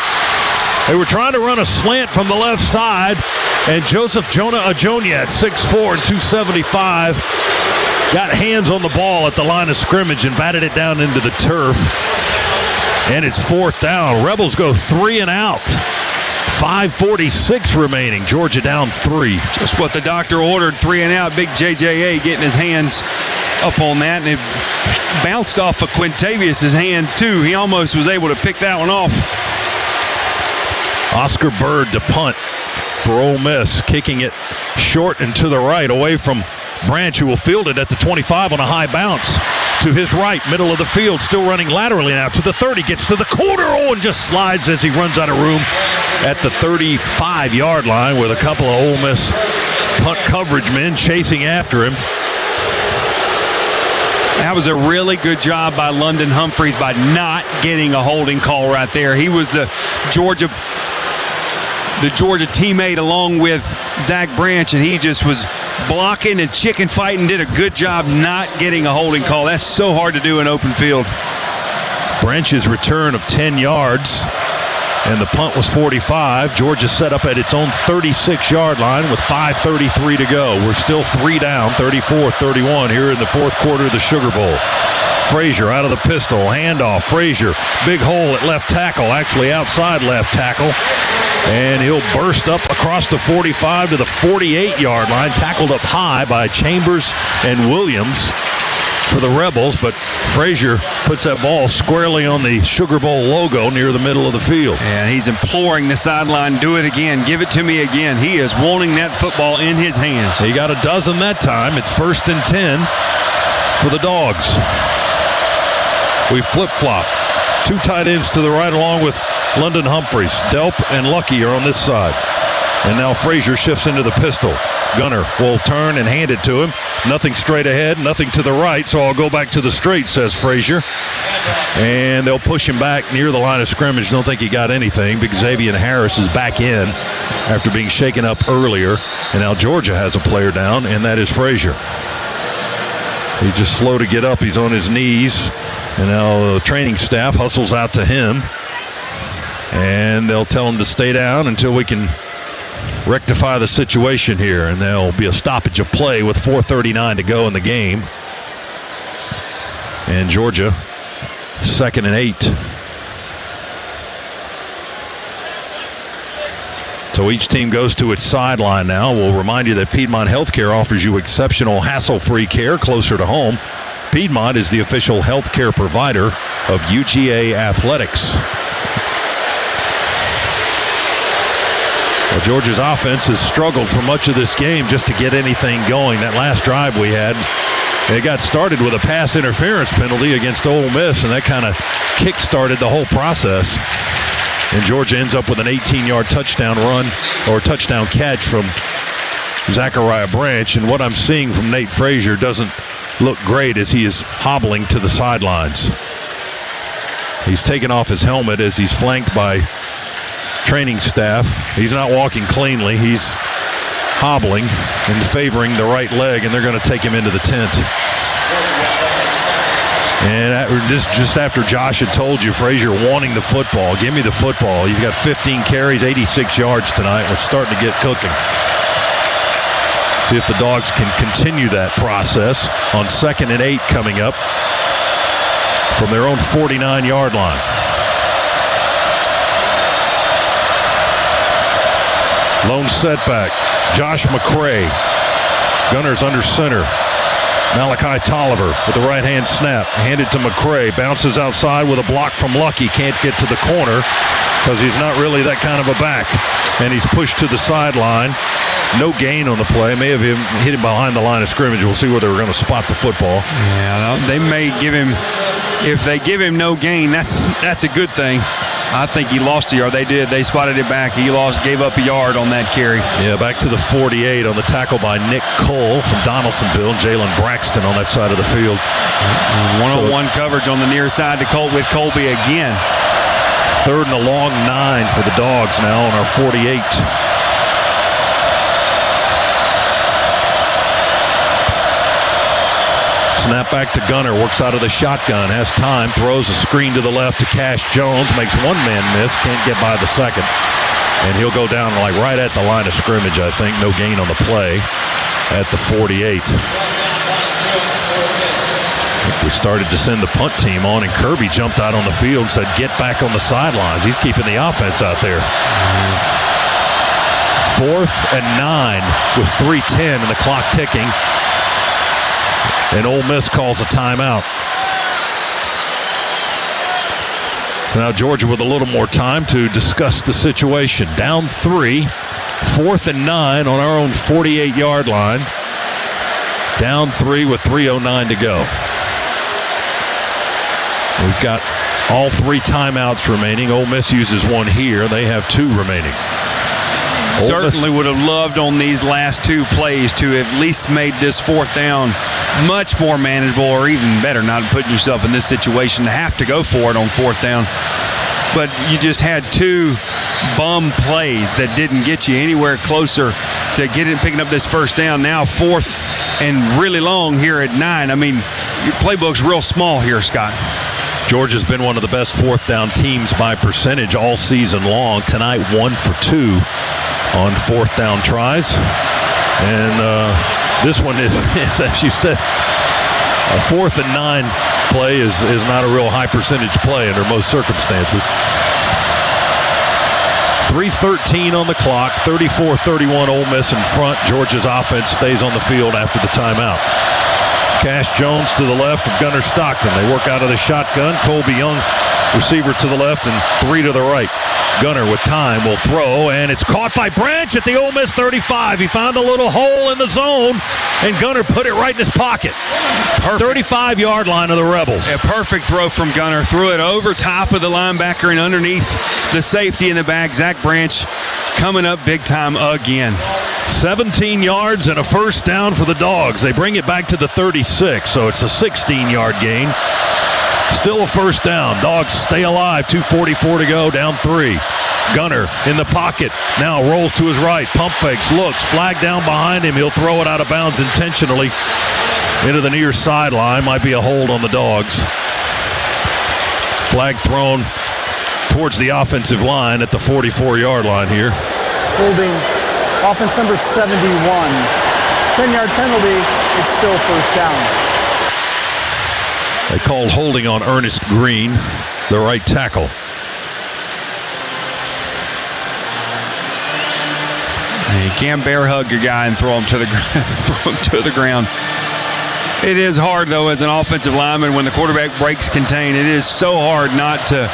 They were trying to run a slant from the left side, and Joseph Jonah Ajonia at 6'4" and 275 got hands on the ball at the line of scrimmage and batted it down into the turf. And it's 4th down. Rebels go 3 and out. 5:46 remaining. Georgia down 3. Just what the doctor ordered, 3 and out. Big JJA getting his hands up on that, and it bounced off of Quintavious' hands too. He almost was able to pick that one off. Oscar Bird to punt for Ole Miss, kicking it short and to the right, away from Branch, who will field it at the 25 on a high bounce. To his right, middle of the field, still running laterally now to the 30, gets to the corner, and just slides as he runs out of room at the 35-yard line with a couple of Ole Miss punt coverage men chasing after him. That was a really good job by London Humphreys by not getting a holding call right there. He was the Georgia teammate along with Zach Branch, and he just was blocking and chicken fighting, did a good job not getting a holding call. That's so hard to do in open field. Branch's return of 10 yards, and the punt was 45. Georgia set up at its own 36-yard line with 5:33 to go. We're still 3 down, 34-31 here in the 4th quarter of the Sugar Bowl. Frazier out of the pistol, handoff. Frazier, big hole at left tackle, actually outside left tackle. And he'll burst up across the 45 to the 48-yard line, tackled up high by Chambers and Williams. for the Rebels, but Frazier puts that ball squarely on the Sugar Bowl logo near the middle of the field. And he's imploring the sideline, do it again, give it to me again. He is wanting that football in his hands. He got a dozen that time. It's 1st and 10 for the Dogs. We flip-flop. 2 tight ends to the right along with London Humphreys. Delp and Lucky are on this side. And now Frazier shifts into the pistol. Gunner will turn and hand it to him. Nothing straight ahead, nothing to the right, so I'll go back to the straight, says Frazier. And they'll push him back near the line of scrimmage. Don't think he got anything because Xavier Harris is back in after being shaken up earlier. And now Georgia has a player down, and that is Frazier. He's just slow to get up. He's on his knees. And now the training staff hustles out to him. And they'll tell him to stay down until we can rectify the situation here, and there'll be a stoppage of play with 4:39 to go in the game. And Georgia, 2nd and 8. So each team goes to its sideline now. We'll remind you that Piedmont Healthcare offers you exceptional hassle-free care closer to home. Piedmont is the official healthcare provider of UGA Athletics. Well, Georgia's offense has struggled for much of this game just to get anything going. That last drive we had, it got started with a pass interference penalty against Ole Miss, and that kind of kick-started the whole process. And Georgia ends up with an 18-yard touchdown run or touchdown catch from Zachariah Branch. And what I'm seeing from Nate Frazier doesn't look great as he is hobbling to the sidelines. He's taken off his helmet as he's flanked by training staff. He's not walking cleanly. He's hobbling and favoring the right leg, and they're going to take him into the tent. And this just after Josh had told you, Frazier wanting the football. Give me the football. He's got 15 carries, 86 yards tonight. We're starting to get cooking. See if the Dogs can continue that process on 2nd and 8 coming up from their own 49-yard line. Lone setback. Josh McCray. Gunners under center. Malachi Tolliver with the right-hand snap. Handed to McCray. Bounces outside with a block from Lucky. Can't get to the corner because he's not really that kind of a back. And he's pushed to the sideline. No gain on the play. May have hit him behind the line of scrimmage. We'll see where they're going to spot the football. Yeah, they may give him, if they give him no gain, that's a good thing. I think he lost a yard. They did. They spotted it back. He gave up a yard on that carry. Yeah, back to the 48 on the tackle by Nick Cole from Donaldsonville. Jalen Braxton on that side of the field. One-on-one coverage on the near side to Colt with Colby again. 3rd and a long 9 for the Dogs now on our 48. Snap back to Gunner, works out of the shotgun, has time, throws a screen to the left to Cash Jones, makes one man miss, can't get by the second. And he'll go down like right at the line of scrimmage, I think. No gain on the play at the 48. We started to send the punt team on, and Kirby jumped out on the field and said, get back on the sidelines. He's keeping the offense out there. 4th and 9 with 3:10 and the clock ticking. And Ole Miss calls a timeout. So now Georgia with a little more time to discuss the situation. Down 3, 4th and 9 on our own 48-yard line. Down 3 with 3:09 to go. We've got all 3 timeouts remaining. Ole Miss uses one here. They have 2 remaining. Certainly would have loved on these last 2 plays to have at least made this 4th down much more manageable, or even better, not putting yourself in this situation to have to go for it on 4th down. But you just had 2 bum plays that didn't get you anywhere closer to picking up this 1st down. Now 4th and really long here at 9. I mean, your playbook's real small here, Scott. Georgia's been one of the best 4th down teams by percentage all season long. Tonight, 1 for 2 on 4th down tries. And this one is, as you said, a 4th and 9 play is not a real high percentage play under most circumstances. 3:13 on the clock, 34-31 Ole Miss in front. Georgia's offense stays on the field after the timeout. Cash Jones to the left of Gunnar Stockton. They work out of the shotgun. Colby Young, receiver to the left and 3 to the right. Gunnar with time will throw, and it's caught by Branch at the Ole Miss 35. He found a little hole in the zone, and Gunnar put it right in his pocket. 35-yard line of the Rebels. A perfect throw from Gunnar. Threw it over top of the linebacker and underneath the safety in the back. Zach Branch coming up big time again. 17 yards and a first down for the Dogs. They bring it back to the 36, so it's a 16-yard gain. Still a first down. Dogs stay alive. 2:44 to go, down 3. Gunnar in the pocket. Now rolls to his right. Pump fakes, looks. Flag down behind him. He'll throw it out of bounds intentionally into the near sideline. Might be a hold on the Dogs. Flag thrown towards the offensive line at the 44-yard line here. Holding offense number 71. 10-yard penalty. It's still first down. They called holding on Ernest Green, the right tackle. You can't bear hug your guy and throw him to the ground. It is hard, though, as an offensive lineman when the quarterback breaks contain. It is so hard not to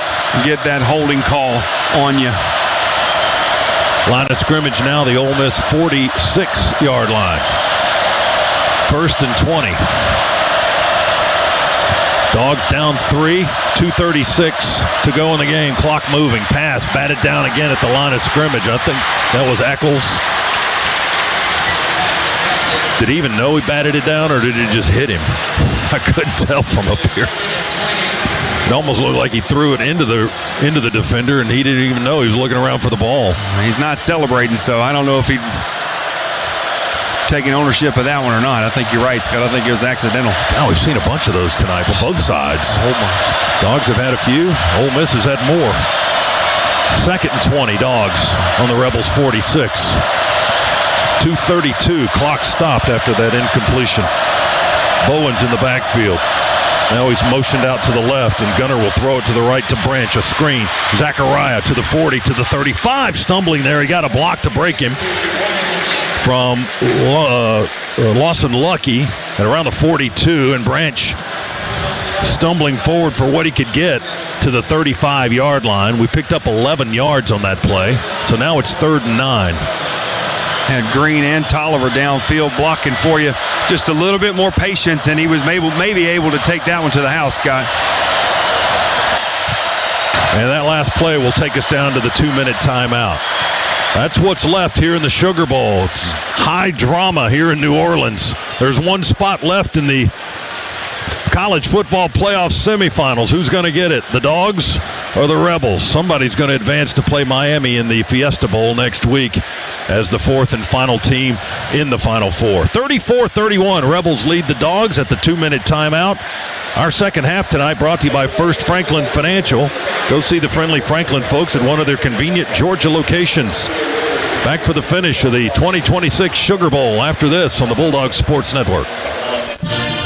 get that holding call on you. Line of scrimmage now, the Ole Miss 46-yard line. 1st and 20. Dogs down 3, 2:36 to go in the game. Clock moving. Pass batted down again at the line of scrimmage. I think that was Eccles. Did he even know he batted it down, or did it just hit him? I couldn't tell from up here. It almost looked like he threw it into the defender, and he didn't even know. He was looking around for the ball. He's not celebrating, so I don't know if he'd taking ownership of that one or not. I think you're right, Scott. I think it was accidental. Now we've seen a bunch of those tonight from both sides. Dogs have had a few. Ole Miss has had more. 2nd and 20, Dogs on the Rebels 46. 2:32. Clock stopped after that incompletion. Bowen's in the backfield. Now he's motioned out to the left, and Gunnar will throw it to the right to Branch. A screen. Zachariah to the 40, to the 35. Stumbling there. He got a block to break him from Lawson Lucky at around the 42, and Branch stumbling forward for what he could get to the 35-yard line. We picked up 11 yards on that play, so now it's 3rd and 9. Had Green and Tolliver downfield blocking for you. Just a little bit more patience, and he was maybe able to take that one to the house, Scott. And that last play will take us down to the 2-minute timeout. That's what's left here in the Sugar Bowl. It's high drama here in New Orleans. There's one spot left in the college football playoff semifinals. Who's going to get it? The Dogs or the Rebels? Somebody's going to advance to play Miami in the Fiesta Bowl next week as the 4th and final team in the Final Four. 34-31, Rebels lead the Dogs at the 2-minute timeout. Our second half tonight brought to you by First Franklin Financial. Go see the friendly Franklin folks at one of their convenient Georgia locations. Back for the finish of the 2026 Sugar Bowl after this on the Bulldogs Sports Network.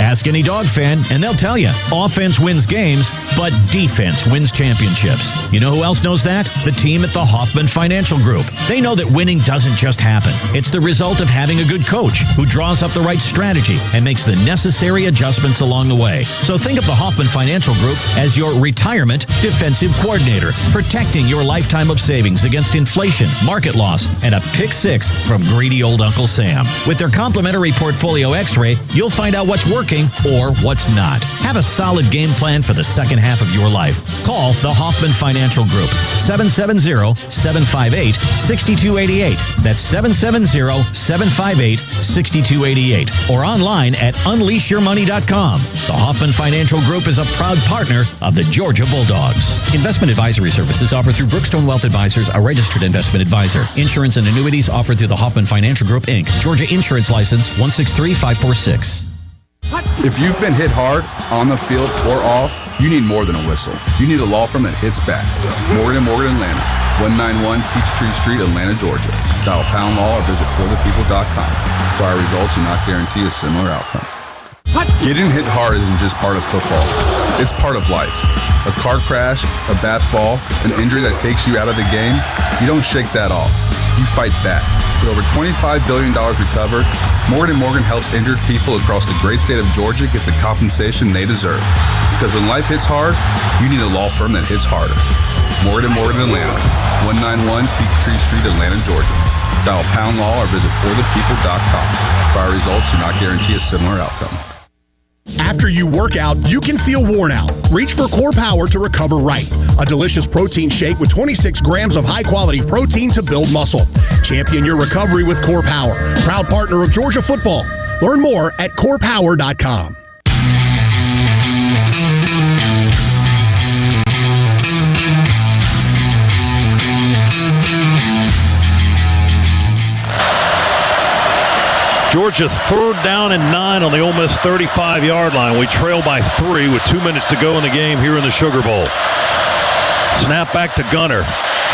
Ask any Dog fan, and they'll tell you, offense wins games, but defense wins championships. You know who else knows that? The team at the Hoffman Financial Group. They know that winning doesn't just happen. It's the result of having a good coach who draws up the right strategy and makes the necessary adjustments along the way. So think of the Hoffman Financial Group as your retirement defensive coordinator, protecting your lifetime of savings against inflation, market loss, and a pick six from greedy old Uncle Sam. With their complimentary portfolio x-ray, you'll find out what's working or what's not. Have a solid game plan for the second half of your life. Call the Hoffman Financial Group, 770-758-6288. That's 770-758-6288. Or online at unleashyourmoney.com. The Hoffman Financial Group is a proud partner of the Georgia Bulldogs. Investment advisory services offered through Brookstone Wealth Advisors, a registered investment advisor. Insurance and annuities offered through the Hoffman Financial Group, Inc. Georgia Insurance License 163546. If you've been hit hard, on the field or off, you need more than a whistle. You need a law firm that hits back. Morgan & Morgan Atlanta, 191 Peachtree Street, Atlanta, Georgia. Dial pound law or visit forthepeople.com. Prior results do not guarantee a similar outcome. Getting hit hard isn't just part of football. It's part of life. A car crash, a bad fall, an injury that takes you out of the game, you don't shake that off. you fight back. With over $25 billion recovered, Morgan & Morgan helps injured people across the great state of Georgia get the compensation they deserve. Because when life hits hard, you need a law firm that hits harder. Morgan & Morgan Atlanta, 191 Peachtree Street, Atlanta, Georgia. Dial pound law or visit forthepeople.com. Prior results do not guarantee a similar outcome. After you work out, you can feel worn out. Reach for Core Power to recover right. A delicious protein shake with 26 grams of high-quality protein to build muscle. Champion your recovery with Core Power. Proud partner of Georgia football. Learn more at corepower.com. Georgia 3rd down and 9 on the Ole Miss 35-yard line. We trail by 3 with 2 minutes to go in the game here in the Sugar Bowl. Snap back to Gunner.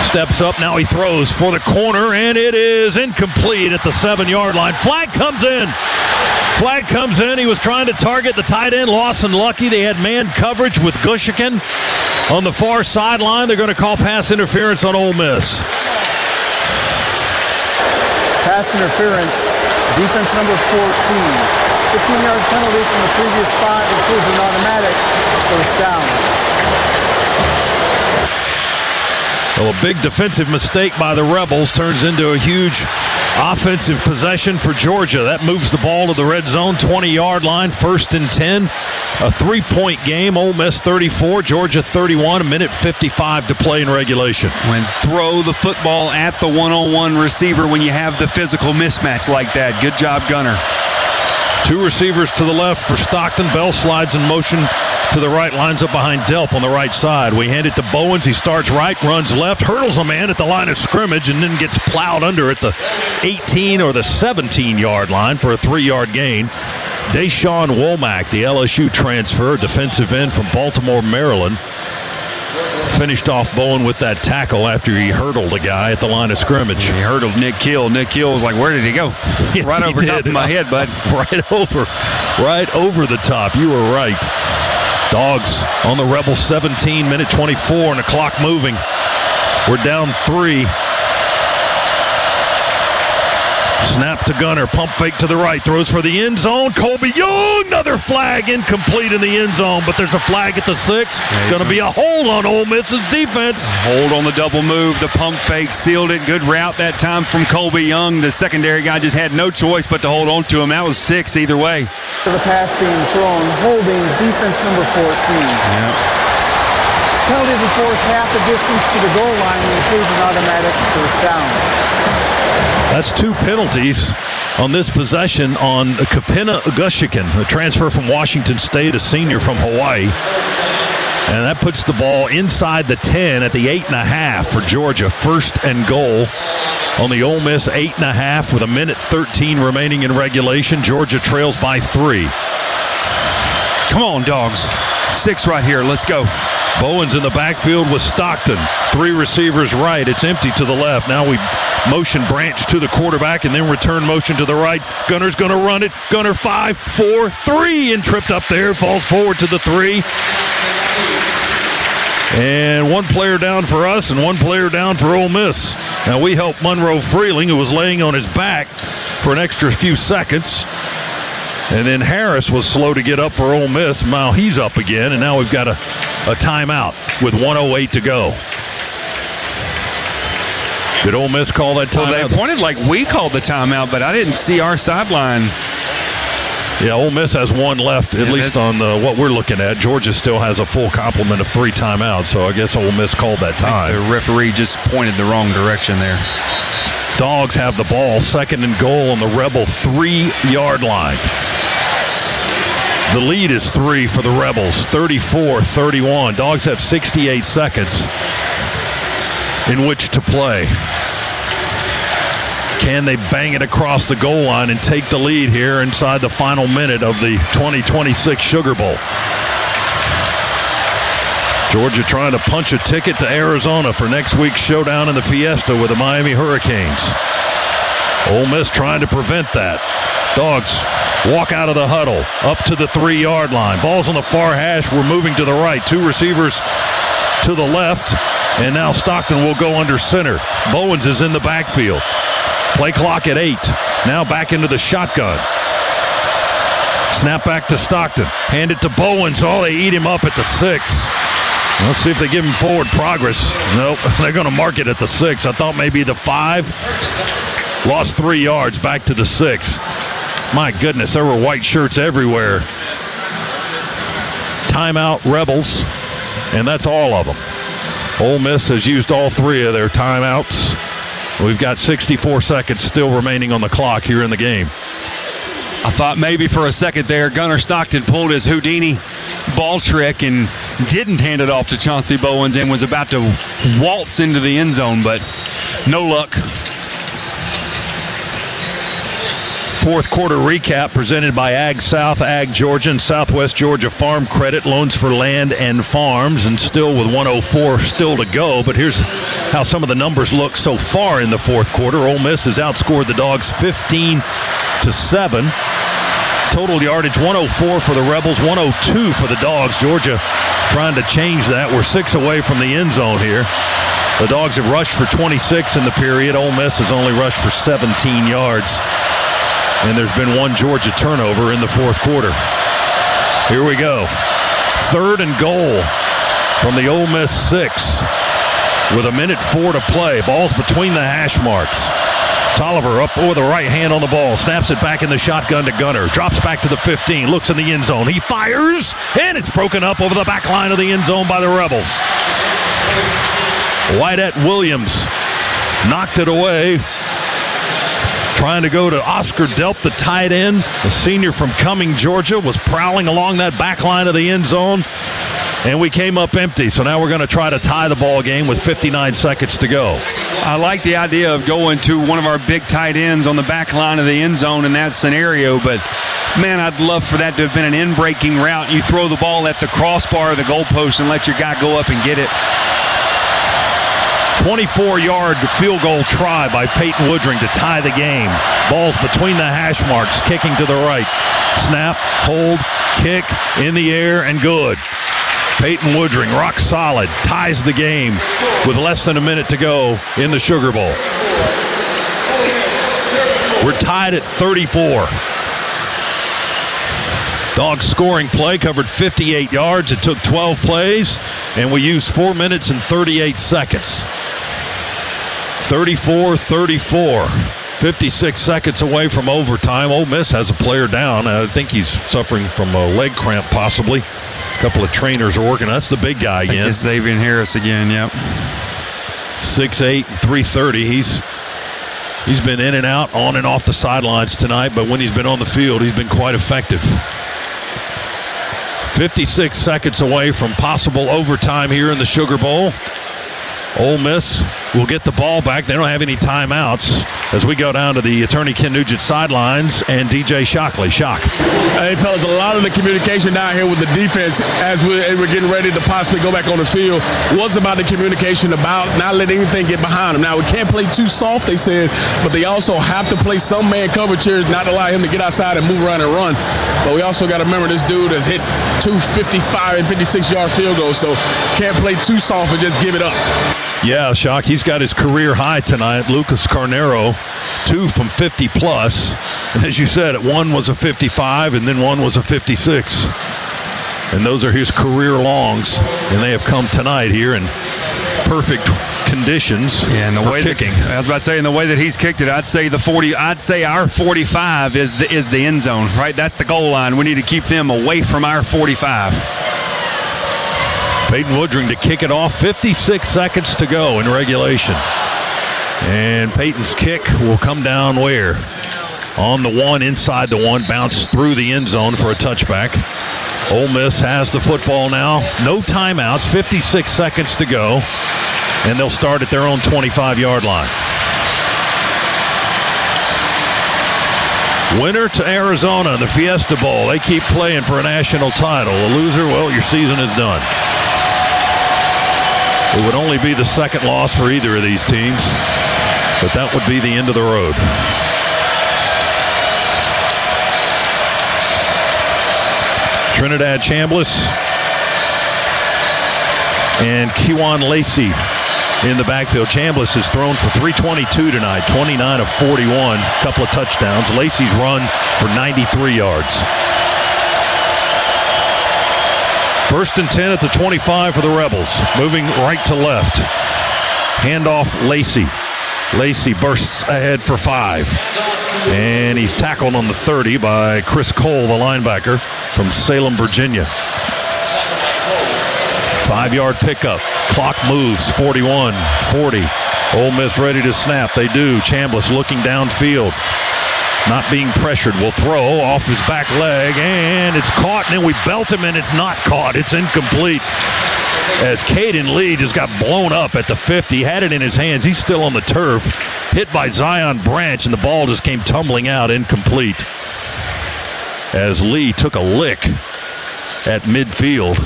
Steps up, now he throws for the corner, and it is incomplete at the 7-yard line. Flag comes in. Flag comes in. He was trying to target the tight end, Lawson Lucky. They had man coverage with Gushikin on the far sideline. They're going to call pass interference on Ole Miss. Pass interference. Defense number 14. 15-yard penalty from the previous spot includes an automatic first down. Well, a big defensive mistake by the Rebels turns into a huge offensive possession for Georgia. That moves the ball to the red zone, 20-yard line, 1st and 10. A 3-point game, Ole Miss 34, Georgia 31, a minute 55 to play in regulation. When throw the football at the one-on-one receiver when you have the physical mismatch like that. Good job, Gunner. 2 receivers to the left for Stockton. Bell slides in motion to the right, lines up behind Delp on the right side. We hand it to Bowens. He starts right, runs left, hurdles a man at the line of scrimmage, and then gets plowed under at the 18 or the 17-yard line for a 3-yard gain. Deshaun Womack, the LSU transfer, defensive end from Baltimore, Maryland, finished off Bowen with that tackle after he hurdled a guy at the line of scrimmage. He hurdled Nick Kill. Nick Kill was like, where did he go? Yes, right over top of my head, bud. Right over the top. You were right. Dogs on the Rebels 17, minute 24, and the clock moving. We're down 3. Snap to Gunner, pump fake to the right, throws for the end zone. Colby Young, another flag, incomplete in the end zone, but there's a flag at the 6. Going to be a hold on Ole Miss's defense. Hold on the double move, the pump fake, sealed it. Good route that time from Colby Young. The secondary guy just had no choice but to hold on to him. That was 6 either way. For the pass being thrown, holding defense number 14. Yeah. Penalties enforce half the distance to the goal line and includes an automatic first down. That's 2 penalties on this possession on Kapina Gushikin, a transfer from Washington State, a senior from Hawaii. And that puts the ball inside the 10 at the 8.5 for Georgia. 1st and goal on the Ole Miss 8.5 with a minute 13 remaining in regulation. Georgia trails by 3. Come on, Dogs. 6 right here. Let's go. Bowens in the backfield with Stockton. 3 receivers right. It's empty to the left. Now we motion Branch to the quarterback and then return motion to the right. Gunner's going to run it. Gunner 5, 4, 3, and tripped up there. Falls forward to the 3. And 1 player down for us and 1 player down for Ole Miss. Now we helped Monroe Freeling, who was laying on his back for an extra few seconds. And then Harris was slow to get up for Ole Miss. Now he's up again, and now we've got a timeout with 1:08 to go. Did Ole Miss call that timeout? Well, they pointed like we called the timeout, but I didn't see our sideline. Yeah, Ole Miss has 1 left, at least on what we're looking at. Georgia still has a full complement of 3 timeouts, so I guess Ole Miss called that time. The referee just pointed the wrong direction there. Dogs have the ball, 2nd and goal on the Rebel 3-yard line. The lead is 3 for the Rebels, 34-31. Dogs have 68 seconds in which to play. Can they bang it across the goal line and take the lead here inside the final minute of the 2026 Sugar Bowl? Georgia trying to punch a ticket to Arizona for next week's showdown in the Fiesta with the Miami Hurricanes. Ole Miss trying to prevent that. Dogs walk out of the huddle, up to the 3-yard line. Ball's on the far hash. We're moving to the right. 2 receivers to the left. And now Stockton will go under center. Bowens is in the backfield. Play clock at 8. Now back into the shotgun. Snap back to Stockton. Hand it to Bowens. Oh, they eat him up at the 6. Let's see if they give him forward progress. Nope, they're going to mark it at the 6. I thought maybe the 5. Lost 3 yards back to the 6. My goodness, there were white shirts everywhere. Timeout, Rebels, and that's all of them. Ole Miss has used all 3 of their timeouts. We've got 64 seconds still remaining on the clock here in the game. I thought maybe for a second there Gunnar Stockton pulled his Houdini ball trick and didn't hand it off to Chauncey Bowens and was about to waltz into the end zone, but no luck. Fourth quarter recap presented by Ag South, Ag Georgia, and Southwest Georgia Farm Credit, loans for land and farms, and still with 1:04 still to go. But here's how some of the numbers look so far in the fourth quarter. Ole Miss has outscored the Dogs 15-7. Total yardage 104 for the Rebels, 102 for the Dogs. Georgia trying to change that. We're 6 away from the end zone here. The Dogs have rushed for 26 in the period. Ole Miss has only rushed for 17 yards. And there's been 1 Georgia turnover in the fourth quarter. Here we go. 3rd and goal from the Ole Miss 6 with 1:04 to play. Ball's between the hash marks. Tolliver up with the right hand on the ball. Snaps it back in the shotgun to Gunner. Drops back to the 15. Looks in the end zone. He fires, and it's broken up over the back line of the end zone by the Rebels. Wydette Williams knocked it away. Trying to go to Oscar Delp, the tight end. The senior from Cumming, Georgia, was prowling along that back line of the end zone, and we came up empty. So now we're going to try to tie the ball game with 59 seconds to go. I like the idea of going to one of our big tight ends on the back line of the end zone in that scenario, but, man, I'd love for that to have been an in-breaking route. You throw the ball at the crossbar of the goalpost and let your guy go up and get it. 24-yard field goal try by Peyton Woodring to tie the game. Ball's between the hash marks, kicking to the right. Snap, hold, kick, in the air, and good. Peyton Woodring, rock solid, ties the game with less than a minute to go in the Sugar Bowl. We're tied at 34. Dogs scoring play covered 58 yards. It took 12 plays, and we used 4 minutes and 38 seconds. 34-34. 56 seconds away from overtime. Ole Miss has a player down. I think he's suffering from a leg cramp possibly. A couple of trainers are working. That's the big guy again. It's Xavier Harris again, yep. 6'8", 330. He's been in and out, on and off the sidelines tonight, but when he's been on the field, he's been quite effective. 56 seconds away from possible overtime here in the Sugar Bowl. Ole Miss will get the ball back. They don't have any timeouts as we go down to the Attorney Ken Nugent sidelines and DJ Shockley. Shock. Hey, fellas, a lot of the communication down here with the defense as we're getting ready to possibly go back on the field was about the communication about not letting anything get behind them. Now, we can't play too soft, they said, but they also have to play some man coverage here, not allow him to get outside and move around and run. But we also got to remember this dude has hit 2 55 and 56-yard field goals, so can't play too soft and just give it up. Yeah, Shock, he's got his career high tonight. Lucas Carnero, 2 from 50-plus. And as you said, one was a 55 and then one was a 56. And those are his career longs. And they have come tonight here in perfect conditions for kicking. I was about to say, in the way that he's kicked it, I'd say our 45 is the end zone, right? That's the goal line. We need to keep them away from our 45. Peyton Woodring to kick it off. 56 seconds to go in regulation. And Peyton's kick will come down where? On the 1, inside the 1, bounce through the end zone for a touchback. Ole Miss has the football now. No timeouts, 56 seconds to go. And they'll start at their own 25-yard line. Winner to Arizona in the Fiesta Bowl. They keep playing for a national title. A loser, well, your season is done. It would only be the second loss for either of these teams, but that would be the end of the road. Trinidad Chambliss and Kewan Lacey in the backfield. Chambliss has thrown for 322 tonight, 29 of 41, a couple of touchdowns. Lacey's run for 93 yards. 1st and 10 at the 25 for the Rebels. Moving right to left. Handoff Lacey. Lacey bursts ahead for 5. And he's tackled on the 30 by Chris Cole, the linebacker from Salem, Virginia. 5-yard pickup. Clock moves. 41, 40. Ole Miss ready to snap. They do. Chambliss looking downfield. Not being pressured. Will throw off his back leg, and it's caught, and then we belt him, and it's not caught. It's incomplete. As Caden Lee just got blown up at the 50. Had it in his hands. He's still on the turf. Hit by Zion Branch, and the ball just came tumbling out, incomplete. As Lee took a lick at midfield.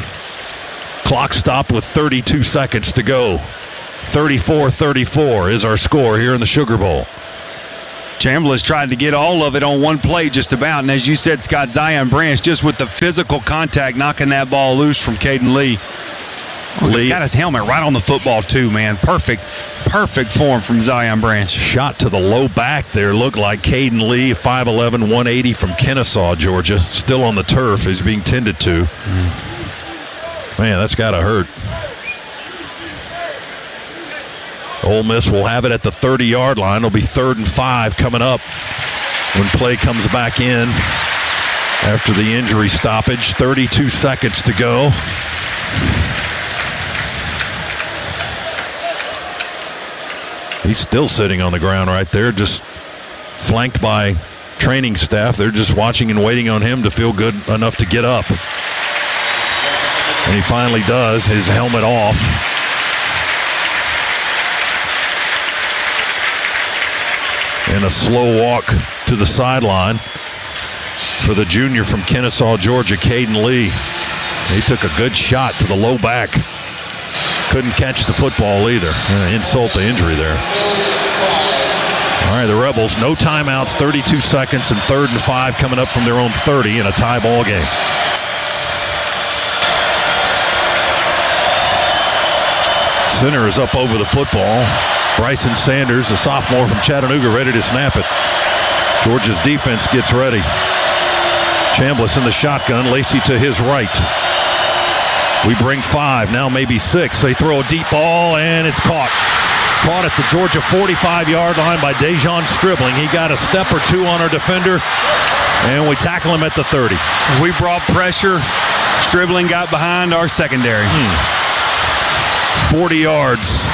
Clock stopped with 32 seconds to go. 34-34 is our score here in the Sugar Bowl. Chambliss tried to get all of it on one play just about, and as you said, Scott, Zion Branch just with the physical contact knocking that ball loose from Caden Lee. Lee got his helmet right on the football too, man. Perfect form from Zion Branch. Shot to the low back there. Looked like Caden Lee, 5'11", 180 from Kennesaw, Georgia. Still on the turf. He's being tended to. Man, that's got to hurt. Ole Miss will have it at the 30-yard line. It'll be 3rd and 5 coming up when play comes back in after the injury stoppage. 32 seconds to go. He's still sitting on the ground right there, just flanked by training staff. They're just watching and waiting on him to feel good enough to get up. And he finally does, his helmet off. And a slow walk to the sideline for the junior from Kennesaw, Georgia, Caden Lee. He took a good shot to the low back. Couldn't catch the football either. Insult to injury there. All right, the Rebels, no timeouts, 32 seconds, and 3rd and 5 coming up from their own 30 in a tie ball game. Center is up over the football. Bryson Sanders, a sophomore from Chattanooga, ready to snap it. Georgia's defense gets ready. Chambliss in the shotgun, Lacey to his right. We bring 5, now maybe 6. They throw a deep ball, and it's caught. Caught at the Georgia 45-yard line by Dejon Stribling. He got a step or two on our defender, and we tackle him at the 30. We brought pressure. Stribling got behind our secondary. 40 yards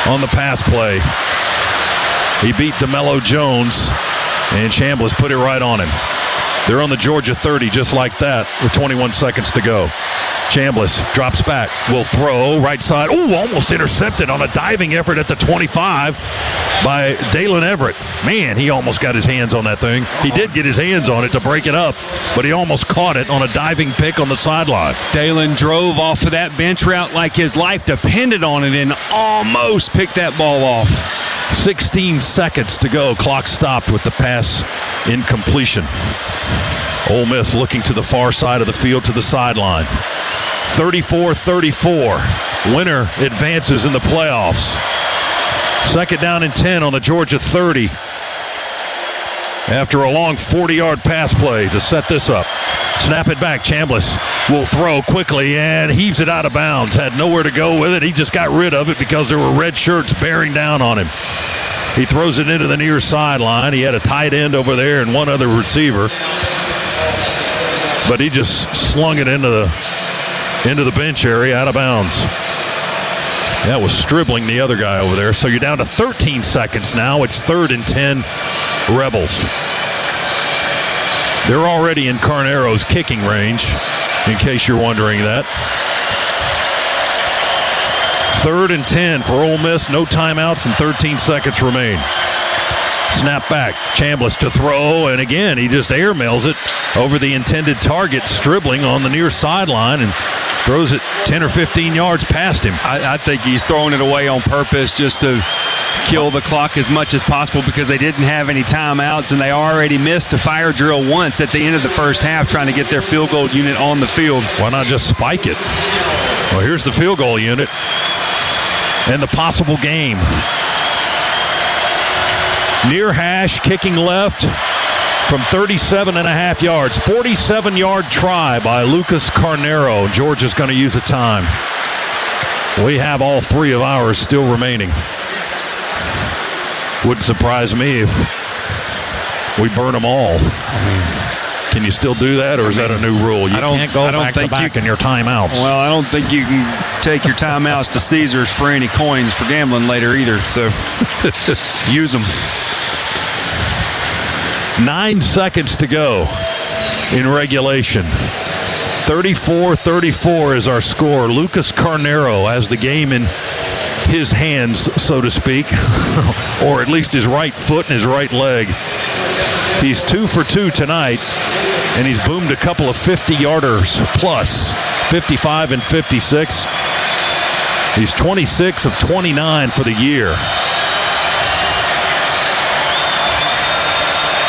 on the pass play. He beat DeMello Jones, and Chambliss put it right on him. They're on the Georgia 30 just like that with 21 seconds to go. Chambliss drops back, will throw right side. Oh, almost intercepted on a diving effort at the 25 by Dalen Everett. Man, he almost got his hands on that thing. He did get his hands on it to break it up, but he almost caught it on a diving pick on the sideline. Dalen drove off of that bench route like his life depended on it and almost picked that ball off. 16 seconds to go. Clock stopped with the pass incompletion. Ole Miss looking to the far side of the field to the sideline. 34-34. Winner advances in the playoffs. 2nd down and 10 on the Georgia 30. After a long 40-yard pass play to set this up. Snap it back. Chambliss will throw quickly and heaves it out of bounds. Had nowhere to go with it. He just got rid of it because there were red shirts bearing down on him. He throws it into the near sideline. He had a tight end over there and one other receiver. But he just slung it into the bench area out of bounds. That was Stribling, the other guy over there. So you're down to 13 seconds now. It's 3rd and 10 Rebels. They're already in Carnero's kicking range, in case you're wondering that. 3rd and 10 for Ole Miss. No timeouts and 13 seconds remain. Snap back. Chambliss to throw, and again, he just airmails it over the intended target, Stribling on the near sideline, and throws it 10 or 15 yards past him. I think he's throwing it away on purpose just to kill the clock as much as possible because they didn't have any timeouts, and they already missed a fire drill once at the end of the first half trying to get their field goal unit on the field. Why not just spike it? Well, here's the field goal unit. and the possible game. Near hash, kicking left from 37.5 yards. 47-yard try by Lucas Carnero. Georgia's going to use a time. We have all three of ours still remaining. Wouldn't surprise me if we burn them all. Can you still do that, or is that a new rule? You can't go back in your timeouts. Well, I don't think you can take your timeouts to Caesars for any coins for gambling later either, so use them. 9 seconds to go in regulation. 34-34 is our score. Lucas Carnero has the game in his hands, so to speak, or at least his right foot and his right leg. He's 2 for 2 tonight, and he's boomed a couple of 50-yarders plus, 55 and 56. He's 26 of 29 for the year.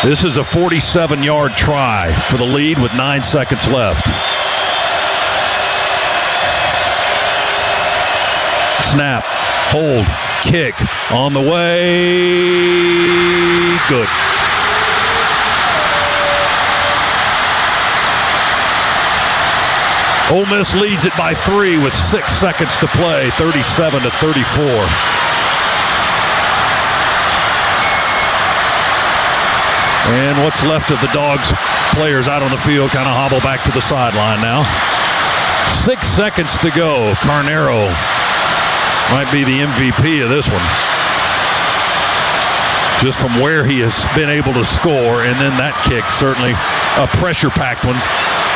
This is a 47-yard try for the lead with 9 seconds left. Snap, hold, kick, on the way, good. Ole Miss leads it by 3 with 6 seconds to play, 37-34. And what's left of the Dogs players out on the field kind of hobble back to the sideline now. 6 seconds to go. Carnero might be the MVP of this one. Just from where he has been able to score, and then that kick, certainly a pressure-packed one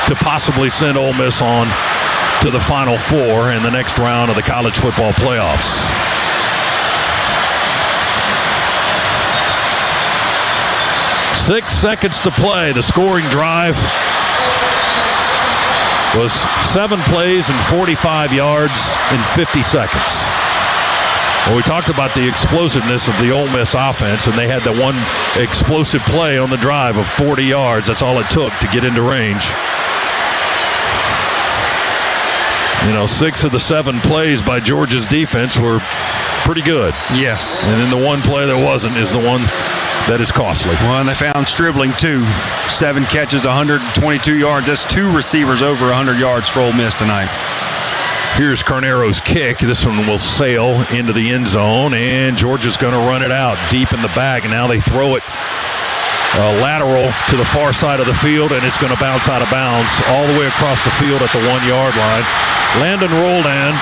to possibly send Ole Miss on to the Final Four in the next round of the college football playoffs. Six seconds to play. The scoring drive was 7 plays and 45 yards in 50 seconds. Well, we talked about the explosiveness of the Ole Miss offense, and they had the one explosive play on the drive of 40 yards. That's all it took to get into range. 6 of the 7 plays by Georgia's defense were pretty good. Yes. And then the one play that wasn't is the one that is costly. Well, and they found Stribling, too. 7 catches, 122 yards. That's 2 receivers over 100 yards for Ole Miss tonight. Here's Carnero's kick. This one will sail into the end zone, and Georgia's going to run it out deep in the bag, and now they throw it lateral to the far side of the field, and it's going to bounce out of bounds all the way across the field at the 1-yard line. Landon Roldan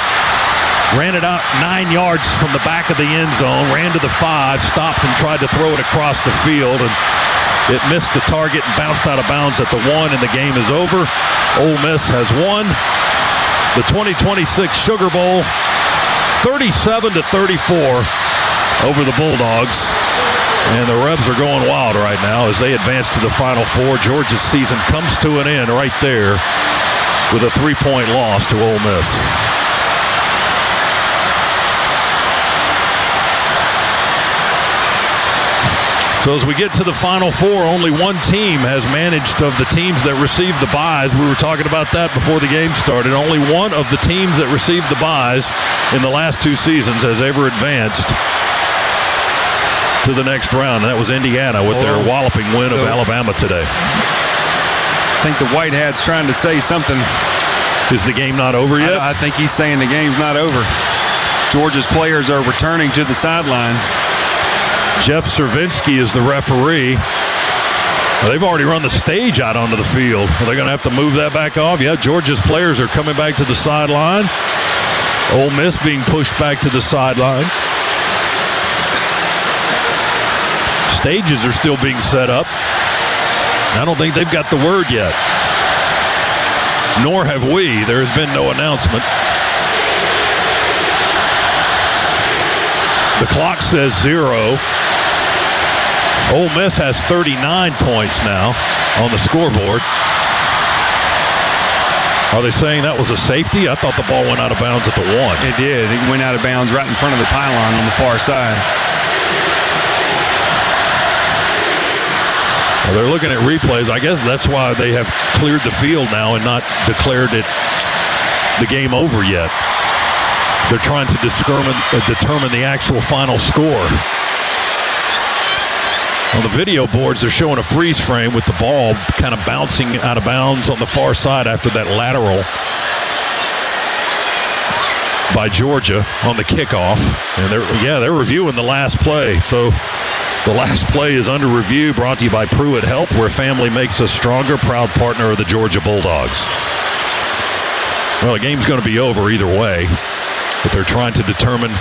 ran it out 9 yards from the back of the end zone, ran to the 5, stopped and tried to throw it across the field, and it missed the target and bounced out of bounds at the 1, and the game is over. Ole Miss has won the 2026 Sugar Bowl 37-34 over the Bulldogs. And the Rebs are going wild right now as they advance to the Final Four. Georgia's season comes to an end right there with a 3-point loss to Ole Miss. So as we get to the Final Four, only one team has managed, of the teams that received the byes. We were talking about that before the game started. Only one of the teams that received the byes in the last 2 seasons has ever advanced to the next round. And that was Indiana with their walloping win of Alabama today. I think the White Hat's trying to say something. Is the game not over yet? I think he's saying the game's not over. Georgia's players are returning to the sideline. Jeff Cervinsky is the referee. They've already run the stage out onto the field. Are they going to have to move that back off? Yeah, Georgia's players are coming back to the sideline. Ole Miss being pushed back to the sideline. Stages are still being set up. I don't think they've got the word yet. Nor have we. There has been no announcement. The clock says 0. Ole Miss has 39 points now on the scoreboard. Are they saying that was a safety? I thought the ball went out of bounds at the 1. It did. It went out of bounds right in front of the pylon on the far side. Well, they're looking at replays. I guess that's why they have cleared the field now and not declared it the game over yet. they're trying to determine the actual final score. On the video boards, they're showing a freeze frame with the ball kind of bouncing out of bounds on the far side after that lateral by Georgia on the kickoff. And they're reviewing the last play. So the last play is under review, brought to you by Pruitt Health, where family makes us stronger, proud partner of the Georgia Bulldogs. Well, the game's going to be over either way, but they're trying to determine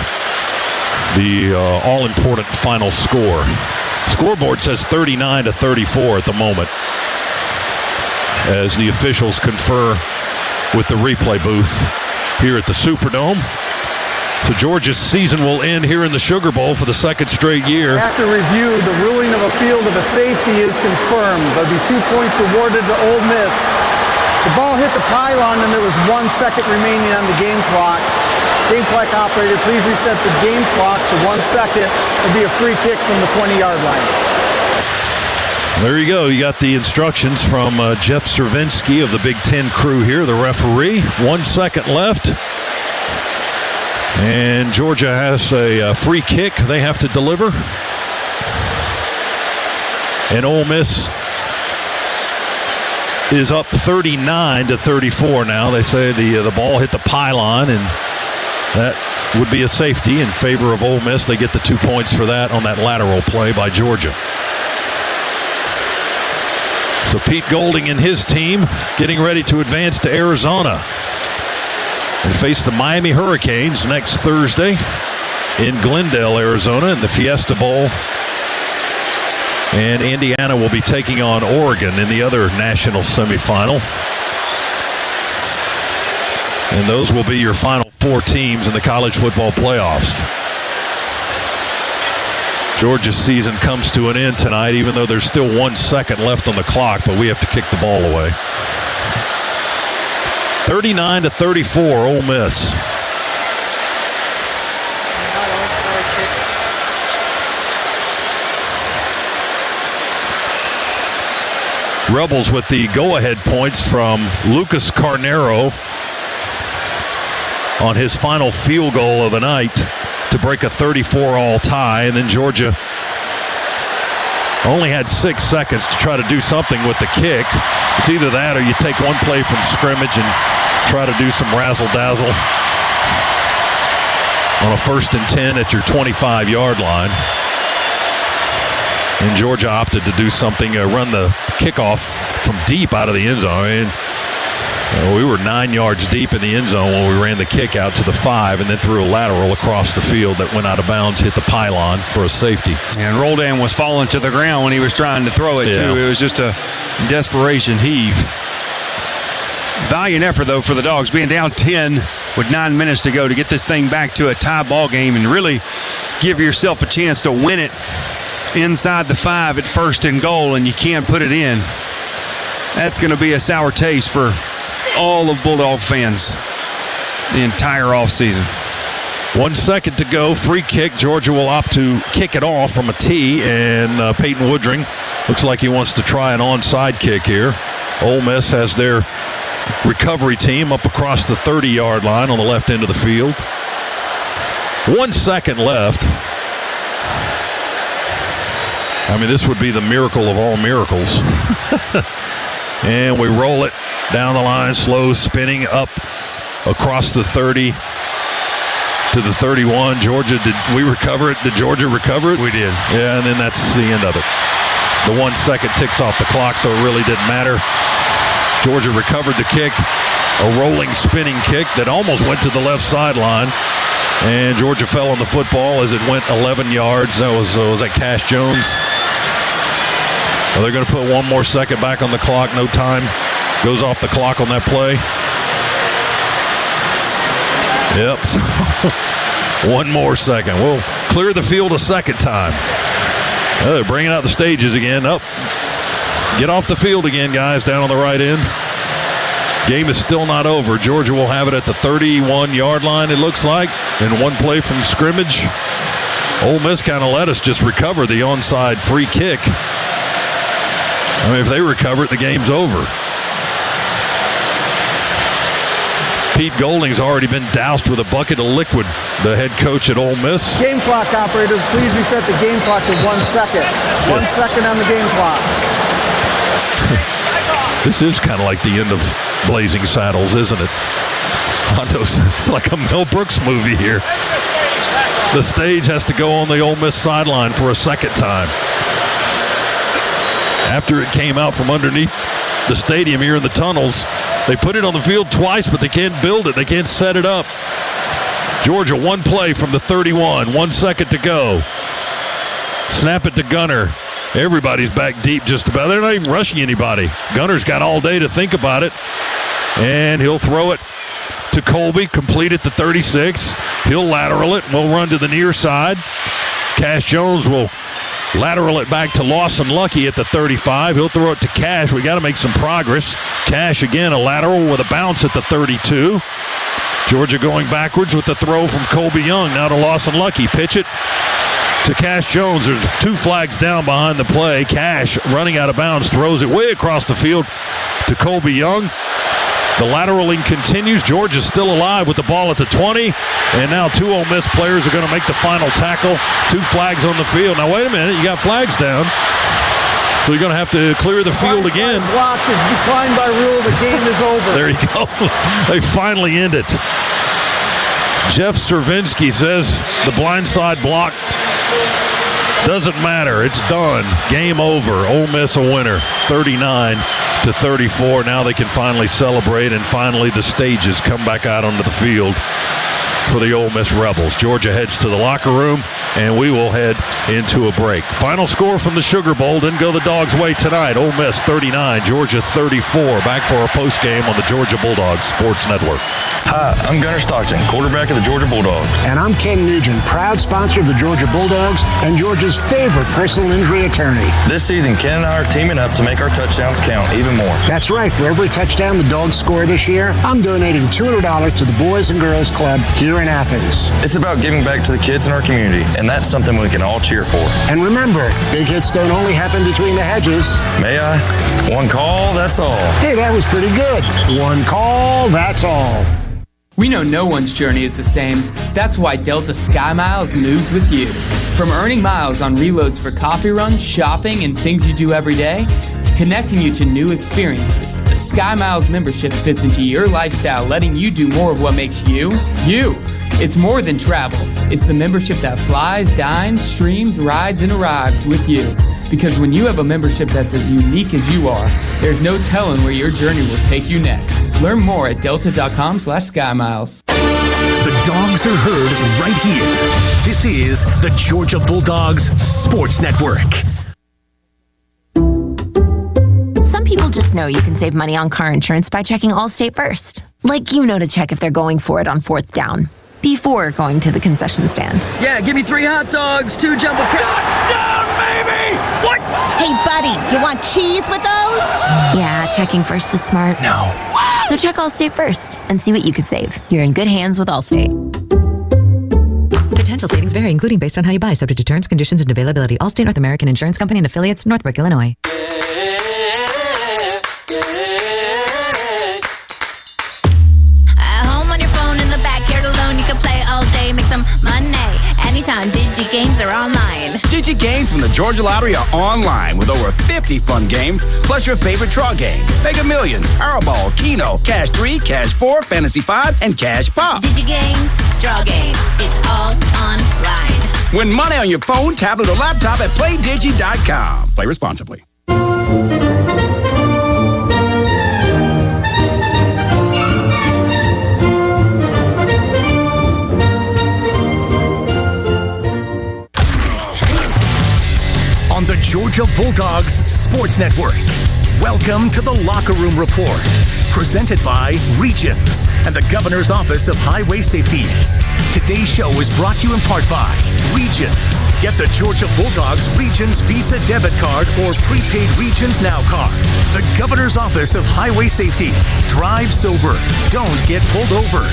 the all-important final score. Scoreboard says 39-34 at the moment as the officials confer with the replay booth here at the Superdome. So Georgia's season will end here in the Sugar Bowl for the second straight year. After review, the ruling of a field of a safety is confirmed. There'll be 2 points awarded to Ole Miss. The ball hit the pylon and there was 1 second remaining on the game clock. Game clock operator, please reset the game clock to 1 second. It'll be a free kick from the 20-yard line. There you go. You got the instructions from Jeff Cervinsky of the Big Ten crew here, the referee. 1 second left. And Georgia has a free kick they have to deliver. And Ole Miss is up 39-34 now. They say the ball hit the pylon, and that would be a safety in favor of Ole Miss. They get the 2 points for that on that lateral play by Georgia. So Pete Golding and his team getting ready to advance to Arizona and face the Miami Hurricanes next Thursday in Glendale, Arizona, in the Fiesta Bowl. And Indiana will be taking on Oregon in the other national semifinal. And those will be your final 4 teams in the college football playoffs. Georgia's season comes to an end tonight, even though there's still 1 second left on the clock, but we have to kick the ball away. 39-34, Ole Miss. Rebels with the go-ahead points from Lucas Carnero on his final field goal of the night to break a 34-all tie, and then Georgia only had 6 seconds to try to do something with the kick. It's either that or you take one play from scrimmage and try to do some razzle-dazzle on a 1st and 10 at your 25-yard line. And Georgia opted to do something, run the kickoff from deep out of the end zone. We were 9 yards deep in the end zone when we ran the kick out to the 5 and then threw a lateral across the field that went out of bounds, hit the pylon for a safety. And Roldan was falling to the ground when he was trying to throw it, too. It was just a desperation heave. Valiant effort, though, for the Dogs, being down 10 with 9 minutes to go to get this thing back to a tie ball game and really give yourself a chance to win it inside the 5 at 1st and goal, and you can't put it in. That's going to be a sour taste for all of Bulldog fans the entire offseason. 1 second to go. Free kick. Georgia will opt to kick it off from a tee, and Peyton Woodring looks like he wants to try an onside kick here. Ole Miss has their recovery team up across the 30-yard line on the left end of the field. 1 second left. I mean, this would be the miracle of all miracles. And we roll it down the line, slow, spinning up across the 30 to the 31. Georgia, did we recover it? Did Georgia recover it? We did. Yeah, and then that's the end of it. The 1 second ticks off the clock, so it really didn't matter. Georgia recovered the kick, a rolling, spinning kick that almost went to the left sideline. And Georgia fell on the football as it went 11 yards. That was that Cash Jones? Well, they're going to put 1 more second back on the clock. No time goes off the clock on that play. Yep. So 1 more second. We'll clear the field a second time. They're bringing out the stages again. Up. Get off the field again, guys, down on the right end. Game is still not over. Georgia will have it at the 31-yard line, it looks like, in 1 play from scrimmage. Ole Miss kind of let us just recover the onside free kick. I mean, if they recover it, the game's over. Pete Golding's already been doused with a bucket of liquid, the head coach at Ole Miss. Game clock operator, please reset the game clock to 1 second. 1 second on the game clock. This is kind of like the end of Blazing Saddles, isn't it? It's like a Mel Brooks movie here. The stage has to go on the Ole Miss sideline for a second time. After it came out from underneath the stadium here in the tunnels, they put it on the field twice, but they can't build it. They can't set it up. Georgia, one play from the 31. 1 second to go. Snap it to Gunner. Everybody's back deep just about. They're not even rushing anybody. Gunner's got all day to think about it. And he'll throw it to Colby, complete at the 36. He'll lateral it. We'll run to the near side. Cash Jones will lateral it back to Lawson Lucky at the 35. He'll throw it to Cash. We got to make some progress. Cash again, a lateral with a bounce at the 32. Georgia going backwards with the throw from Colby Young. Now to Lawson Lucky. Pitch it to Cash Jones. There's 2 flags down behind the play. Cash running out of bounds, throws it way across the field to Colby Young. The lateraling continues. Georgia's still alive with the ball at the 20. And now 2 Ole Miss players are going to make the final tackle. 2 flags on the field. Now, wait a minute. You got flags down. So you're going to have to clear the field again. Block is declined by rule. The game is over. There you go. They finally end it. Jeff Cervinsky says the blindside block doesn't matter. It's done. Game over. Ole Miss a winner. 39-34. Now they can finally celebrate, and finally the stages come back out onto the field for the Ole Miss Rebels. Georgia heads to the locker room, and we will head into a break. Final score from the Sugar Bowl didn't go the Dogs' way tonight. Ole Miss 39, Georgia 34. Back for our postgame on the Georgia Bulldogs Sports Network. Hi, I'm Gunnar Stockton, quarterback of the Georgia Bulldogs. And I'm Ken Nugent, proud sponsor of the Georgia Bulldogs and Georgia's favorite personal injury attorney. This season, Ken and I are teaming up to make our touchdowns count even more. That's right. For every touchdown the Dogs score this year, I'm donating $200 to the Boys and Girls Club here in Athens. It's about giving back to the kids in our community, and that's something we can all cheer for. And remember, big hits don't only happen between the hedges. May I? One call, that's all. Hey, that was pretty good. One call, that's all. We know no one's journey is the same. That's why Delta Sky Miles moves with you. From earning miles on reloads for coffee runs, shopping, and things you do every day, to connecting you to new experiences, a Sky Miles membership fits into your lifestyle, letting you do more of what makes you, you. It's more than travel. It's the membership that flies, dines, streams, rides, and arrives with you. Because when you have a membership that's as unique as you are, there's no telling where your journey will take you next. Learn more at delta.com/SkyMiles. The Dogs are heard right here. This is the Georgia Bulldogs Sports Network. Some people just know you can save money on car insurance by checking Allstate first. Like you know to check if they're going for it on 4th down before going to the concession stand. Yeah, give me 3 hot dogs, 2 jumbo touchdown, baby! What? Hey, buddy, you want cheese with those? Yeah, checking first is smart. No. What? So check Allstate first and see what you could save. You're in good hands with Allstate. Potential savings vary, including based on how you buy, subject to terms, conditions, and availability. Allstate North American Insurance Company and affiliates, Northbrook, Illinois. At home on your phone, in the backyard alone, you can play all day, make some money. Anytime, Digi Games are online. Digi Games from the Georgia Lottery are online with over 50 fun games, plus your favorite draw games. Mega Millions, Powerball, Keno, Cash 3, Cash 4, Fantasy 5, and Cash Pop. Digi Games, draw games, it's all online. Win money on your phone, tablet, or laptop at PlayDigi.com. Play responsibly. On the Georgia Bulldogs Sports Network. Welcome to the Locker Room Report, presented by Regions and the Governor's Office of Highway Safety. Today's show is brought to you in part by Regions. Get the Georgia Bulldogs Regions Visa debit card or prepaid Regions Now card. The Governor's Office of Highway Safety. Drive sober. Don't get pulled over.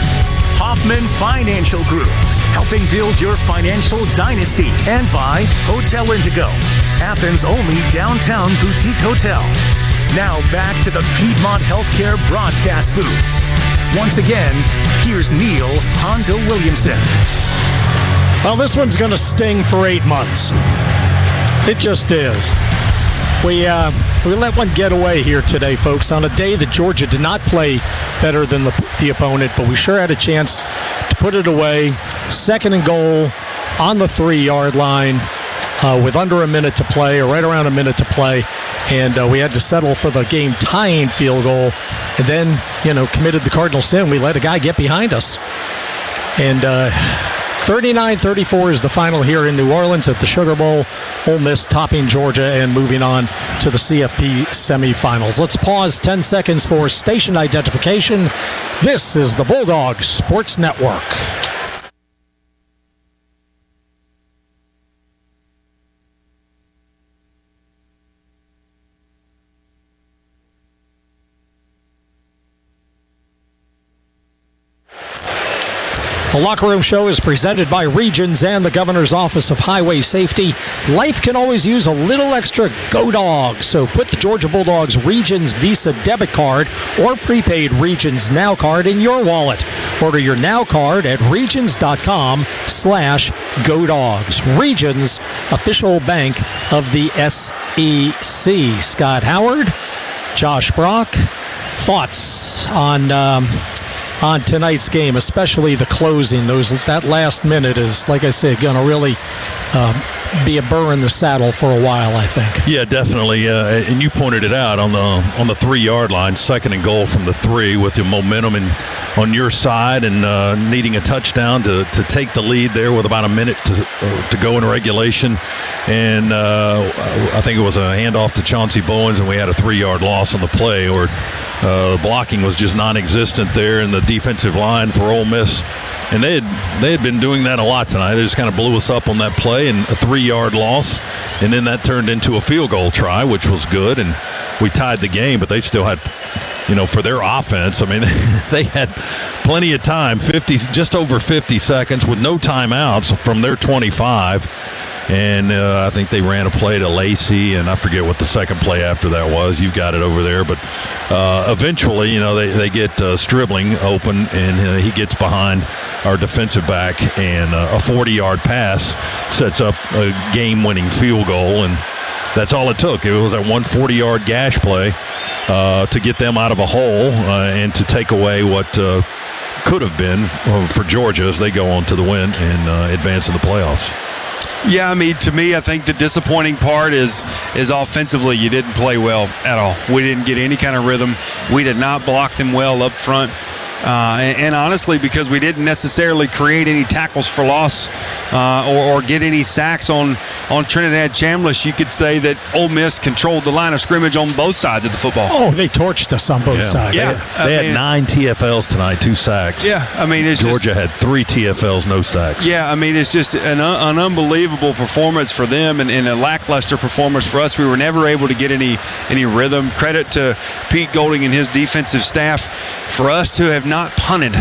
Hoffman Financial Group, helping build your financial dynasty. And by Hotel Indigo, Athens' only downtown boutique hotel. Now back to the Piedmont Healthcare broadcast booth. Once again, here's Neil Hondo Williamson. Well, this one's going to sting for 8 months. It just is. We let one get away here today, folks, on a day that Georgia did not play better than the opponent, but we sure had a chance to put it away. 2nd and goal on the 3-yard line with under a minute to play, or right around a minute to play, and we had to settle for the game-tying field goal, and then, committed the cardinal sin. We let a guy get behind us. And 39-34 is the final here in New Orleans at the Sugar Bowl. Ole Miss topping Georgia and moving on to the CFP semifinals. Let's pause 10 seconds for station identification. This is the Bulldogs Sports Network. The Locker Room Show is presented by Regions and the Governor's Office of Highway Safety. Life can always use a little extra Go Dogs, so put the Georgia Bulldogs Regions Visa debit card or prepaid Regions Now card in your wallet. Order your Now card at regions.com/GoDogs. Regions, official bank of the SEC. Scott Howard, Josh Brock, thoughts on tonight's game, especially the closing. That last minute is, like I said, going to really be a burr in the saddle for a while, I think. Yeah, definitely. And you pointed it out on the 3-yard line, 2nd and goal from the 3, with the momentum on your side and needing a touchdown to take the lead there with about a minute to go in regulation. And I think it was a handoff to Chauncey Bowens, and we had a 3-yard loss on the play, or the blocking was just non-existent there in the defensive line for Ole Miss. And they had been doing that a lot tonight. They just kind of blew us up on that play, and a 3-yard loss, and then that turned into a field goal try, which was good, and we tied the game. But they still had, for their offense, I mean, they had plenty of time, just over 50 seconds with no timeouts from their 25. And I think they ran a play to Lacey, and I forget what the second play after that was. You've got it over there. But eventually, they get Stribling open, and he gets behind our defensive back, and a 40-yard pass sets up a game-winning field goal. And that's all it took. It was that one 40-yard gash play to get them out of a hole and to take away what could have been for Georgia as they go on to the win and advance in the playoffs. Yeah, I mean, to me, I think the disappointing part is offensively, you didn't play well at all. We didn't get any kind of rhythm. We did not block them well up front. And honestly, because we didn't necessarily create any tackles for loss or get any sacks on Trinidad Chambliss, you could say that Ole Miss controlled the line of scrimmage on both sides of the football. Oh, they torched us on both sides. Yeah, they had 9 TFLs tonight, 2 sacks. Yeah, I mean, Georgia had 3 TFLs, no sacks. Yeah, I mean, it's just an unbelievable performance for them and a lackluster performance for us. We were never able to get any rhythm. Credit to Pete Golding and his defensive staff for us to have not punted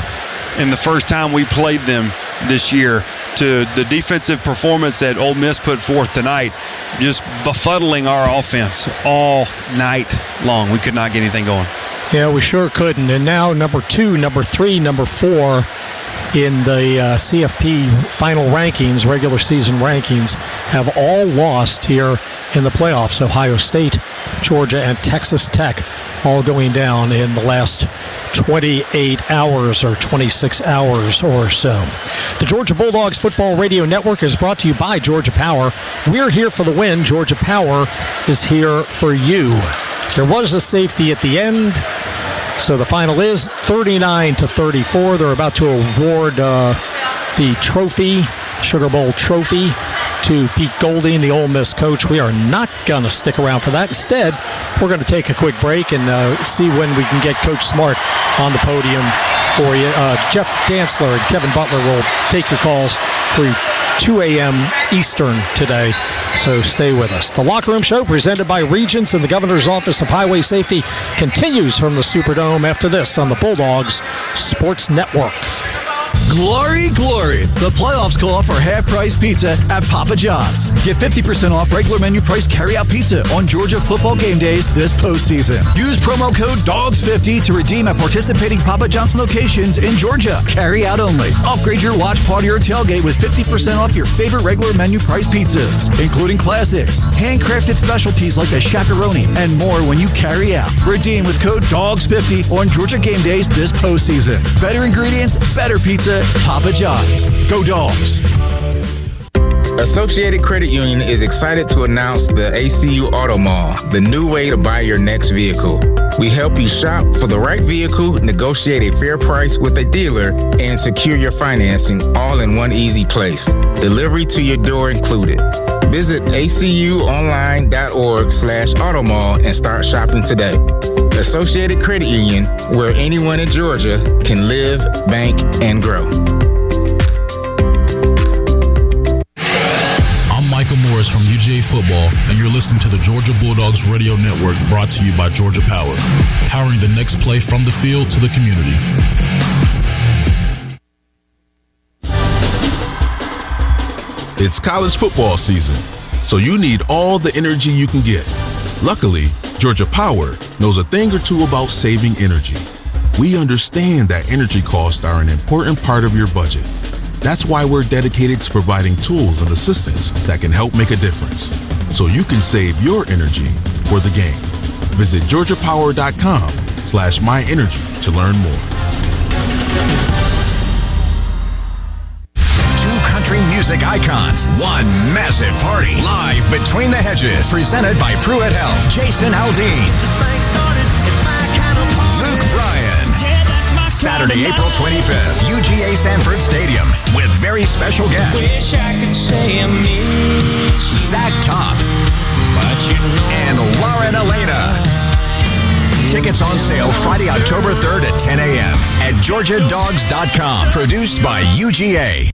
in the first time we played them this year, to the defensive performance that Ole Miss put forth tonight, just befuddling our offense all night long. We could not get anything going. Yeah, we sure couldn't. And now number 2, number 3, number 4 in the CFP final rankings, regular season rankings, have all lost here in the playoffs. Ohio State, Georgia, and Texas Tech all going down in the last 28 hours or 26 hours or so. The Georgia Bulldogs Football Radio Network is brought to you by Georgia Power. We're here for the win. Georgia Power is here for you. There was a safety at the end, so the final is 39-34. They're about to award the trophy, Sugar Bowl trophy, to Pete Golding, the Ole Miss coach. We are not going to stick around for that. Instead, we're going to take a quick break and see when we can get Coach Smart on the podium for you. Jeff Dantzler and Kevin Butler will take your calls through 2 a.m. Eastern today, so stay with us. The Locker Room Show, presented by Regions and the Governor's Office of Highway Safety, continues from the Superdome after this on the Bulldogs Sports Network. Glory, glory. The playoffs call for half-price pizza at Papa John's. Get 50% off regular menu price carry-out pizza on Georgia football game days this postseason. Use promo code DOGS50 to redeem at participating Papa John's locations in Georgia. Carry out only. Upgrade your watch party or tailgate with 50% off your favorite regular menu price pizzas, including classics, handcrafted specialties like the Shakaroni, and more when you carry out. Redeem with code DOGS50 on Georgia game days this postseason. Better ingredients, better pizza, Papa John's. Go Dogs. Associated Credit Union is excited to announce the ACU Auto Mall, the new way to buy your next vehicle. We help you shop for the right vehicle, negotiate a fair price with a dealer, and secure your financing all in one easy place. Delivery to your door included. Visit acuonline.org/automall and start shopping today. Associated Credit Union, where anyone in Georgia can live, bank, and grow. Michael Morris from UGA Football, and you're listening to the Georgia Bulldogs Radio Network, brought to you by Georgia Power, powering the next play from the field to the community. It's college football season, so you need all the energy you can get. Luckily, Georgia Power knows a thing or two about saving energy. We understand that energy costs are an important part of your budget. That's why we're dedicated to providing tools and assistance that can help make a difference, so you can save your energy for the game. Visit georgiapower.com/myenergy to learn more. Two country music icons, one massive party, live Between the Hedges, presented by Pruitt Health. Jason Aldean, Luke Bryan. Saturday, April 25th, UGA Sanford Stadium, with very special guests. Wish I could say I miss you. Zach Top and Lauren Elena. Tickets on sale Friday, October 3rd at 10 a.m. at GeorgiaDogs.com. Produced by UGA.